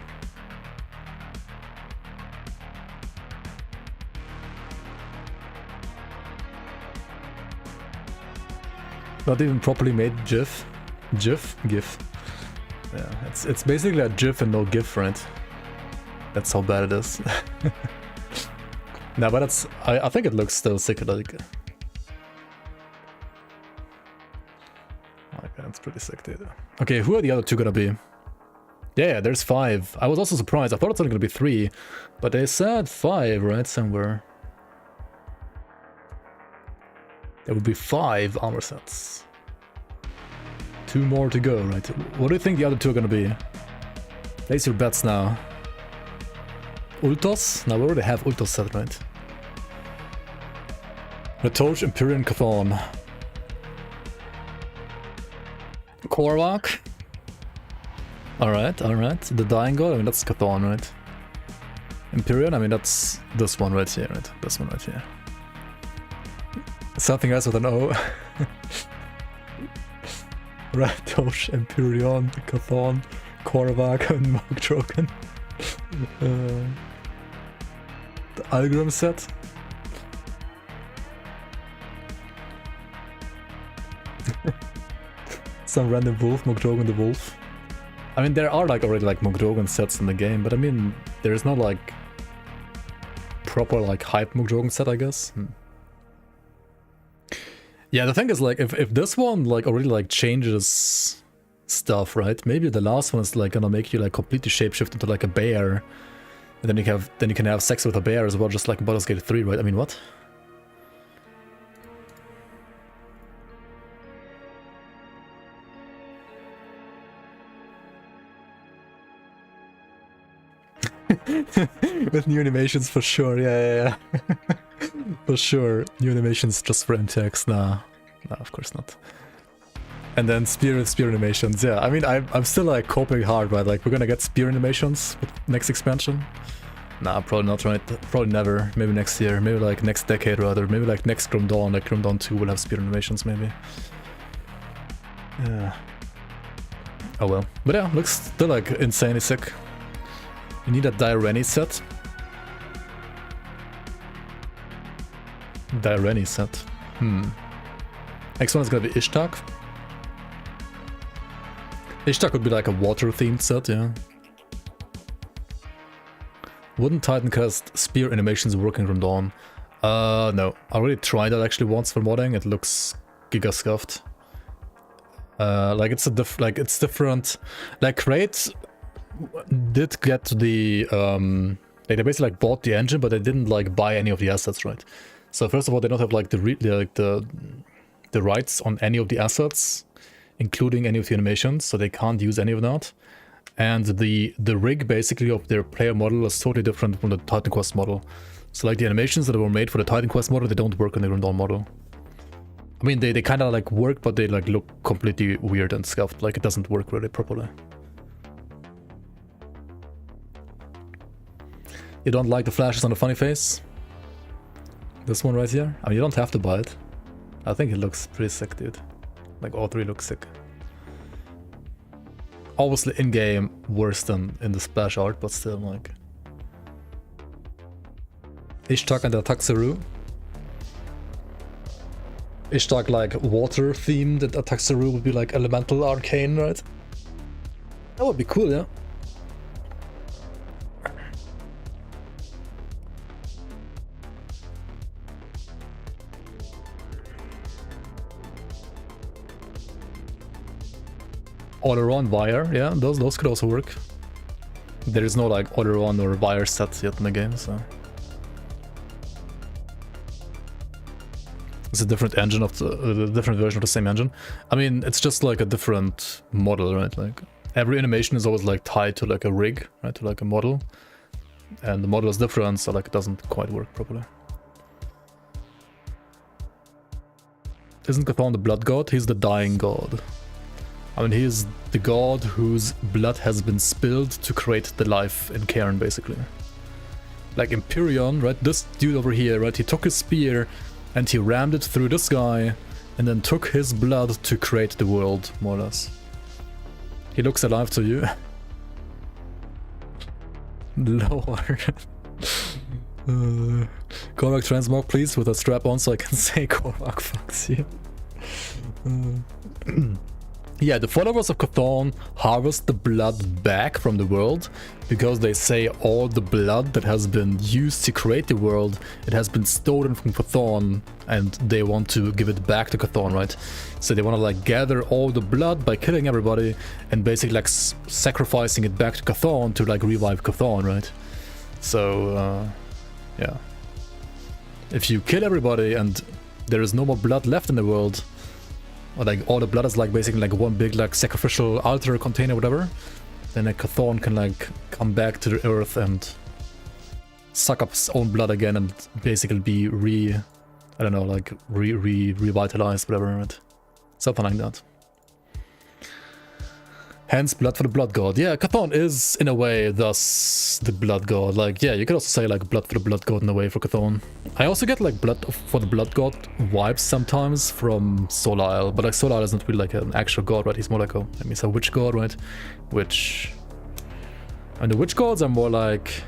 not even properly made GIF. GIF. Yeah, it's basically a GIF and no GIF, right? That's how bad it is. No, but that's I think it looks still sick. Like, okay, that's pretty sick, dude. Okay, who are the other two gonna be? Yeah, there's 5. I was also surprised. I thought it's only gonna be 3, but they said 5, right? Somewhere. There would be 5 armor sets. 2 more to go, right? What do you think the other 2 are gonna be? Place your bets now. Ultos? Now we already have Ultos set, right? Matoge, Empyrean, Chthon. Korvac? Alright. The Dying God, I mean that's Chthon, right? Empyrean, I mean that's this one right here, right? This one right here. Something else with an O. Matoge, Empyrean, Chthon, Korvac, and Mogdrogen. The Algrim set. Some random wolf, Mogdrogen the wolf. I mean, there are like already like Mogdrogen sets in the game, but I mean, there's not like proper like hype Mogdrogen set, I guess. Yeah, the thing is like if this one like already like changes stuff, right? Maybe the last one is like gonna make you like completely shapeshift into like a bear, and then you can have sex with a bear as well, just like in Baldur's Gate 3, right? I mean, what? With new animations for sure, yeah. For sure. New animations just for MTX, nah, of course not. And then spear animations, yeah. I mean, I'm still like coping hard, right? Like, we're gonna get spear animations with next expansion. Nah, probably not, right? Probably never. Maybe next year. Maybe like next decade, rather. Maybe like next Grim Dawn. Like Grim Dawn 2 will have spear animations, maybe. Yeah. Oh well. But yeah, looks still like insanely sick. You need a Direni set. Direni set. Next one is gonna be Ishtak. Ishtak would be like a water-themed set, yeah. Wouldn't Titan cast spear animations working from Dawn? No. I already tried that actually once for modding. It looks giga scuffed. Like it's different. Like Crate did get the like they basically like bought the engine, but they didn't like buy any of the assets, right? So first of all, they don't have like the rights on any of the assets, including any of the animations, so they can't use any of that. And the rig basically of their player model is totally different from the Titan Quest model. So like the animations that were made for the Titan Quest model, they don't work on the Grim Dawn model. I mean, they kind of like work, but they like look completely weird and scuffed. Like it doesn't work really properly. You don't like the flashes on the funny face? This one right here? I mean, you don't have to buy it. I think it looks pretty sick, dude. Like all 3 look sick. Obviously in-game worse than in the splash art, but still like... Ishtak and the Ataxaru. Ishtak like water themed, and Ataxaru would be like elemental arcane, right? That would be cool, yeah. All-around wire, yeah, those could also work. There is no like all-around or wire set yet in the game, so it's a different engine of the different version of the same engine. I mean, it's just like a different model, right? Like every animation is always like tied to like a rig, right? To like a model, and the model is different, so like it doesn't quite work properly. Isn't Chthon the blood god? He's the dying god. I mean, he is the god whose blood has been spilled to create the life in Cairn, basically. Like Empyrean, right? This dude over here, right? He took his spear and he rammed it through this guy and then took his blood to create the world, more or less. He looks alive to you. Lord. Korvac transmog, please, with a strap on so I can say Korvac fucks you. Yeah, the followers of Chthon harvest the blood back from the world because they say all the blood that has been used to create the world, it has been stolen from Chthon and they want to give it back to Chthon, right? So they want to like gather all the blood by killing everybody and basically like sacrificing it back to Chthon to like revive Chthon, right? So, yeah. If you kill everybody and there is no more blood left in the world, or like all the blood is like basically like one big like sacrificial altar container, whatever, then a Chthon can like come back to the earth and suck up its own blood again and basically be revitalized, whatever, right? Something like that. Hence, blood for the blood god. Yeah, Chthon is, in a way, thus the blood god. Like, yeah, you could also say, like, blood for the blood god in a way for Chthon. I also get, like, blood for the blood god vibes sometimes from Solisle, but, like, Solisle isn't really, like, an actual god, right? He's more like a witch god, right? And the witch gods are more like...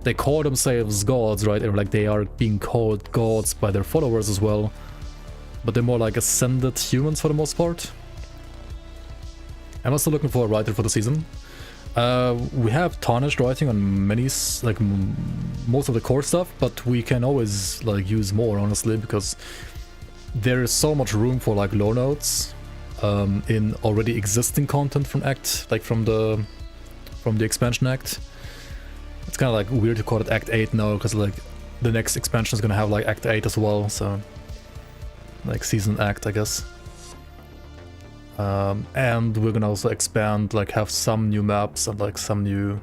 They call themselves gods, right? Or, like, they are being called gods by their followers as well. But they're more like ascended humans for the most part. I'm also looking for a writer for the season. We have tarnished writing on many, like most of the core stuff, but we can always like use more, honestly, because there is so much room for like lore notes in already existing content from Act, like from the expansion Act. It's kind of like weird to call it Act 8 now, because like the next expansion is gonna have like Act 8 as well, so like season Act, I guess. And we're gonna also expand, like have some new maps and like some new,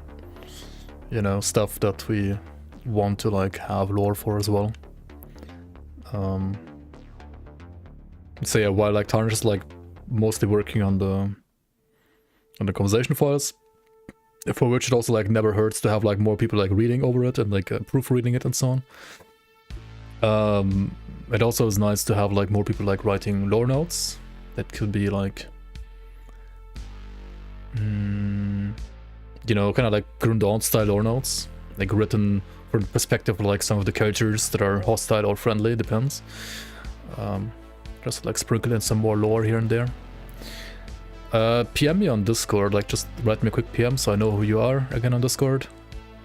you know, stuff that we want to like have lore for as well. So yeah, while like Tarnish is like mostly working on the conversation files, for which it also like never hurts to have like more people like reading over it and like proofreading it and so on. It also is nice to have like more people like writing lore notes. That could be like, you know, kind of like Grimtools style lore notes, like written from the perspective of like some of the characters that are hostile or friendly, depends. Just like sprinkle in some more lore here and there. PM me on Discord, like just write me a quick PM so I know who you are again on Discord.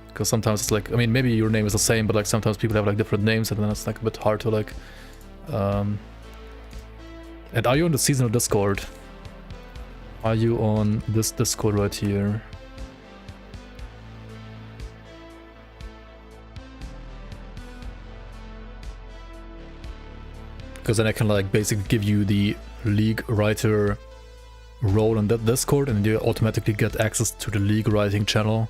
Because sometimes it's like, I mean, maybe your name is the same, but like sometimes people have like different names and then it's like a bit hard to like... And are you on the seasonal Discord? Are you on this Discord right here? Because then I can like basically give you the League writer role on that Discord and you automatically get access to the League writing channel.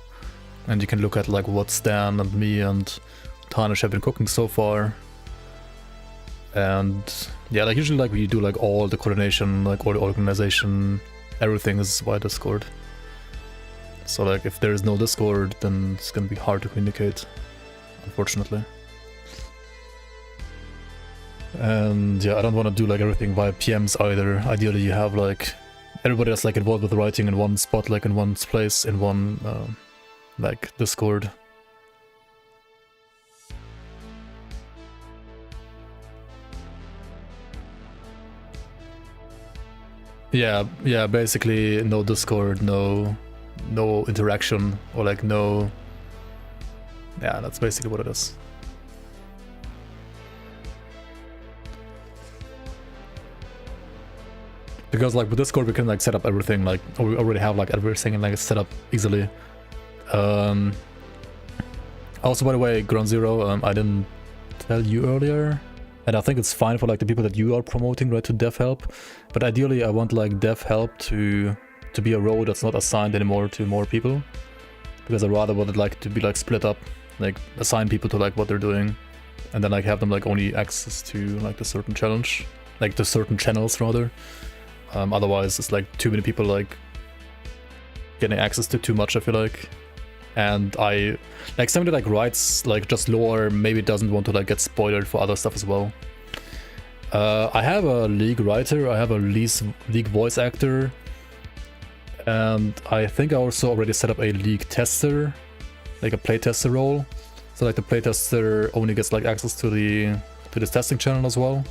And you can look at like what Stan and me and Tarnish have been cooking so far. And yeah, like usually like we do like all the coordination, like all the organization, everything is via Discord. So like if there is no Discord, then it's gonna be hard to communicate, unfortunately. And yeah, I don't want to do like everything via PMs either. Ideally you have like everybody that's like involved with the writing in one spot, like in one place, in one like Discord. Yeah, basically no Discord, no interaction, or like no... Yeah, that's basically what it is. Because like with Discord we can like set up everything, like, or we already have like everything like set up easily. Also, by the way, Ground Zero, I didn't tell you earlier. And I think it's fine for like the people that you are promoting, right, to dev help. But ideally I want like dev help to be a role that's not assigned anymore to more people. Because I rather would like to be like split up, like assign people to like what they're doing. And then like have them like only access to like the certain challenge, like the certain channels rather. Otherwise it's like too many people like getting access to too much, I feel like. And I, like somebody like writes like just lore, maybe doesn't want to like get spoiled for other stuff as well. I have a League writer, I have a League voice actor, and I think I also already set up a League tester, like a playtester role. So like the playtester only gets like access to this testing channel as well.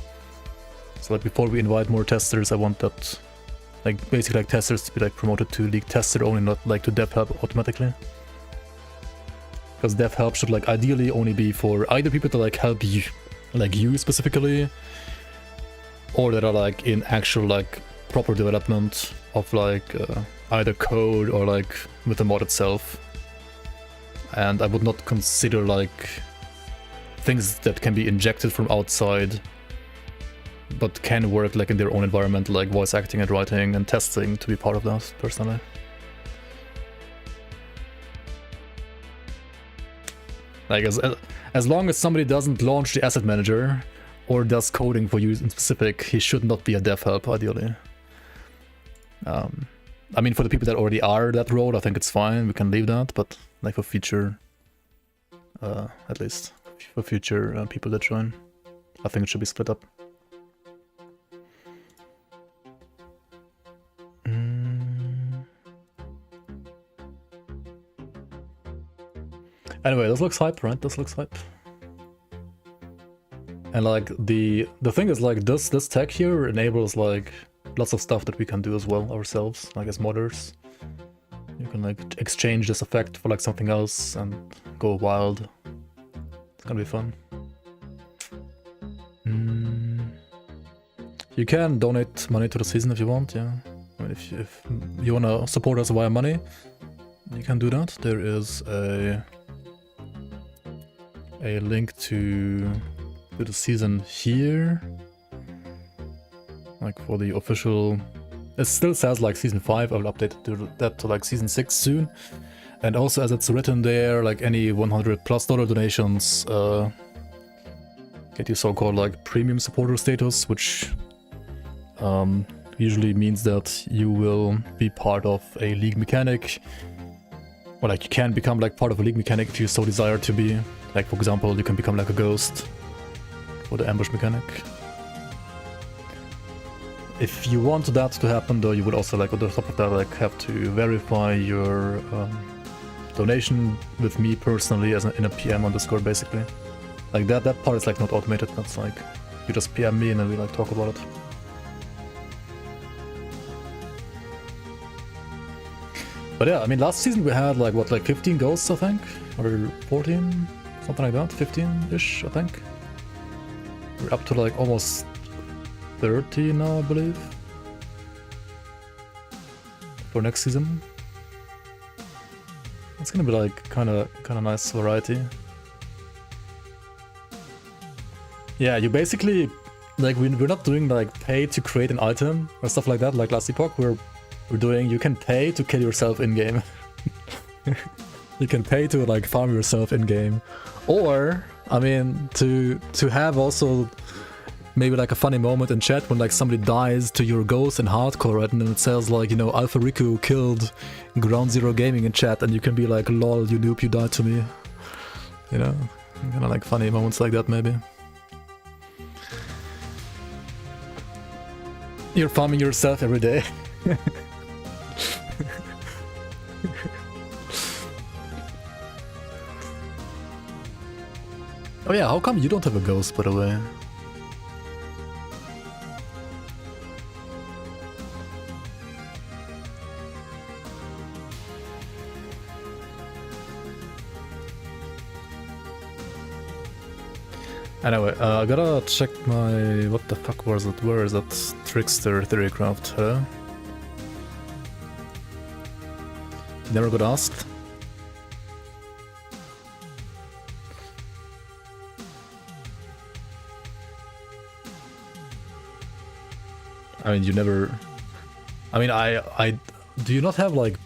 So like before we invite more testers, I want that, like basically like testers to be like promoted to league tester only, not like to dev help automatically. Because dev help should like ideally only be for either people to like help you, like you specifically, or that are like in actual like proper development of like either code or like with the mod itself. And I would not consider like things that can be injected from outside but can work like in their own environment, like voice acting and writing and testing, to be part of that personally. Like as long as somebody doesn't launch the asset manager or does coding for you in specific, he should not be a dev help ideally. I mean, for the people that already are that role, I think it's fine, we can leave that, but like for future, at least for future people that join, I think it should be split up. Anyway, this looks hype, right? This looks hype. And like the thing is like this tech here enables like lots of stuff that we can do as well ourselves, like as modders. You can like exchange this effect for like something else and go wild. It's gonna be fun. You can donate money to the season if you want, yeah. I mean, if you wanna support us via money, you can do that. There is a link to the season here, like for the official. It still says like season 5. I will update that to like season 6 soon. And also, as it's written there, like any $100+ donations get you so-called like premium supporter status, which usually means that you will be part of a league mechanic, or like you can become like part of a league mechanic if you so desire to be. Like for example, you can become like a ghost for the ambush mechanic. If you want that to happen though, you would also like on the top of that like have to verify your donation with me personally as in a PM on Discord basically. Like that part is like not automated, that's like you just PM me and then we like talk about it. But yeah, I mean last season we had like what, like 15 ghosts I think? Or 14? Something like that, 15-ish I think. We're up to like almost 30 now I believe. For next season. It's gonna be like kinda nice variety. Yeah, you basically like we're not doing like pay to create an item or stuff like that like last epoch. We're doing you can pay to kill yourself in game. You can pay to like farm yourself in game, or I mean to have also maybe like a funny moment in chat when like somebody dies to your ghost in hardcore, right? And then it says like, you know, Alpha Riku killed Ground Zero Gaming in chat, and you can be like, lol, you noob, you died to me. You know, kind of like funny moments like that maybe. You're farming yourself every day. Oh yeah, how come you don't have a ghost, by the way? Anyway, I gotta check my... what the fuck was it? Where is that Trickster Theorycraft? Hello? Never got asked. I mean, you never... I mean, I... Do you not have, like,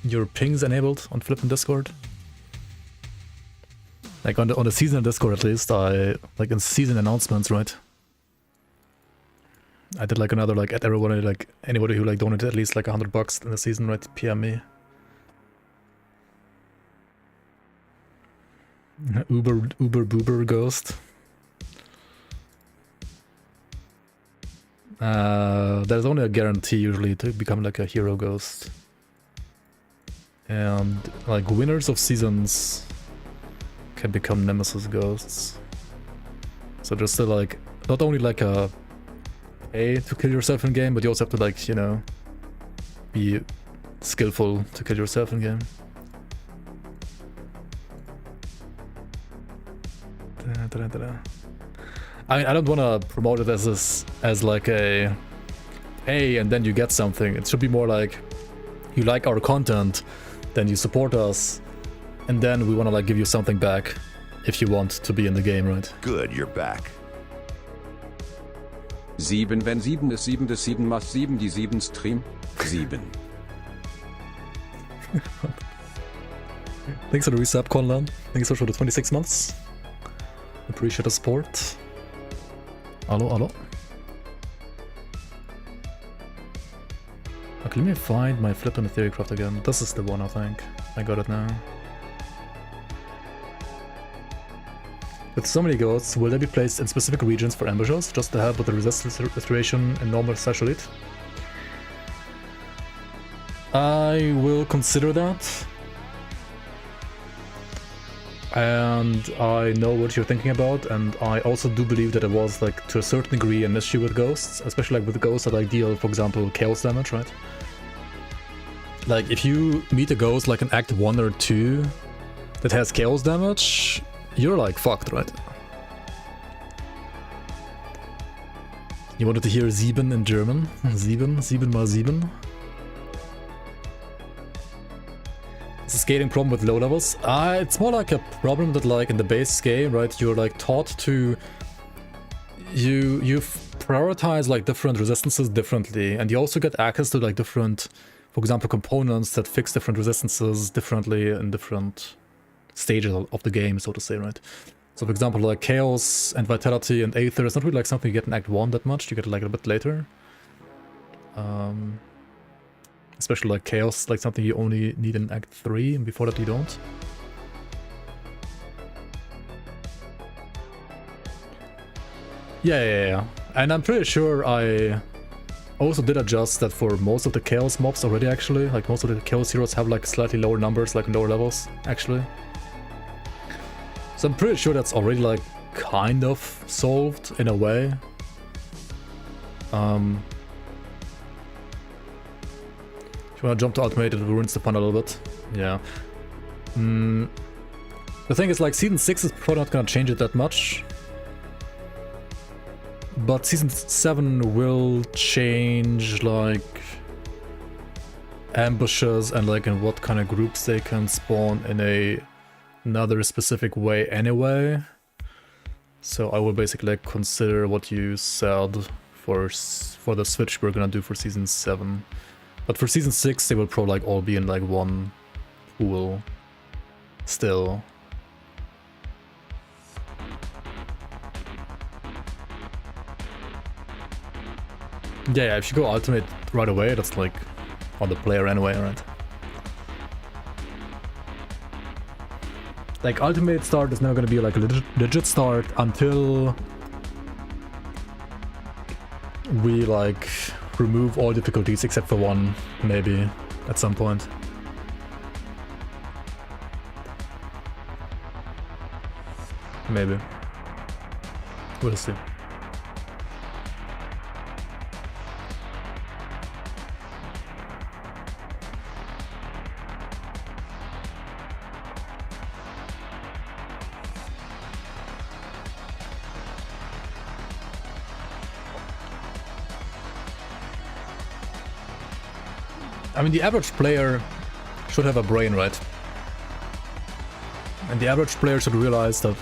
your pings enabled on Flippin' Discord? Like, on the season Discord, at least, like, in season announcements, right? I did, like, another, like, at everyone, like, anybody who, like, donated at least, like, $100 in the season, right? PM me. Uber Boober Ghost. There's only a guarantee usually to become like a hero ghost. And like winners of seasons can become nemesis ghosts. So there's still like not only like a pay to kill yourself in game, but you also have to like, you know, be skillful to kill yourself in game. I mean, I don't want to promote it as like a hey and then you get something. It should be more like you like our content, then you support us, and then we want to like give you something back if you want to be in the game, right? Good, you're back. 7, wenn 7 ist 7 des 7 macht 7 die 7 Stream. 7. Thanks for the resub, Conlan. Thanks for the 26 months. Appreciate the support. Hello. Okay, let me find my flip in the Theorycraft again. This is the one, I think. I got it now. With so many ghosts, will they be placed in specific regions for ambushes, just to help with the resistance restoration in normal / elite? I will consider that. And I know what you're thinking about, and I also do believe that it was, like, to a certain degree an issue with ghosts, especially like with ghosts that like deal, for example, chaos damage, right? Like, if you meet a ghost like in Act 1 or 2 that has chaos damage, you're like fucked, right? You wanted to hear 7 in German? 7 mal 7. It's a scaling problem with low levels. It's more like a problem that like in the base game, right, you're like taught to you prioritize like different resistances differently, and you also get access to like different, for example, components that fix different resistances differently in different stages of the game, so to say, right? So for example, like Chaos and Vitality and Aether is not really like something you get in Act 1 that much, you get it like a bit later. Especially like Chaos, like something you only need in Act 3, and before that you don't. Yeah. And I'm pretty sure I also did adjust that for most of the Chaos mobs already, actually. Like most of the Chaos heroes have like slightly lower numbers, like lower levels, actually. So I'm pretty sure that's already like kind of solved in a way. If you want to jump to Ultimate, it ruins the fun a little bit. Yeah. The thing is, like, Season 6 is probably not gonna change it that much. But Season 7 will change, like, ambushes and, like, in what kind of groups they can spawn in another specific way anyway. So I will basically, like, consider what you said for the switch we're gonna do for Season 7. But for Season 6, they will probably like all be in like one pool still. Yeah, if you go Ultimate right away, that's like on the player anyway, right? Like Ultimate start is never gonna be like a legit start until we like remove all difficulties except for one, maybe, at some point. Maybe. We'll see. I mean, the average player should have a brain, right? And the average player should realize that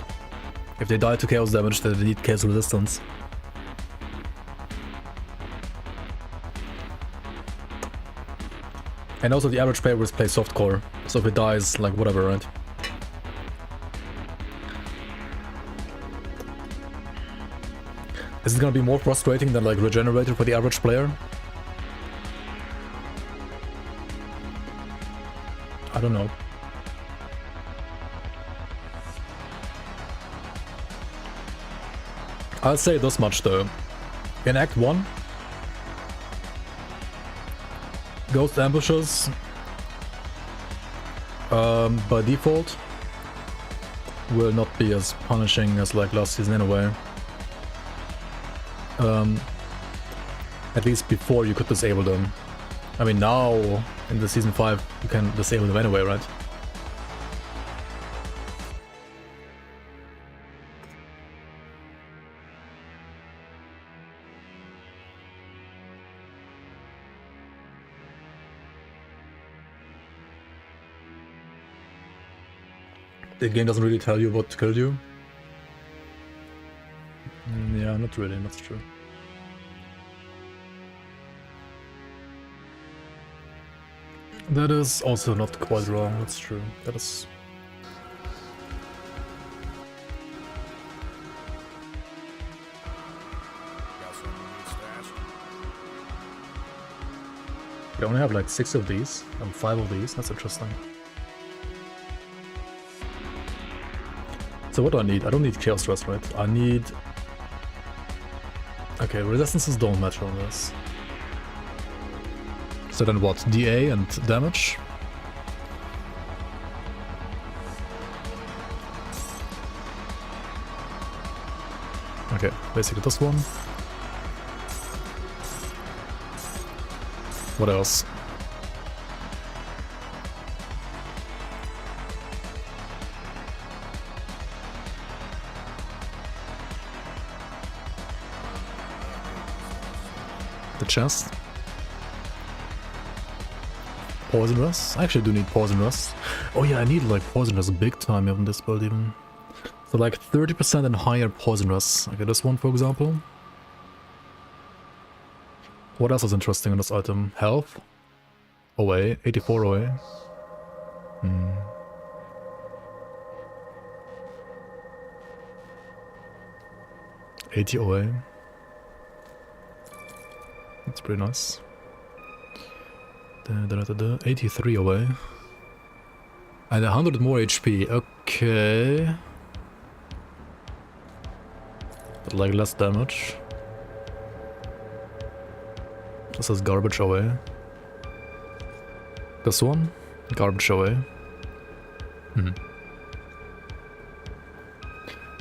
if they die to chaos damage, that they need chaos resistance. And also the average player will play softcore, so if it dies, like whatever, right? Is it gonna be more frustrating than like Regenerator for the average player? I don't know. I'll say this much though. In Act 1, Ghost ambushes by default will not be as punishing as like last season anyway. At least before you could disable them. I mean, now in the Season 5 you can disable them anyway, right? The game doesn't really tell you what killed you. Yeah, not really, that's true. That is also not quite wrong, that's true. That is... Got something you stashed? You only have like 6 of these and 5 of these, that's interesting. So what do I need? I don't need Chaos Rest, right? I need... Okay, resistances don't matter on this. So then what? DA and damage? Okay, basically this one. What else? The chest. Poison Rust? I actually do need Poison Rust. Oh yeah, I need like Poison Rust big time in this build even. So like 30% and higher Poison Rust. Okay, this one for example. What else is interesting on this item? Health? OA, 84 OA. 80 OA. That's pretty nice. 83 away. And 100 more HP. Okay. But like less damage. This is garbage away. This one? Garbage away.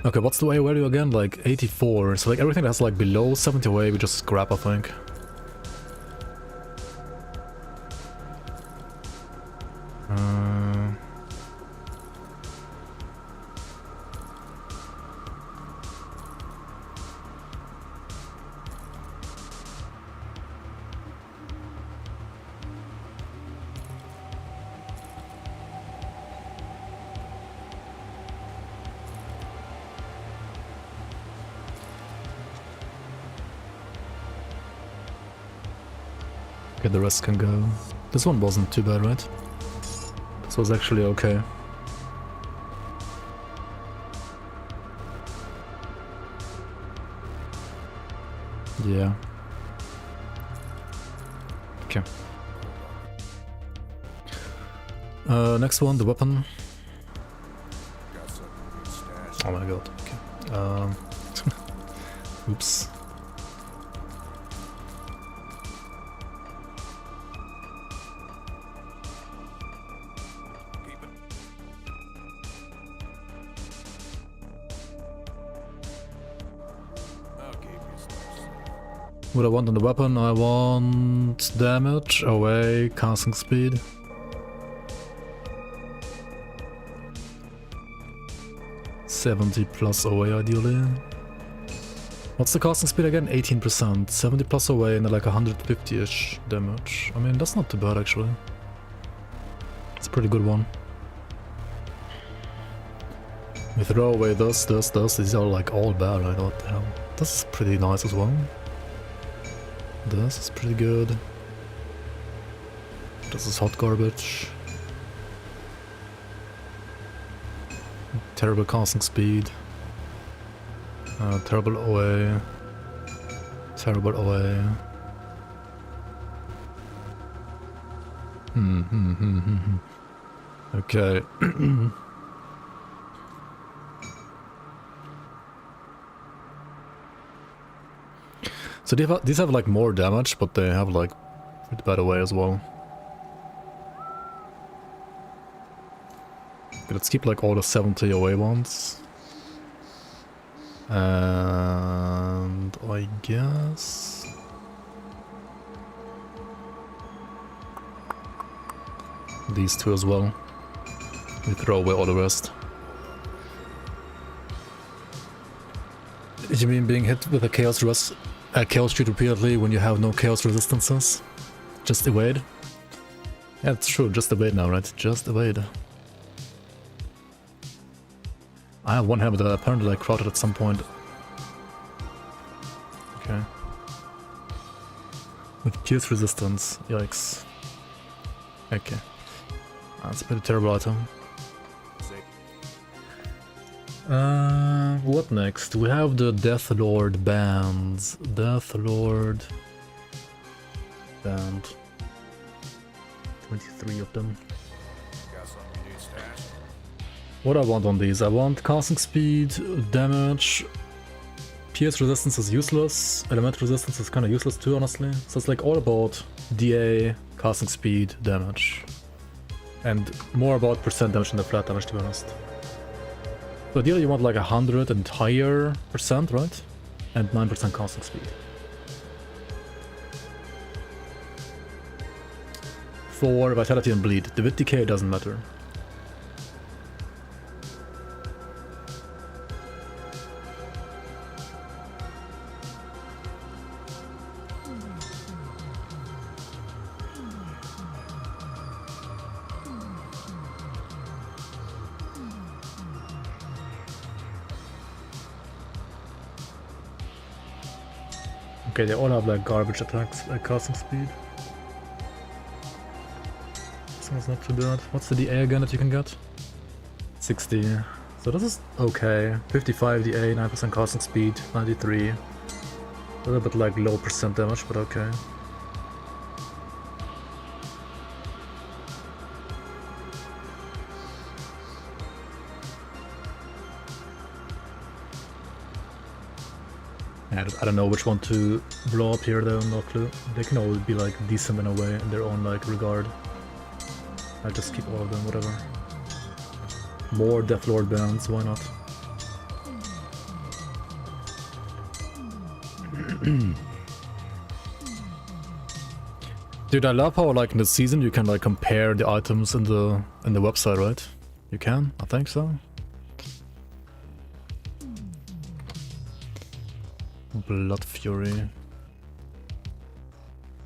Okay, what's the way value again? Like 84. So like everything that's like below 70 away we just scrap, I think. Okay, the rest can go. This one wasn't too bad, right? This was actually okay. Yeah. Okay. Next one, the weapon. Got something you stashed? Oh my god, okay. Oops. Keep it. I'll keep you stashed. What I want on the weapon, I want damage, away, casting speed. +70 away ideally. What's the casting speed again? 18%. 70 plus away and like 150-ish damage. I mean, that's not too bad actually. It's a pretty good one. We throw away this, these are like all bad, right? What the hell? This is pretty nice as well. This is pretty good. This is hot garbage. Terrible casting speed. Terrible OA. Terrible OA. Okay. So these have like more damage, but they have like pretty bad OA as well. Okay, let's keep like all the 70 OA ones. And I guess these two as well. We throw away all the rest. You mean being hit with a chaos shoot repeatedly when you have no chaos resistances? Just evade? Yeah, it's true, just evade now, right? Just evade. I have one habit that apparently I crowded at some point. Okay. With pierce resistance, yikes. Okay. That's a pretty terrible item. What next? We have the Death Lord bands. Death Lord band. 23 of them. Got something you need stashed? What I want on these? I want casting speed, damage. PS resistance is useless. Element resistance is kind of useless too, honestly. So it's like all about DA, casting speed, damage. And more about percent damage than the flat damage, to be honest. So ideally you want like 100 and higher percent, right? And 9% casting speed. For vitality and bleed, the wit decay doesn't matter. Okay, they all have like garbage attacks, like casting speed. This one's not too bad. What's the DA again that you can get? 60. So this is okay. 55 DA, 9% casting speed, 93. A little bit like low percent damage, but okay. I don't know which one to blow up here though, no clue. They can all be like decent in a way, in their own like regard. I'll just keep all of them, whatever. More Death Lord bands, why not? Dude, I love how like in the season you can like compare the items in the website, right? You can? I think so. Blood Fury.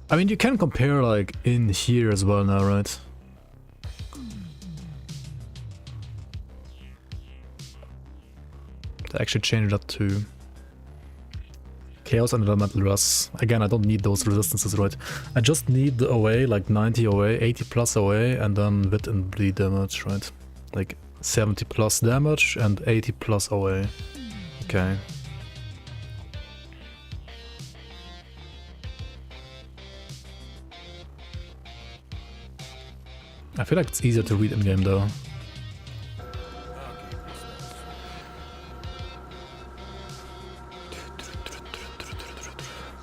I mean, you can compare like in here as well now, right? They actually changed that to Chaos and Elemental Rush. Again, I don't need those resistances, right? I just need the OA, like 90 OA, 80 plus OA, and then wit and bleed damage, right? Like 70 plus damage and 80 plus OA. Okay. I feel like it's easier to read in-game though.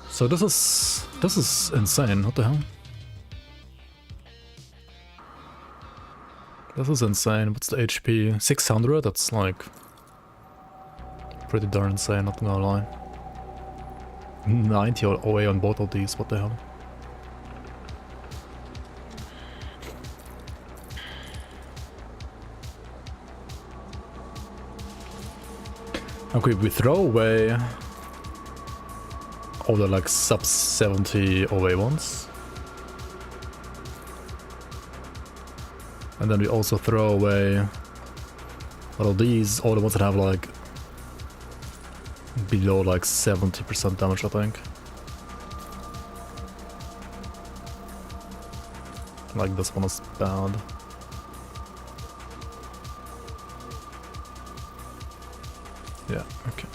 So this is insane, what the hell? This is insane, what's the HP? 600? That's like pretty darn insane, not gonna lie. 90 away on both of these, what the hell? Okay, we throw away all the like sub 70 OA ones. And then we also throw away all of these, all the ones that have like below like 70% damage, I think. Like this one is bad. Yeah, okay.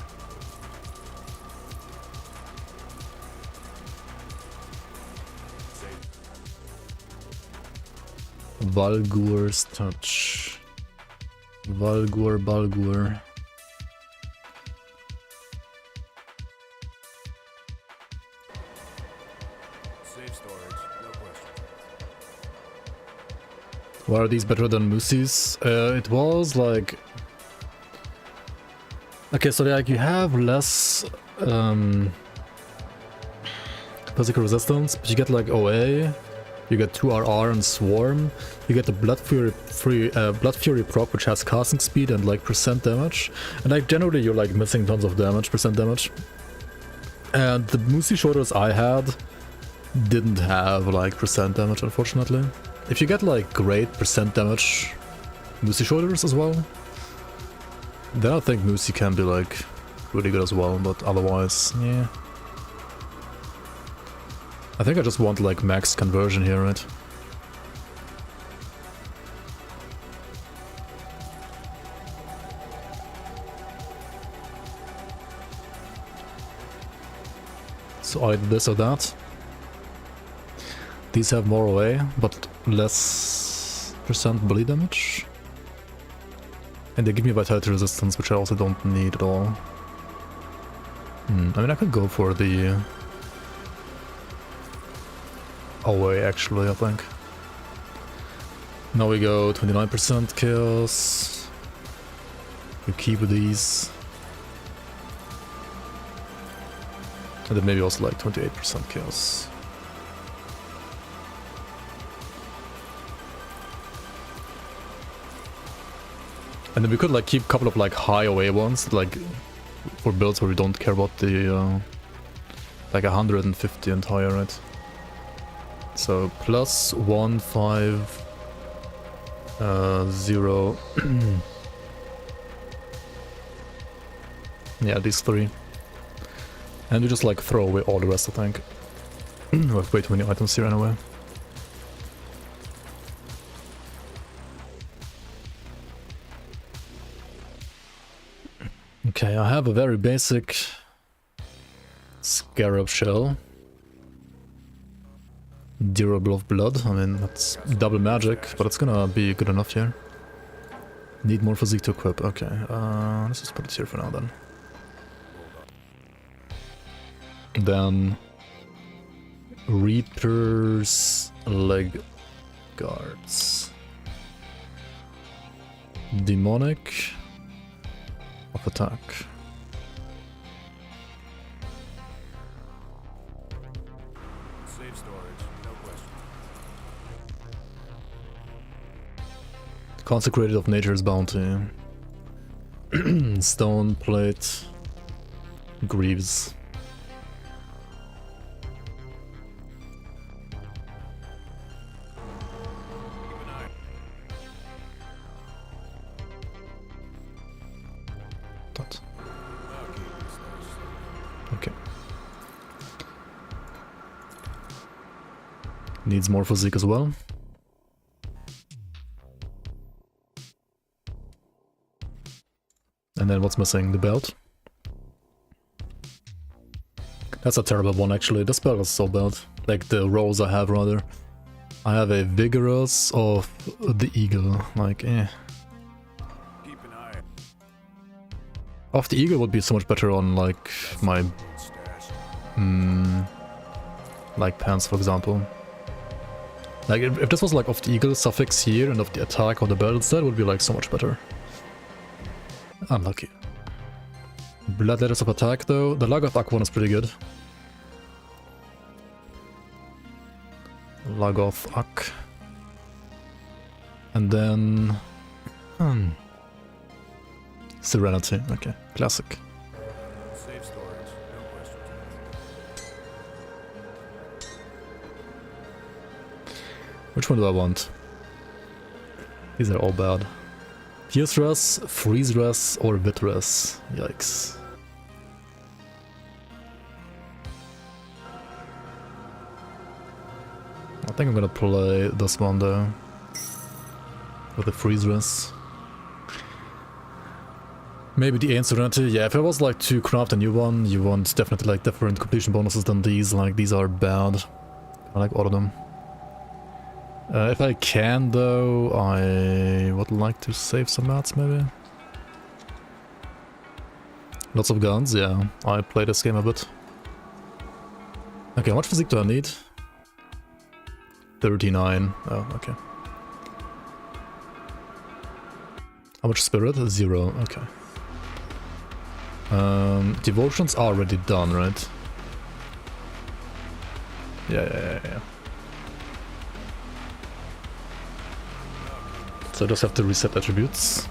Valgur's touch. Balgur. Safe storage, no question. Why are these better than Moosey's? It was like... Okay, so like you have less physical resistance, but you get like OA, You get 2 RR and Swarm. You get the Blood Fury proc, which has casting speed and like percent damage. And like generally you're like missing tons of damage, percent damage. And the Moosey shoulders I had didn't have like percent damage, unfortunately. If you get like great percent damage Moosey shoulders as well, then I think Moosey can be like really good as well, but otherwise, yeah. I think I just want like max conversion here, right? So either this or that. These have more away, but less percent bleed damage. And they give me vitality resistance, which I also don't need at all. I mean, I could go for the away, actually, I think. Now we go 29% chaos. We keep these. And then maybe also like 28% chaos. And then we could like keep a couple of like high away ones, like for builds where we don't care about the like 150 and higher, right? So plus 1, 5, 0. Yeah, these 3. And we just like throw away all the rest, I think. We have way too many items here anyway. Okay, I have a very basic scarab shell. Durable of blood. I mean, that's double magic, but it's gonna be good enough here. Need more physique to equip. Okay, let's just put it here for now then. Then Reaper's leg guards. Demonic of attack. Safe storage, no question. Consecrated of Nature's Bounty. Stone plate. Greaves. That. Okay. Needs more physique as well. And then what's missing? The belt. That's a terrible one, actually. This belt is so bad. Like the rolls I have, rather. I have a Vigorous of the Eagle. Like, eh. Keep an eye. Off the Eagle would be so much better on, like, my... like pants, for example. Like, if this was like off the Eagle suffix here and of the attack on the belt instead, would be like so much better. Unlucky. Blood letters of attack though. The Log of Aqua one is pretty good. Log of Ak. And then... Serenity. Okay, classic. Safe storage, no question. Which one do I want? These are all bad. Pierce Res, Freeze Res, or Bit Res. Yikes. I think I'm gonna play this one though. With the Freeze Res. Maybe the Ancient Serenity. Yeah, if I was like to craft a new one, you want definitely like different completion bonuses than these. Like, these are bad. I like all of them. If I can though, I would like to save some mats maybe. Lots of guns, yeah. I play this game a bit. Okay, how much physique do I need? 39. Oh, okay. How much spirit? 0, okay. Devotions are already done, right? Yeah. So I just have to reset attributes.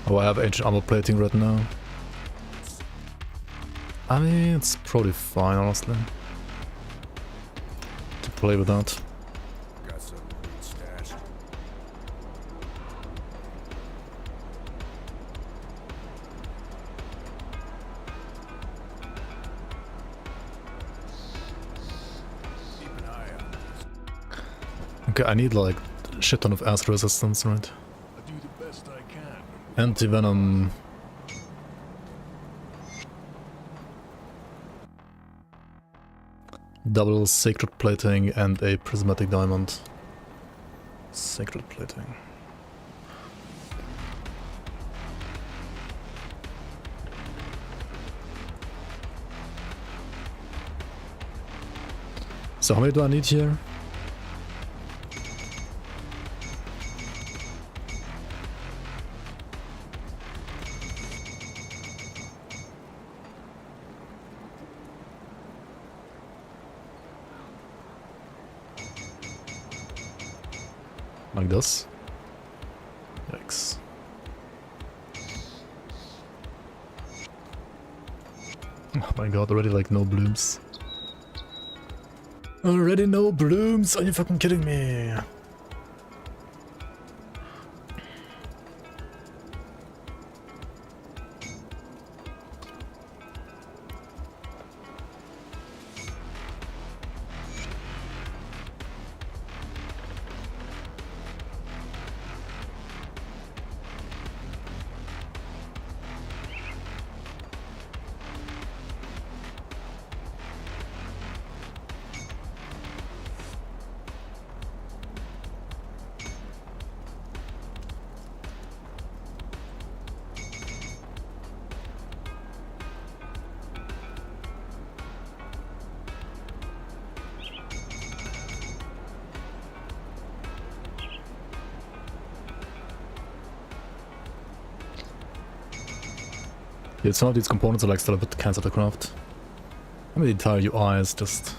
Oh, I have ancient armor plating right now. I mean, it's probably fine, honestly, to play with that. Got some good stashed. Keep an eye out. Okay, I need like a shit ton of acid resistance, right? I do the best I can. Anti-venom. Double sacred plating and a prismatic diamond. Sacred plating. So how many do I need here? Like this. Yikes. Oh my god, already like no blooms. Already no blooms? Are you fucking kidding me? Yeah, some of these components are like still a bit cancelled to craft. I mean, the entire UI is just...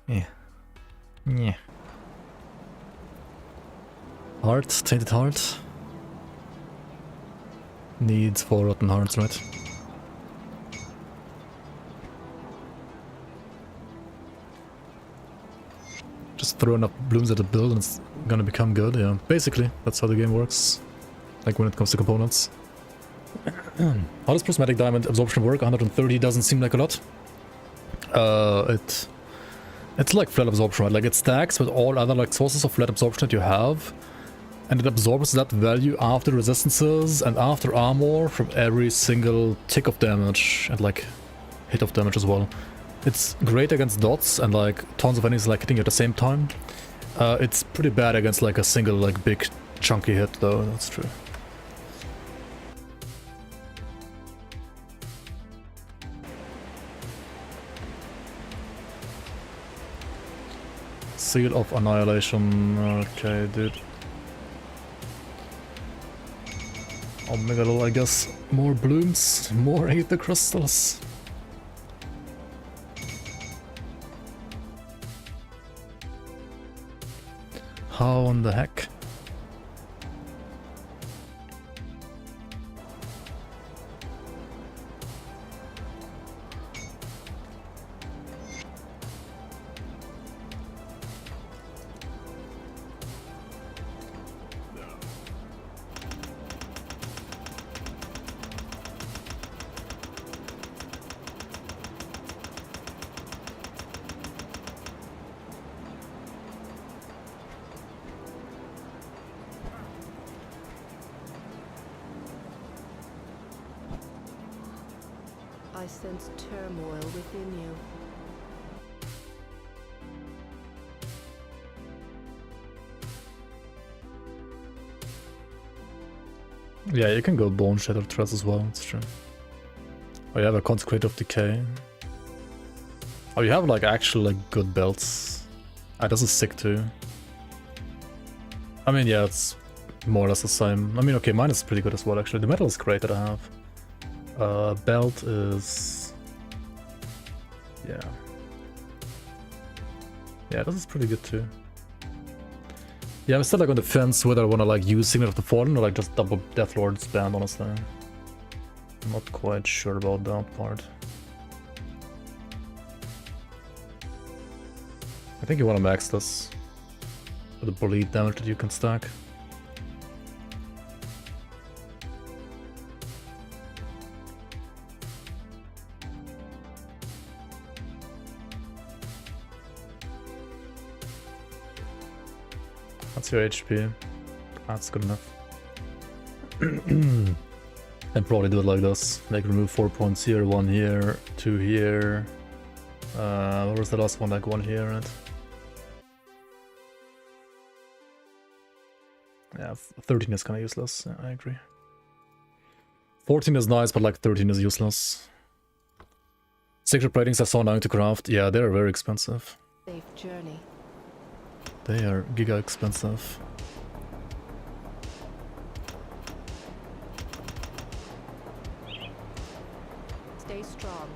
yeah. Yeah. Heart, tainted heart. Needs 4 rotten hearts, right? Just throw enough blooms at the build and it's gonna become good, yeah. Basically, that's how the game works. Like when it comes to components. How does prismatic diamond absorption work? 130 doesn't seem like a lot. It's like flat absorption, right? Like it stacks with all other like sources of flat absorption that you have, and it absorbs that value after resistances and after armor from every single tick of damage and like hit of damage as well. It's great against dots and like tons of enemies like hitting you at the same time. It's pretty bad against like a single like big chunky hit though, that's true. Seal of Annihilation, okay dude. Omega, I guess. More blooms, more Aether crystals. How in the heck? I sense turmoil within you. Yeah, you can go Bone Shattered Tress as well, it's true. Oh, you have a Consecrate of Decay. Oh, you have like actual like good belts. Ah, this is sick too. I mean, yeah, it's more or less the same. I mean, okay, mine is pretty good as well actually. The metal is great that I have. Belt is... yeah. Yeah, this is pretty good too. Yeah, I'm still like on the fence whether I want to like use Signet of the Fallen or like just double Deathlord's band, honestly. I'm not quite sure about that part. I think you want to max this for the bleed damage that you can stack. That's your HP. That's good enough. And probably do it like this. Like remove 4 points here, 1 here, 2 here. What was the last one? Like 1 here, right? Yeah, 13 is kind of useless. Yeah, I agree. 14 is nice, but like 13 is useless. Secret platings are so annoying to craft. Yeah, they're very expensive. Safe journey. They are giga expensive. Stay strong.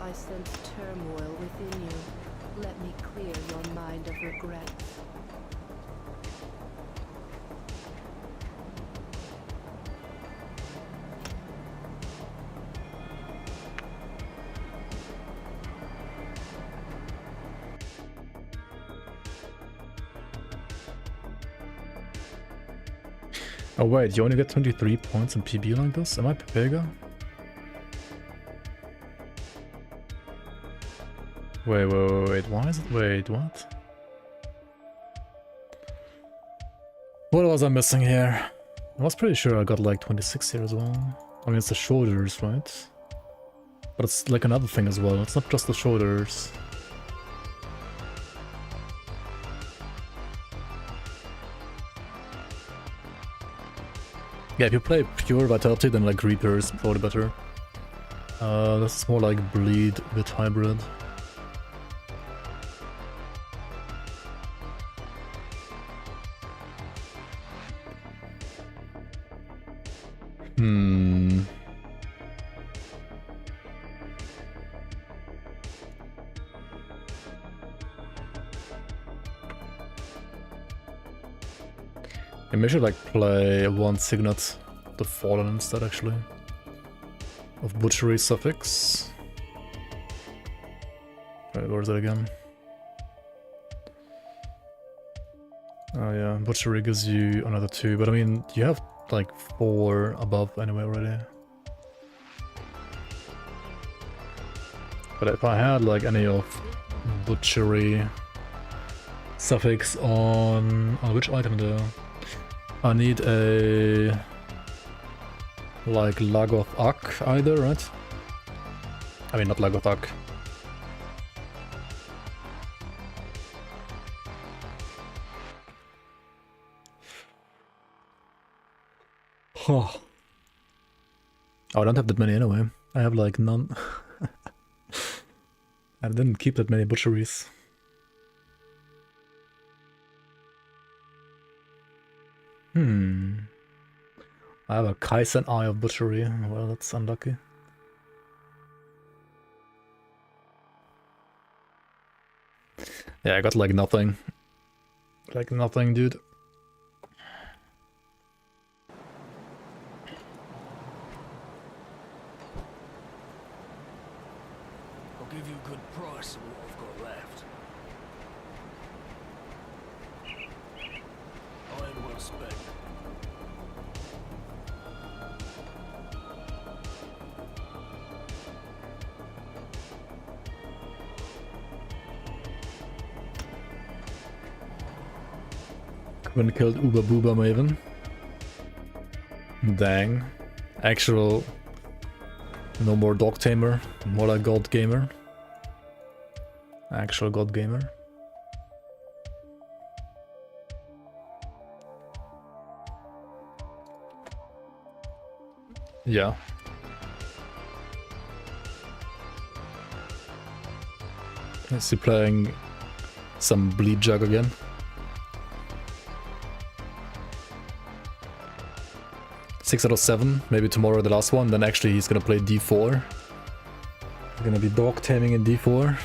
I sense turmoil within you. Let me clear your mind of regrets. Oh wait, you only get 23 points in PB like this? Am I Pepega? Wait, why is it? Wait, what? What was I missing here? I was pretty sure I got like 26 here as well. I mean, it's the shoulders, right? But it's like another thing as well, it's not just the shoulders. Yeah, if you play pure Vitality, then like Reaper is probably better. This is more like Bleed with Hybrid. Maybe I should like play one Signet, the Fallen instead actually. Of Butchery Suffix. Right, where is it again? Oh yeah, Butchery gives you another 2, but I mean, you have like 4 above anyway already. But if I had like any of Butchery Suffix on which item though? I need a like Lagoth Ak either, right? I mean not Lagoth Ak. Oh, I don't have that many anyway. I have like none. I didn't keep that many butcheries. I have a Kaisen Eye of Butchery. Well, that's unlucky. Yeah, I got like nothing. Like nothing, dude. I'll give you a good price for what I've got left. Iron well spent. When killed Uber Booba Maven. Dang. Actual... No more Dog Tamer, more like God Gamer. Actual God Gamer. Yeah. Is he playing some bleed jug again? Six out of 7, maybe tomorrow the last one, then actually he's gonna play D4. He's gonna be dog taming in D4.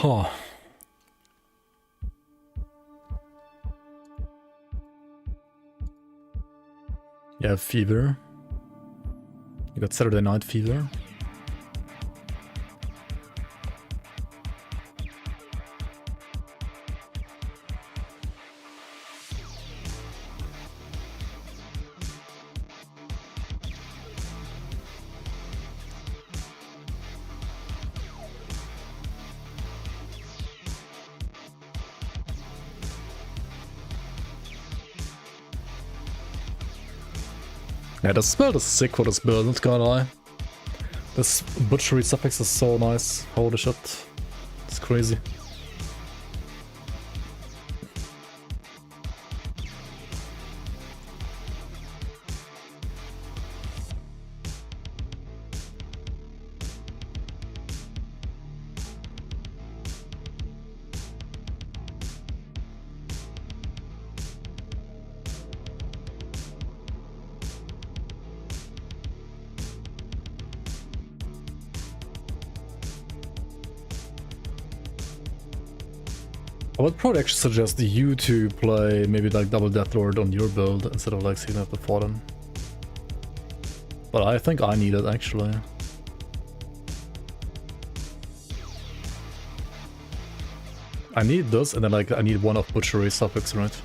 Huh. You have fever. You got Saturday night fever. Yeah, the spell is sick for this build, not gonna lie. This butchery suffix is so nice. Holy shit. It's crazy. I would probably actually suggest you to play maybe like double Deathlord on your build instead of like Signal of the Fallen. But I think I need it actually. I need this and then like I need one of Butchery suffix, right?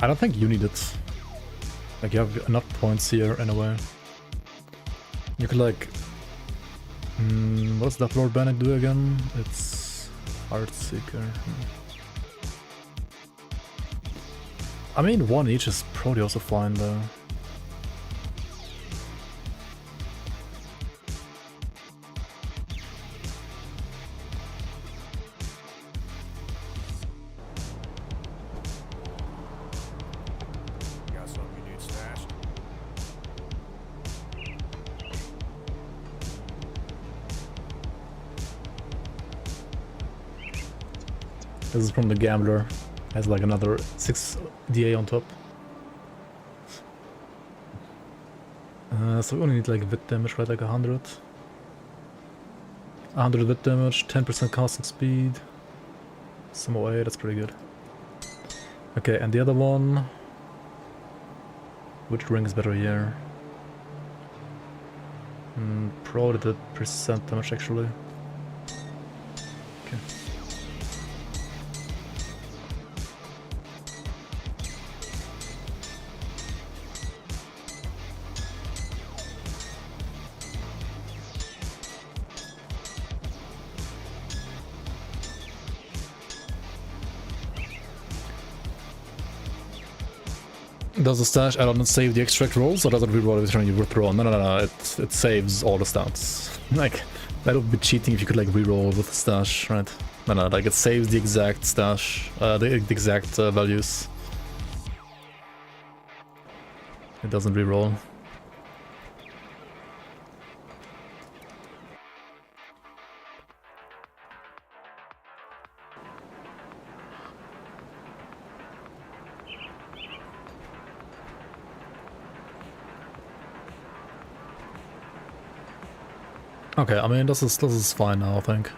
I don't think you need it. Like you have enough points here anyway. You could like... what's that Lord Bannock do again? It's... Heartseeker. I mean, one each is probably also fine though. Got something you need stashed? This is from the Gambler. Has like another 6 DA on top. So we only need like vit damage, right? Like 100. 100 vit damage, 10% casting speed. Some OA, that's pretty good. Okay, and the other one... Which ring is better here? Probably the percent damage actually. Okay. Does the stash add-on save the extract rolls, or does it reroll every turn you withdraw? No, it saves all the stats. Like, that would be cheating if you could like reroll with the stash, right? No, like it saves the exact stash, the exact values. It doesn't reroll. Okay, I mean this is fine now, I think.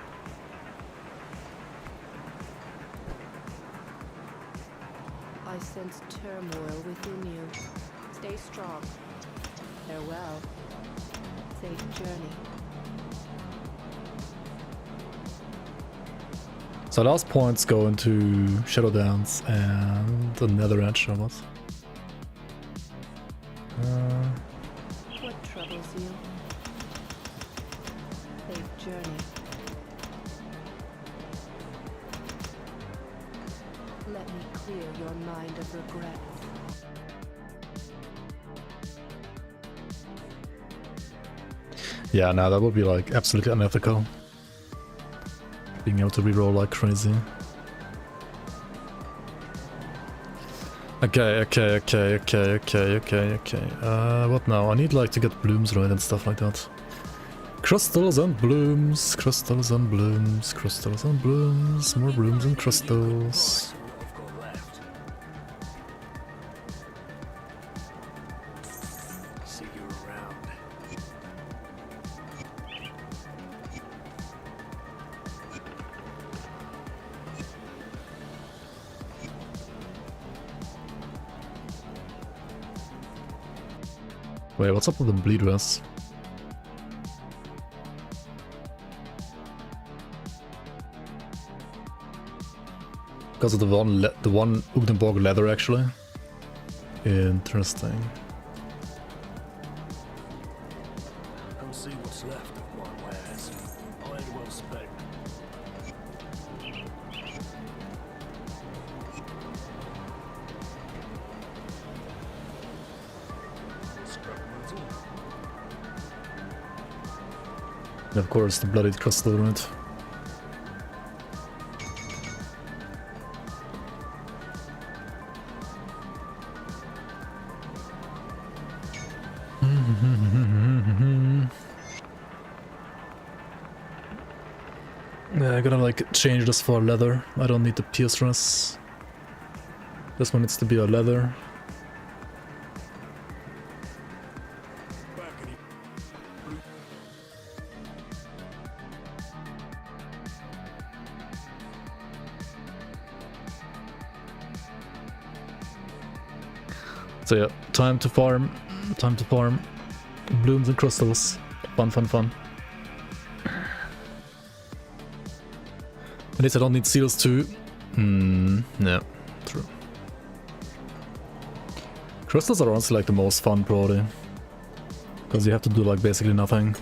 I sense turmoil within you. Stay strong. Farewell. Safe journey. So last points go into Shadow Dance and the Nether Edge, or what? What troubles you? Safe journey. Let me clear your mind of regrets. Yeah, no, that would be like absolutely unethical. Being able to reroll like crazy. Okay. What now? I need like to get blooms right and stuff like that. Crystals and blooms, crystals and blooms, crystals and blooms, more blooms and crystals. What I've got left. See you around. Wait, what's up with the bleed rest? Because of the one Ugdenborg leather, actually. Interesting. Come see what's left of my wares. I ain't well spent. And of course, the bloodied crystal, right? Yeah, I gotta like change this for leather. I don't need the pierce rest. This one needs to be a leather. So yeah, time to farm. Time to farm. Blooms and crystals. Fun. At least I don't need seals too. Yeah, true. Crystals are honestly like the most fun probably. Because you have to do like basically nothing.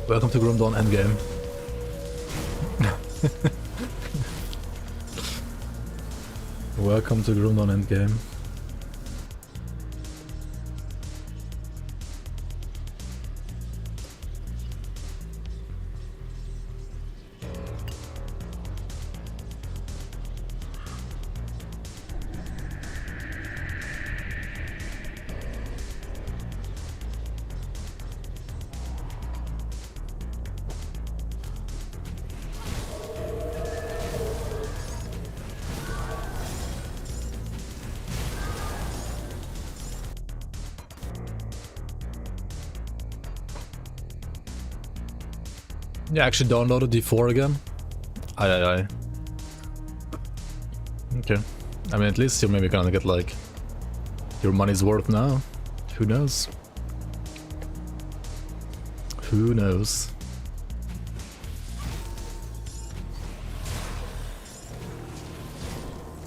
Welcome to Grimdawn Endgame. Welcome to Grimdawn Endgame. Yeah, I actually downloaded D4 again. Aye. Okay. I mean, at least you're maybe gonna get like your money's worth now. Who knows? Who knows?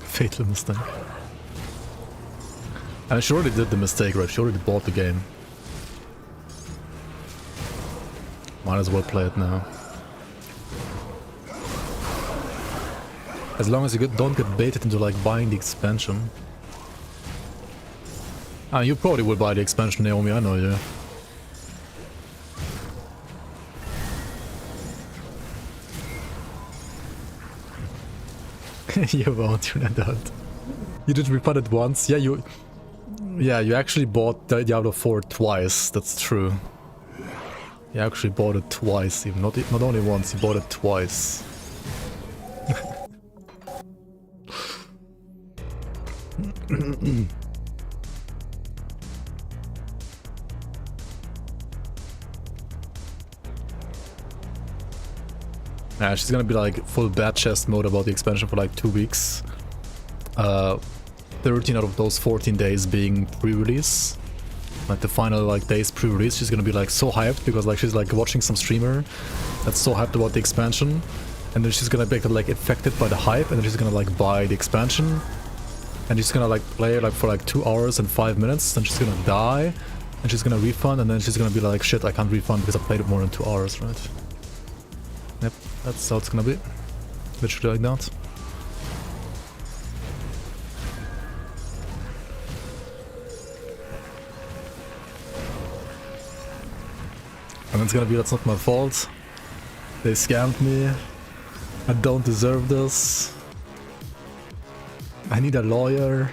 Fatal mistake. And she already did the mistake, right? She already bought the game. Might as well play it now. As long as you don't get baited into like buying the expansion. Ah, you probably will buy the expansion, Naomi, I know you. You won't, you're not that. You did refund it once? Yeah, you actually bought Diablo 4 twice, that's true. You actually bought it twice, even not only once, you bought it twice. Yeah, she's gonna be like full bad chest mode about the expansion for like 2 weeks. 13 out of those 14 days being pre-release. Like the final like days pre-release, she's gonna be like so hyped because like she's like watching some streamer that's so hyped about the expansion, and then she's gonna be like infected by the hype, and then she's gonna like buy the expansion, and she's gonna like play like for like 2 hours and 5 minutes, then she's gonna die, and she's gonna refund, and then she's gonna be like, shit, I can't refund because I played it more than 2 hours, right? Yep, that's how it's gonna be. Literally like that. And it's gonna be, that's not my fault. They scammed me. I don't deserve this. I need a lawyer.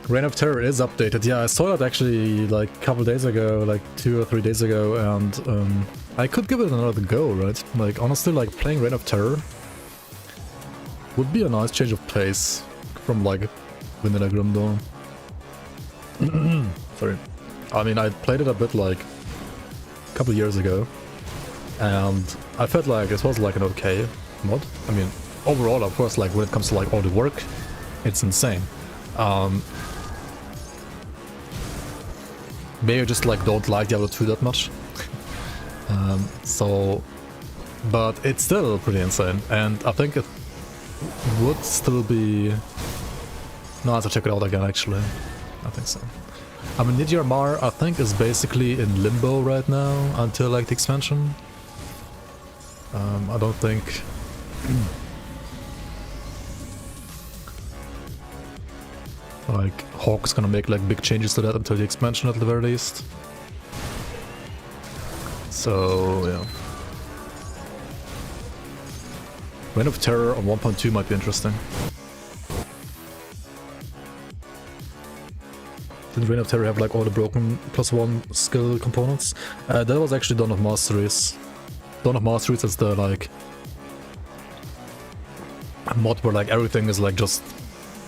Reign of Terror is updated. Yeah, I saw that actually like a couple days ago, like 2 or 3 days ago, and I could give it another go, right? Like honestly, like playing Reign of Terror would be a nice change of pace from like Vanilla Grim Dawn. Sorry. I mean, I played it a bit like a couple years ago, and I felt like it was like an okay mod. I mean, overall, of course, like when it comes to like all the work, it's insane. Maybe I just like don't like Diablo 2 that much. But it's still pretty insane, and I think it would still be nice to check it out again, actually. I think so. I mean, Nidir Mar, I think, is basically in limbo right now until like the expansion. I don't think... like, Hawk's gonna make like big changes to that until the expansion at the very least. So, yeah. Reign of Terror on 1.2 might be interesting. Didn't Reign of Terror have like all the broken +1 skill components? That was actually Dawn of Masteries. Dawn of Masteries is the like mod where like everything is like just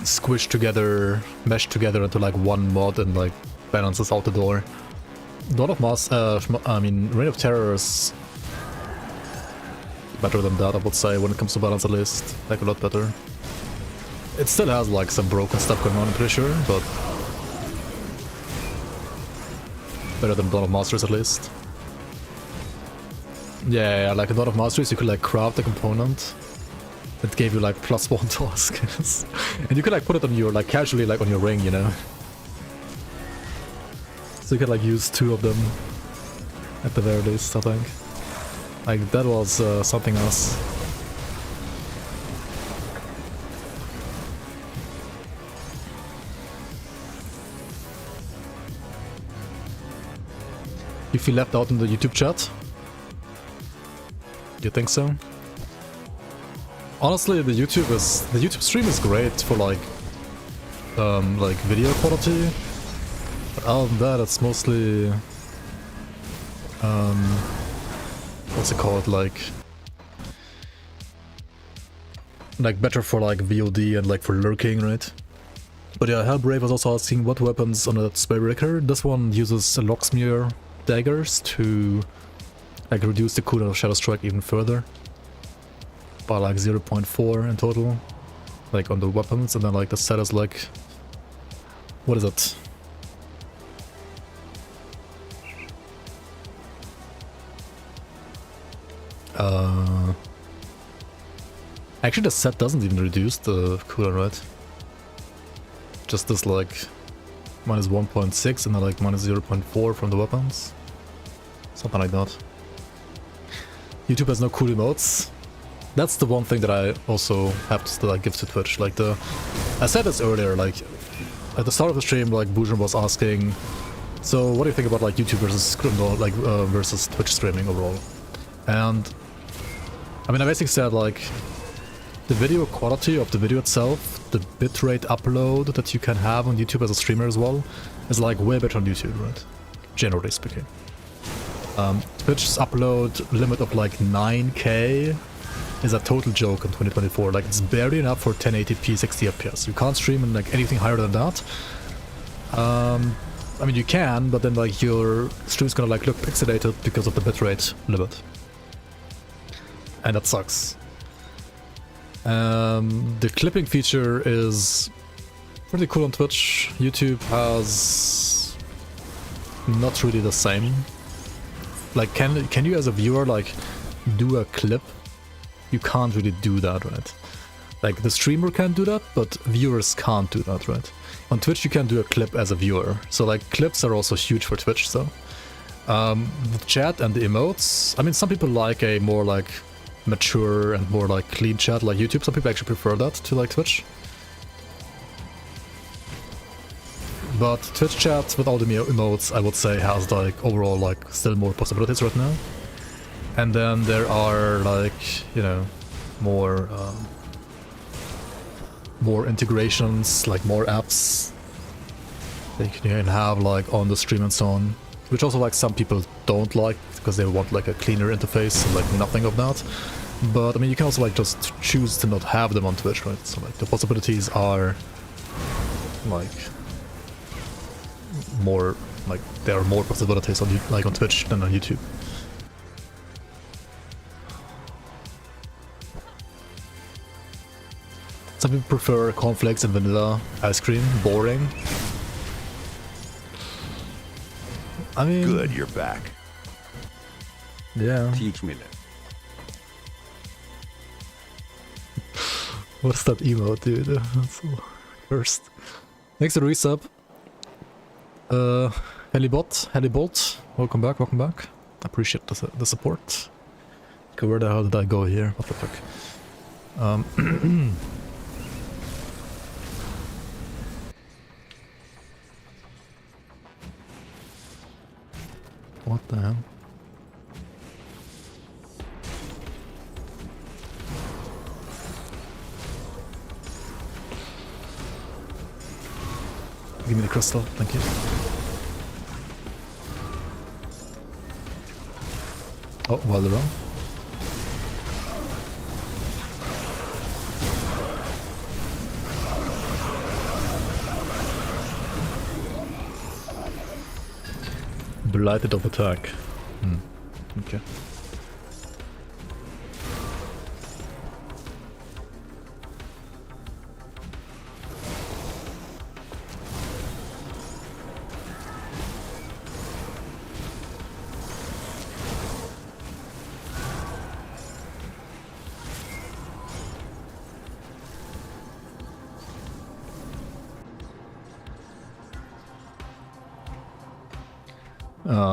squished together, meshed together into like one mod and like balances out the door. Dawn of Reign of Terror is better than that, I would say, when it comes to balance at least. Like a lot better. It still has like some broken stuff going on, I'm pretty sure, but better than Dawn of Masteries at least. Yeah, like in Dawn of Masteries you could like craft a component that gave you like +1 to all skills. And you could like put it on your, like casually like on your ring, you know? So you could like use 2 of them at the very least, I think. Like that was something else. You feel left out in the YouTube chat? Do you think so? Honestly, the YouTube stream is great for like video quality, but other than that, it's mostly what's it called, like like better for like VOD and like for lurking, right? But yeah, Hellbrave was also asking what weapons on that Spellbreaker. This one uses Locksmere daggers to like reduce the cooldown of Shadow Strike even further by like 0.4 in total, like on the weapons, and then like the set is like, what is it? Actually the set doesn't even reduce the cooldown, right? Just this like minus 1.6 and then like minus 0.4 from the weapons. Something like that. YouTube has no cool emotes. That's the one thing that I also have to like give to Twitch. Like I said this earlier, like at the start of the stream, like Boujum was asking, so what do you think about like YouTube versus versus Twitch streaming overall? And I mean, I basically said like the video quality of the video itself, the bitrate upload that you can have on YouTube as a streamer as well, is like way better on YouTube, right? Generally speaking. Twitch's upload limit of like 9K is a total joke in 2024. Like it's barely enough for 1080p 60 FPS. You can't stream in like anything higher than that. I mean you can, but then like your stream's gonna like look pixelated because of the bitrate limit. And that sucks. The clipping feature is pretty cool on Twitch. YouTube has not really the same. Like can you as a viewer like do a clip? You can't really do that, right? Like the streamer can do that, but viewers can't do that, right? On Twitch you can do a clip as a viewer. So like clips are also huge for Twitch, so the chat and the emotes, I mean some people like a more like mature and more like clean chat like YouTube. Some people actually prefer that to like Twitch. But Twitch chat with all the emotes I would say has like overall like still more possibilities right now. And then there are like, you know, more integrations, like more apps that you can have like on the stream and so on, which also like some people don't like because they want like a cleaner interface and like nothing of that. But I mean you can also like just choose to not have them on Twitch, right? So like the possibilities are like more, like there are more possibilities on like on Twitch than on YouTube. Some people prefer cornflakes and vanilla ice cream. Boring. I mean... Good, you're back. Yeah. Teach me that. What's that emote, dude? That's so cursed. Thanks for the resub. Helibolt, welcome back, welcome back. I appreciate the support. Okay, where the hell did I go here? What the fuck? What the hell? Give me the crystal, thank you. Oh, well done. Blighted of attack. Okay.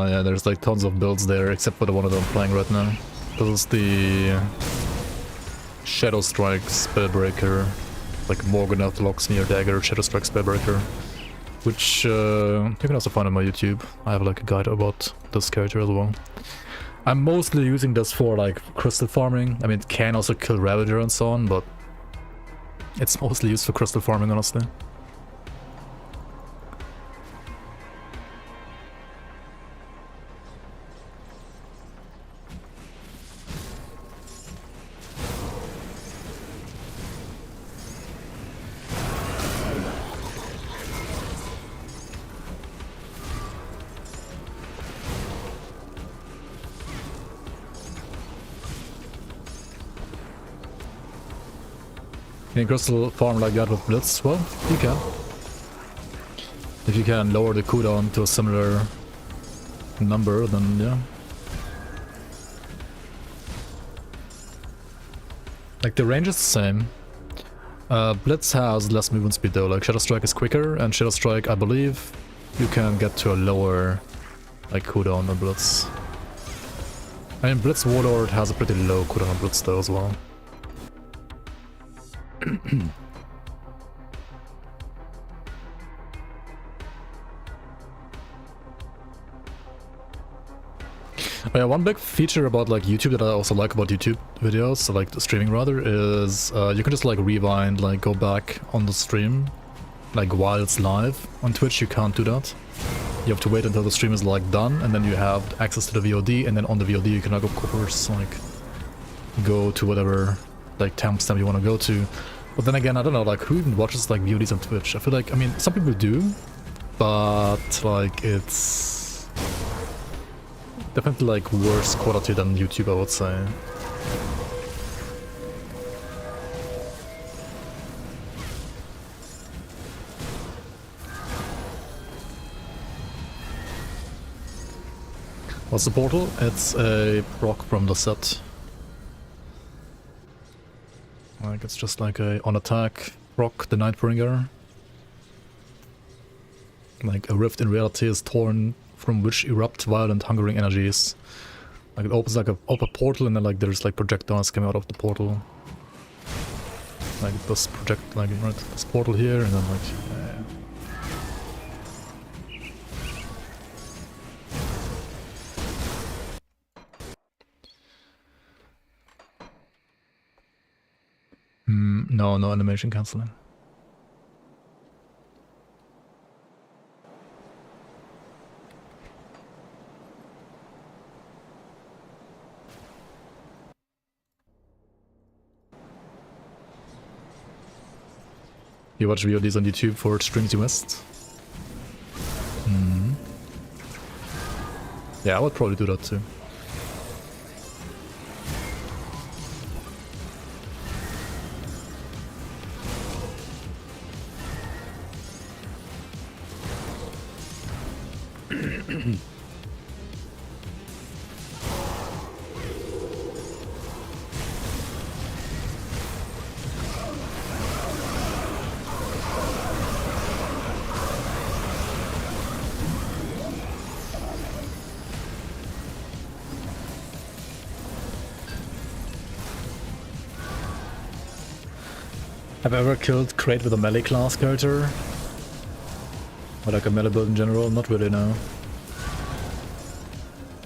Yeah, there's like tons of builds there, except for the one that I'm playing right now. This is the Shadow Strike Spellbreaker, like Morganath Locksmere Dagger Shadow Strike Spellbreaker, which you can also find on my YouTube. I have like a guide about this character as well. I'm mostly using this for like crystal farming. I mean, it can also kill Ravager and so on, but it's mostly used for crystal farming, honestly. Can you crystal farm like that with Blitz? Well, you can. If you can lower the cooldown to a similar number, then yeah. Like the range is the same. Blitz has less movement speed though, like Shadow Strike is quicker, and Shadow Strike, I believe, you can get to a lower like cooldown on Blitz. I mean, Blitz Warlord has a pretty low cooldown on Blitz though as well. Oh yeah, one big feature about like YouTube that I also like about YouTube videos, so like streaming rather, is you can just like rewind, like go back on the stream, like while it's live. On Twitch you can't do that. You have to wait until the stream is like done, and then you have access to the VOD, and then on the VOD you can like of course like go to whatever like timestamp you want to go to. But then again, I don't know, like who even watches like VODs on Twitch? I feel like, I mean, some people do, but like it's definitely like worse quality than YouTube, I would say. What's the portal? It's a proc from the set. Like it's just like a on attack proc, the Nightbringer. Like a rift in reality is torn from which erupt violent hungering energies. Like it opens like a portal, and then like there's like projectiles coming out of the portal. Like it does project like right this portal here, and then like no animation cancelling. You watch VODs on YouTube for streams you missed? Yeah, I would probably do that too. Have I ever killed Crate with a melee class character? Or like a melee build in general? Not really, no.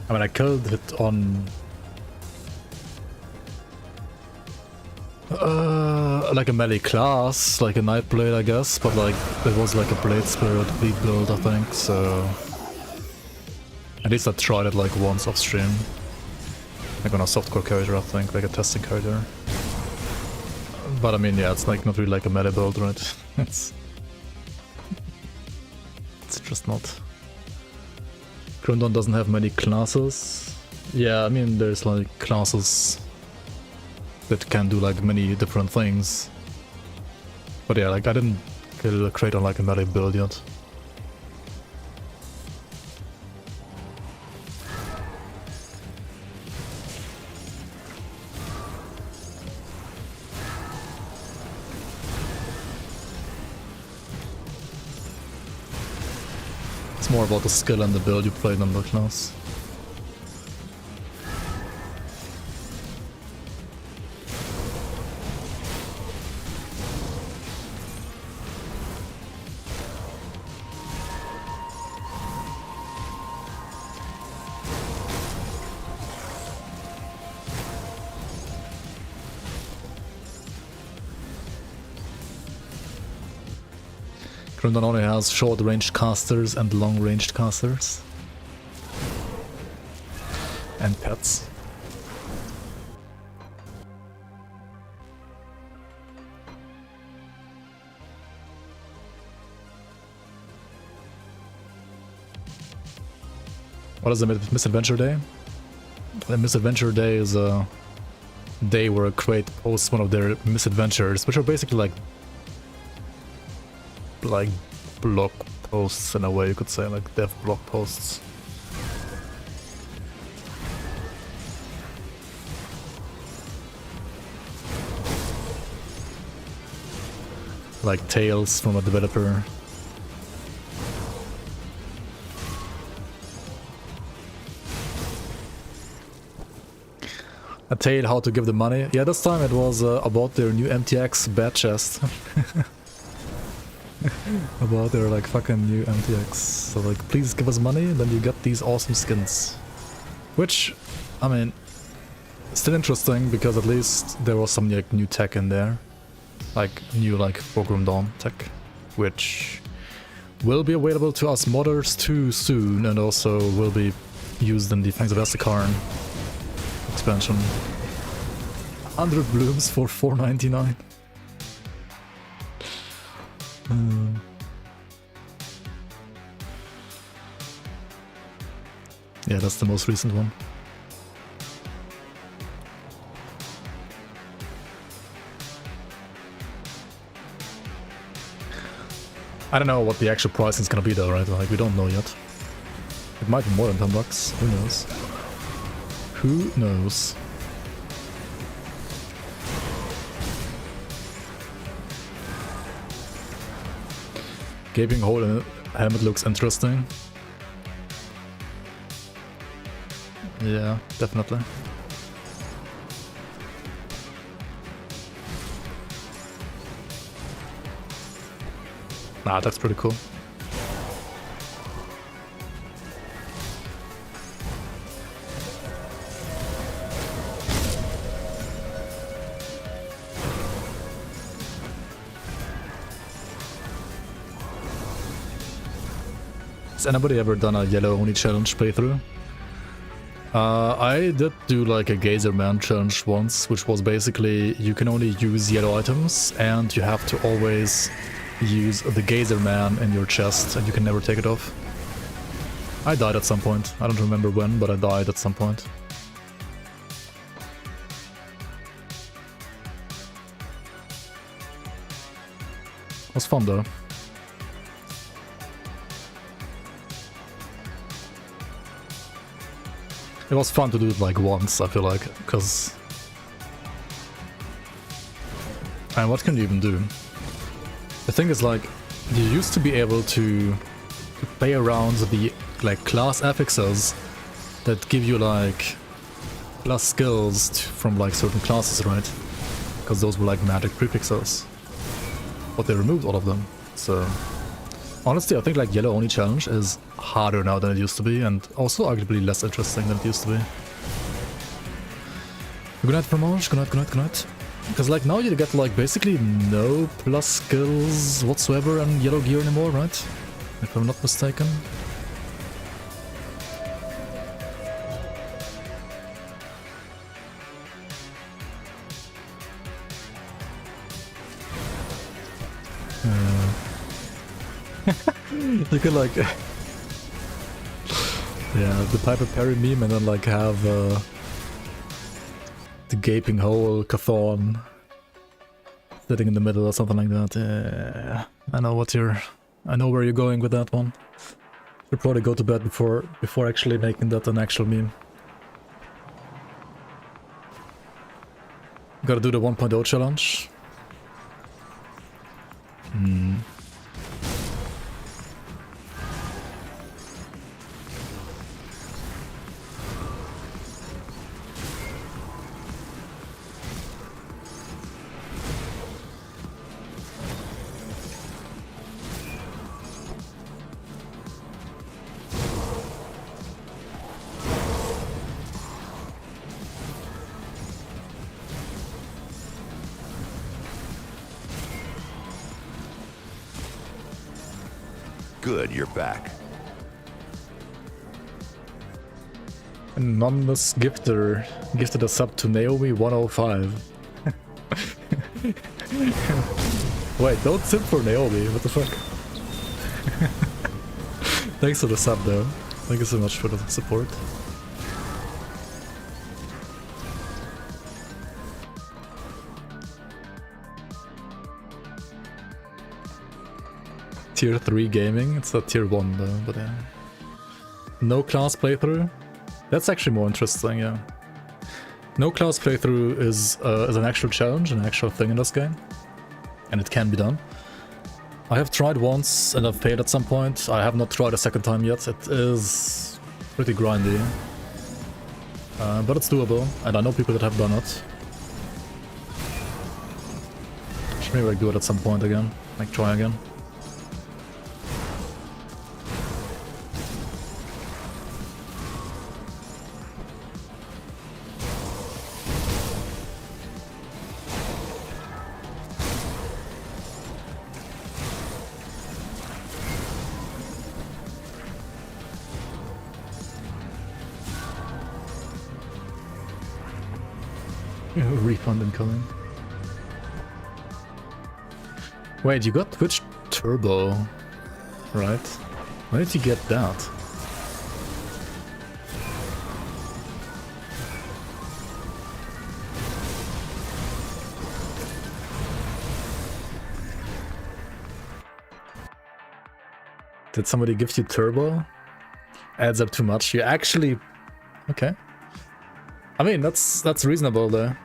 I mean, I killed it on... like a melee class, like a Nightblade, I guess, but like, it was like a Blade Spirit lead build, I think, so... At least I tried it like once off stream. Like on a softcore character, I think, like a testing character. But I mean, yeah, it's like not really like a meta build, right? It's just not. Grimtools doesn't have many classes. Yeah, I mean, there's like classes that can do like many different things. But yeah, like I didn't kill a crate on like a melee build yet. More about the skill and the build you played on the class. Grimtools only has short-ranged casters and long-ranged casters. And pets. What is the Misadventure Day? The Misadventure Day is a day where a crate posts one of their misadventures, which are basically like blog posts in a way, you could say, like dev blog posts. Like tales from a developer. A tale how to give the money. Yeah, this time it was about their new MTX bat chest. About their like fucking new MTX. So like, please give us money and then you get these awesome skins. Which, I mean, still interesting because at least there was some like new tech in there. Like new like Program Dawn tech. Which will be available to us modders too soon and also will be used in the Fangs of Estakarn expansion. 100 blooms for $4.99. Yeah, that's the most recent one. I don't know what the actual pricing is gonna be though, right? Like, we don't know yet. It might be more than $10, who knows? Who knows? Gaping hole in a helmet looks interesting. Yeah, definitely. Nah, that's pretty cool. Has anybody ever done a yellow only challenge playthrough? I did do like a Gazer Man challenge once, which was basically you can only use yellow items and you have to always use the Gazer Man in your chest and you can never take it off. I died at some point. I don't remember when, but I died at some point. It was fun though. It was fun to do it like once, I feel like, because... And what can you even do? The thing is, like, you used to be able to play around the like class affixes that give you like plus skills from like certain classes, right? Because those were like magic prefixes. But they removed all of them, so... Honestly, I think like yellow only challenge is harder now than it used to be, and also arguably less interesting than it used to be. Good night, Fromage. Good night, good night, good night. Because like now you get like basically no plus skills whatsoever in yellow gear anymore, right? If I'm not mistaken. You could like... yeah, the Piper Perry meme and then like have the gaping hole Cathon sitting in the middle or something like that. Yeah, I know what you're... I know where you're going with that one. You'll probably go to bed before actually making that an actual meme. Gotta do the 1.0 challenge. Good, you're back. Anonymous gifter gifted a sub to Naomi 105. Wait, don't simp for Naomi, what the fuck? Thanks for the sub though. Thank you so much for the support. tier 3 gaming. It's a tier 1 though, but yeah. No class playthrough. That's actually more interesting, yeah. No class playthrough is an actual challenge, an actual thing in this game. And it can be done. I have tried once and I've failed at some point. I have not tried a second time yet. It is pretty grindy. But it's doable, and I know people that have done it. Should maybe do it at some point again. Like try again. Refund incoming. Wait, you got Twitch Turbo, right? Where did you get that? Did somebody give you Turbo? Adds up too much. You actually... Okay. I mean, that's reasonable there.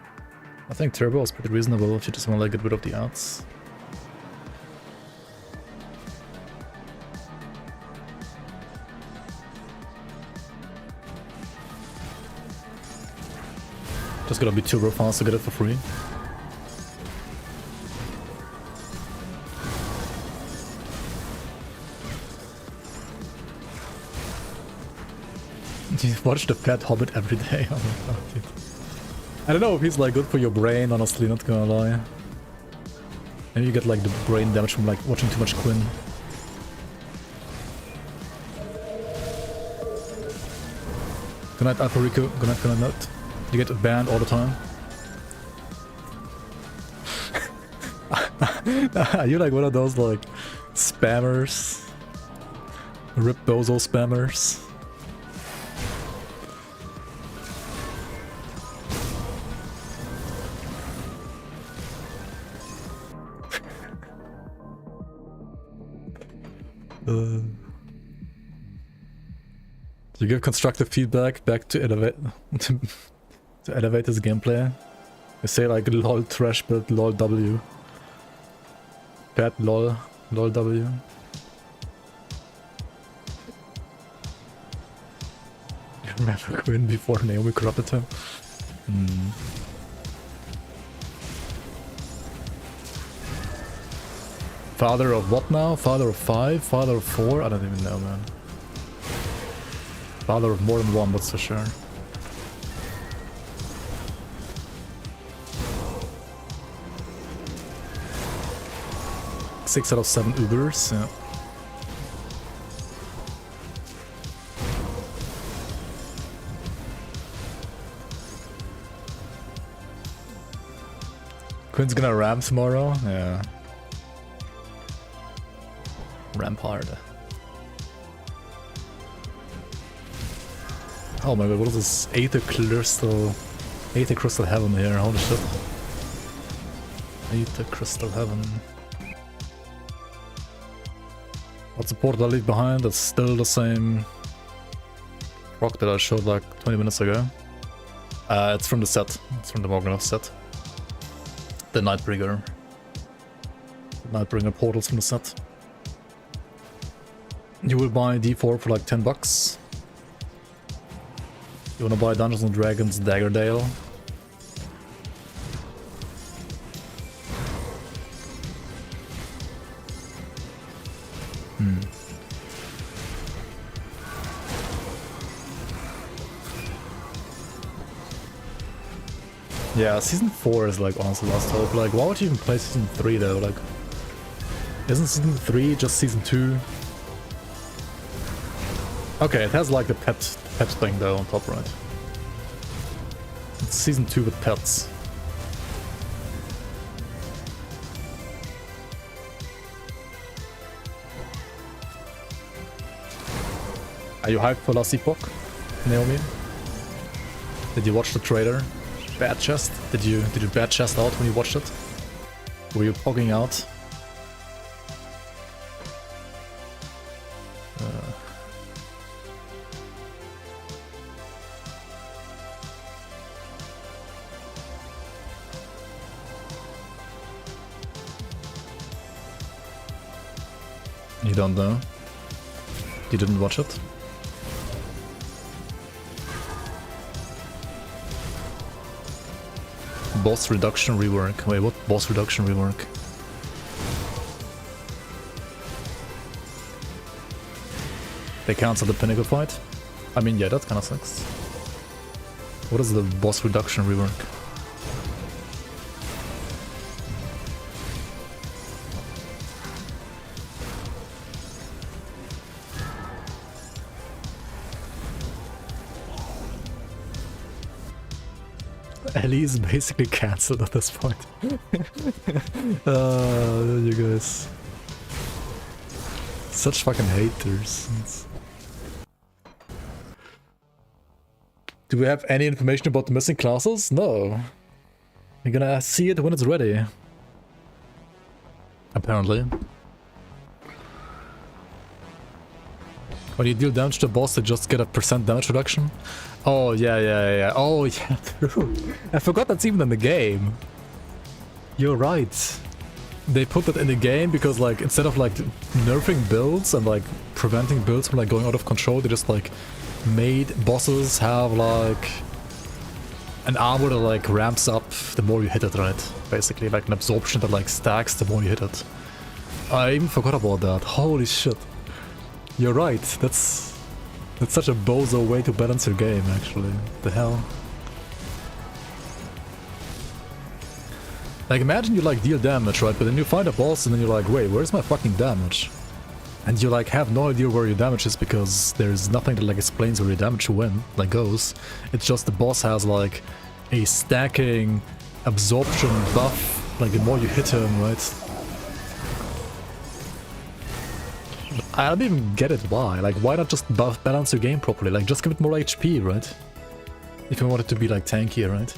I think Turbo is pretty reasonable if you just want to like, get rid of the ads. Just gotta be turbo fast to get it for free. You watch the Fat Hobbit every day. Oh my god, dude. I don't know if he's like good for your brain, honestly, not gonna lie. Maybe you get like the brain damage from like watching too much Quinn. Good night, Alparico. Good night, good night. You get banned all the time. You're like one of those like spammers. Rip Bozo spammers. You give constructive feedback back to elevate to elevate his gameplay. You say like lol trash but lol w. Bad lol w. You remember Quinn before Naomi corrupted him? Father of what now? Father of 5? Father of 4? I don't even know, man. Father of more than one, that's for sure. Six out of 7 Ubers, yeah. Quinn's gonna ram tomorrow? Yeah. Ramp hard. Oh my god, what is this? Aether Crystal Heaven here, holy shit. Aether Crystal Heaven. What's the port I leave behind? It's still the same rock that I showed like 20 minutes ago. It's from the set. It's from the Morganov set. The Nightbringer. The Nightbringer portals from the set. You will buy D4 for like 10 bucks. You wanna buy Dungeons and Dragons Daggerdale? Yeah, Season 4 is like honestly last hope. Like, why would you even play Season 3 though? Like, isn't Season 3 just Season 2? Okay, it has like the pet thing though on top right. It's Season 2 with pets. Are you hyped for Last Epoch, Naomi? Did you watch the trailer? Bad chest? Did you bad chest out when you watched it? Were you pogging out? You don't know? You didn't watch it? Boss reduction rework. Wait, what boss reduction rework? They cancel the pinnacle fight? I mean, yeah, that kinda sucks. What is the boss reduction rework? Ellie is basically cancelled at this point. You guys. Such fucking haters. Do we have any information about the missing classes? No. You're gonna see it when it's ready. Apparently. When you deal damage to a boss, they just get a % damage reduction. Oh, yeah. Oh, yeah, true. I forgot that's even in the game. You're right. They put that in the game because, like, instead of, like, nerfing builds and, like, preventing builds from, like, going out of control, they just, like, made bosses have, like, an armor that, like, ramps up the more you hit it, right? Basically, like, an absorption that, like, stacks the more you hit it. I even forgot about that. Holy shit. You're right, that's such a bozo way to balance your game, actually. The hell? Like, imagine you, like, deal damage, right? But then you find a boss and then you're like, wait, where's my fucking damage? And you, like, have no idea where your damage is because there's nothing that, like, explains where your damage goes. It's just the boss has, like, a stacking absorption buff, like, the more you hit him, right? I don't even get it why. Like, why not just balance your game properly? Like, just give it more HP, right? If you want it to be, like, tanky, right?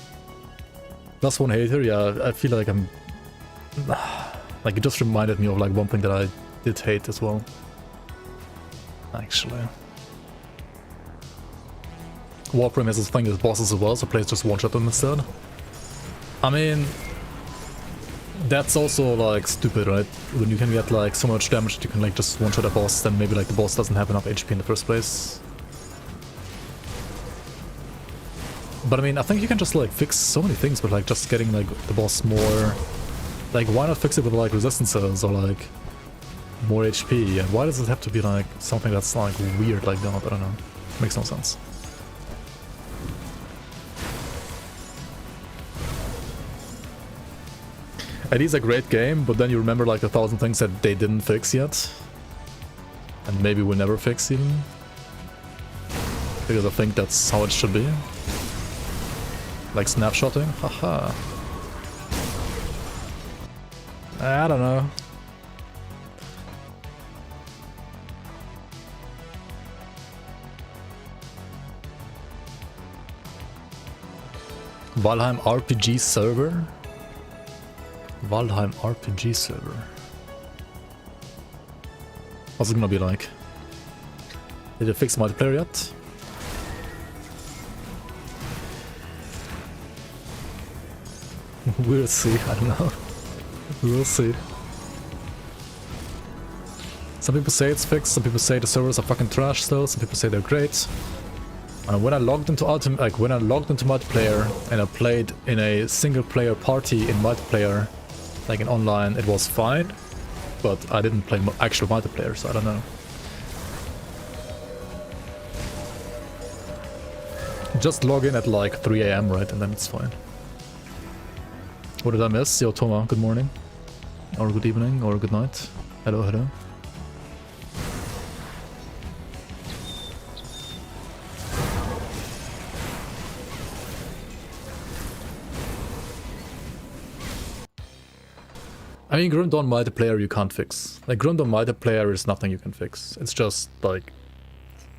Plus one hater, yeah, I feel like I'm... Like, it just reminded me of, like, one thing that I did hate as well. Actually. Warframe has this thing with bosses as well, so players just one-shot them instead. I mean... That's also, like, stupid, right? When you can get, like, so much damage that you can, like, just one-shot a boss, then maybe, like, the boss doesn't have enough HP in the first place. But I mean, I think you can just, like, fix so many things with, like, just getting, like, the boss more... Like, why not fix it with, like, resistances or, like, more HP? And why does it have to be, like, something that's, like, weird like that? I don't know. Makes no sense. It is a great game, but then you remember, like, 1,000 things that they didn't fix yet. And maybe will never fix even. Because I think that's how it should be. Like snapshotting? Haha. I don't know. Valheim RPG server? Valheim RPG server. What's it gonna be like? Did they fix multiplayer yet? We'll see, I don't know. We'll see. Some people say it's fixed, some people say the servers are fucking trash still, some people say they're great. When I logged into multiplayer and I played in a single player party in multiplayer, like in online, it was fine, but I didn't play actual multiplayer, so I don't know. Just log in at like 3 AM, right, and then it's fine. What did I miss? Yo, Toma, good morning. Or good evening, or good night. Hello, hello. I mean, Grim Dawn multiplayer you can't fix. Like, Grim Dawn multiplayer is nothing you can fix. It's just, like...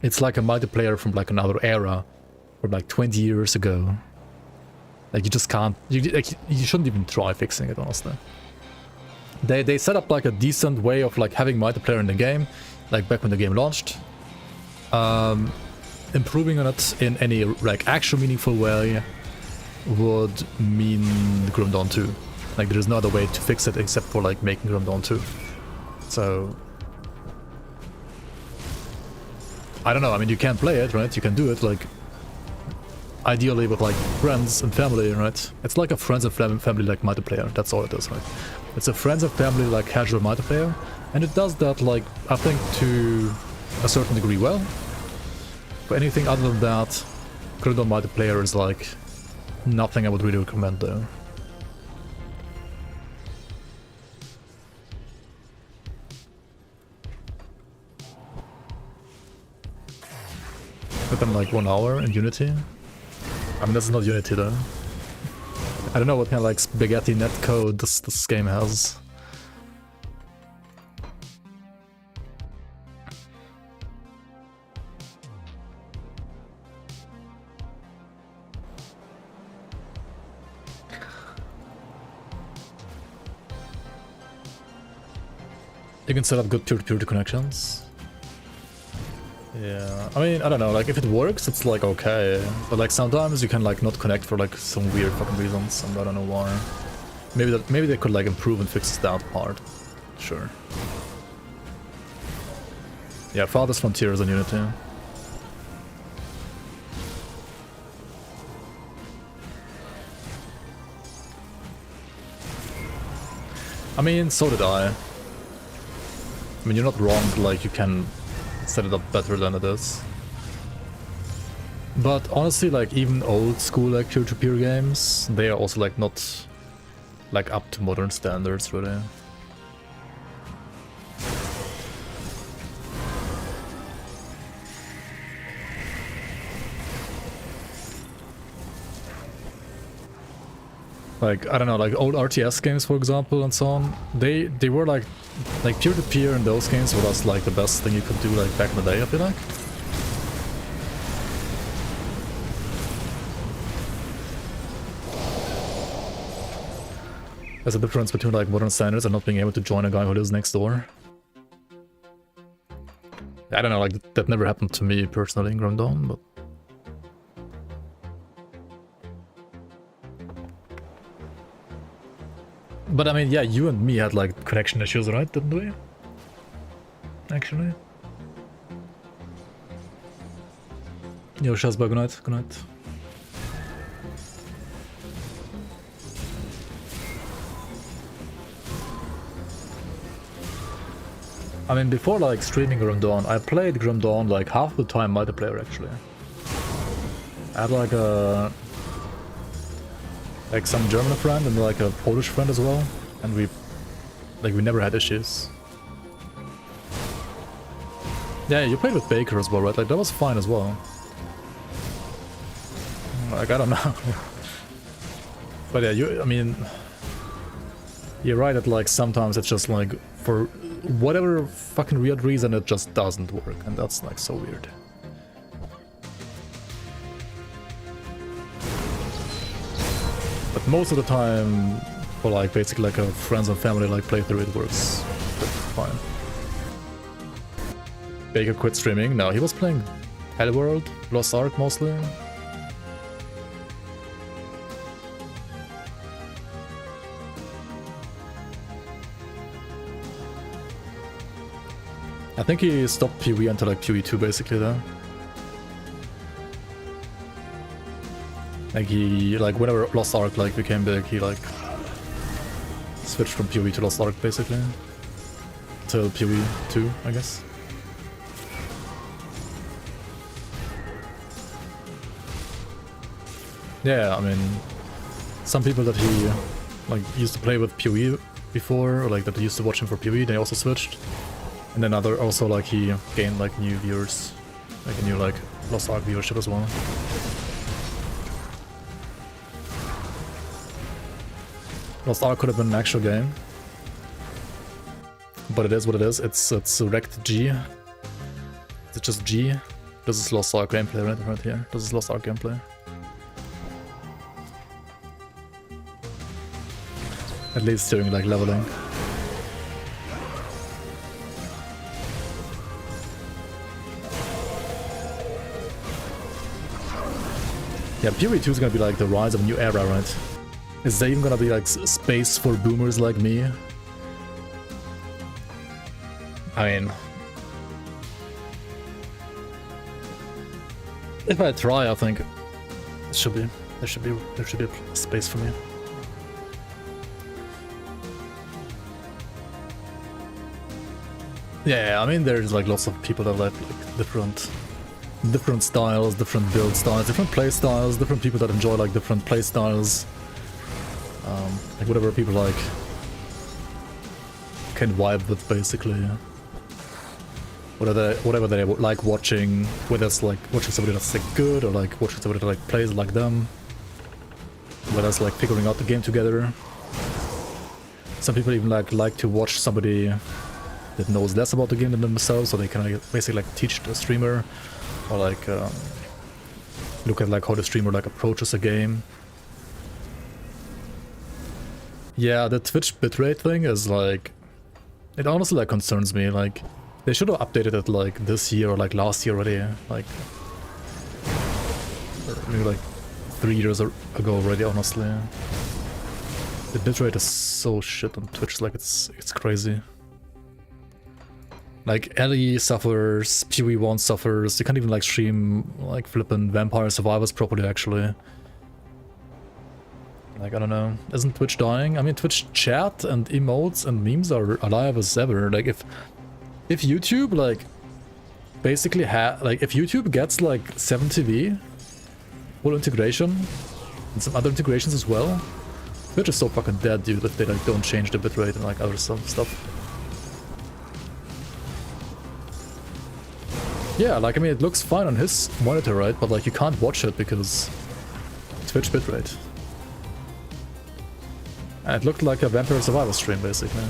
It's like a multiplayer from, like, another era. From, like, 20 years ago. Like, you just can't... You shouldn't even try fixing it, honestly. They set up, like, a decent way of, like, having multiplayer in the game. Like, back when the game launched. Improving on it in any, like, actual meaningful way would mean Grim Dawn 2. Like, there's no other way to fix it except for, like, making Grim Dawn 2. So, I don't know, I mean, you can play it, right? You can do it, like, ideally with, like, friends and family, right? It's like a friends and family, like, multiplayer. That's all it is, right? It's a friends and family, like, casual multiplayer. And it does that, like, I think to a certain degree well. But anything other than that, Grimtools multiplayer is, like, nothing I would really recommend there. Within like 1 hour in Unity. I mean, this is not Unity though. I don't know what kind of like spaghetti netcode this game has. You can set up good peer-to-peer connections. Yeah, I mean, I don't know, like, if it works, it's, like, okay. But, like, sometimes you can, like, not connect for, like, some weird fucking reasons, and I don't know why. Maybe they could, like, improve and fix that part. Sure. Yeah, Farthest Frontier is on Unity. I mean, so did I. I mean, you're not wrong, like, you can set it up better than it is. But honestly, like, even old school, like, peer-to-peer games, they are also, like, not, like, up to modern standards, really. Like, I don't know, like old RTS games, for example, and so on, they were like peer-to-peer in those games was like the best thing you could do, like, back in the day, I feel like. There's a difference between, like, modern standards and not being able to join a guy who lives next door. I don't know, like, that never happened to me personally in Grimtools, but... But I mean, yeah, you and me had, like, connection issues, right? Didn't we? Actually. Yo, Shazba, good night, good night. I mean, before, like, streaming Grimtools, I played Grimtools, like, half the time multiplayer, actually. I had, like, a... like, some German friend and, like, a Polish friend as well. And we never had issues. Yeah, you played with Baker as well, right? Like, that was fine as well. Like, I don't know. But yeah, I mean... You're right that, like, sometimes it's just, like, for whatever fucking weird reason, it just doesn't work. And that's, like, so weird. But most of the time, for, like, basically, like, a friends and family, like, playthrough, it works fine. Baker quit streaming. No, he was playing Hellworld, Lost Ark mostly. I think he stopped PoE until, like, PoE 2 basically, though. Like, he, like, whenever Lost Ark, like, became big, he, like, switched from PoE to Lost Ark basically. Till PoE 2, I guess. Yeah, I mean, some people that he, like, used to play with PoE before, or, like, that used to watch him for PoE, they also switched. And then also, like, he gained, like, new viewers, like, a new, like, Lost Ark viewership as well. Lost Ark could have been an actual game, but it is what it is. It's rect G. It's just G. This is Lost Ark gameplay right here. This is Lost Ark gameplay. At least during, like, leveling. Yeah, PoE 2 is gonna be, like, the rise of a new era, right? Is there even gonna be, like, space for boomers like me? I mean... If I try, I think it should be there should be space for me. Yeah, I mean there's like lots of people that like different styles, different build styles, different play styles, different people that enjoy like different play styles. Like whatever people like can vibe with basically. Whatever they like watching, whether it's like watching somebody that's like good or like watching somebody that like plays like them. Whether it's like figuring out the game together. Some people even like to watch somebody that knows less about the game than themselves, so they can like, basically like teach the streamer or like look at like how the streamer like approaches a game. Yeah, the Twitch bitrate thing is like, it honestly like concerns me. Like they should have updated it like this year or like last year already, like or maybe like 3 years ago already. Honestly, the bitrate is so shit on Twitch, like it's crazy. Like LE suffers, PoE1 suffers. You can't even like stream like flippin' Vampire Survivors properly actually. Like I don't know, isn't Twitch dying? I mean Twitch chat and emotes and memes are alive as ever. Like if YouTube like basically if YouTube gets like 7TV full integration and some other integrations as well, Twitch is so fucking dead, dude, if they like don't change the bitrate and like other stuff. Yeah, like I mean it looks fine on his monitor, right? But like you can't watch it because Twitch bitrate. And it looked like a Vampire Survivor stream basically.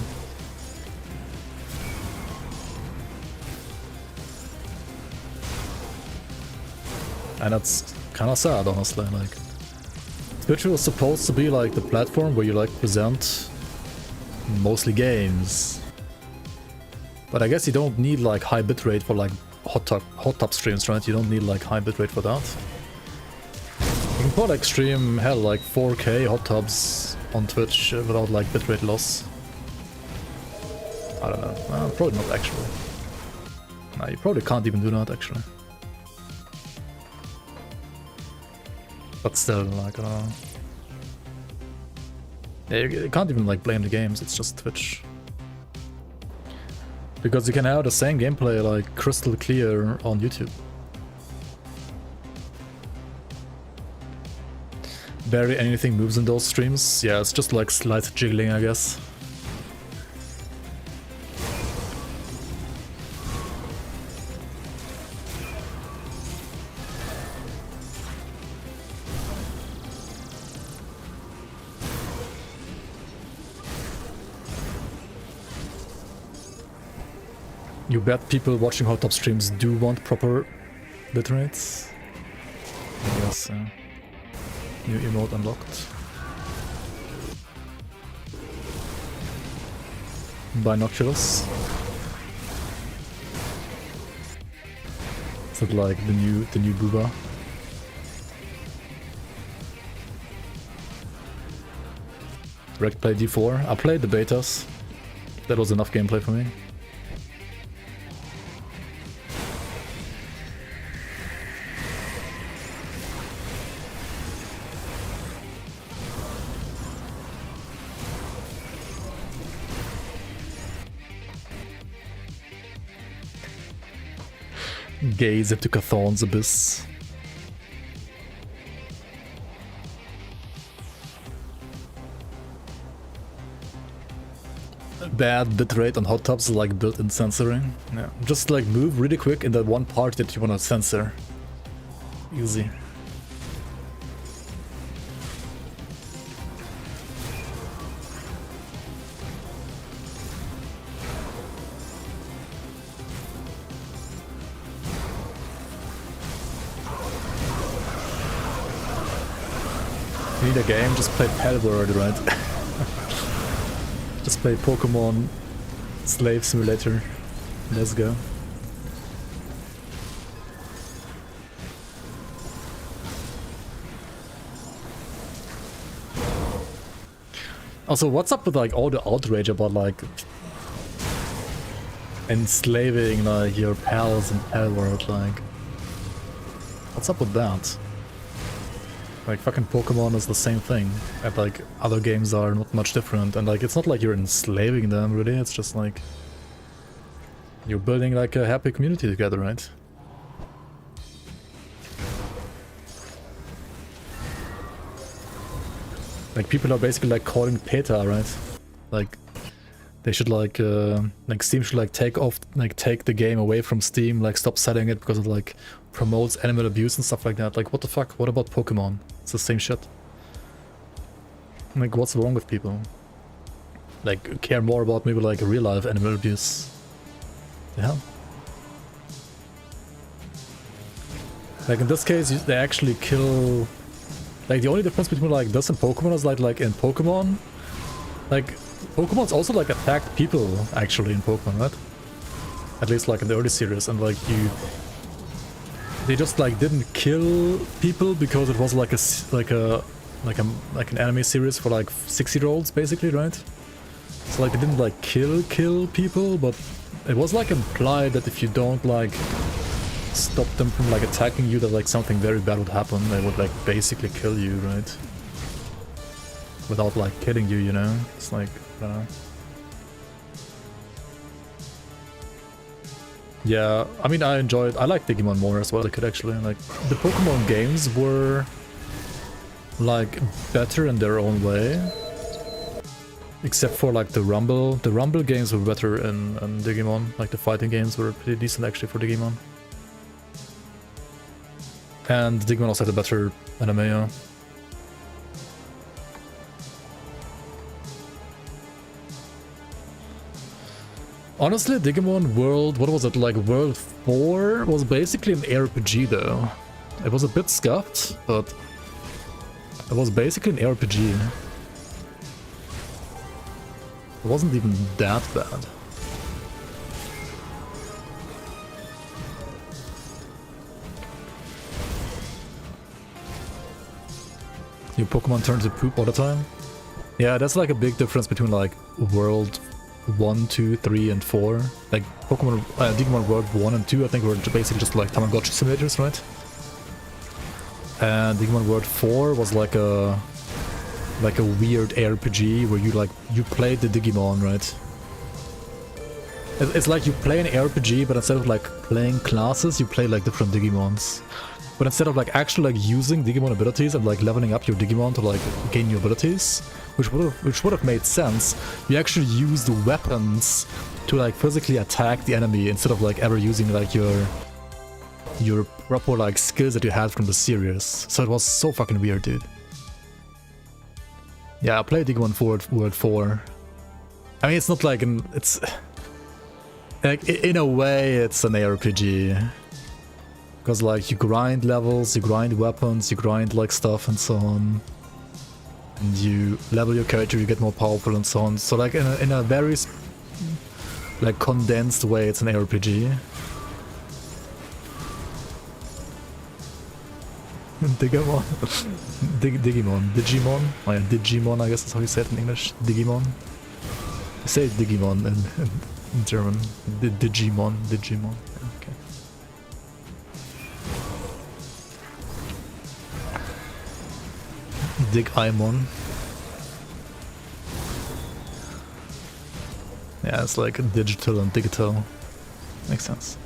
And that's kind of sad, honestly. Like, Twitch was supposed to be like the platform where you like present mostly games. But I guess you don't need like high bitrate for like hot top streams, right? You don't need like high bitrate for that. You can put like stream hell like 4K hot tubs on Twitch without like bitrate loss. I don't know. Probably not actually. No, you probably can't even do that actually. But still, like, I don't know. Yeah, you can't even like blame the games, it's just Twitch. Because you can have the same gameplay like crystal clear on YouTube. Barely anything moves in those streams. Yeah, it's just like slight jiggling, I guess. You bet people watching hot top streams do want proper bitrates? I guess. New emote unlocked. Binoculars. Is it like the new booba? Rect play D4. I played the betas. That was enough gameplay for me. Gaze into Cathon's abyss. Bad bitrate on hot tubs is like built-in censoring. Yeah, just like move really quick in that one part that you want to censor. Easy. Need a game, just play Palworld, right? Just play Pokemon Slave Simulator. Let's go. Also, what's up with like all the outrage about like enslaving like your pals in Palworld? Like, What's up with that? Like, fucking Pokemon is the same thing, and like, other games are not much different, and like, it's not like you're enslaving them, really, it's just like... You're building like a happy community together, right? Like, people are basically like calling PETA, right? Like, they should like Steam should like take the game away from Steam, like stop selling it because it like promotes animal abuse and stuff like that. Like, what the fuck? What about Pokemon? It's the same shit. Like, what's wrong with people? Like, care more about maybe like real life animal abuse. The hell? Like, in this case, they actually kill... Like, the only difference between like this and Pokemon is like in Pokemon, like Pokemon's also like attacked people actually in Pokemon, right? At least like in the early series, and like they just like didn't kill people because it was like an anime series for like 6-year-olds basically, right? So like they didn't like kill people, but it was like implied that if you don't like stop them from like attacking you, that like something very bad would happen. They would like basically kill you, right? Without like killing you, you know? It's like, I don't know. Yeah, I mean, I like Digimon more as well, I could actually. Like, the Pokemon games were like better in their own way. Except for like the Rumble. The Rumble games were better in Digimon. Like the fighting games were pretty decent actually for Digimon. And Digimon also had a better anime, yeah. Honestly, Digimon World, what was it, like World 4 was basically an RPG though. It was a bit scuffed, but it was basically an RPG. It wasn't even that bad. Your Pokemon turn to poop all the time? Yeah, that's like a big difference between like World 1, 2, 3, and 4. Like Pokemon, Digimon World 1 and 2, I think were basically just like Tamagotchi simulators, right? And Digimon World 4 was like a weird RPG where you played the Digimon, right? It's like you play an RPG, but instead of like playing classes, you play like different Digimons. But instead of like actually like using Digimon abilities and like leveling up your Digimon to like gain new abilities, which would have made sense, you actually use the weapons to like physically attack the enemy instead of like ever using like your proper like skills that you had from the series. So it was so fucking weird, dude. Yeah, I played Digimon World 4. I mean, it's not like it's like in a way it's an ARPG. Because like you grind levels, you grind weapons, you grind like stuff and so on. And you level your character, you get more powerful and so on. So like in a very like condensed way, it's an ARPG. Digimon. Digimon? Oh yeah, Digimon, I guess that's how you say it in English. Digimon. You say Digimon in German. Digimon. Okay. Digimon. Yeah, it's like digital and digital. Makes sense.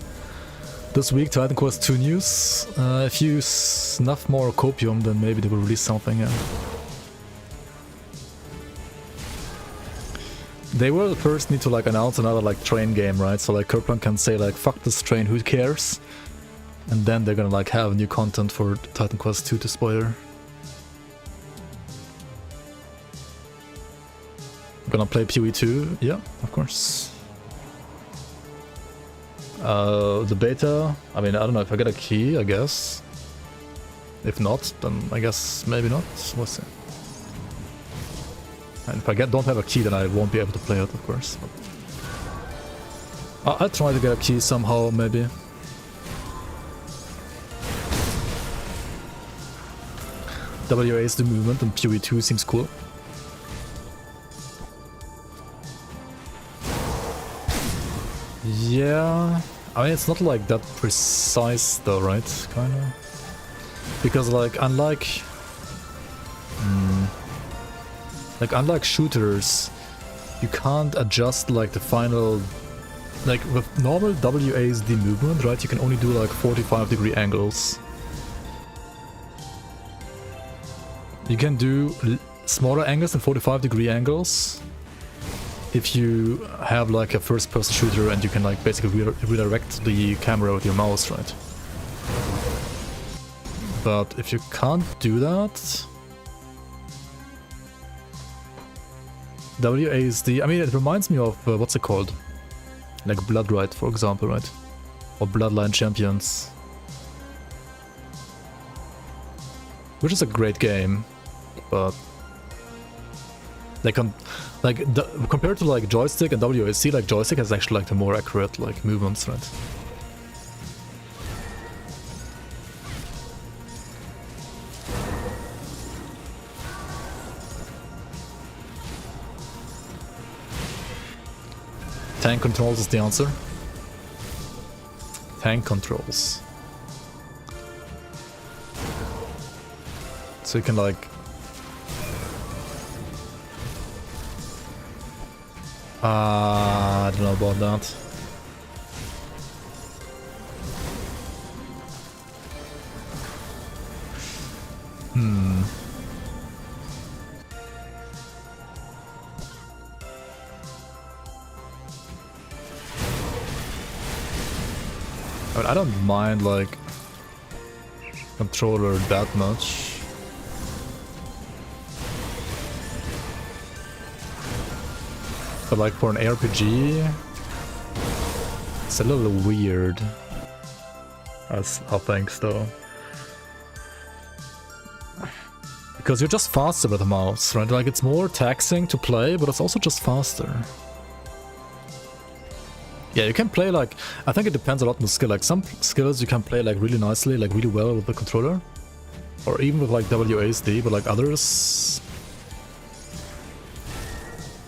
This week, Titan Quest 2 news. If you snuff more copium, then maybe they will release something, yeah. They will first need to like announce another like train game, right? So like Kerplunk can say like, fuck this train, who cares? And then they're gonna like have new content for Titan Quest 2 to spoiler. Gonna play PoE 2? Yeah, of course. The beta, I mean, I don't know if I get a key, I guess. If not, then I guess maybe not. We'll see. And if I don't have a key, then I won't be able to play it, of course. But I'll try to get a key somehow, maybe. WA is the movement, and PoE 2 seems cool. Yeah, I mean, it's not like that precise though, right? Kinda. Because like unlike shooters, you can't adjust like the final, like with normal WASD movement, right? You can only do like 45-degree angles. You can do smaller angles than 45-degree angles if you have like a first-person shooter and you can like basically redirect the camera with your mouse, right? But if you can't do that, WASD, I mean, it reminds me of, what's it called? Like Bloodright, for example, right? Or Bloodline Champions. Which is a great game, but like compared to like joystick and WASD, like joystick has actually like the more accurate like movements, right? Tank controls is the answer. Tank controls. So you can like... I don't know about that. I mean, I don't mind like controller that much. But like for an RPG, it's a little weird. As how thanks though. Because you're just faster with the mouse, right? Like it's more taxing to play, but it's also just faster. Yeah, you can play like, I think it depends a lot on the skill. Like some skills you can play like really nicely, like really well with the controller. Or even with like WASD, but like others...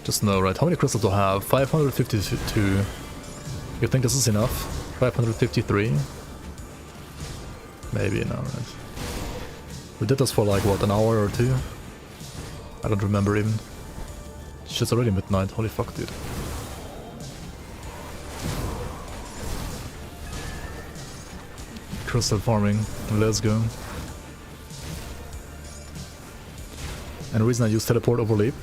Just no, right? How many crystals do I have? 552. You think this is enough? 553? Maybe, no, right? We did this for like, what, an hour or two? I don't remember even. Shit's already midnight, holy fuck, dude. Crystal farming, let's go. And the reason I use teleport over leap,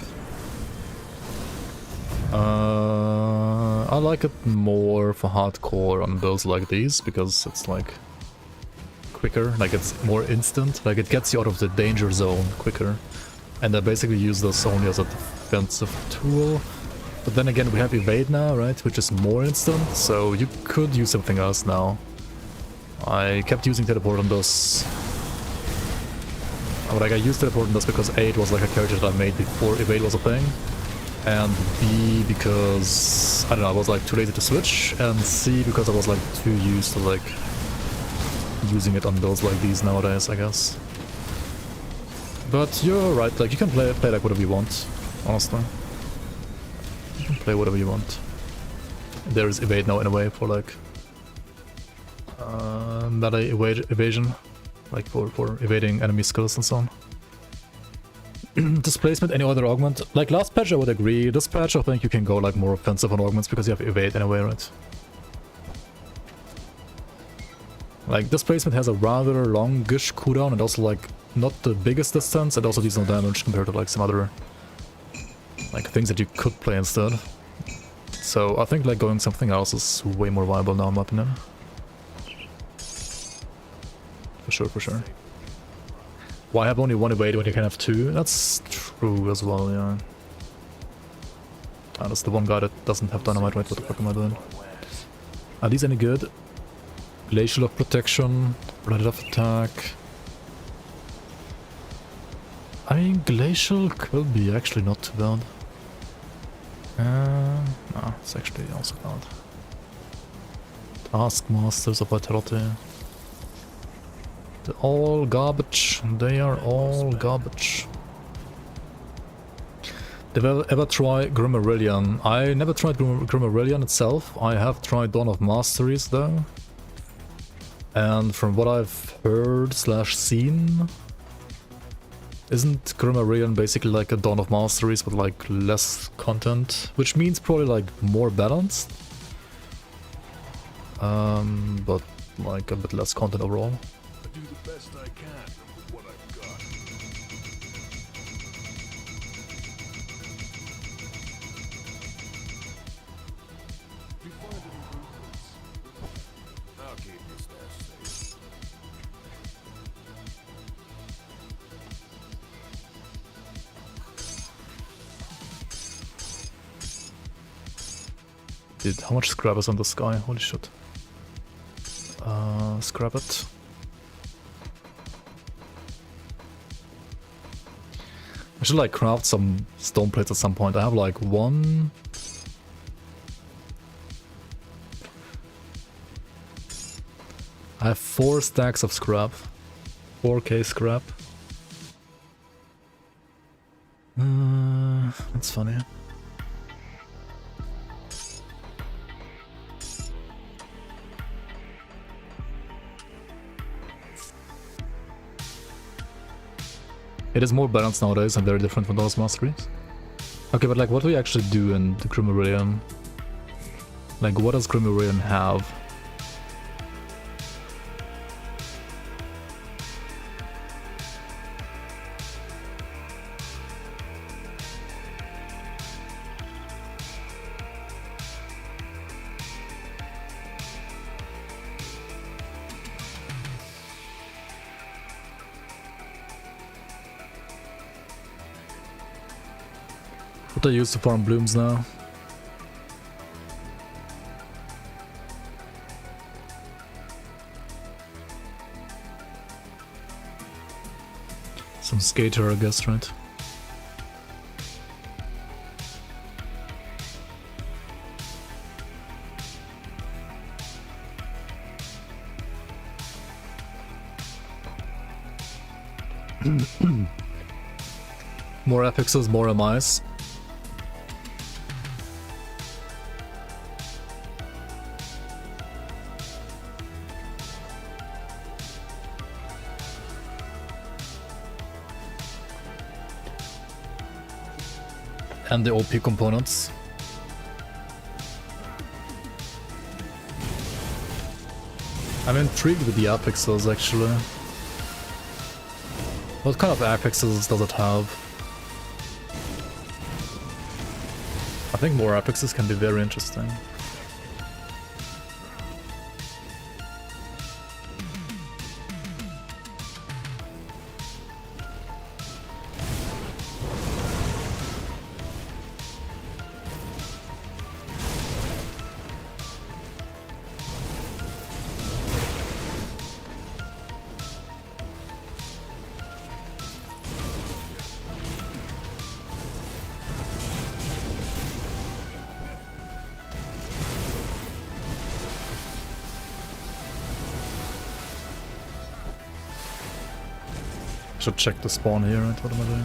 I like it more for hardcore on builds like these because it's like quicker, like it's more instant, like it gets you out of the danger zone quicker. And I basically use this only as a defensive tool. But then again, we have evade now, right, which is more instant, so you could use something else now. I kept using teleport on this. Like I used teleport on this because A, it was like a character that I made before evade was a thing. And B, because, I don't know, I was like too lazy to switch. And C, because I was like too used to like using it on builds like these nowadays, I guess. But you're right, like you can play like whatever you want, honestly. You can play whatever you want. There is evade now in a way for like meta evasion, like for evading enemy skills and so on. Displacement, any other augment? Like last patch I would agree, this patch I think you can go like more offensive on augments because you have evade anyway, right? Like displacement has a rather longish cooldown and also like not the biggest distance and also deals no damage compared to like some other like things that you could play instead. So I think like going something else is way more viable now in my opinion. For sure, for sure. Why have only one evade when you can have two? That's true as well, yeah. Ah, that's the one guy that doesn't have dynamite, right? What the fuck am I doing? Are these any good? Glacial of protection, blooded of attack. I mean, glacial could be actually not too bad. No, it's actually also bad. Taskmasters of vitality. They're all garbage. They are all garbage. Did I ever try Grimtools? I never tried Grimtools itself. I have tried Dawn of Masteries though. And from what I've heard slash seen, isn't Grimtools basically like a Dawn of Masteries but like less content, which means probably like more balanced, but like a bit less content overall. I do the best I can with what I've got. You find any improvements? I'll keep your stash safe. Dude, how much scrap is on the sky? Holy shit. Scrap it. I should like craft some stone plates at some point. I have like one. I have 4 stacks of scrap. 4k scrap. That's funny. It is more balanced nowadays and very different from those masteries. Okay, but like what do we actually do in the Grimtools? Like what does Grimtools have? What I use to farm blooms now. Some skater, I guess, right? More affixes, more MIs. And the OP components. I'm intrigued with the apexes actually. What kind of apexes does it have? I think more apexes can be very interesting. Should check the spawn here, right? What am I doing?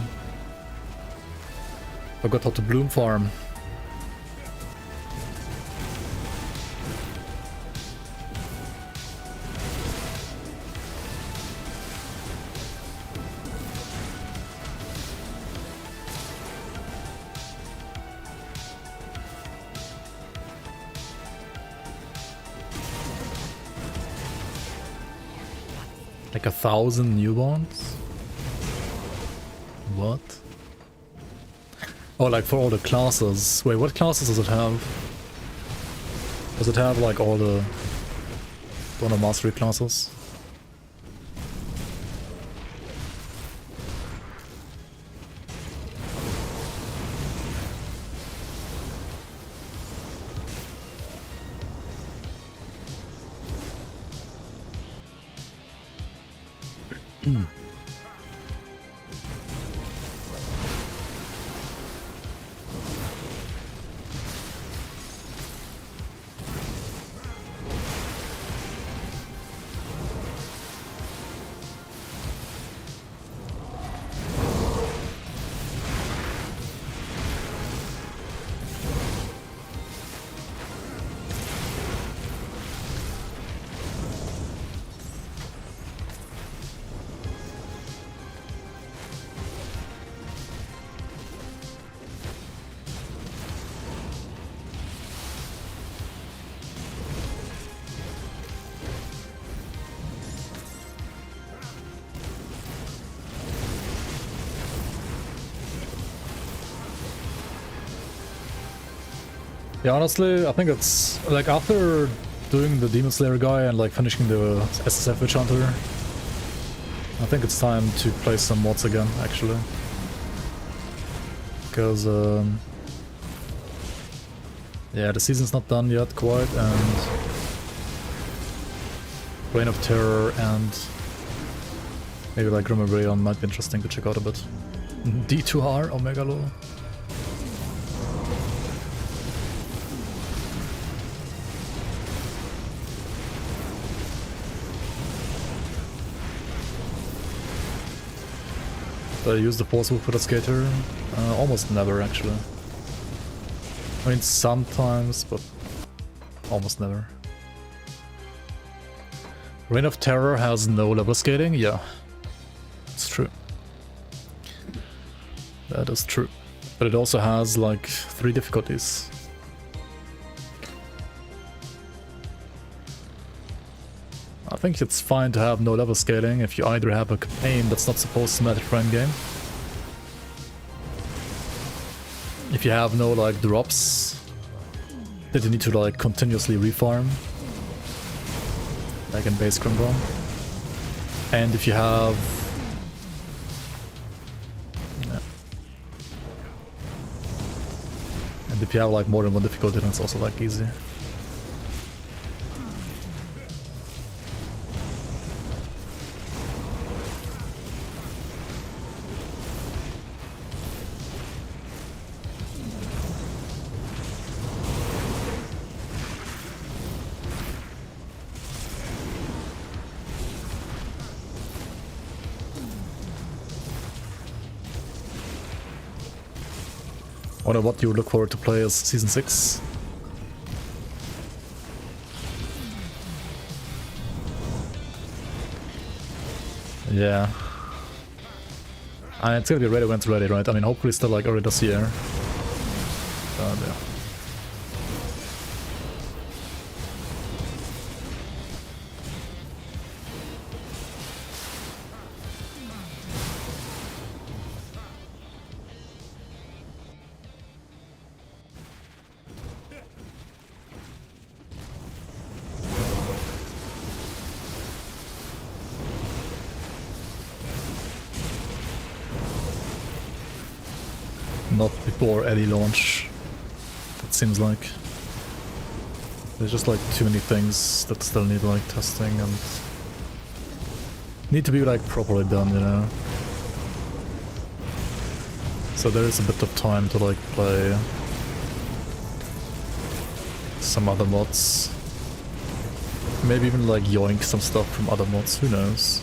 Forgot how to bloom farm. Like 1,000 newborns? What? Oh, like for all the classes. Wait, what classes does it have? Does it have like all the Dawn Mastery classes? Yeah, honestly, I think it's like after doing the Demonslayer guy and like finishing the SSF Witch Hunter, I think it's time to play some mods again, actually. Because, yeah, the season's not done yet quite, and Reign of Terror and maybe like Grim Rebellion might be interesting to check out a bit. D2R, Omega Law. I use the force move with a skater? Almost never, actually. I mean, sometimes, but almost never. Reign of Terror has no level skating? Yeah, it's true. That is true. But it also has, like, 3 difficulties. I think it's fine to have no level scaling if you either have a campaign that's not supposed to matter for endgame. If you have no like drops that you need to like continuously refarm, like in base Grimtools. And if you have and if you have like more than one difficulty, then it's also like easy. I wonder what you look forward to play as Season 6. Yeah. It's gonna be ready when it's ready, right? I mean, hopefully still like early this year. Yeah. Not before any launch, it seems like. There's just like too many things that still need like testing and need to be like properly done, you know. So there is a bit of time to like play some other mods. Maybe even like yoink some stuff from other mods, who knows.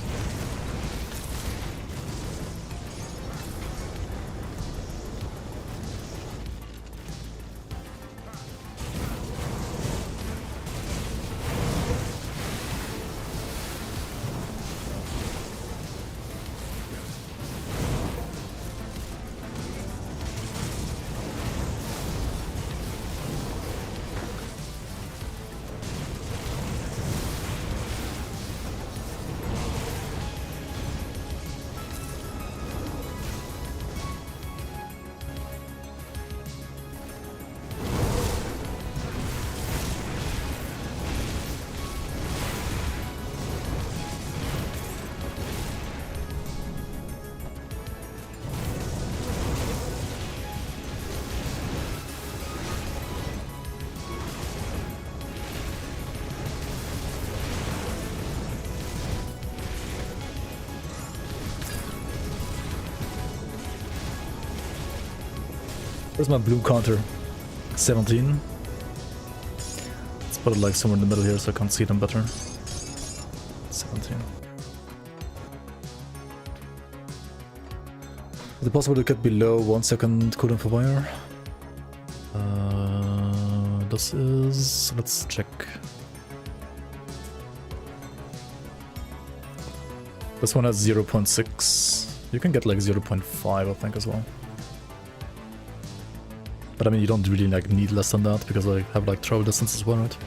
Where's my blue counter? 17. Let's put it like somewhere in the middle here so I can see them better. 17. Is it possible to get below 1 second cooldown for fire? This is... let's check. This one has 0.6. You can get like 0.5 I think as well. But I mean, you don't really like need less than that because I have like travel distance as well, right?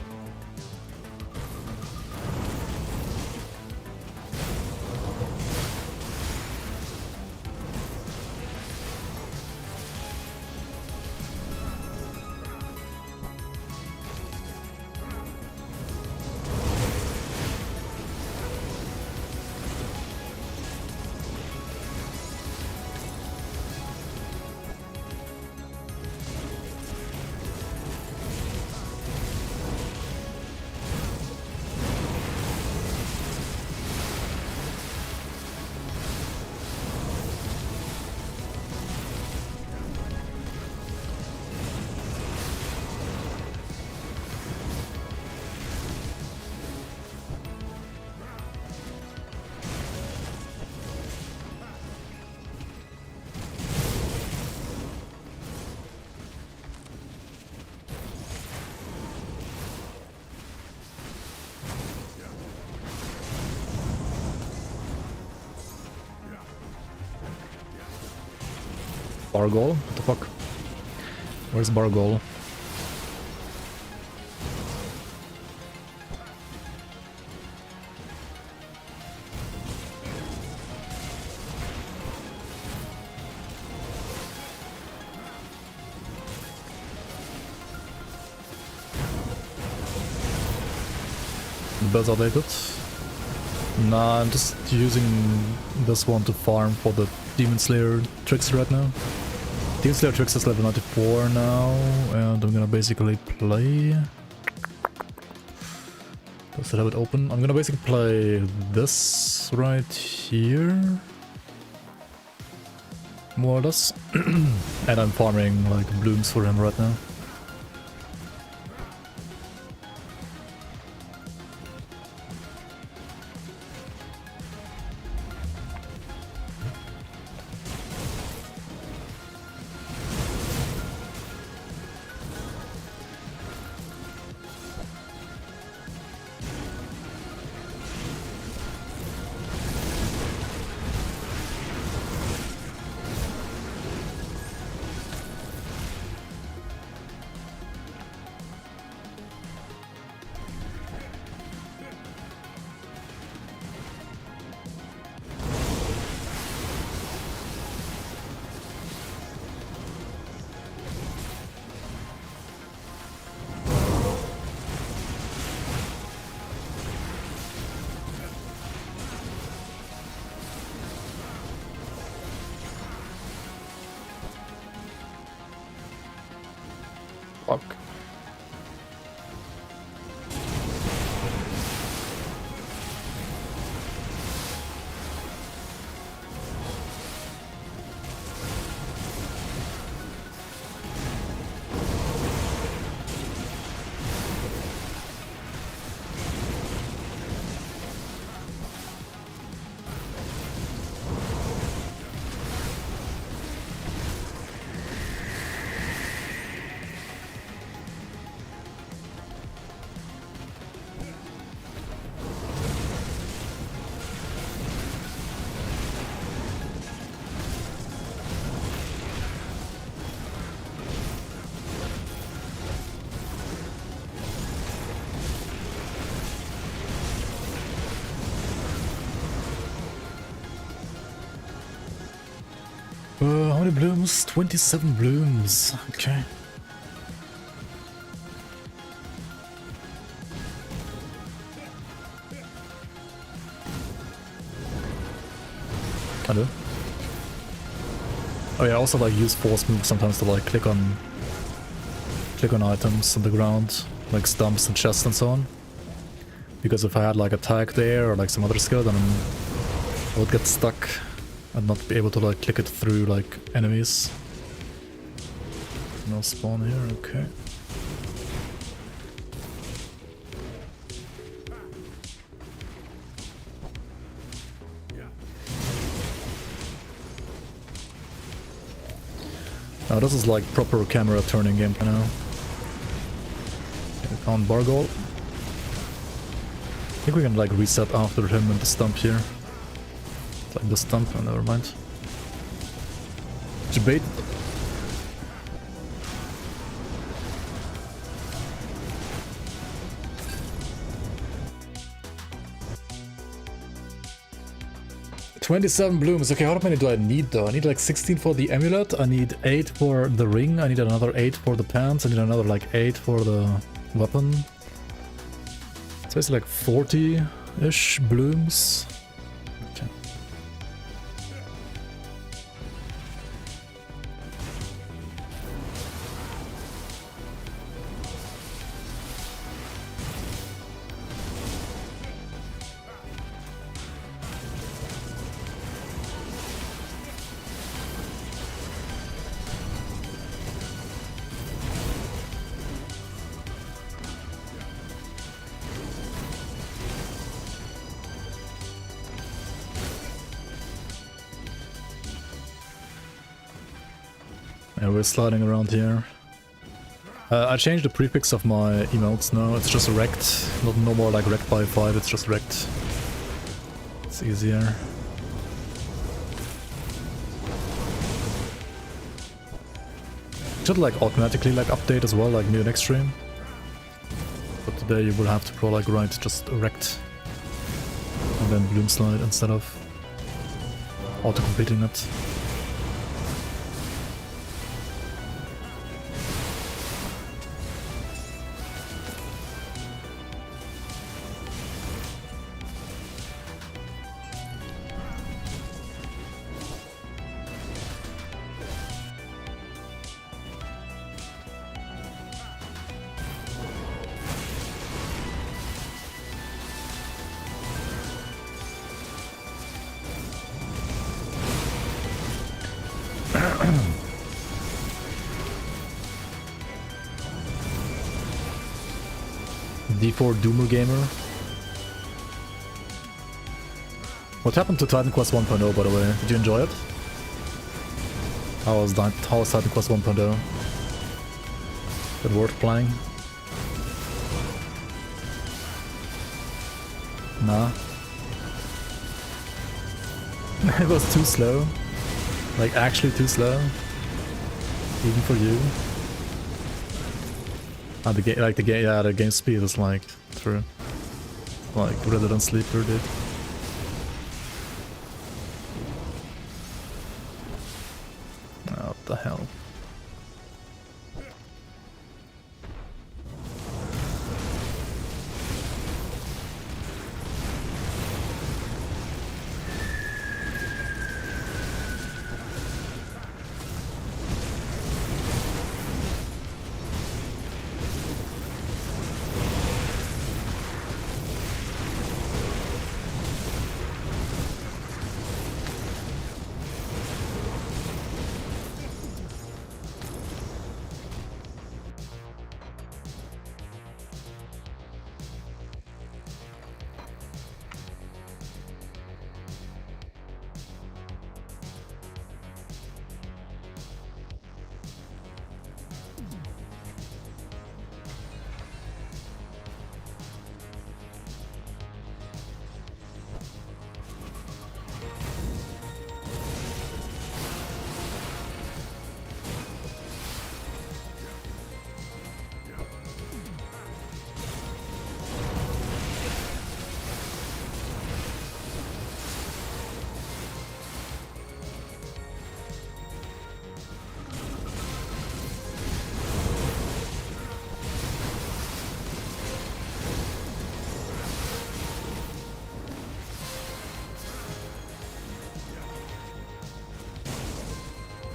Bargol? What the fuck? Where's Bargol? Bells outdated? Nah, I'm just using this one to farm for the Demonslayer tricks right now. Demonslayer tricks is level 94 now, and I'm gonna basically play... Does it have it open? I'm gonna basically play this right here. More or less. And I'm farming like blooms for him right now. Fuck. How many blooms? 27 blooms. Okay. Hello. Oh yeah, I also like use force moves sometimes to like click on items on the ground, like stumps and chests and so on. Because if I had like attack there or like some other skill, then I would get stuck and not be able to like click it through like enemies. No spawn here, okay. Now this is like proper camera turning game now. Okay, found Bargol. I think we can like reset after him and the stump here. Like the stump, oh, never mind. Debate. $27 blooms. Okay, how many do I need though? I need like 16 for the amulet, I need 8 for the ring, I need another 8 for the pants, I need another like 8 for the weapon. So it's like 40-ish blooms. Okay. Yeah, we're sliding around here. I changed the prefix of my emotes now, it's just wrecked. No more like wrecked by 5, it's just wrecked. It's easier. should like automatically like update as well, like new next stream. But today you will have to pro like write just rect and then bloom slide instead of auto completing it. D4 Doomer Gamer. What happened to Titan Quest 1.0, by the way? Did you enjoy it? How was Titan Quest 1.0? Is it worth playing? Nah. It was too slow. Like, actually too slow. Even for you. Ah, the game, like the game speed is like true, like rather than sleeper, dude. Oh, what the hell?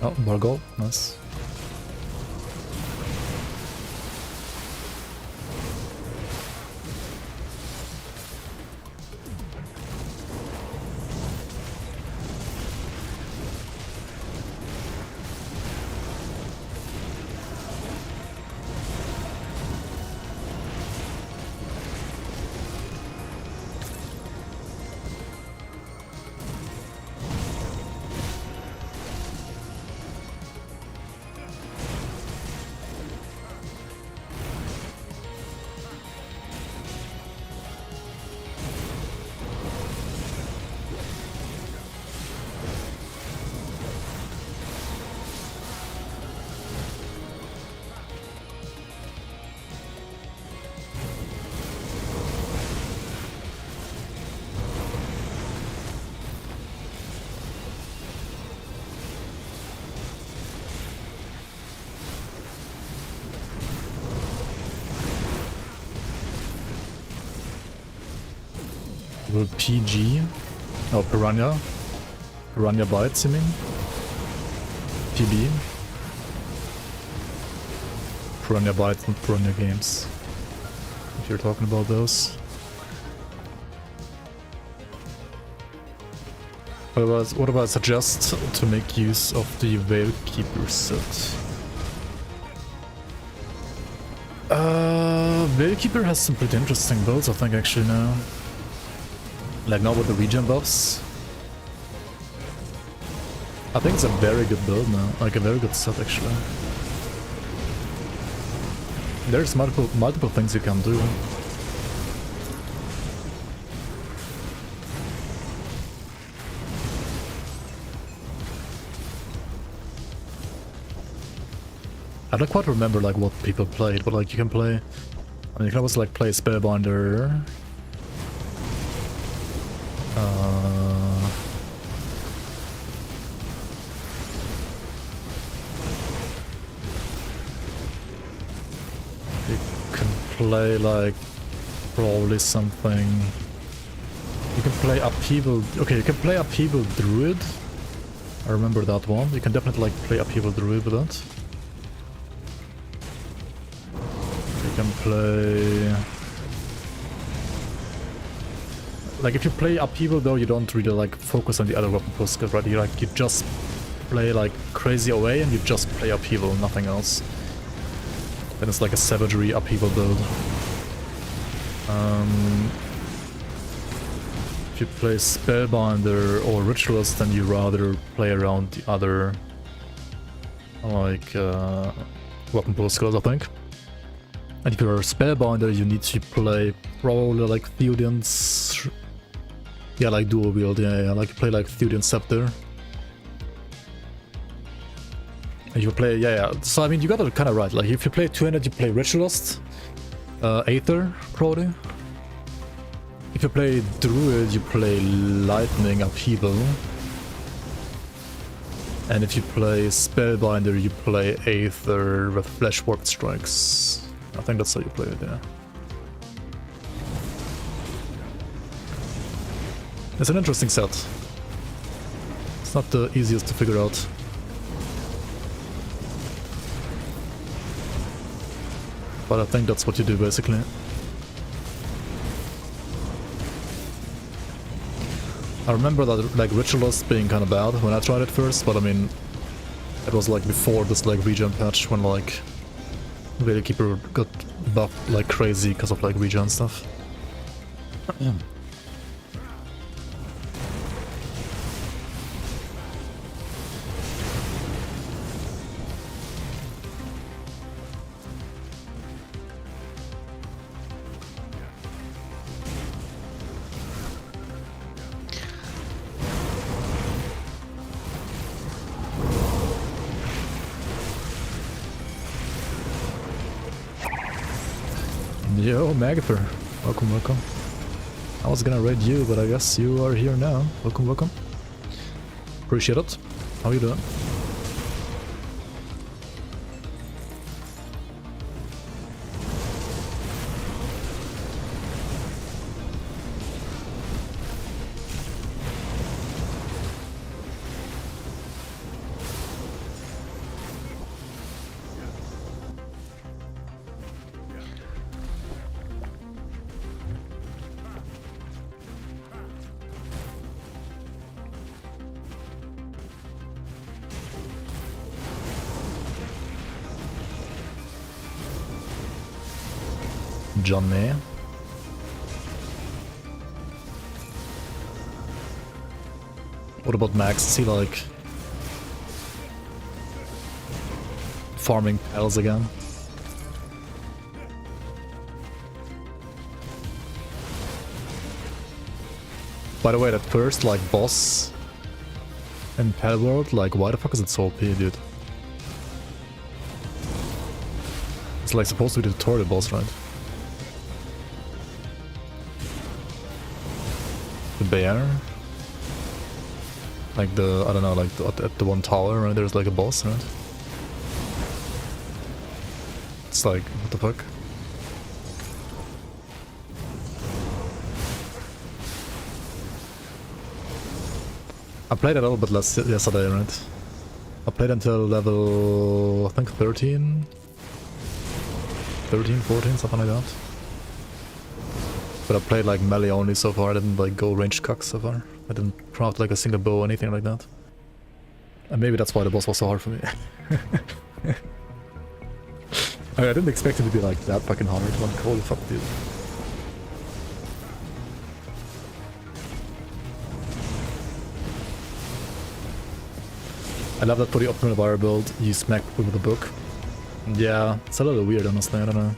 Oh, more gold, nice. PG. Oh, Piranha. Piranha Bytes, you mean? PB. Piranha Bytes and Piranha Games. If you're talking about those. What about suggest to make use of the Veil Keeper set? Veil Keeper has some pretty interesting builds, I think, actually, now. Like, now with the regen buffs. I think it's a very good build now, like a very good set, actually. There's multiple things you can do. I don't quite remember like what people played, but like you can play. I mean, you can always like play Spellbinder. You can play like probably something. You can play Upheaval. Okay, you can play Upheaval Druid. I remember that one. You can definitely like play Upheaval Druid with that. You can play... Like if you play Upheaval though, you don't really like focus on the other weapon pools, right? You like you just play like crazy away and you just play Upheaval, nothing else. Then it's like a savagery Upheaval build. If you play Spellbinder or Ritualist, then you rather play around the other like weapon pool skills, I think. And if you're a Spellbinder, you need to play probably like Theoden's... Yeah, like dual wield, yeah, like you play like Theoden's Scepter. And you play, yeah. So I mean, you got it kind of right. Like if you play 200, you play Ritualist, Aether, probably. If you play Druid, you play Lightning Upheaval. And if you play Spellbinder, you play Aether with Flesh Warped Strikes. I think that's how you play it, yeah. It's an interesting set. It's not the easiest to figure out. But I think that's what you do, basically. I remember that like Ritualist being kind of bad when I tried it first, but I mean, it was like before this like regen patch when like Veil Keeper got buffed like crazy because of like regen stuff. Yo, Magather. Welcome, welcome. I was gonna raid you, but I guess you are here now. Welcome, welcome. Appreciate it. How you doing? John May. What about Max? Is he like farming pals again? By the way, that first like boss in Pal World, like why the fuck is it so OP, dude? It's like supposed to be the tutorial boss, right? The bear, like the, I don't know, like at the one tower, right? There's like a boss, right? It's like, what the fuck? I played a little bit less yesterday, right? I played until level, I think 13, 14, something like that. But I played like melee only so far. I didn't like go ranged cuck so far. I didn't craft like a single bow or anything like that. And maybe that's why the boss was so hard for me. I didn't expect it to be like that fucking hard. Like, holy fuck, dude. I love that for the optimal wire build, you smack with the book. Yeah, it's a little weird, honestly, I don't know.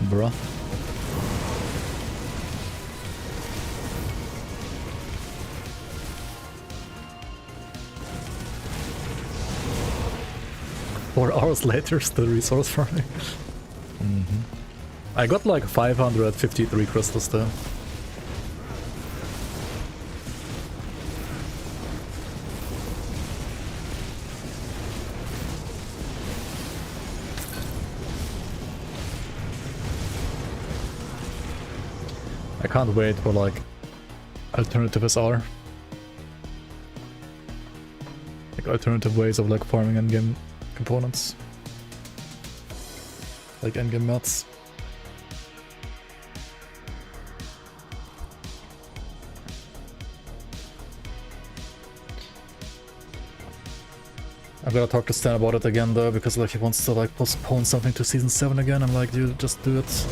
bruh. Four hours later, still resource farming. I got like 553 crystals though. I can't wait for like alternative SR. Like alternative ways of like farming endgame components. Like endgame mats. I'm gonna talk to Stan about it again though, because like he wants to like postpone something to season 7 again. I'm like, dude, just do it.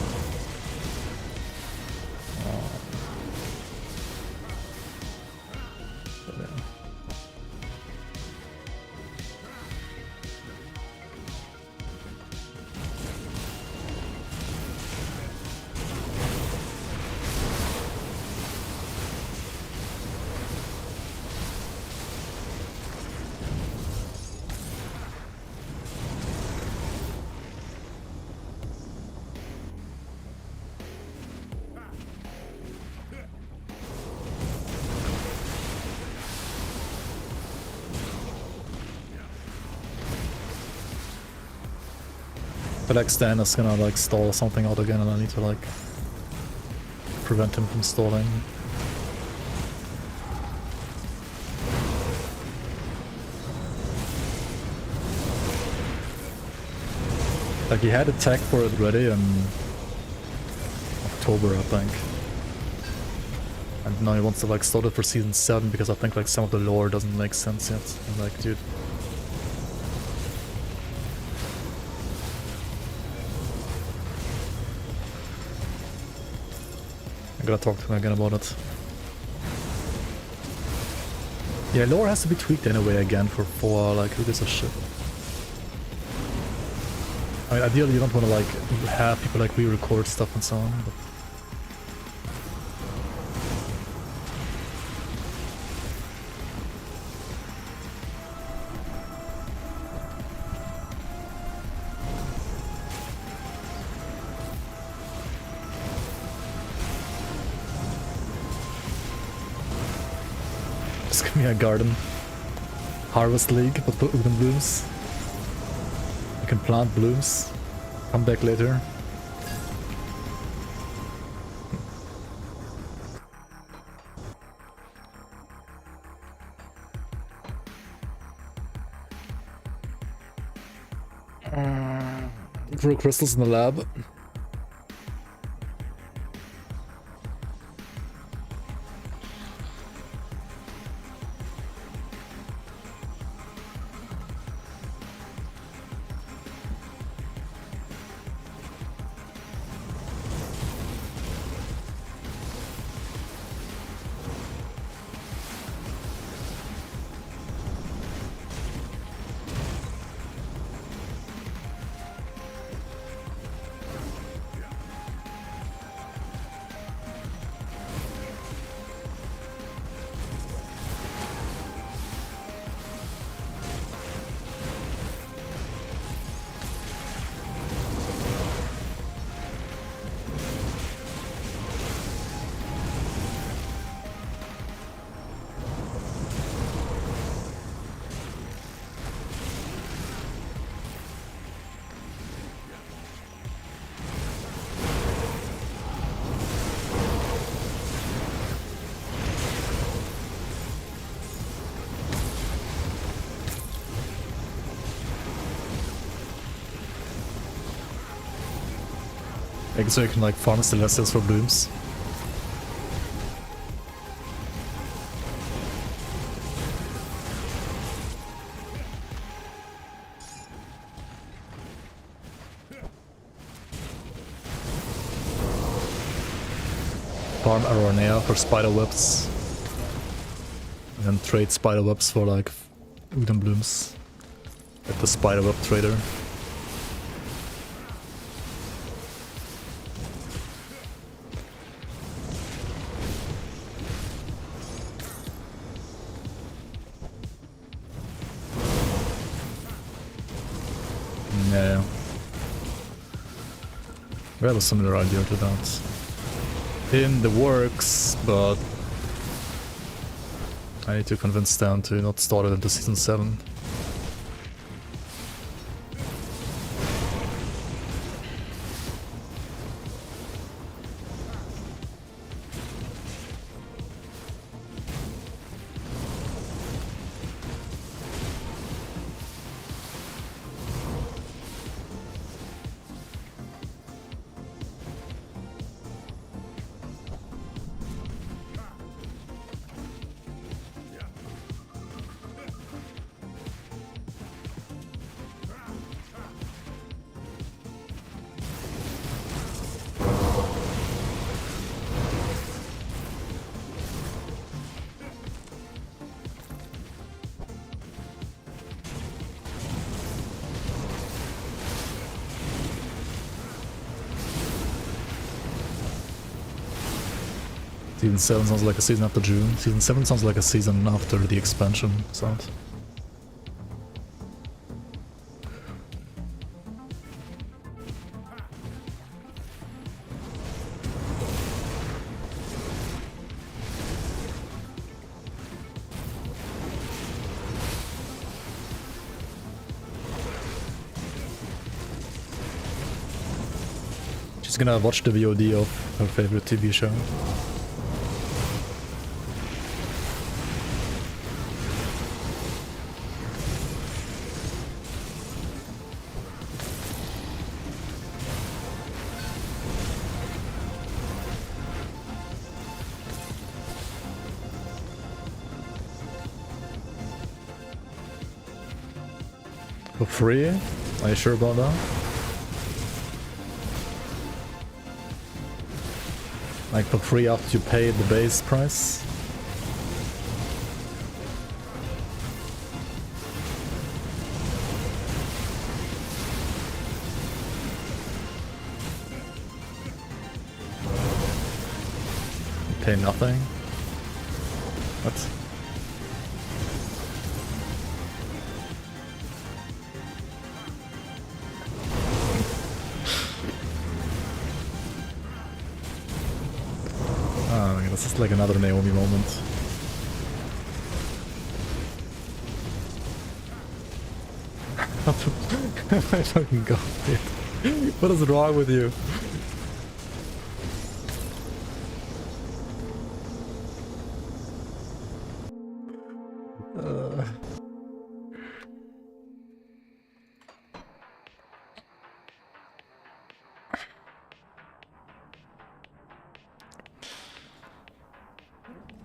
I feel like Stan is gonna like stall something out again and I need to like prevent him from stalling. Like he had a tag for it ready in October, I think. And now he wants to like start it for season 7 because I think like some of the lore doesn't make sense yet. I'm like, dude. I gotta talk to him again about it. Yeah, lore has to be tweaked anyway again for 4, like who gives a shit? I mean, ideally you don't want to like have people like re-record stuff and so on, but... Just give me a garden. Harvest League, but put Udon blooms. You can plant blooms. Come back later. Grow crystals in the lab. So you can like farm Celestials for blooms. Farm Aranea for spider webs. And then trade spider webs for like Udon blooms. At the spider web trader. We have a similar idea to that. In the works, but I need to convince them to not start it into Season 7. Season 7 sounds like a season after June. Season 7 sounds like a season after the expansion sounds. She's gonna watch the VOD of her favorite TV show. For free? Are you sure about that? Like for free after you pay the base price? You pay nothing? What? This is like another Naomi moment. My fucking god, dude. What is wrong with you?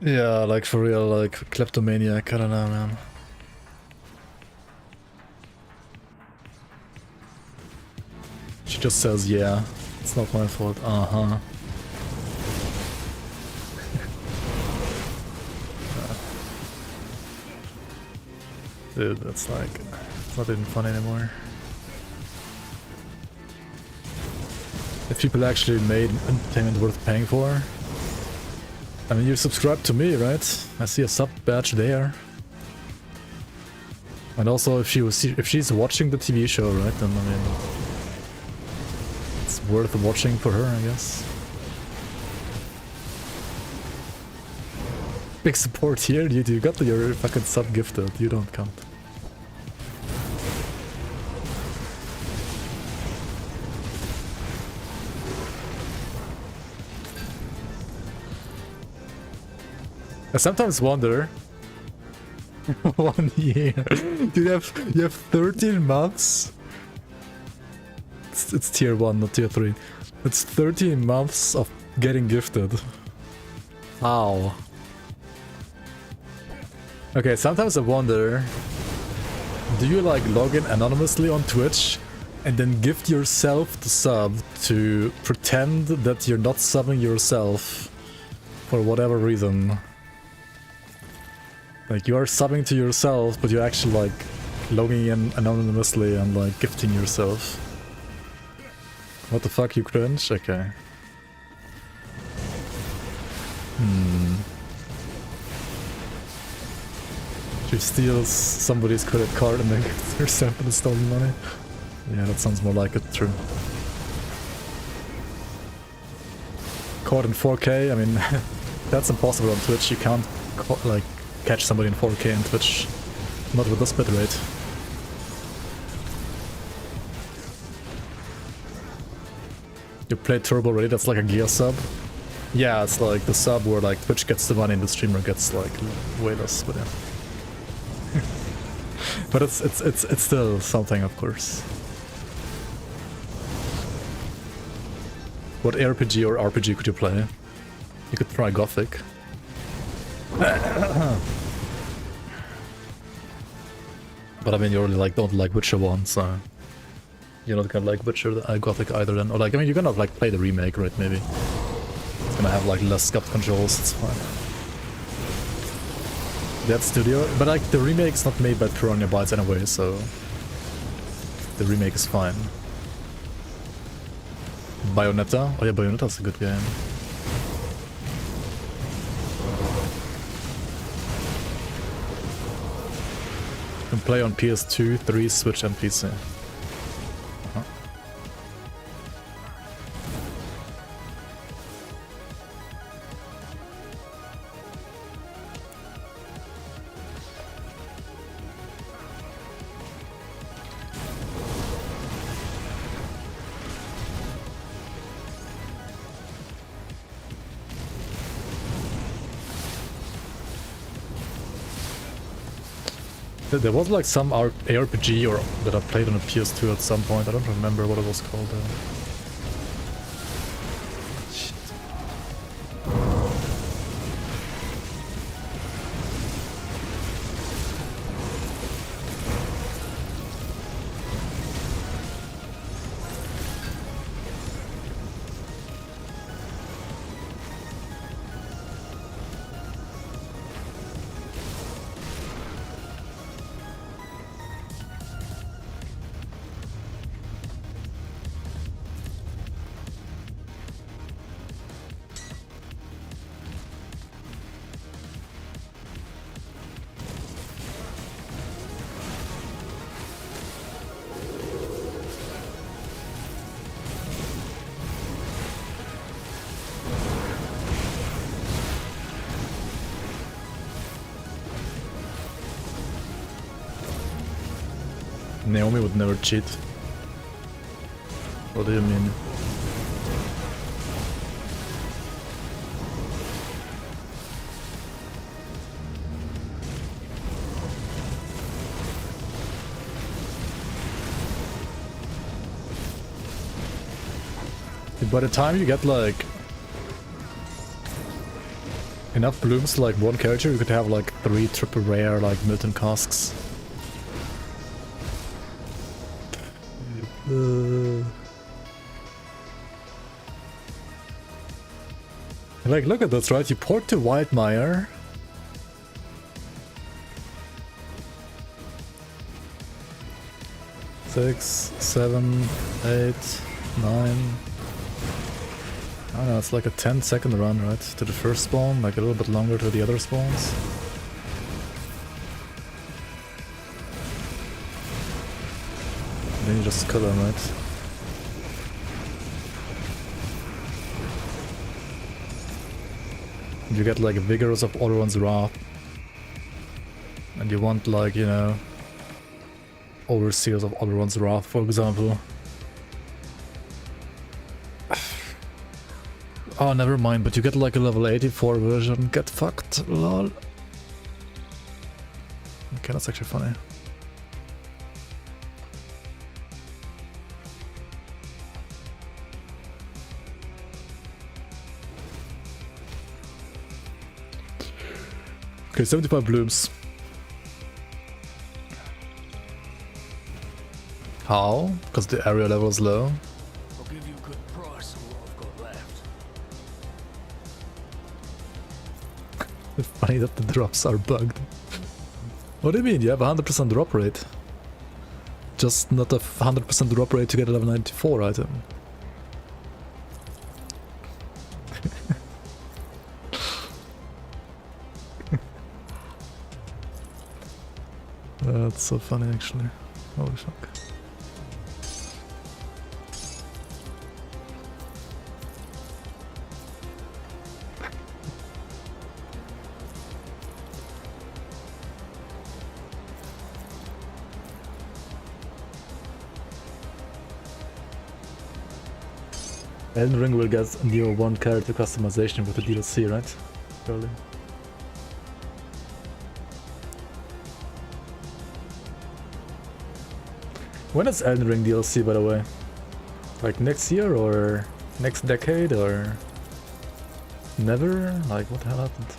Yeah, like for real, like kleptomaniac, I don't know, man. She just says, yeah, it's not my fault, uh-huh. Dude, that's like, it's not even fun anymore. If people actually made entertainment worth paying for. I mean, you subscribe to me, right? I see a sub badge there. And also, if she's watching the TV show, right? Then I mean, it's worth watching for her, I guess. Big support here, dude. You got your fucking sub gifted. You don't count. I sometimes wonder. 1 year. You have 13 months. It's tier 1, not tier 3. It's 13 months of getting gifted. How? Okay, sometimes I wonder, do you like log in anonymously on Twitch and then gift yourself the sub to pretend that you're not subbing yourself for whatever reason? Like, you are subbing to yourself, but you're actually, like, logging in anonymously and, like, gifting yourself. What the fuck, you cringe? Okay. She steals somebody's credit card and then gives herself the stolen money. Yeah, that sounds more like it, true. caught in 4K, I mean, that's impossible on Twitch. You can't like catch somebody in 4K on Twitch, not with this bitrate. You played Turbo already? That's like a gear sub. Yeah, it's like the sub where like Twitch gets the money and the streamer gets like way less, but yeah. But it's still something, of course. What ARPG or RPG could you play? You could try Gothic. But I mean, you really like don't like Witcher 1, so you're not gonna like Witcher Gothic either then. Or like, I mean, you're gonna like play the remake, right? Maybe it's gonna have like less scuffed controls. It's fine. That studio, but like the remake's not made by Piranha Bytes anyway, so the remake is fine. Bayonetta? Oh yeah, Bayonetta's a good game. You can play on PS2, 3, Switch and PC. There was like some ARPG or that I played on a PS2 at some point. I don't remember what it was called though. Shit. Naomi would never cheat. What do you mean? By the time you get like enough blooms to like one character, you could have like 3 triple rare like Milton casks. Like, look at this, right? You port to Wildmire. Six, 7, 8, 9. I don't know, it's like a 10-second run, right? To the first spawn, like a little bit longer to the other spawns. And then you just kill them, right? You get like Vigorous of Odoron's Wrath. And you want like, you know, Overseers of Odoron's Wrath, for example. Oh, never mind, but you get like a level 84 version. Get fucked, lol. Okay, that's actually funny. Okay, 75 blooms. How? Because the area level is low. I'll give you a good price on what I've got left. It's funny that the drops are bugged. What do you mean? You have a 100% drop rate. Just not a 100% drop rate to get a level 94 item. That's so funny actually. Holy fuck. Elden Ring will get a new one character customization with the DLC, right? Surely. When is Elden Ring DLC, by the way? Like next year or next decade or never? Like what the hell happened?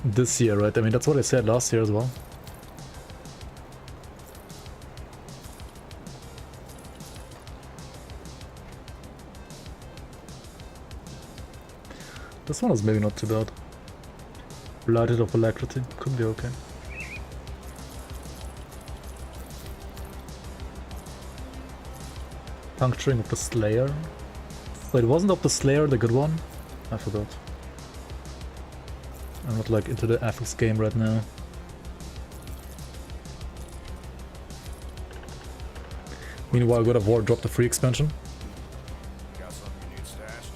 This year, right? I mean, that's what I said last year as well. This one is maybe not too bad. Blighted of Alacrity could be okay. Puncturing of the Slayer. Wait, wasn't of the Slayer the good one? I forgot. I'm not like into the ethics game right now. Meanwhile, God of War dropped the free expansion. Got something you need stashed?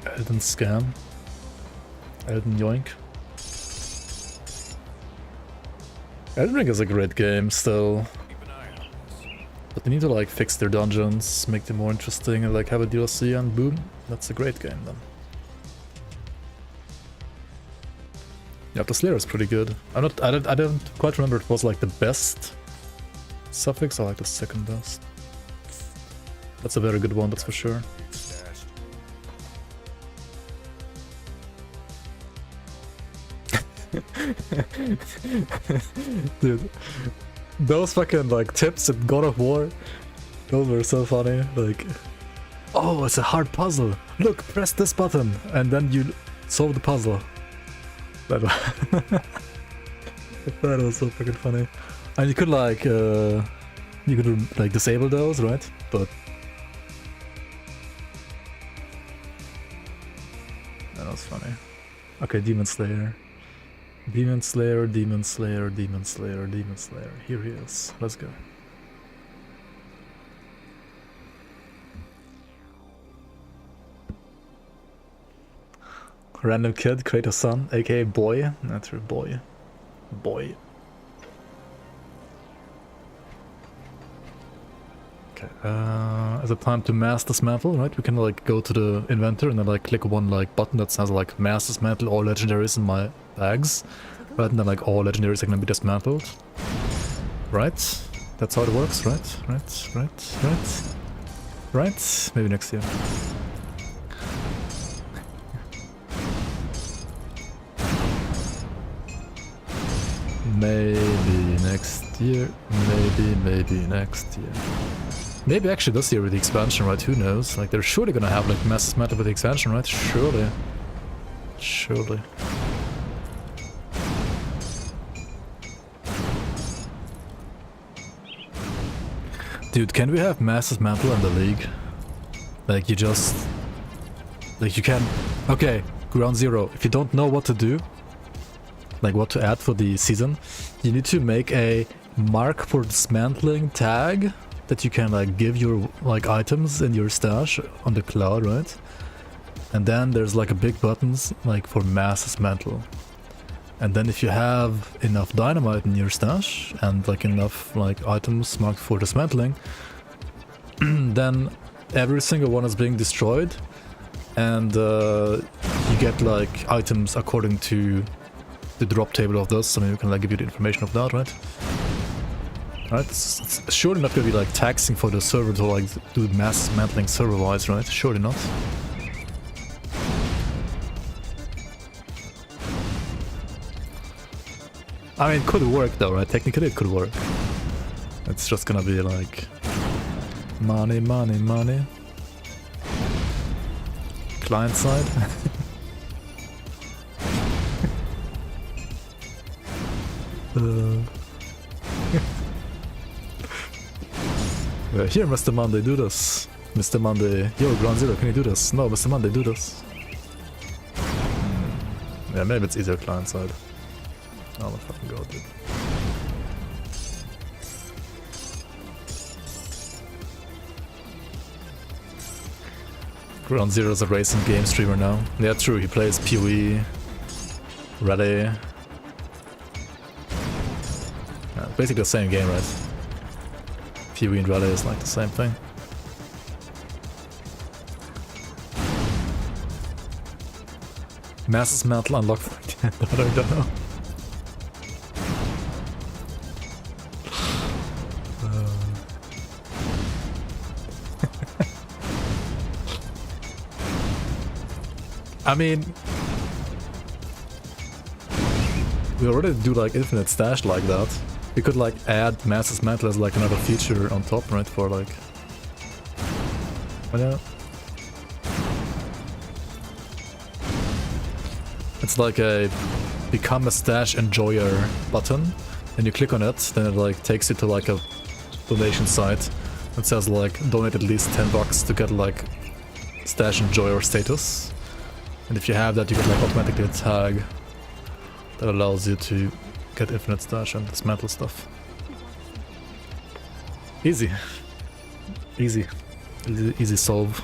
Elden Scam. Elden Yoink. Elden Ring is a great game still. Keep an eye on this. But they need to like fix their dungeons, make them more interesting and like have a DLC and boom. That's a great game then. Yeah, the Slayer is pretty good. I don't quite remember if it was like the best suffix or like the second best. That's a very good one, that's for sure. Stashed. Dude, those fucking like tips in God of War, those were so funny. Like, oh, it's a hard puzzle. Look, press this button, and then you solve the puzzle. That that was so fucking funny. And you could like, disable those, right? But that was funny. Okay, Demonslayer. Demon Slayer, Demon Slayer, Demon Slayer, Demon Slayer. Here he is. Let's go. Random kid, create a son, aka boy. That's your boy. Boy. Okay. Is it time to mass dismantle? Right? We can like go to the inventor and then like click one like button that says like mass dismantle all legendaries in my bags. Right? And then like all legendaries are gonna be dismantled. Right? That's how it works, right? Right? Maybe next year. Maybe next year. Maybe next year. Maybe actually this year with the expansion, right? Who knows? Like they're surely gonna have like mass dismantle with the expansion, right? Surely. Surely. Dude, can we have mass dismantle in the league? Like you just... Like you can... Okay, ground zero. If you don't know what to do, like what to add for the season, you need to make a mark for dismantling tag that you can like give your like items in your stash on the cloud, right? And then there's like a big buttons like for mass dismantle. And then if you have enough dynamite in your stash and like enough like items marked for dismantling, then every single one is being destroyed, and you get like items according to the drop table of this. I mean, we can like give you the information of that, right? Right? It's surely not gonna be like taxing for the server to like do mass dismantling server-wise, right? Surely not. I mean, it could work though, right? Technically it could work. It's just gonna be like... Money, money, money. Client side. Here, Mr. Monday, do this. Mr. Monday, yo, Ground Zero, can you do this? No, Mr. Monday, do this. Yeah, maybe it's easier client side. Oh my fucking god, dude. Ground Zero is a racing game streamer now. Yeah, true, he plays PoE, Rally. Basically the same game, right? PoE and Rally is like the same thing. Masses Metal unlocked. I don't know. I mean, we already do like infinite stash like that. We could like add Masses Metal as like another feature on top, right? For like, yeah. It's like a become a stash enjoyer button, and you click on it, then it like takes you to like a donation site. It says like donate at least $10 to get like stash enjoyer status. And if you have that, you get like automatically a tag that allows you to get infinite stash and dismantle stuff. Easy. Easy. Easy solve.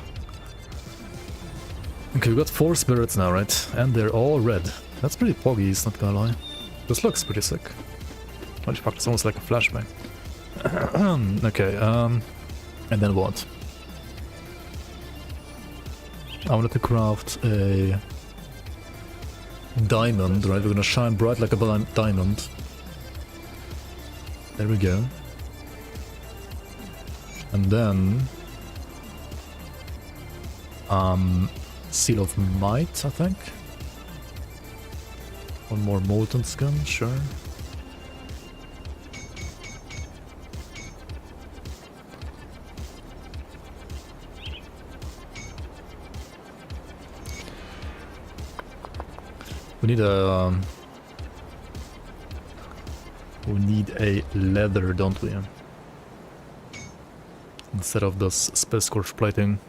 Okay, we got 4 spirits now, right? And they're all red. That's pretty poggy, it's not gonna lie. This looks pretty sick. Holy fuck, it's almost like a flashbang. Okay, and then what? I wanted to craft a diamond, right? We're gonna shine bright like a diamond. There we go. And then Seal of Might, I think. One more molten skin, sure. We need a leather, don't we? Instead of this Space Scorch plating.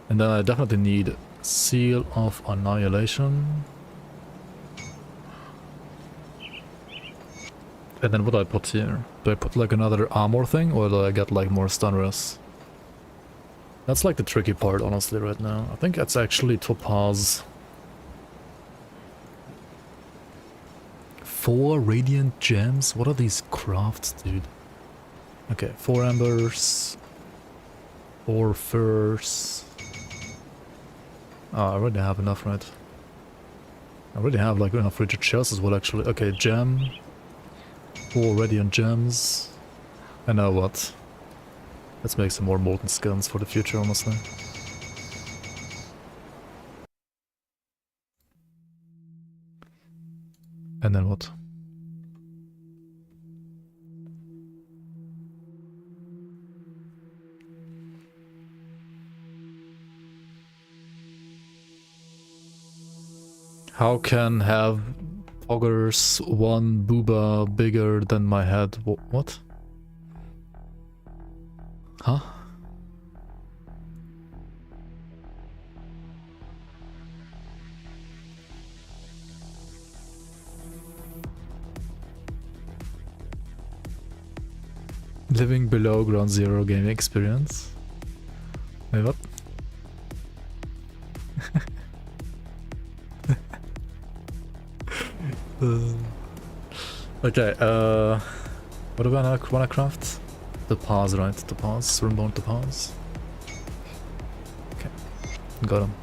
And then I definitely need Seal of Annihilation. And then what do I put here? Do I put like another armor thing, or do I get like more stun res? That's like the tricky part, honestly, right now. I think that's actually Topaz. 4 radiant gems? What are these crafts, dude? Okay, 4 embers, 4 furs. Oh, I already have enough, right? I already have like enough rigid shells as well, actually. Okay, gem. 4 radiant gems. And now what? Let's make some more molten skins for the future, honestly. And then what? How can have poggers one booba bigger than my head? What? Huh? Living below ground zero gaming experience. Wait, what? Okay, what do I wanna craft? The paws, right? The paws, remote the paws. Okay, got him.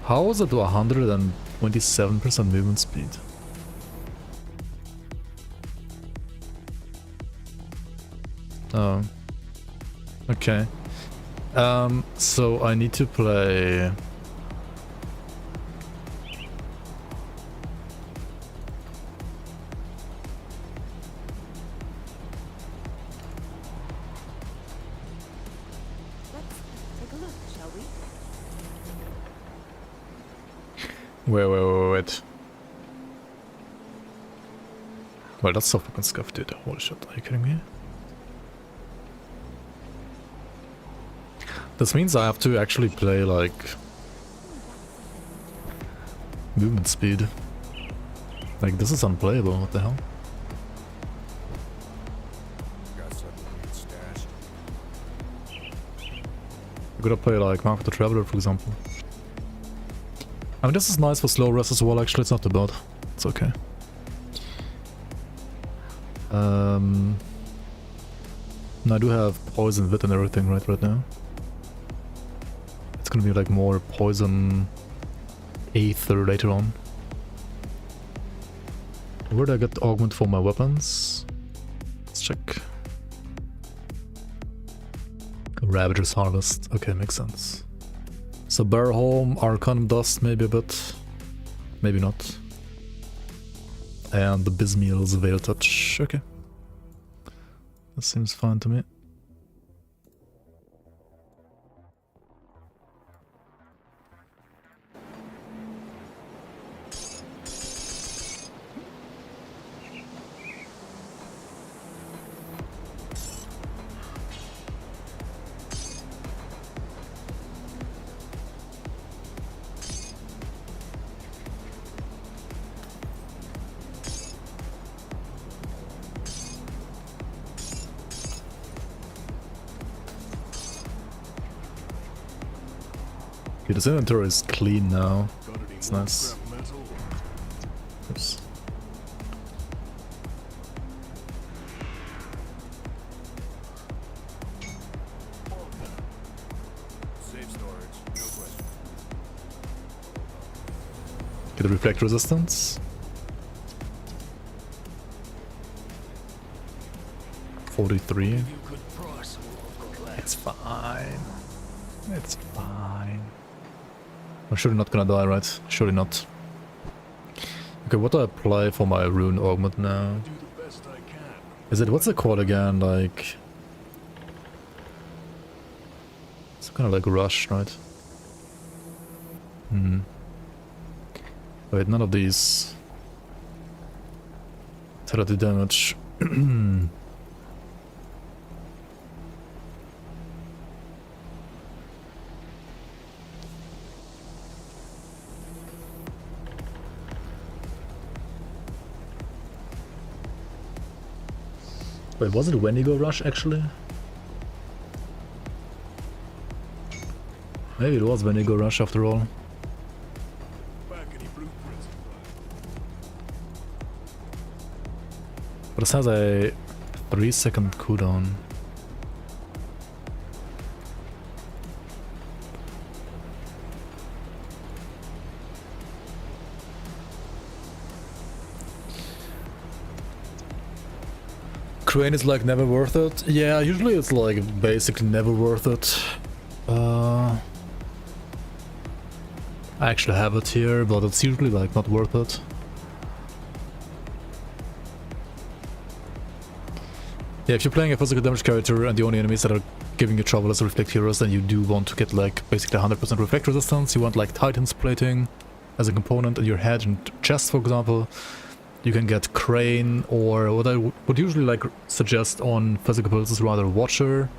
How was it to 127% movement speed? Oh. Okay. So I need to play... Wait. Well, that's so fucking scuffed, dude. Holy shit, are you kidding me? This means I have to actually play, like... movement speed. Like, this is unplayable, what the hell? Got something stashed. gonna play like Mark the Traveler, for example. I mean, this is nice for slow rest as well, actually, it's not too bad. It's okay. And I do have poison wit and everything right now. It's gonna be like more poison aether later on. Where did I get augment for my weapons? Let's check. Ravager's Harvest. Okay, makes sense. So Bearholm, Arcanum Dust, maybe a bit. Maybe not. And the Bismeal's Veil Touch. Okay. That seems fine to me. Okay, this inventory is clean now. It's nice. Oops. Safe storage, no question. Get the reflect resistance. 43. You could price what I've got left. It's fine. It's fine. I'm surely not gonna die, right? Surely not. Okay, what do I apply for my rune augment now? Do the best I can. Is it, what's it called again? Like... It's kind of like rush, right? Hmm. Wait, none of these. Tell the damage. Wait, was it Wendigo Rush actually? Maybe it was Wendigo Rush after all. Back any blueprints. But it has a 3-second cooldown. Crane is like never worth it. Yeah, usually it's like basically never worth it. I actually have it here, but it's usually like not worth it. Yeah, if you're playing a physical damage character and the only enemies that are giving you trouble is reflect heroes, then you do want to get like basically 100% reflect resistance. You want like Titan's plating as a component in your head and chest, for example. You can get Crane, or what I would usually like suggest on physical builds is rather Watcher.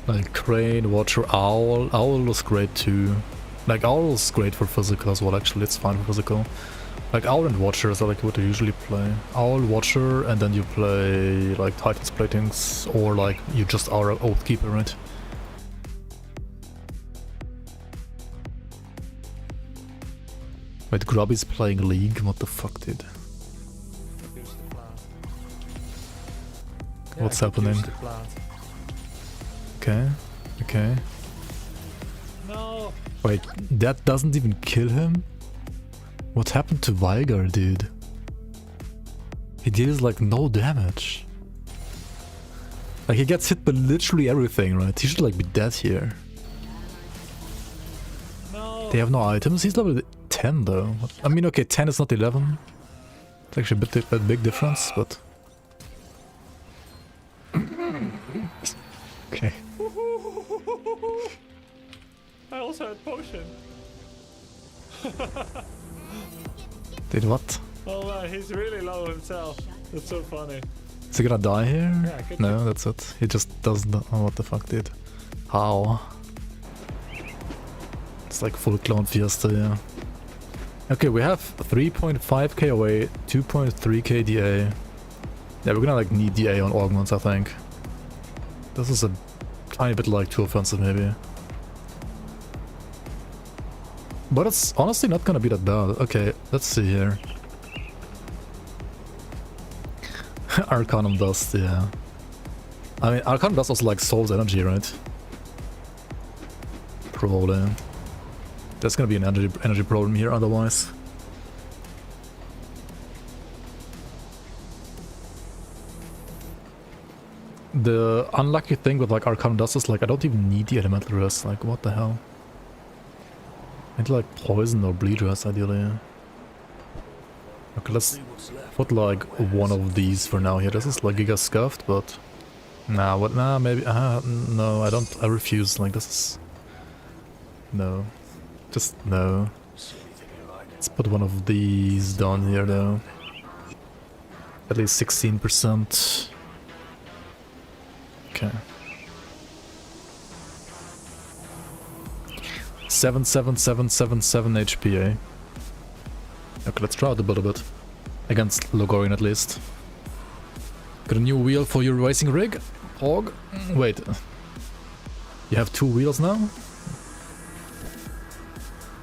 Like Crane, Watcher, Owl. Owl is great too. Like Owl is great for physical as well, actually, it's fine for physical. Like Owl and Watcher is like what I usually play. Owl, Watcher, and then you play like Titan's platings, or like you just are an Oathkeeper, right? Wait, Grubby's playing League? What the fuck, dude? What's happening? Okay, okay. No. Wait, that doesn't even kill him? What happened to Vigar, dude? He deals like no damage. Like he gets hit by literally everything, right? He should like be dead here. No. They have no items? He's level 10 though. I mean, okay, 10 is not 11. It's actually a big difference, but... Okay. I also had potion. Did what? Oh man, he's really low himself. That's so funny. Is he gonna die here? Yeah, good No, that's it. He just doesn't... Oh, what the fuck, dude? How? It's like full clone fiesta, yeah. Okay, we have 3.5k away, 2.3k DA. Yeah, we're gonna like need the A on augments, I think. This is a tiny bit like too offensive maybe. But it's honestly not gonna be that bad. Okay, let's see here. Arcanum Dust, yeah. I mean, Arcanum Dust also like Soul's Energy, right? Probably. There's gonna be an energy problem here otherwise. The unlucky thing with like Arcanum Dust is like I don't even need the Elemental Rest, like what the hell? I need like Poison or Bleed Rest ideally. Okay, let's See what's left. put like one of these for now here. This is like Giga Scuffed, but... Nah, what? Nah, maybe... no, I don't... I refuse, like this is... No. Just no. See anything you like? Let's put one of these down here though. At least 16%. Okay. 77777 HP, eh? Okay, let's try out the build a bit. Against Logorian at least. Got a new wheel for your racing rig? Hog? Wait. You have 2 wheels now?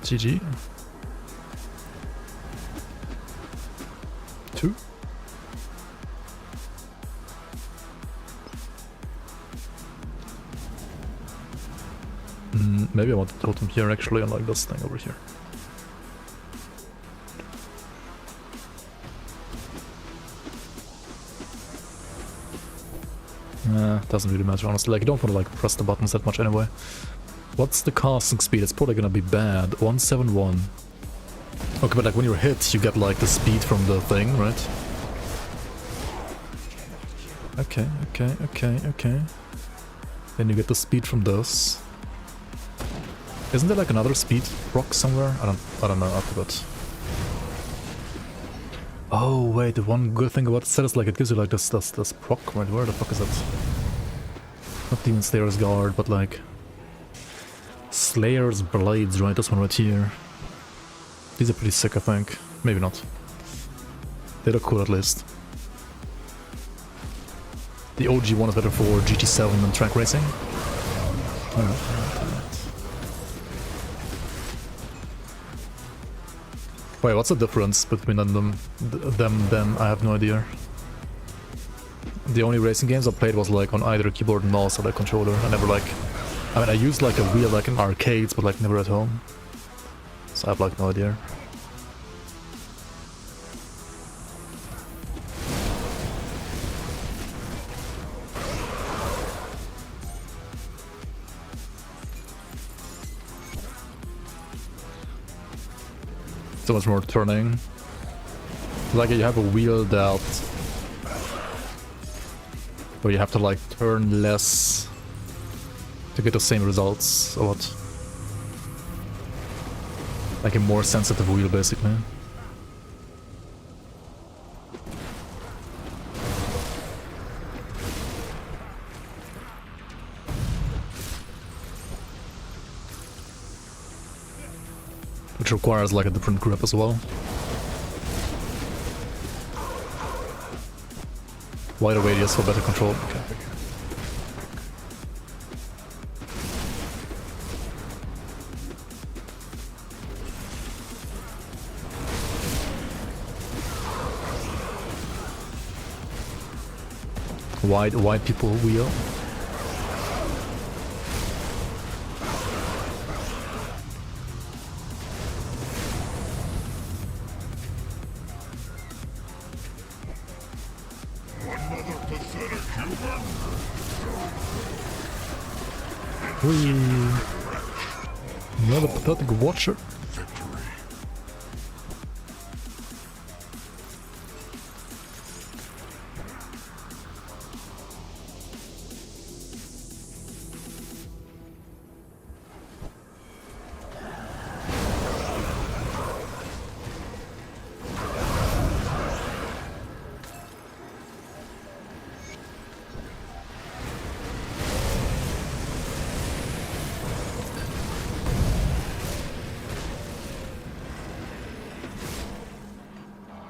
GG. 2? Maybe I want to totem here actually, and like this thing over here. Doesn't really matter honestly, like I don't want to like press the buttons that much anyway. What's the casting speed? It's probably gonna be bad. 171. Okay, but like when you're hit, you get like the speed from the thing, right? Okay. Then you get the speed from this. Isn't there like another speed rock somewhere? I don't know, I forgot. Oh wait, the one good thing about the set is like it gives you like this proc, right? Where the fuck is it? Not Demonslayer's Guard, but like Slayer's Blades, right? This one right here. These are pretty sick, I think. Maybe not. They look cool at least. The OG one is better for GT7 and track racing. Wait, what's the difference between them? Then I have no idea. The only racing games I played was like on either keyboard and mouse or like controller. I never like... I mean, I used like a wheel like in arcades, but like never at home. So I have like no idea. So much more turning. Like you have a wheel that where you have to like turn less to get the same results or what? Like a more sensitive wheel basically. Which requires like a different grip as well. Wider radius for better control. Okay. Wide people wheel. Another pathetic watcher.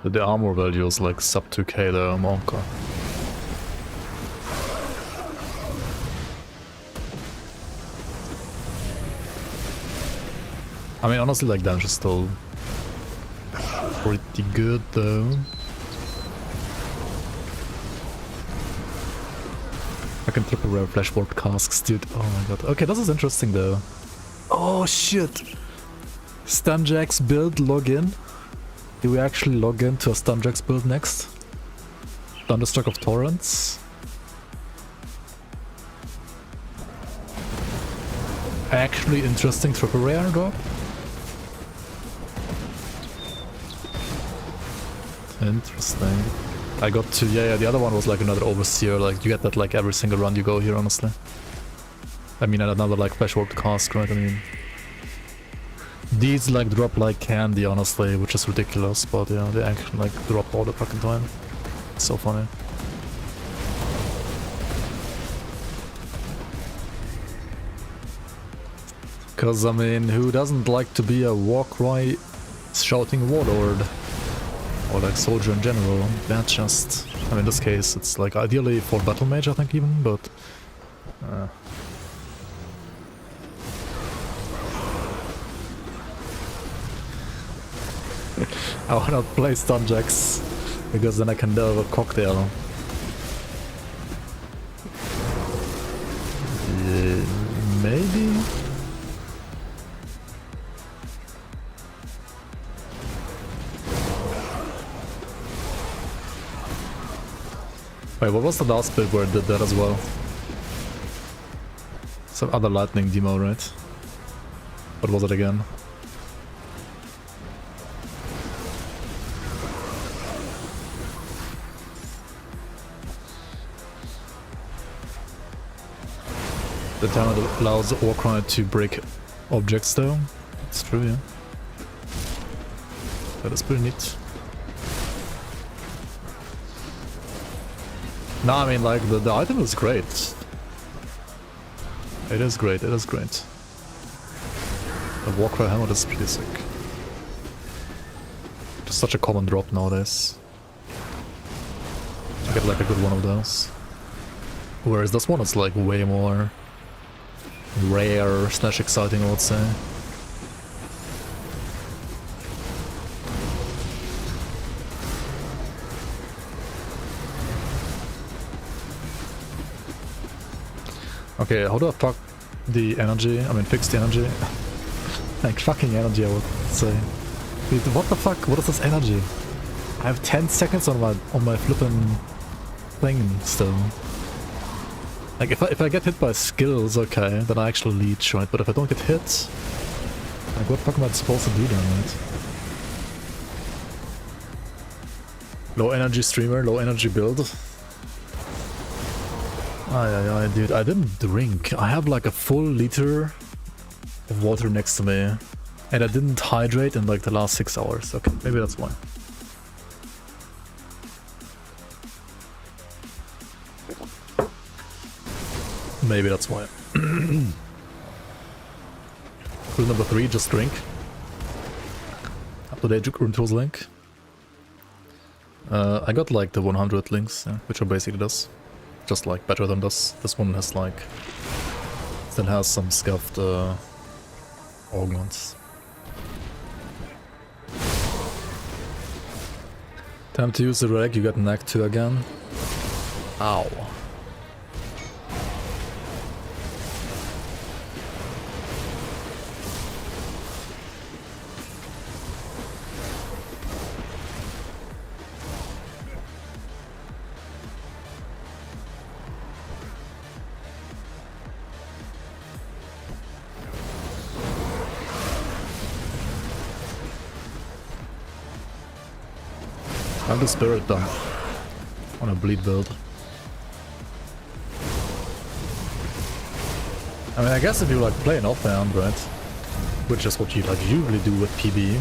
The armor value is like sub 2k though, Monka. I mean, honestly, like, damage is still pretty good, though. I can triple rare flashboard casks, dude. Oh my god. Okay, this is interesting, though. Oh, shit! Stunjack's build login. Do we actually log into a Stunjack's build next? Thunderstruck of Torrents. Actually interesting triple rare drop. Interesting. I got to, yeah, the other one was like another Overseer, like you get that like every single run you go here, honestly. I mean, and another like flashboard cask, right? I mean, these like drop like candy, honestly, which is ridiculous, but yeah, they actually like drop all the fucking time. It's so funny. Cause I mean, who doesn't like to be a Warcry shouting warlord? Or like soldier in general, that just... I mean, in this case, it's like ideally for battle mage, I think even, but... I wanna play Stunjacks, because then I can deliver a cocktail. Maybe? Wait, what was the last bit where it did that as well? Some other lightning demo, right? What was it again? The talent allows Warcry to break objects though. It's true, yeah. That is pretty neat. No, I mean, like, the item is great. It is great, it is great. The Warcry helmet is pretty sick. Just such a common drop nowadays. I get like a good one of those. Whereas this one is like way more rare / exciting, I would say. Okay, how do I fuck the energy? I mean, fix the energy? Like, fucking energy, I would say. Dude, what the fuck? What is this energy? I have 10 seconds on my flippin' thing still. Like, if I get hit by skills, okay, then I actually leech, right? But if I don't get hit, like, what the fuck am I supposed to do then, right? Low energy streamer, low energy build. Aye, dude, I didn't drink. I have like a full liter of water next to me. And I didn't hydrate in like the last 6 hours. Okay, maybe that's why. Maybe that's why. Rule number 3, just drink. Up-to-date Grimtools link. I got like the 100 links, yeah, which are basically this. Just like better than this. This one has like... still has some scuffed augments. Time to use the reg, you got an Act 2 again. Ow. I have the spirit done on a bleed build. I mean, I guess if you like play an offhand, right, which is what you like usually do with PB,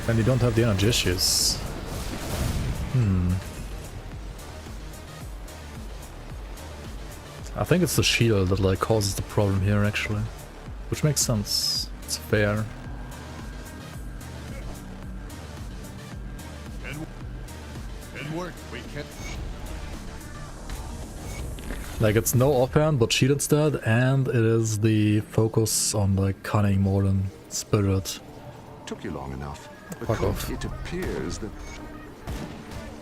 then you don't have the energy issues. I think it's the shield that like causes the problem here actually, which makes sense. It's fair. Like, it's no offhand, but shield instead, and it is the focus on, like, cunning more than Spirit. Took you long enough. Fuck off. It appears that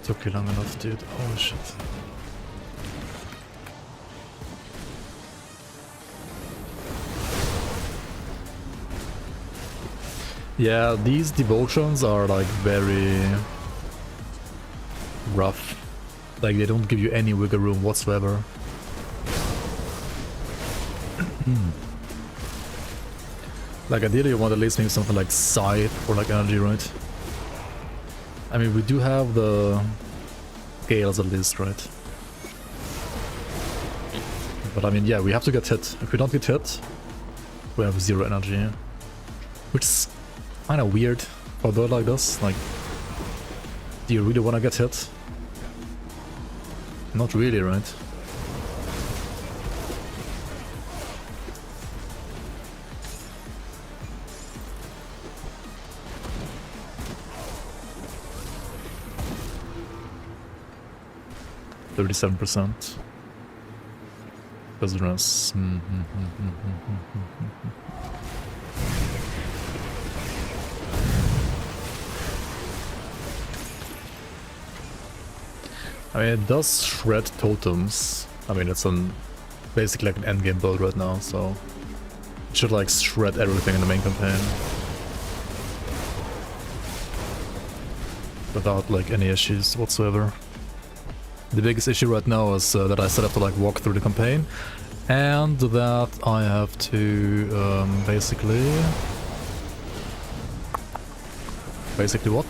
Took you long enough, dude. Oh shit. Yeah, these devotions are like very rough. Like they don't give you any wiggle room whatsoever. Like ideally you want at least maybe something like Scythe or like Energy, right? I mean we do have the Gales at least, right? But I mean yeah, we have to get hit. If we don't get hit, we have 0 energy. Which is kinda weird for a bird like this. Like, do you really wanna get hit? Not really, right? %. Business. I mean, it does shred totems. I mean, it's basically like an endgame build right now, so it should like shred everything in the main campaign without like any issues whatsoever. The biggest issue right now is that I still have to like walk through the campaign, and that I have to basically what?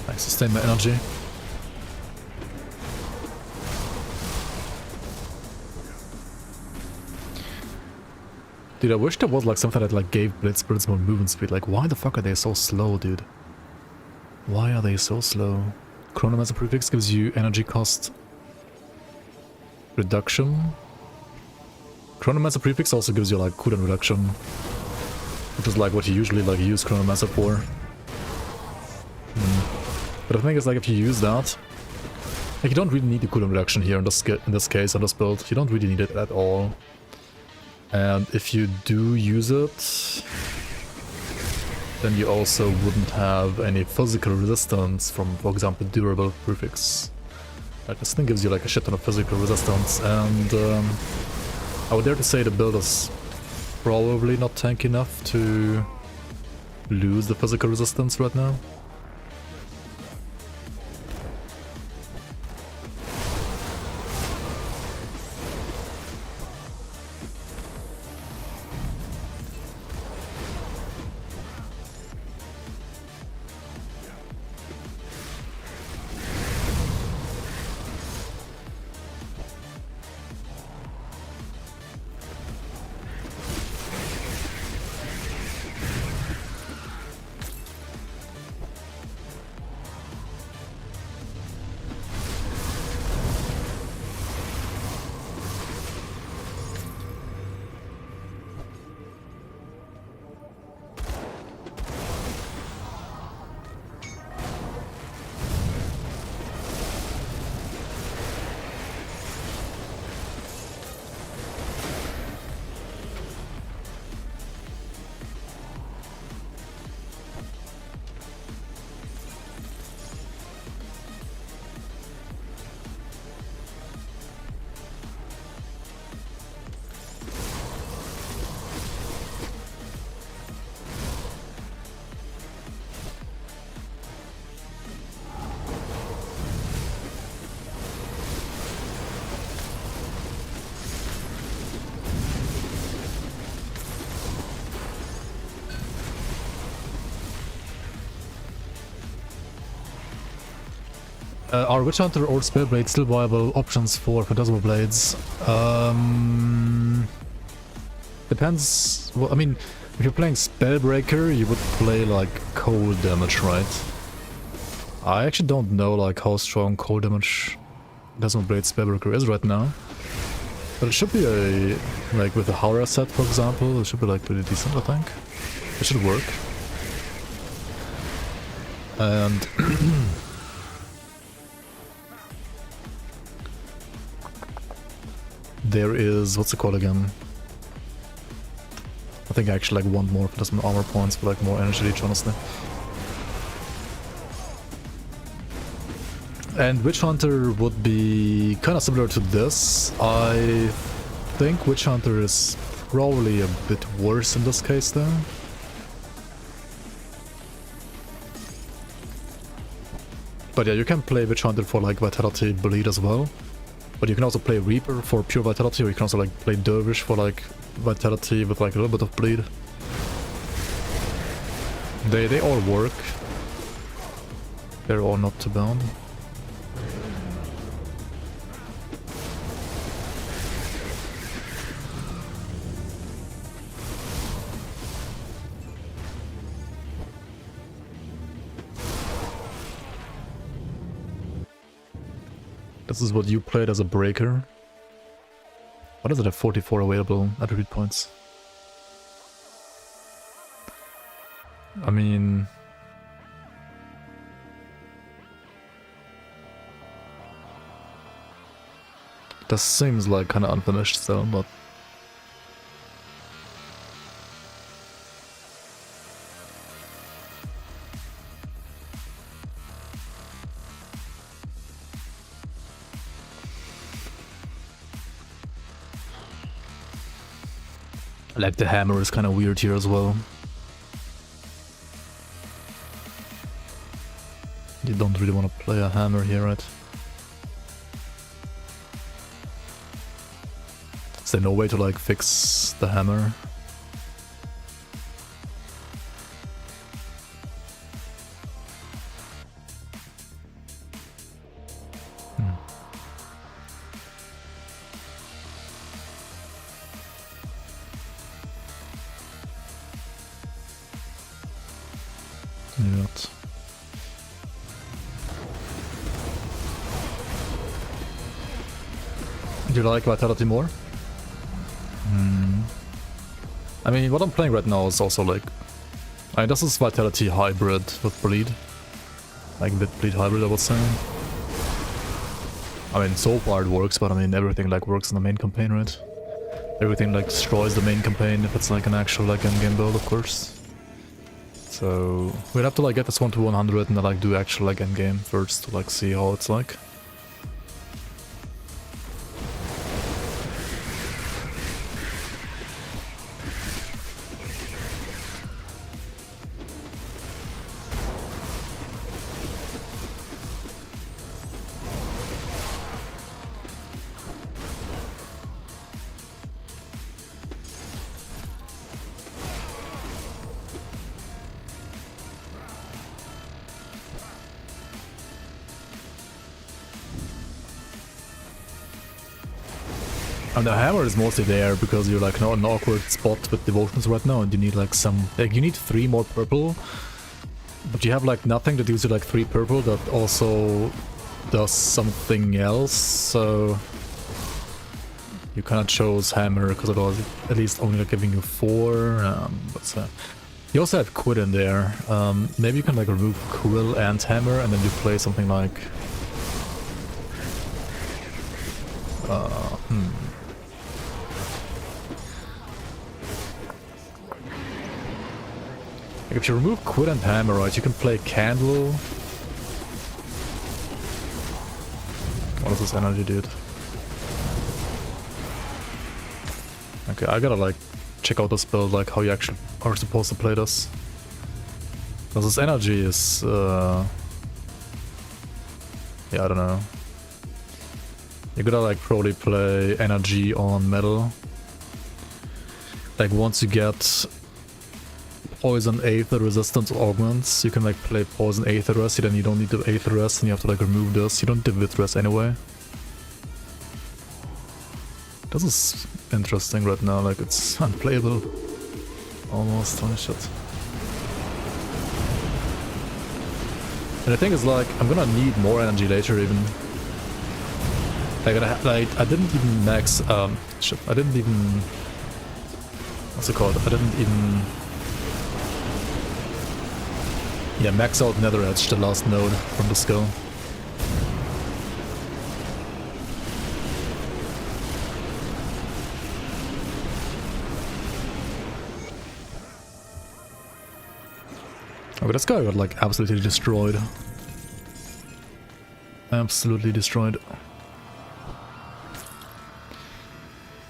I sustain my energy. Dude, I wish there was like something that like gave Blade Spirits more movement speed. Like, why the fuck are they so slow, dude? Why are they so slow? Chronomancer prefix gives you energy cost reduction. Chronomancer prefix also gives you like cooldown reduction, which is like what you usually like use Chronomancer for. But the thing is, like, if you use that, like, you don't really need the cooldown reduction here in this case on this build. You don't really need it at all. And if you do use it, then you also wouldn't have any physical resistance from, for example, durable prefix. Like, this thing gives you like a shit ton of physical resistance, and I would dare to say the build is probably not tanky enough to lose the physical resistance right now. Are Witch Hunter or Spellblade still viable options for Phantasmal Blades? Depends. Well, I mean, if you're playing Spellbreaker, you would play like cold damage, right? I actually don't know like how strong cold damage Phantasmal Blade Spellbreaker is right now. But it should be a, like with the Haura set for example, it should be like pretty decent I think. It should work. And there is, what's it called again? I think I actually like want more for some armor points, but like more energy each, honestly. And Witch Hunter would be kind of similar to this. I think Witch Hunter is probably a bit worse in this case though. But yeah, you can play Witch Hunter for like Vitality Bleed as well. But you can also play Reaper for pure Vitality, or you can also like play Dervish for like Vitality with like a little bit of Bleed. They all work. They're all not too bad. This is what you played as a breaker. Why does it have 44 available attribute points? I mean... This seems like kinda unfinished still, but... Like the hammer is kind of weird here as well. You don't really want to play a hammer here, right? Is there no way to like fix the hammer? Not. Do you like Vitality more? I mean, what I'm playing right now is also like... this is Vitality hybrid with Bleed. Like with Bleed hybrid, I would say. I mean, so far it works, but I mean, everything like works in the main campaign, right? Everything like destroys the main campaign if it's like an actual like endgame build, of course. So we'd have to like get this one to 100 and then like do actual like endgame first to like see how it's like. And the hammer is mostly there because you're like not in an awkward spot with devotions right now, and you need like some, like you need 3 more purple, but you have like nothing that gives you like 3 purple that also does something else, so you kind of chose hammer because it was at least only like giving you 4. But you also have Quid in there. Maybe you can like remove Quill and hammer, and then you play something like if you remove Quid and hammer, right, you can play Candle. What is this energy, dude? Okay, I gotta like check out this build, like how you actually are supposed to play this. Because this energy is yeah, I don't know. You gotta like probably play energy on metal. Like once you get Poison Aether resistance augments, you can like play Poison Aether Rest, then you don't need the Aether Rest and you have to like remove this. You don't need the Vith Rest anyway. This is interesting right now, like it's unplayable. Almost, holy shit. And the thing is like, I'm gonna need more energy later even. I didn't even max, shit, I didn't even, what's it called? I didn't even, yeah, max out Nether Edge, the last node from the skill. Oh, but this guy got like absolutely destroyed. Absolutely destroyed.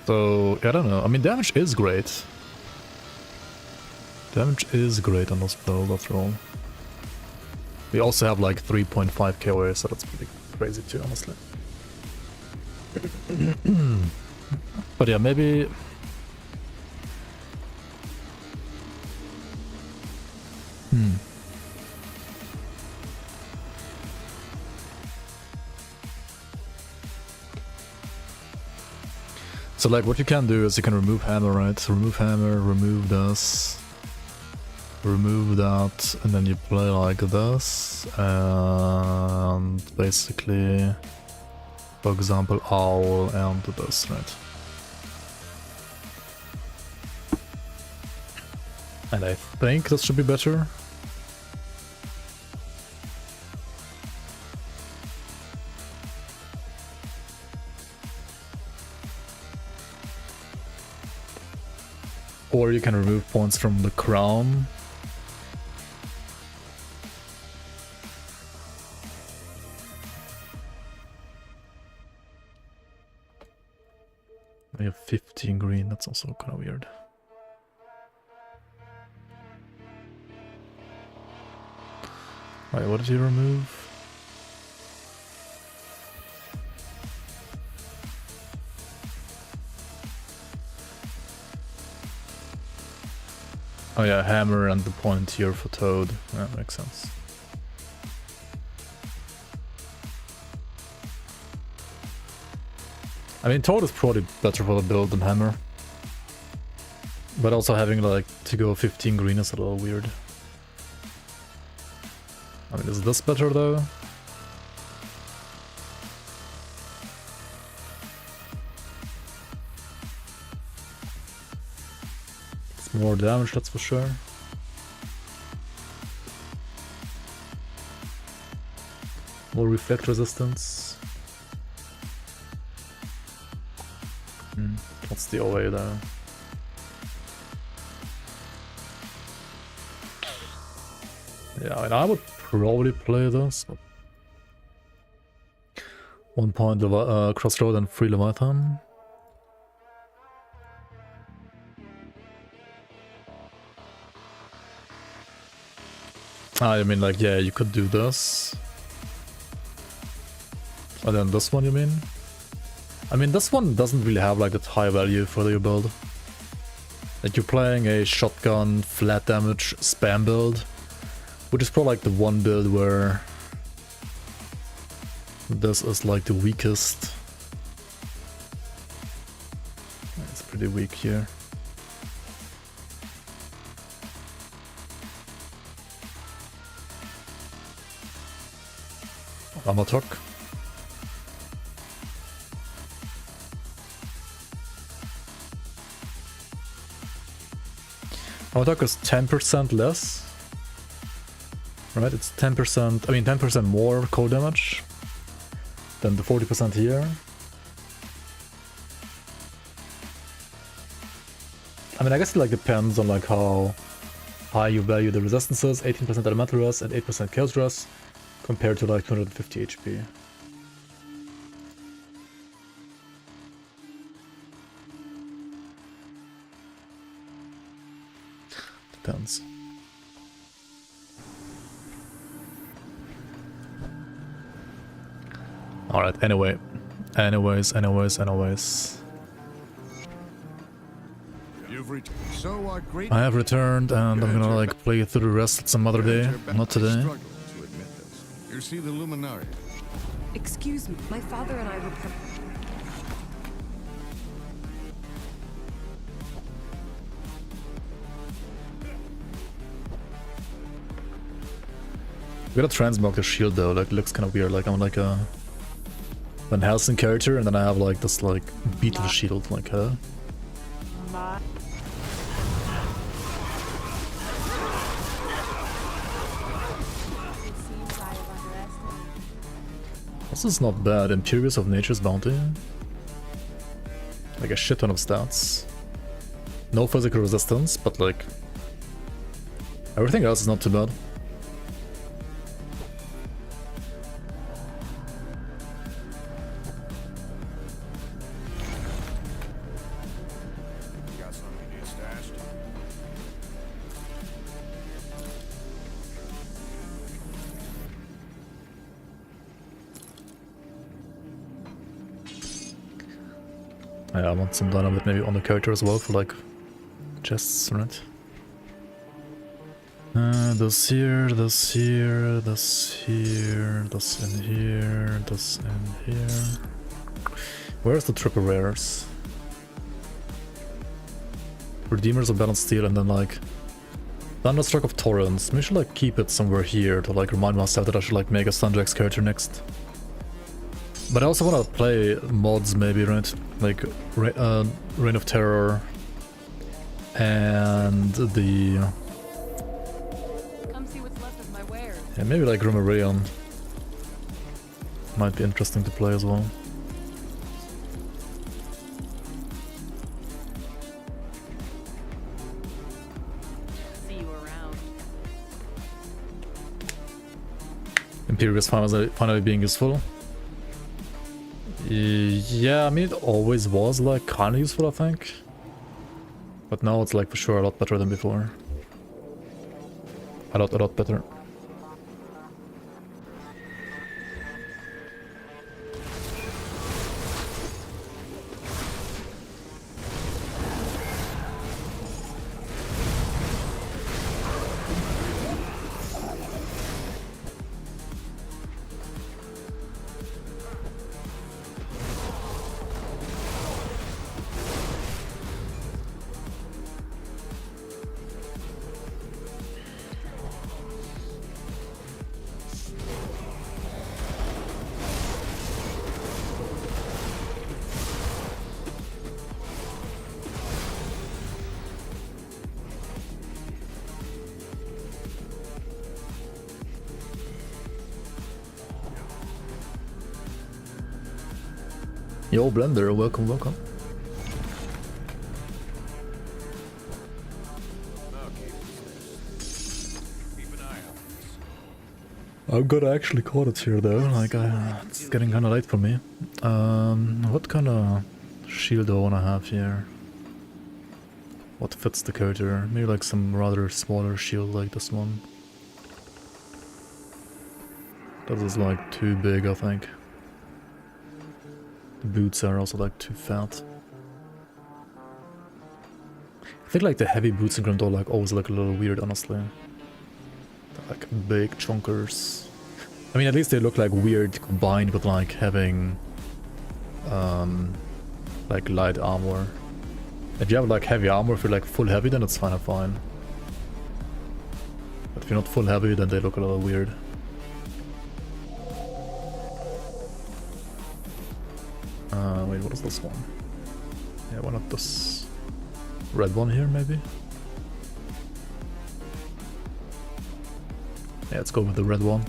So, I don't know. I mean, damage is great. Damage is great on this build after all. We also have like 3.5 KOA, so that's pretty crazy too, honestly. But yeah, maybe... So like what you can do is you can remove hammer, right? Remove hammer, remove this, remove that, and then you play like this, and basically, for example, owl and this, right? And I think that should be better. Or you can remove points from the crown. We have 15 green, that's also kind of weird. Right, what did you remove? Oh yeah, hammer and the point here for Toad. Yeah, makes sense. I mean, Toad is probably better for the build than hammer. But also having like to go 15 green is a little weird. I mean, is this better though? More damage, that's for sure. More reflect resistance. What's the OA there? Yeah, and I would probably play this. 1 point Crossroad and 3 Leviathan. I mean, like, yeah, you could do this. And then this one, you mean? I mean, this one doesn't really have, like, that high value for your build. Like, you're playing a shotgun, flat damage, spam build. Which is probably, like, the one build where... this is, like, the weakest. It's pretty weak here. Amatok. Amatok is 10% less. Right, it's 10%, I mean 10% more cold damage than the 40% here. I mean, I guess it like depends on like how high you value the resistances, 18% elemental res and 8% chaos res. Compared to like 250 HP. Depends. Alright, anyway. Anyways. I have returned and I'm gonna like play through the rest some other day, not today. You see the Luminari. Excuse me, my father and I were... We gotta transmog the shield though, like it looks kind of weird, like I'm like Van Helsing character, and then I have like this like beetle shield like her. This is not bad. Imperious of Nature's Bounty. Like a shit ton of stats. No physical resistance, but like everything else is not too bad. Got something you need stashed? Yeah, I want some dynamite maybe on the character as well for like chests, right? This here, this here, this here, this in here, this in here. Where's the triple rares? Redeemers of Balanced Steel, and then like Thunderstruck of Torrents. Maybe I should like keep it somewhere here to like remind myself that I should like make a Stunjax character next. But I also want to play mods maybe, right? Like Reign of Terror and the... Come see what's left of my wares. Yeah, maybe like Grimmerion. Might be interesting to play as well. See you around. Imperious finally being useful. Yeah, I mean it always was like kinda useful I think. But now it's like for sure a lot better than before. A lot better. Yo, Blender, welcome. Okay. Keep an eye out. I'm gonna actually call it here though, like it's getting kinda late for me. What kind of shield do I wanna have here? What fits the character? Maybe like some rather smaller shield like this one. That is like too big, I think. The boots are also like too fat. I think like the heavy boots in Grimtools like always look a little weird, honestly. They're like big chunkers. I mean, at least they look like weird combined with like having like light armor. If you have like heavy armor, if you're like full heavy, then it's fine. But if you're not full heavy, then they look a little weird. Wait, what is this one? Yeah, why not this red one here, maybe? Yeah, let's go with the red one.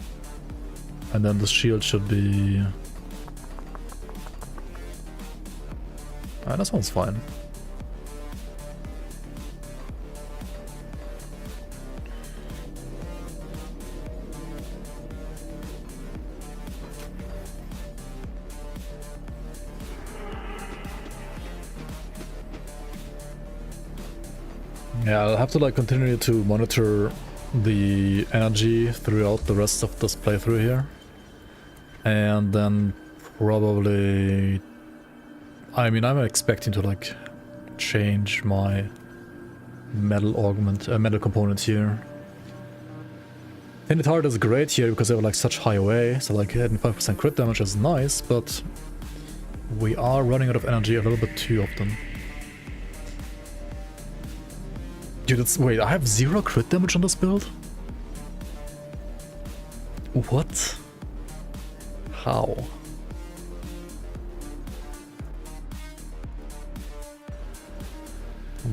And then the shield should be... Ah, this one's fine. Yeah, I'll have to like continue to monitor the energy throughout the rest of this playthrough here. And then probably... I mean, I'm expecting to like change my metal augment, metal component here. Hit hard is great here because they have like such high OA, so like hitting 5% crit damage is nice, but we are running out of energy a little bit too often. Dude, it's... wait, I have 0 crit damage on this build? What? How?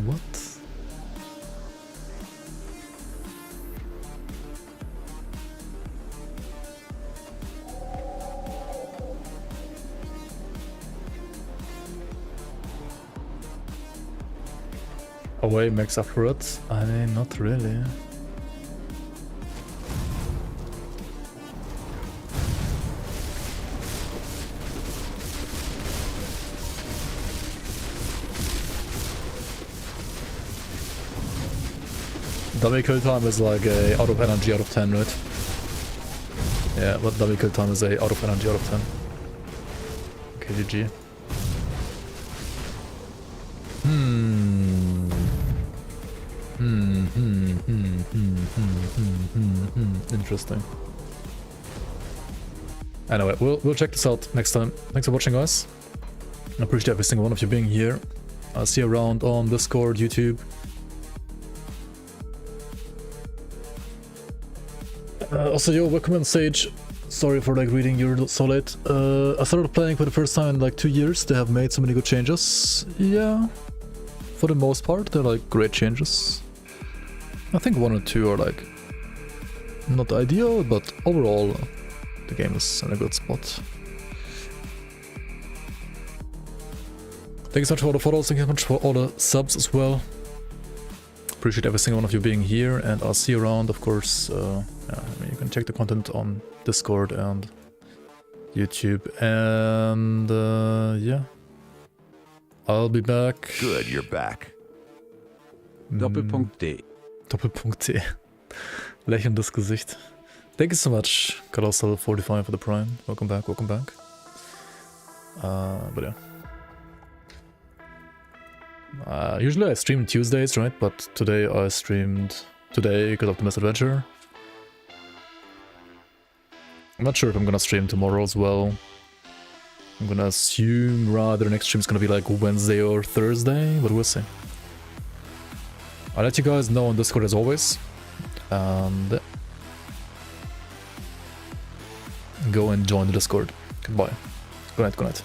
What? Away max afterwards? I mean, not really. Dummy kill time is like a out of energy out of 10, right? Yeah, but dummy kill time is a out of energy out of 10. Okay, GG. Interesting. Anyway, we'll check this out next time. Thanks for watching, guys. I appreciate every single one of you being here. I'll see you around on Discord, YouTube. Also, yo, welcome on stage. Sorry for like reading you so late. I started playing for the first time in like 2 years. They have made so many good changes. Yeah, for the most part, they're like great changes. I think 1 or 2 are like not ideal, but overall, the game is in a good spot. Thank you so much for all the follows. Thank you so much for all the subs as well. Appreciate every single one of you being here, and I'll see you around, of course. Yeah, I mean, you can check the content on Discord and YouTube, and yeah, I'll be back. Good, you're back. Doppelpunkt D. Doppelpunkt T. Lächelndes Gesicht. Thank you so much, Colossal 45 for the Prime. Welcome back, welcome back. But yeah. Usually I stream Tuesdays, right? But today I streamed today because of the Misadventure. I'm not sure if I'm gonna stream tomorrow as well. I'm gonna assume rather the next stream is gonna be like Wednesday or Thursday, but we'll see. I'll let you guys know on Discord as always. And go and join the Discord. Goodbye. Good night, good night.